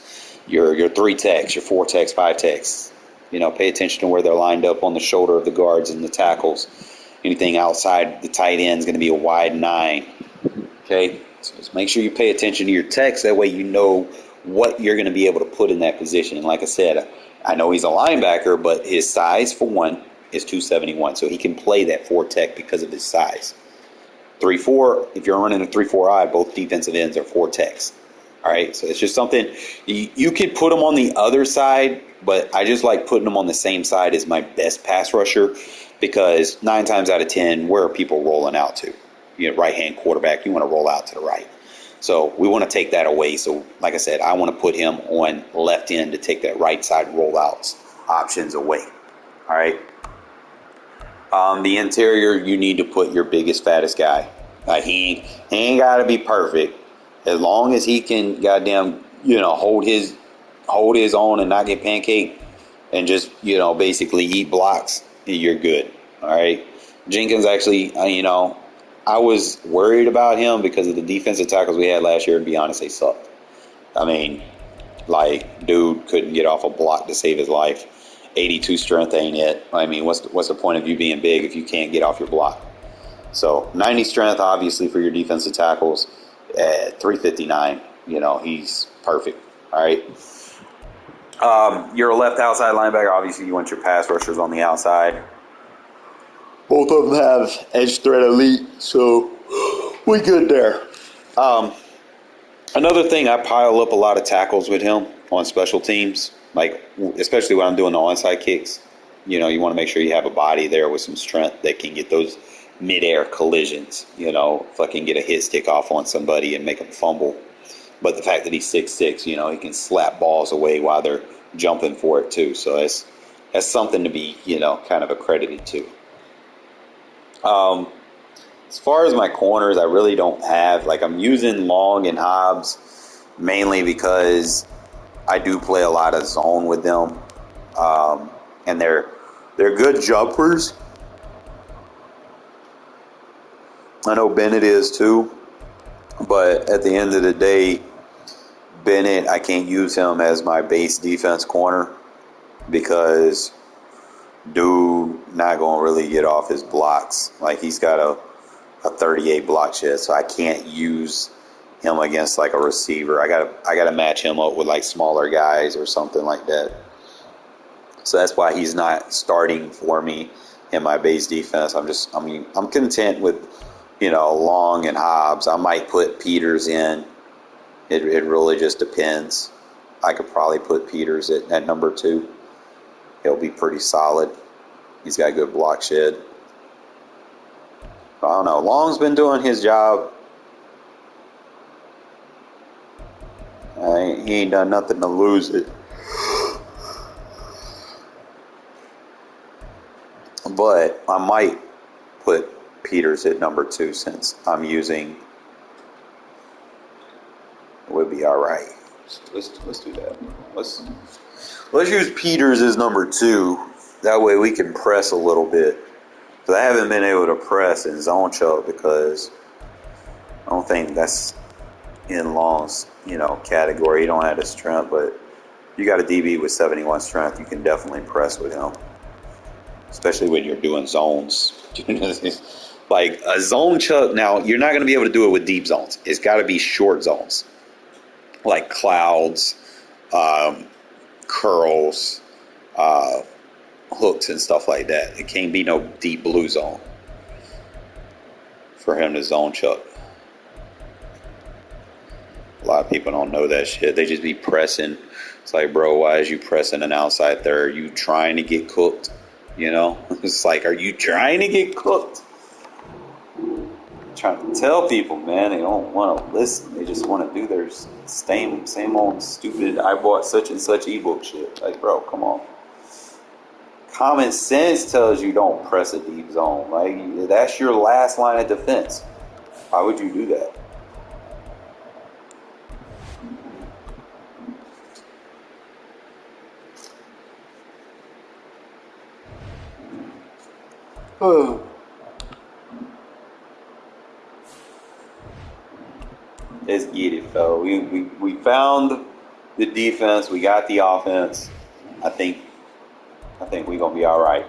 Speaker 1: your three techs, your four techs, five techs. You know, pay attention to where they're lined up on the shoulder of the guards and the tackles. Anything outside the tight end is going to be a wide 9. Okay? So just make sure you pay attention to your text. That way you know what you're going to be able to put in that position. And like I said, I know he's a linebacker, but his size, for one, is 271. So he can play that 4-tech because of his size. 3-4, if you're running a 3-4-I, both defensive ends are 4-techs. All right? So it's just something. You could put them on the other side, but I just like putting them on the same side as my best pass rusher because 9 times out of 10, where are people rolling out to? You know, right-hand quarterback, you want to roll out to the right. So we want to take that away. So like I said, I want to put him on left end to take that right side rollouts options away. All right. The interior, you need to put your biggest, fattest guy. He ain't got to be perfect. As long as he can goddamn, you know, hold his own and not get pancaked and just, you know, basically eat blocks, you're good. All right. Jenkins actually, you know, I was worried about him because of the defensive tackles we had last year. To be honest, they sucked. I mean, like, dude couldn't get off a block to save his life. 82 strength ain't it. I mean, what's the point of you being big if you can't get off your block? So 90 strength, obviously, for your defensive tackles. At 359, you know, he's perfect. All right. You're a left outside linebacker. Obviously, you want your pass rushers on the outside. Both of them have edge threat elite, so we good there. Another thing, I pile up a lot of tackles with him on special teams, like especially when I'm doing the onside kicks. You know, you want to make sure you have a body there with some strength that can get those mid-air collisions. You know, fucking get a hit stick off on somebody and make them fumble. But the fact that he's 6'6", you know, he can slap balls away while they're jumping for it too. So that's something to be, you know, kind of accredited to. As far as my corners, I really don't have, like, I'm using Long and Hobbs mainly because I do play a lot of zone with them, and they're good jumpers. I know Bennett is too, but at the end of the day, Bennett, I can't use him as my base defense corner because dude not going to really get off his blocks. Like, he's got a 38 block shed, so I can't use him against like a receiver. I gotta match him up with like smaller guys or something like that. So that's why he's not starting for me in my base defense. I'm content with, you know, Long and Hobbs. I might put Peters in. It really just depends. I could probably put Peters at number 2. He'll be pretty solid. He's got a good block shed. I don't know. Long's been doing his job. He ain't done nothing to lose it. But I might put Peters at number 2 since I'm using. It would be all right. Let's do that. Let's use Peters as number 2. That way we can press a little bit. Because I haven't been able to press in zone choke because I don't think that's in Long's, you know, category. You don't have the strength, but you got a DB with 71 strength, you can definitely press with him. Especially when you're doing zones. Like a zone chuck, now you're not going to be able to do it with deep zones. It's got to be short zones. Like clouds, curls, hooks and stuff like that. It can't be no deep blue zone for him to zone chuck. A lot of people don't know that shit. They just be pressing. It's like, bro, why is you pressing an outside third? Are you trying to get cooked? You know? It's like, are you trying to get cooked? I'm trying to tell people, man, they don't want to listen. They just want to do their same old stupid, I bought such and such ebook shit. Like, bro, come on. Common sense tells you don't press a deep zone. Like, that's your last line of defense. Why would you do that? Let's get it, fella. We found the defense. We got the offense. I think we're gonna be all right.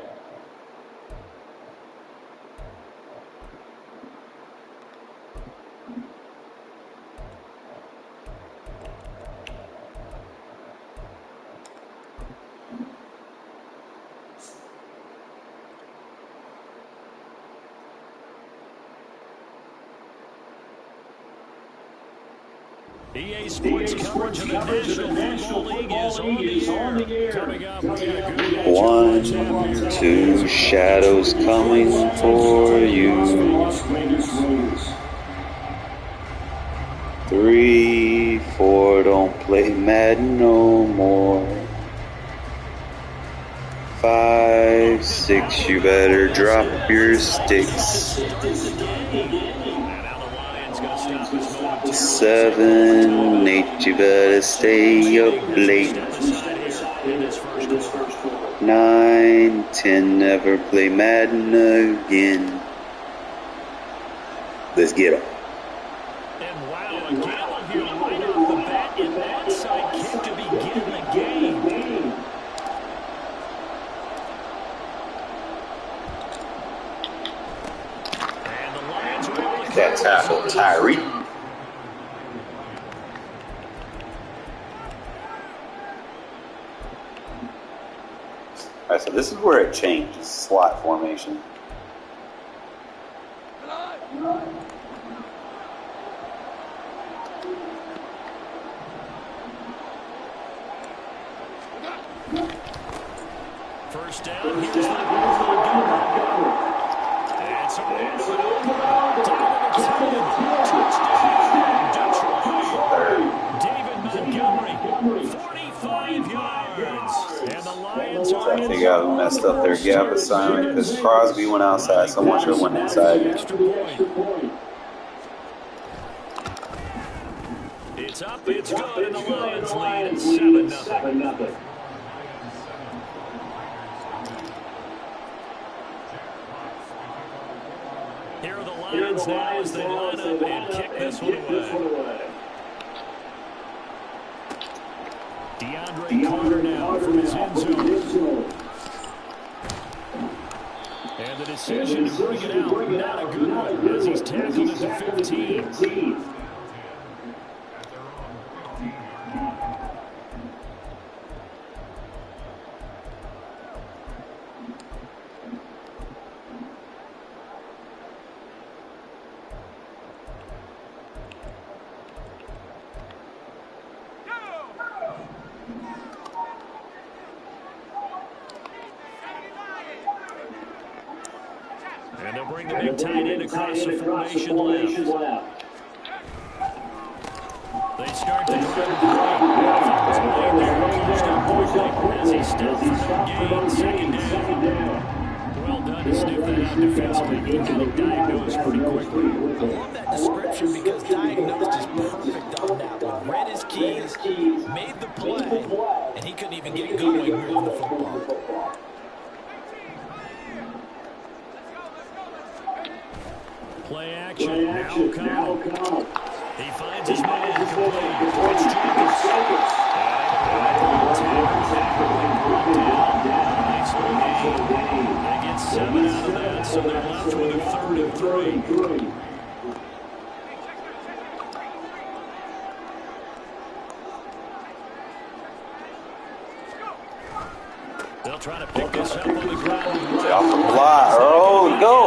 Speaker 2: EA Sports coverage of the National Football League is on the air. Coming up, we got a good matchup.
Speaker 1: 1, 2 shadows coming for you. 3, 4 don't play Madden no more. 5, 6 you better drop your sticks. 7, 8 you better stay up late. 9, 10 never play Madden again. Let's get them.
Speaker 2: And wow, a gamble here right off the bat, an onside kick to begin the game. And the Lions are able to
Speaker 1: That tackle, Tyree. So this is where it changes, slot formation.
Speaker 2: First down, here's the Montgomery. And some more to it open. Down to the 10. Touchdown, Detroit. David Montgomery, 45 yards. And the Lions are
Speaker 1: Trying to figure out who messed up their gap assignment because Crosby went outside. Someone should have went inside.
Speaker 2: It's up, it's good, and the Lions lead at 7-0. Here are the Lions now as they line up and kick this one away. DeAndre Carter now from his end zone. And the decision to bring it out, not a good one, as he's tackled at the 15. And they'll bring the big tight end across the formation left. They start to drive as he stopped for no gain, second down. Well done to sniff that out defensively. He got it diagnosed pretty quickly.
Speaker 3: I love that description because diagnosed is perfect on that one. Read his keys, made the play, and he couldn't even get going moving the football.
Speaker 2: Play action. Now O'Connell. He finds his man complete. It's Jacobs. Nice little game. They get 7 out of that, so they're left with a 3rd and 3. They'll try to pick this up on the ground.
Speaker 1: Stay off the block. Oh, go.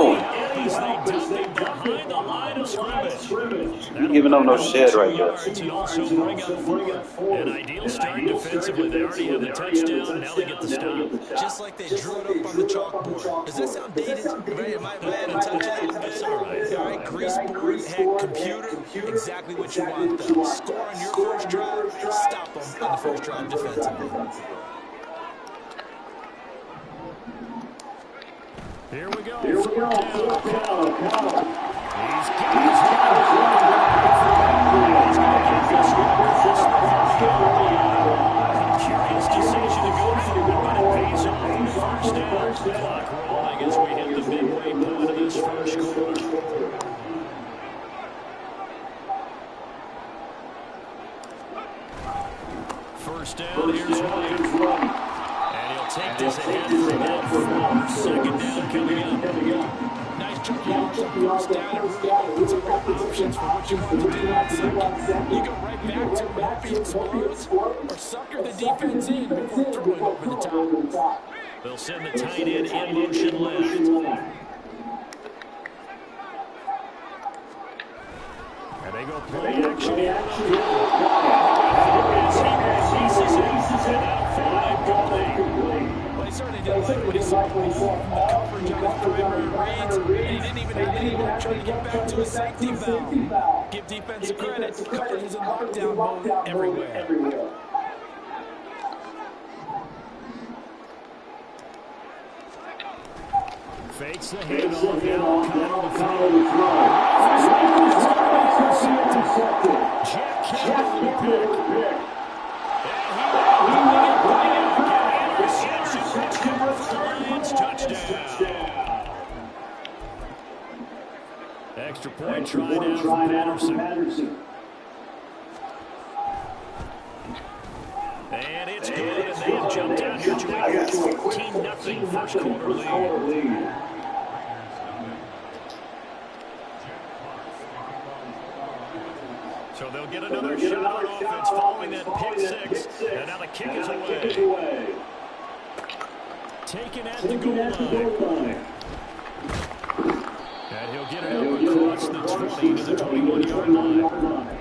Speaker 2: Behind the line of scrimmage.
Speaker 1: Giving them no shit right there.
Speaker 2: And also bring up 4. An ideal start defensively. They already have the touchdown, and now they get the stop.
Speaker 3: Just like they drew it up on the chalkboard. Does that sound dated? Right? Am I adding a touch of that?
Speaker 2: That's all right.
Speaker 3: All right, grease board, head, computer, exactly what you want, though. Score on your first drive, stop them on the first drive defensively.
Speaker 2: Here we go. He's got his line. He's going to get this one. Curious decision to go for it, but it pays off in the first down. Clock rolling as we hit the midway point of this first quarter. First down, here's White. And he'll take this ahead for about 4. Second down coming up.
Speaker 3: Nice chunky first down and really opens up your options for what you want to do on second. You go right back to him, hope he explodes, or sucker the defense in before throwing over the top.
Speaker 2: They'll send the tight end in motion left. And they go play action here.
Speaker 3: Well, he certainly didn't like what he saw from the coverage on his primary reads, and he didn't even have anyone trying to get back to his safety valve. Give defense credit, coverage is in lockdown mode everywhere.
Speaker 2: Fakes the handoff, now O'Connell to throw. Jack Campbell with the pick. Touchdown. Extra point try now for Patterson. And it's good, and they have jumped out here to a 14-0 first quarter lead. So they'll get another shot on offense following that pick 6, and now the kick is away. taken at the goal line. And he'll get it up across the 20 to the 21-yard line.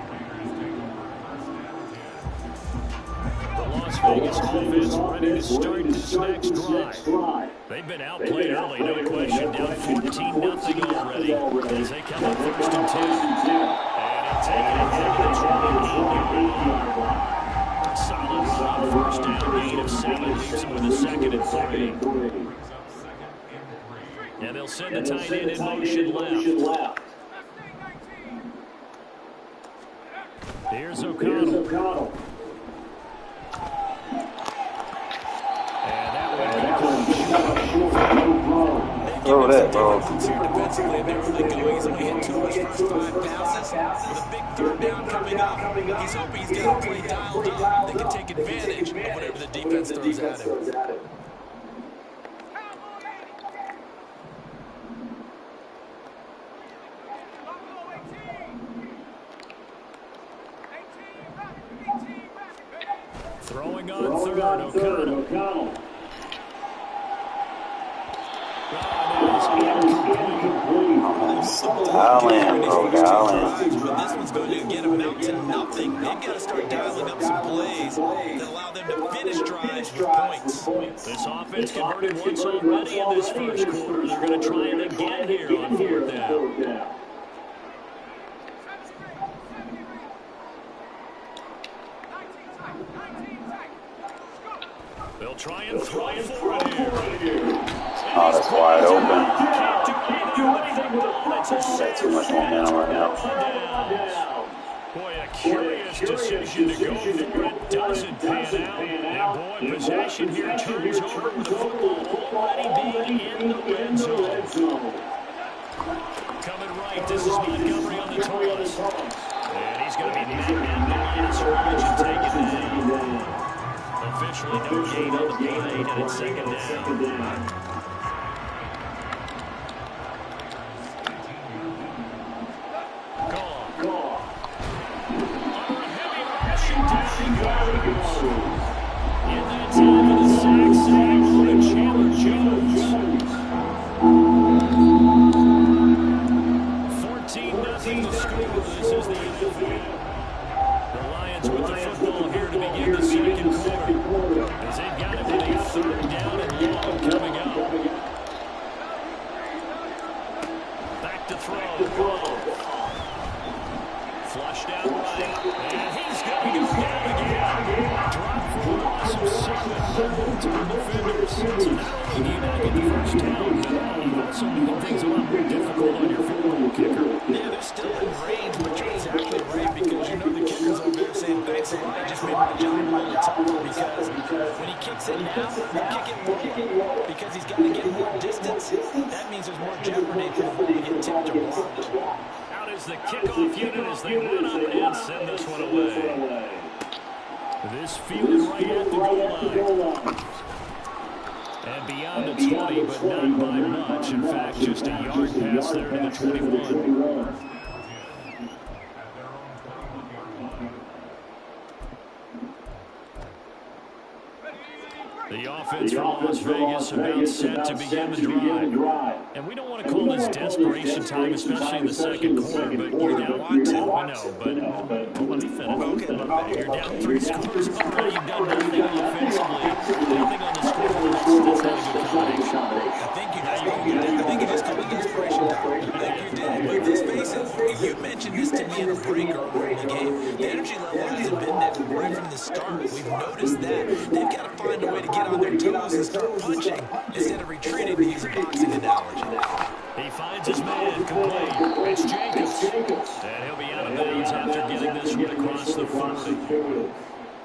Speaker 2: The Las Vegas offense ready to start this next drive. They've been outplayed early, no question. Down 14-0 already as they come up 1st and 10. And he'll take it ahead to the 28-yard line. Solid run on 1st down, gain of 7, leaves him with a 2nd and 3. And they'll send the tight end in motion left. Here's O'Connell. And that one
Speaker 1: Throw that, bro.
Speaker 3: Defensively, they're really going. He's only hit 2 of his first 5 passes. With a big 3rd down coming up, he's hoping he's got to play dialed up. They can take advantage of whatever the defense throws at him.
Speaker 2: throwing on 3rd, O'Connell.
Speaker 1: Dialing, bro, dialing.
Speaker 3: But this one's going to get them out to nothing. They've got to start dialing up some plays that allow them to finish drives with points.
Speaker 2: This offense converted once already in this first quarter. They're going to try it again here on 4th down. They'll try and throw it for it here.
Speaker 1: Oh, that's wide open.
Speaker 2: Can't do anything with the ball. It's a
Speaker 1: Got too much momentum right now.
Speaker 2: Boy, a curious decision to go for it. Doesn't pan out. And boy, possession here turns over with the football already being in the red zone. Coming right, this is Montgomery on the toss. And he's going to be met at the line of scrimmage and taken down. Officially no gain on the play, and it's 2nd down. In that time of the sack, Samuel Chandler Jones. 14-0 to score. This is the NFL. The Lions with the football here to begin the 2nd quarter. As they've got it with a 3rd down and long coming up. Back to throw. Flushed out right. And he's going to go down again. Drop for a loss of 7. Two defenders. So not only do you not get the 1st down, but you also make things a lot more difficult on your field goal kicker.
Speaker 3: Yeah, they're still in range, but you're exactly right because you know the kicker's over there saying, thanks a lot, just made my job a little tougher because when he kicks it now, he'll kick it more because he's got to get more distance. That means there's more jeopardy for the ball to get tipped or blocked.
Speaker 2: Out is the kickoff unit as they run up and send this one away. This fielded right at the goal line. And beyond the 20, but not by much. In fact, just a yard pass there to the 21. The offense from Las Vegas about set to begin the drive. And we don't want to call this desperation time, especially in the 2nd quarter, but you're down 1-2. I know, but let me finish. You're down 3 scores. Already you've done nothing offensively, nothing on the scoreboard. That's not a good combination.
Speaker 3: I think you just called it desperation time. I think you did. But let's face it, you mentioned this to me in a break earlier in the game. The energy level hasn't been there right from the start. We've noticed that. They've got to find a way to get on their toes and start punching instead of retreating, to use a boxing analogy.
Speaker 2: He finds his man complete. It's Jacobs. And he'll be out of bounds after getting this one across the 40.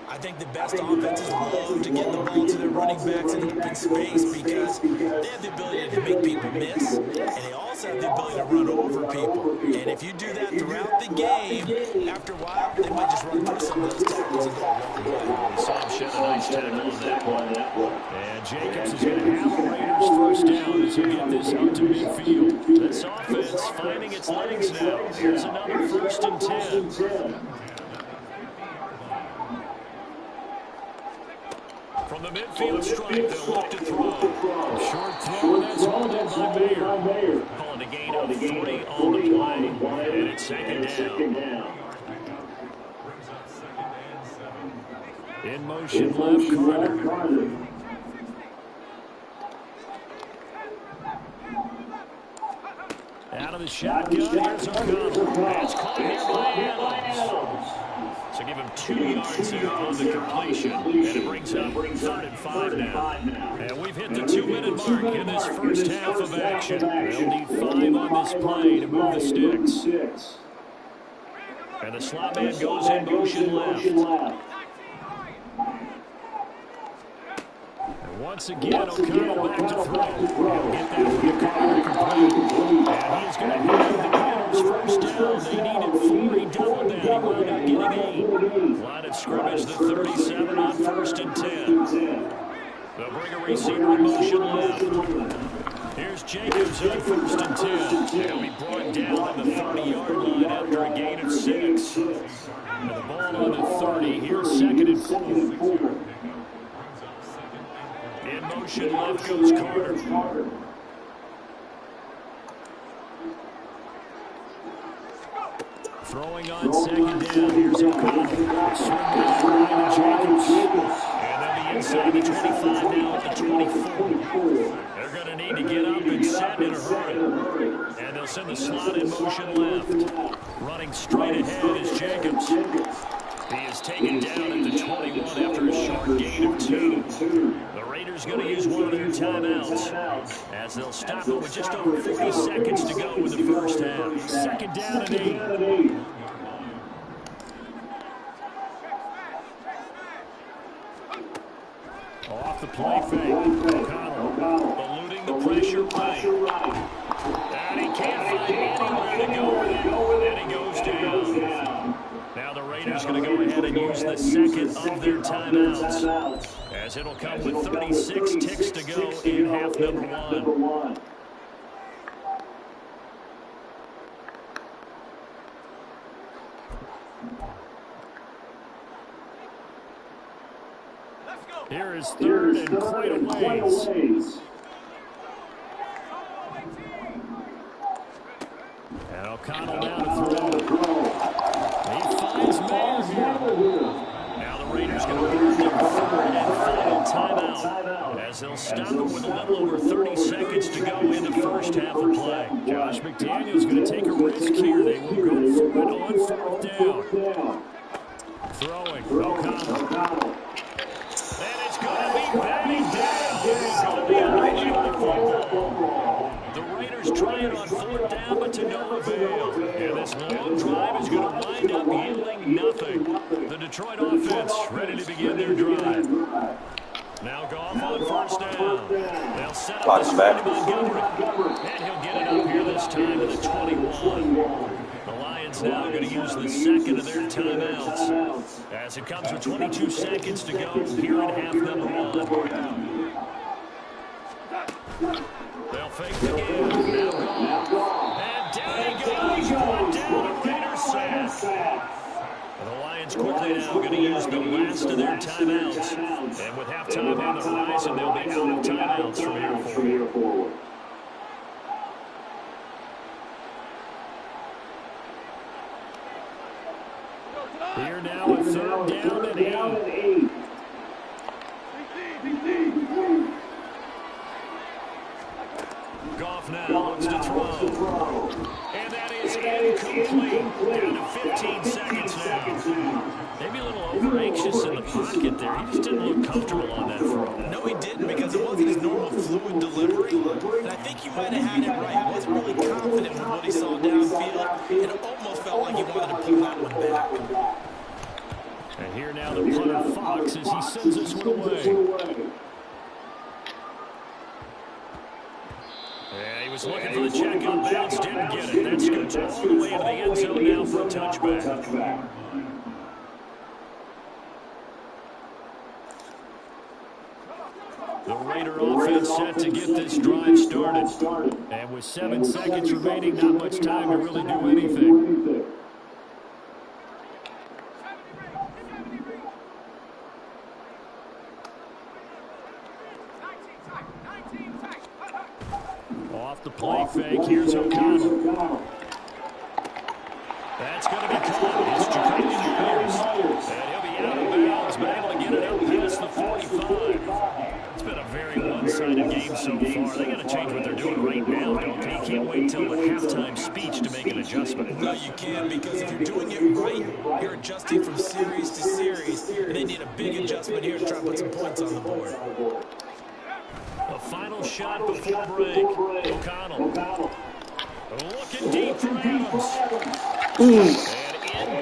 Speaker 3: I think the best offenses love to get the ball to their running backs in open space because they have the ability to make people miss, and they also have the ability to run over people. And if you do that throughout the game, after a while, they might just run through some of those tackles and go a long way.
Speaker 2: We saw him shed a nice tackle on that one. And Jacobs is going to have the Raiders first down as we get this out to midfield. This offense finding its legs now. Here's another 1st and 10. From the midfield stripe, they'll look to throw. Short throw, and that's hauled in by Mayer. Calling a gain of 3 on the play, and it's second down. In motion left, Carter. Out of the shotgun, here's O'Connell. That's caught here by Adams. So give him 2 yards there on the completion, and it brings up 3rd and 5 now. And we've hit the 2-minute mark in this first half of action. They'll need 5 on this play to move the sticks. And the slot man goes in motion left. Once again, O'Connell back to throw. He'll get that from the corner complete. And he is going to have the Panthers first down. They needed 4. He doubled that. He wound up getting 8. Line of scrimmage, the 37 on 1st and 10. They'll bring a receiver in motion left. Here's Jacobs on 1st and 10. He'll be brought down at the 30-yard line after a gain of 6. And the ball on the 30. Here's 2nd and 4. In motion left goes Carter. Throwing on 2nd down. Here's O'Connell. Swing down to Jacobs. And then the inside the 25 now at the 24. They're going to need to get up and set in a hurry. And they'll send the slot in motion left. Running straight ahead is Jacobs. He is taken down at the 21 after a short gain of 2. The Raiders going to use one of their timeouts as they'll stop it with just over 40 seconds to go in the first half. 2nd down and 8. Off the play fake. O'Connell eluding the pressure right. And he can't find anywhere to go with it. And he goes down. Now the Raiders going to go ahead and use the 2nd of their timeouts, as it'll come with 36 ticks to go in half number 1. Here is 3rd and quite a ways. And O'Connell now to throw. He finds Mayer here. Now the Raiders going to use their 3rd and final timeout, as they'll stop it with a little over 30 seconds to go in the first half of play. Josh McDaniels going to take a risk here. They will go for it on 4th down. Throwing, O'Connell. And it's going to be batted down. It's going to be a illegal football. The Raiders trying on 4th down, but to no avail. And this long drive is going to wind up yielding nothing. The Detroit offense ready to begin their drive. Now Goff on 1st down. They'll set up the screen to Montgomery. And he'll get it up here this time to the 21. The Lions now going to use the 2nd of their timeouts, as it comes with 22 seconds to go here in half number 1. They'll fake the game. Now Goff. And down he goes. Brought down a Raider sack. And the Lions quickly now going to use the last of their timeouts. And with halftime on the horizon, they'll be out of timeouts from here forward. Here now a 3rd down and 8. Goff now looks to throw. And that is incomplete. Down to 15 seconds now. Maybe a little over-anxious in the pocket there. He just didn't look comfortable on that throw.
Speaker 3: No, he didn't, because it wasn't his normal fluid delivery. And I think he might have had it right. He wasn't really confident with what he saw downfield. And it almost felt like he wanted to pull that one back.
Speaker 2: And here now the punter Fox as he sends this one away. Yeah, he was looking for the check on bounce, didn't get it. That scoots all the way into the end zone now for a touchback. The Raider offense set to get this drive started. And with 7 seconds remaining, not much time to really do anything. fake. Here's O'Connell. That's going to be caught. It's Jacoby Myers. And he'll be out of bounds, but able to get it out past the 45. It's been a very one-sided game so far. They got to change what they're doing right now, don't they? You can't wait till the halftime speech to make an adjustment.
Speaker 3: No, you can, because if you're doing it right, you're adjusting from series to series, and they need a big adjustment here to try to put some points on the board.
Speaker 2: A final shot before break. O'Connell. Looking deep for Adams. And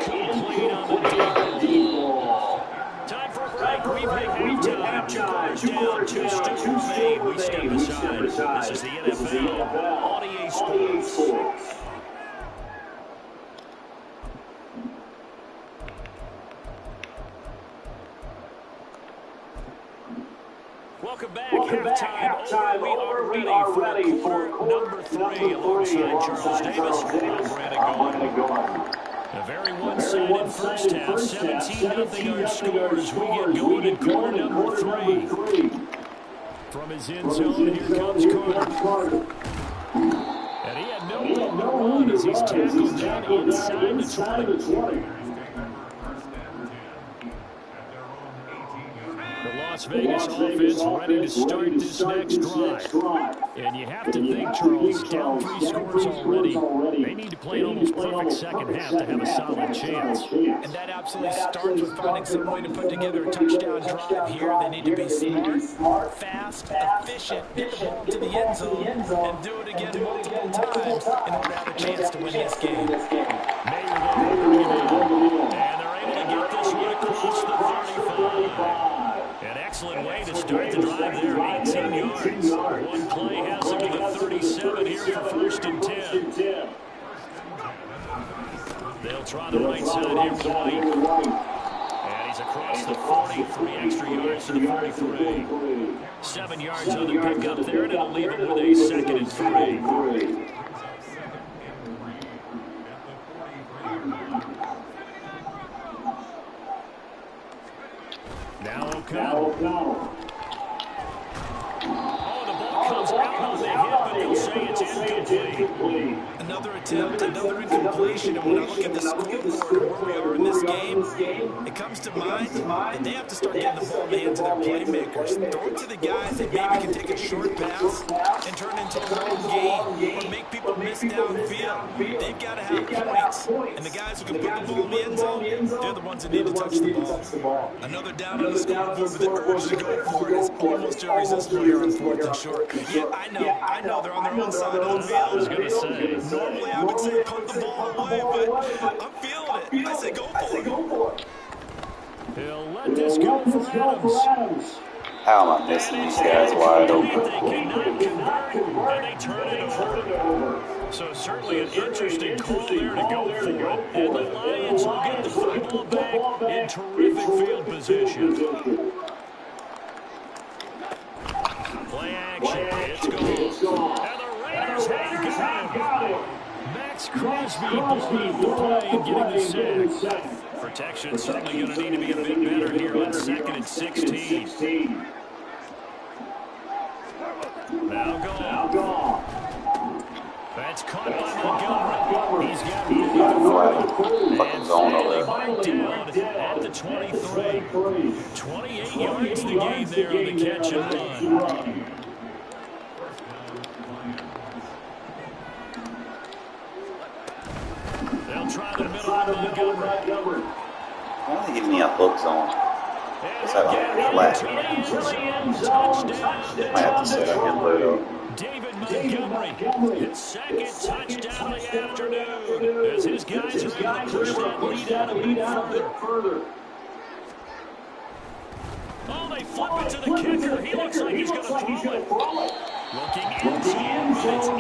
Speaker 2: incomplete on the deep ball. Time for a break. We've hit halftime. 2 quarters down. 2 still remain. We step aside. This is the NFL on EA Sports. Welcome back. Halftime over. We are ready for quarter number 3 alongside Charles Davis. I'm Brandon Gordon. A very one-sided first half. 17-0 our scores. We get going in quarter number 3. From his end zone, here comes Carter. And he had no room to run as he's tackled down inside the 20. Las Vegas offense ready to start this next drive. And you have to think, Charles, down 3 scores already. They need to play an almost perfect second half to have a solid chance.
Speaker 3: And that absolutely starts with finding some way to put together a touchdown drive here. They need to be smart, fast, efficient, get the ball to the end zone, and do it again multiple times in order to have a chance to win this game.
Speaker 2: Mayer there, and they're able to get this one across the 35. An excellent way to start the drive there, 18 yards. One play has him to the 37 here for 1st and 10. They'll try the right side here with White. And he's across the 40, 3 extra yards to the 43. 7 yards on the pickup there, and it'll leave him with a 2nd and 3. Now O'Connell. Oh, the ball comes out on the hip, but they'll say it's incomplete.
Speaker 3: Another attempt, another incompletion, and when I look at the scoreboard where we are in this game, it comes to mind that they have to start getting the ball in the hands of their playmakers. Throw it to the guys that maybe can take a short pass and turn it into a long game or make people miss downfield. They've got to have points, and the guys who can put the ball in the end zone, they're the ones that need to touch the ball. Another down on the scoreboard with the urge to go for it is almost irresistible here on 4th and short. Yeah, I know they're on their own side of the field.
Speaker 2: I was going to say.
Speaker 3: Normally I would say put the ball away, but I'm feeling it. I say go for it.
Speaker 2: He'll let this go for Adams.
Speaker 1: How am I missing these guys wide open?
Speaker 2: They cannot convert, and they turn it over. So certainly an interesting call there to go for it. And the Lions will get the football back in terrific field position. Play action. It's gone. And the Raiders have got him. Max Crosby blowing the play and getting the sack. Protection certainly going to need to be a bit better here on 2nd and 16. Now gone. That's caught by Montgomery. He's got room
Speaker 1: Fucking zone over there.
Speaker 2: down at the 23. 28 yards the gain there on the catch and run. They'll try the middle of Montgomery.
Speaker 1: Why don't they give me a hook zone? Let's have a flat. Might have to set up and play it up.
Speaker 2: David Montgomery, his 2nd touchdown of the afternoon, as his guys are able to push that lead out a bit further. Oh, they flip it to the kicker. He looks like he's going to throw it. Looking into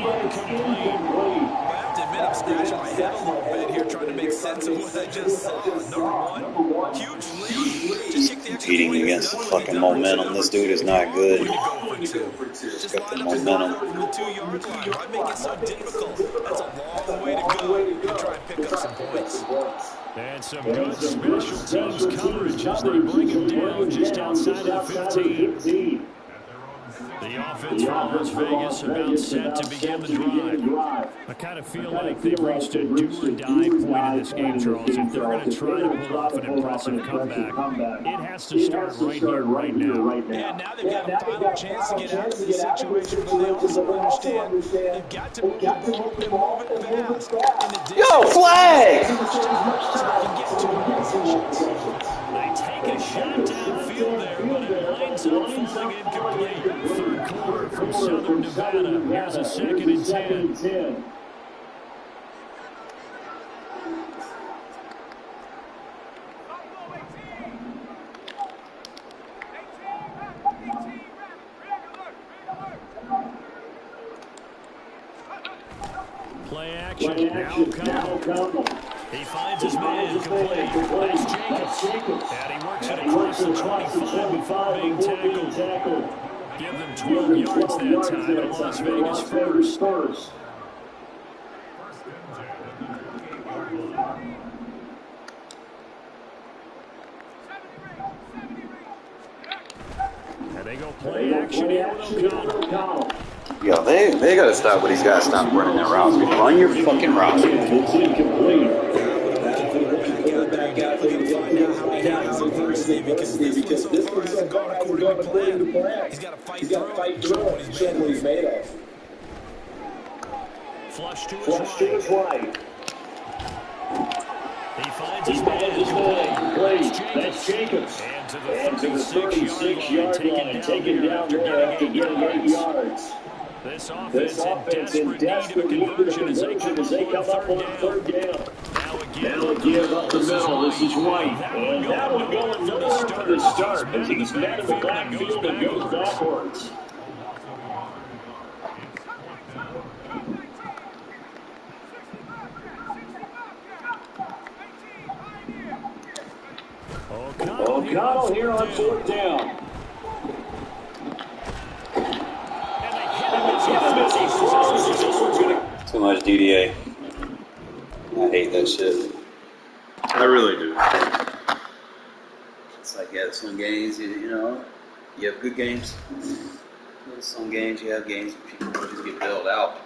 Speaker 2: but it's incomplete.
Speaker 3: I have to admit, I'm scratching my head a little bit here trying to make sense of what I just saw. Number one, huge lead. Just kick the extra
Speaker 1: Competing
Speaker 3: point.
Speaker 1: against the fucking momentum. This dude is not good.
Speaker 3: Just
Speaker 1: got the
Speaker 3: line up his
Speaker 1: momentum.
Speaker 3: from the 2-yard line. Why make it so difficult? That's a long way to go to try and pick up some points.
Speaker 2: And some good special teams coverage as they bring him down just outside of the 15. The offense for Las Vegas about set to begin the drive. I kind of feel like they've reached a do-or-die point in this game, Charles. If they're going to try to pull off an impressive comeback, it has to start right here, right now.
Speaker 3: Yeah, now they've got a final chance to get out of this situation, but they also understand they've got to move the ball and move it fast.
Speaker 1: Yo, flag!
Speaker 3: So they can get 2 more possessions.
Speaker 2: They take a shot downfield there, but it winds up falling incomplete. Third quarter from Southern Nevada. Here's a 2nd and 10. Play action. Now Connell. He finds his man complete. That's Jacobs. And he works it across the 25 before being tackled. Give them 12 yards that time at Las Vegas first. And they go play action here with O'Connell.
Speaker 1: Yo, they gotta stop with these guys. Stop running their routes. Run your fucking routes.
Speaker 4: It's incomplete.
Speaker 3: Because this one hasn't gone according to plan. He's got to fight through it and show what he's made of.
Speaker 2: Flush to his right. He finds his man complete. That's Jacobs. And to the 36-yard line, taken down there after getting 8 yards. This offense in desperate need of a conversion as they come up on third down. Now again up the middle. This is White. And that one going nowhere for the start as he's met in the backfield and goes backwards. O'Connell here on 4th down.
Speaker 1: Too much DDA. I hate that shit. I really do. It's like, yeah, some games, you know, you have good games. Some games, you have games where people just get bailed out.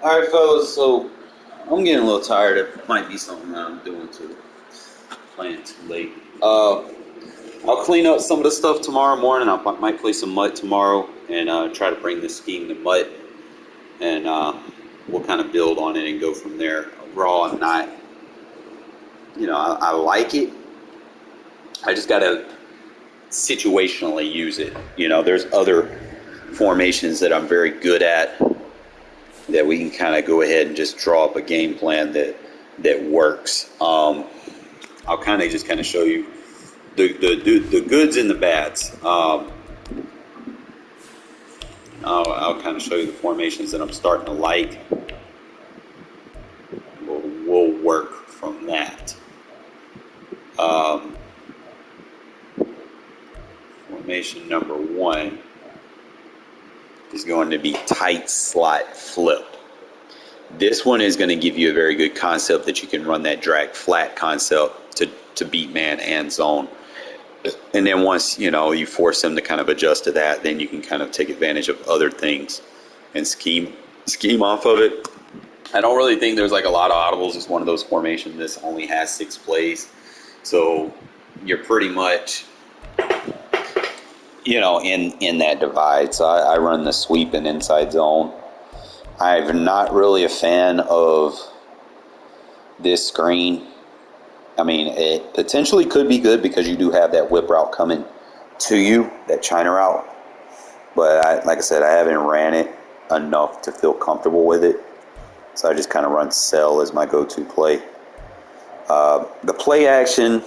Speaker 1: All right, fellas, so I'm getting a little tired. It might be something that I'm doing too. Playing too late. I'll clean up some of the stuff tomorrow morning. I might play some MUT tomorrow and try to bring this scheme to MUT. And we'll kind of build on it and go from there. Overall, I'm not, you know, I like it. I just got to situationally use it. You know, there's other formations that I'm very good at that we can kind of go ahead and just draw up a game plan that works. I'll kind of just show you the goods and the bads. I'll kind of show you the formations that I'm starting to like. We'll work from that. Formation number 1 is going to be tight slot flip. This one is going to give you a very good concept that you can run that drag flat concept to beat man and zone. And then once, you know, you force them to kind of adjust to that, then you can kind of take advantage of other things and scheme off of it. I don't really think there's like a lot of audibles. It's one of those formations that only has 6 plays. So you're pretty much, you know, in that divide. So I run the sweep and inside zone. I'm not really a fan of this screen. I mean, it potentially could be good because you do have that whip route coming to you, that China route. But like I said, I haven't ran it enough to feel comfortable with it. So I just kind of run sell as my go-to play. The play action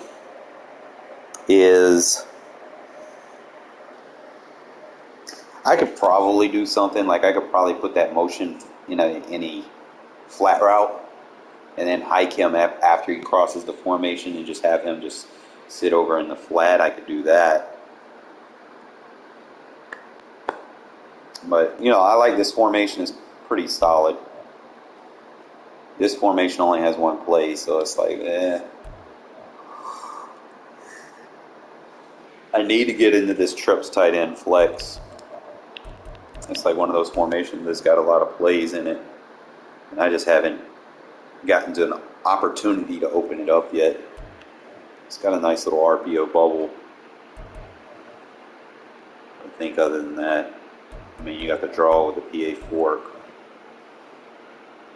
Speaker 1: is... I could probably do something like I could probably put that motion in any flat route and then hike him after he crosses the formation and just have him just sit over in the flat. I could do that. But, I like this formation. It's pretty solid. This formation only has one play, so it's like, I need to get into this trips tight end flex. It's like one of those formations that's got a lot of plays in it. And I just haven't gotten to an opportunity to open it up yet. It's got a nice little RPO bubble. I think other than that, I mean, you got the draw with the PA fork.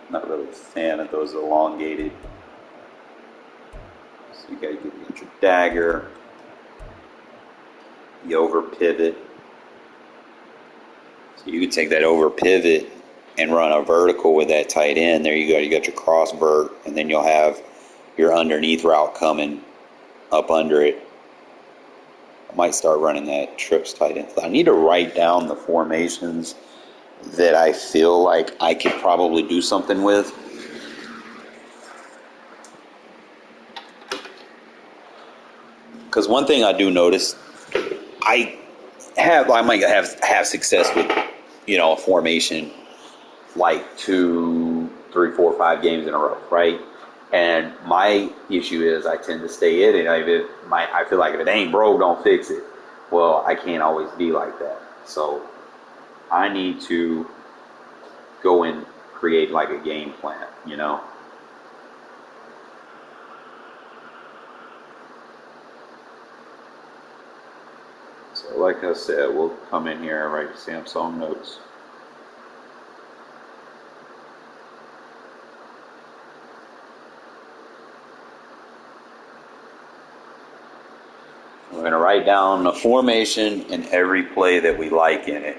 Speaker 1: Not really a fan of those elongated. So you got to get your dagger, the over pivot. So you could take that over pivot and run a vertical with that tight end. There you go. You got your cross vert, and then you'll have your underneath route coming up under it. I might start running that trips tight end. I need to write down the formations that I feel like I could probably do something with. Because one thing I do notice, I might have success with, a formation like 2, 3, 4, 5 games in a row, right? And my issue is I tend to stay in it. I feel like if it ain't broke, don't fix it. Well, I can't always be like that. So I need to go and create like a game plan, So like I said, we'll come in here and write Samsung notes. We're going to write down the formation and every play that we like in it.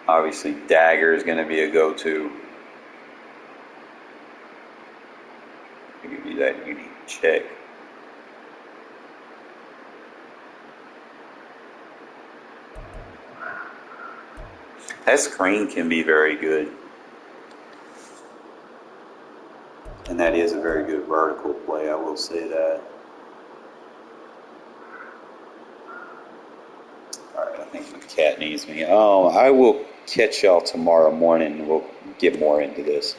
Speaker 1: Obviously, dagger is going to be a go-to. I'll give you that unique check. That screen can be very good. And that is a very good vertical play, I will say that. Alright, I think my cat needs me. I will catch y'all tomorrow morning and we'll get more into this.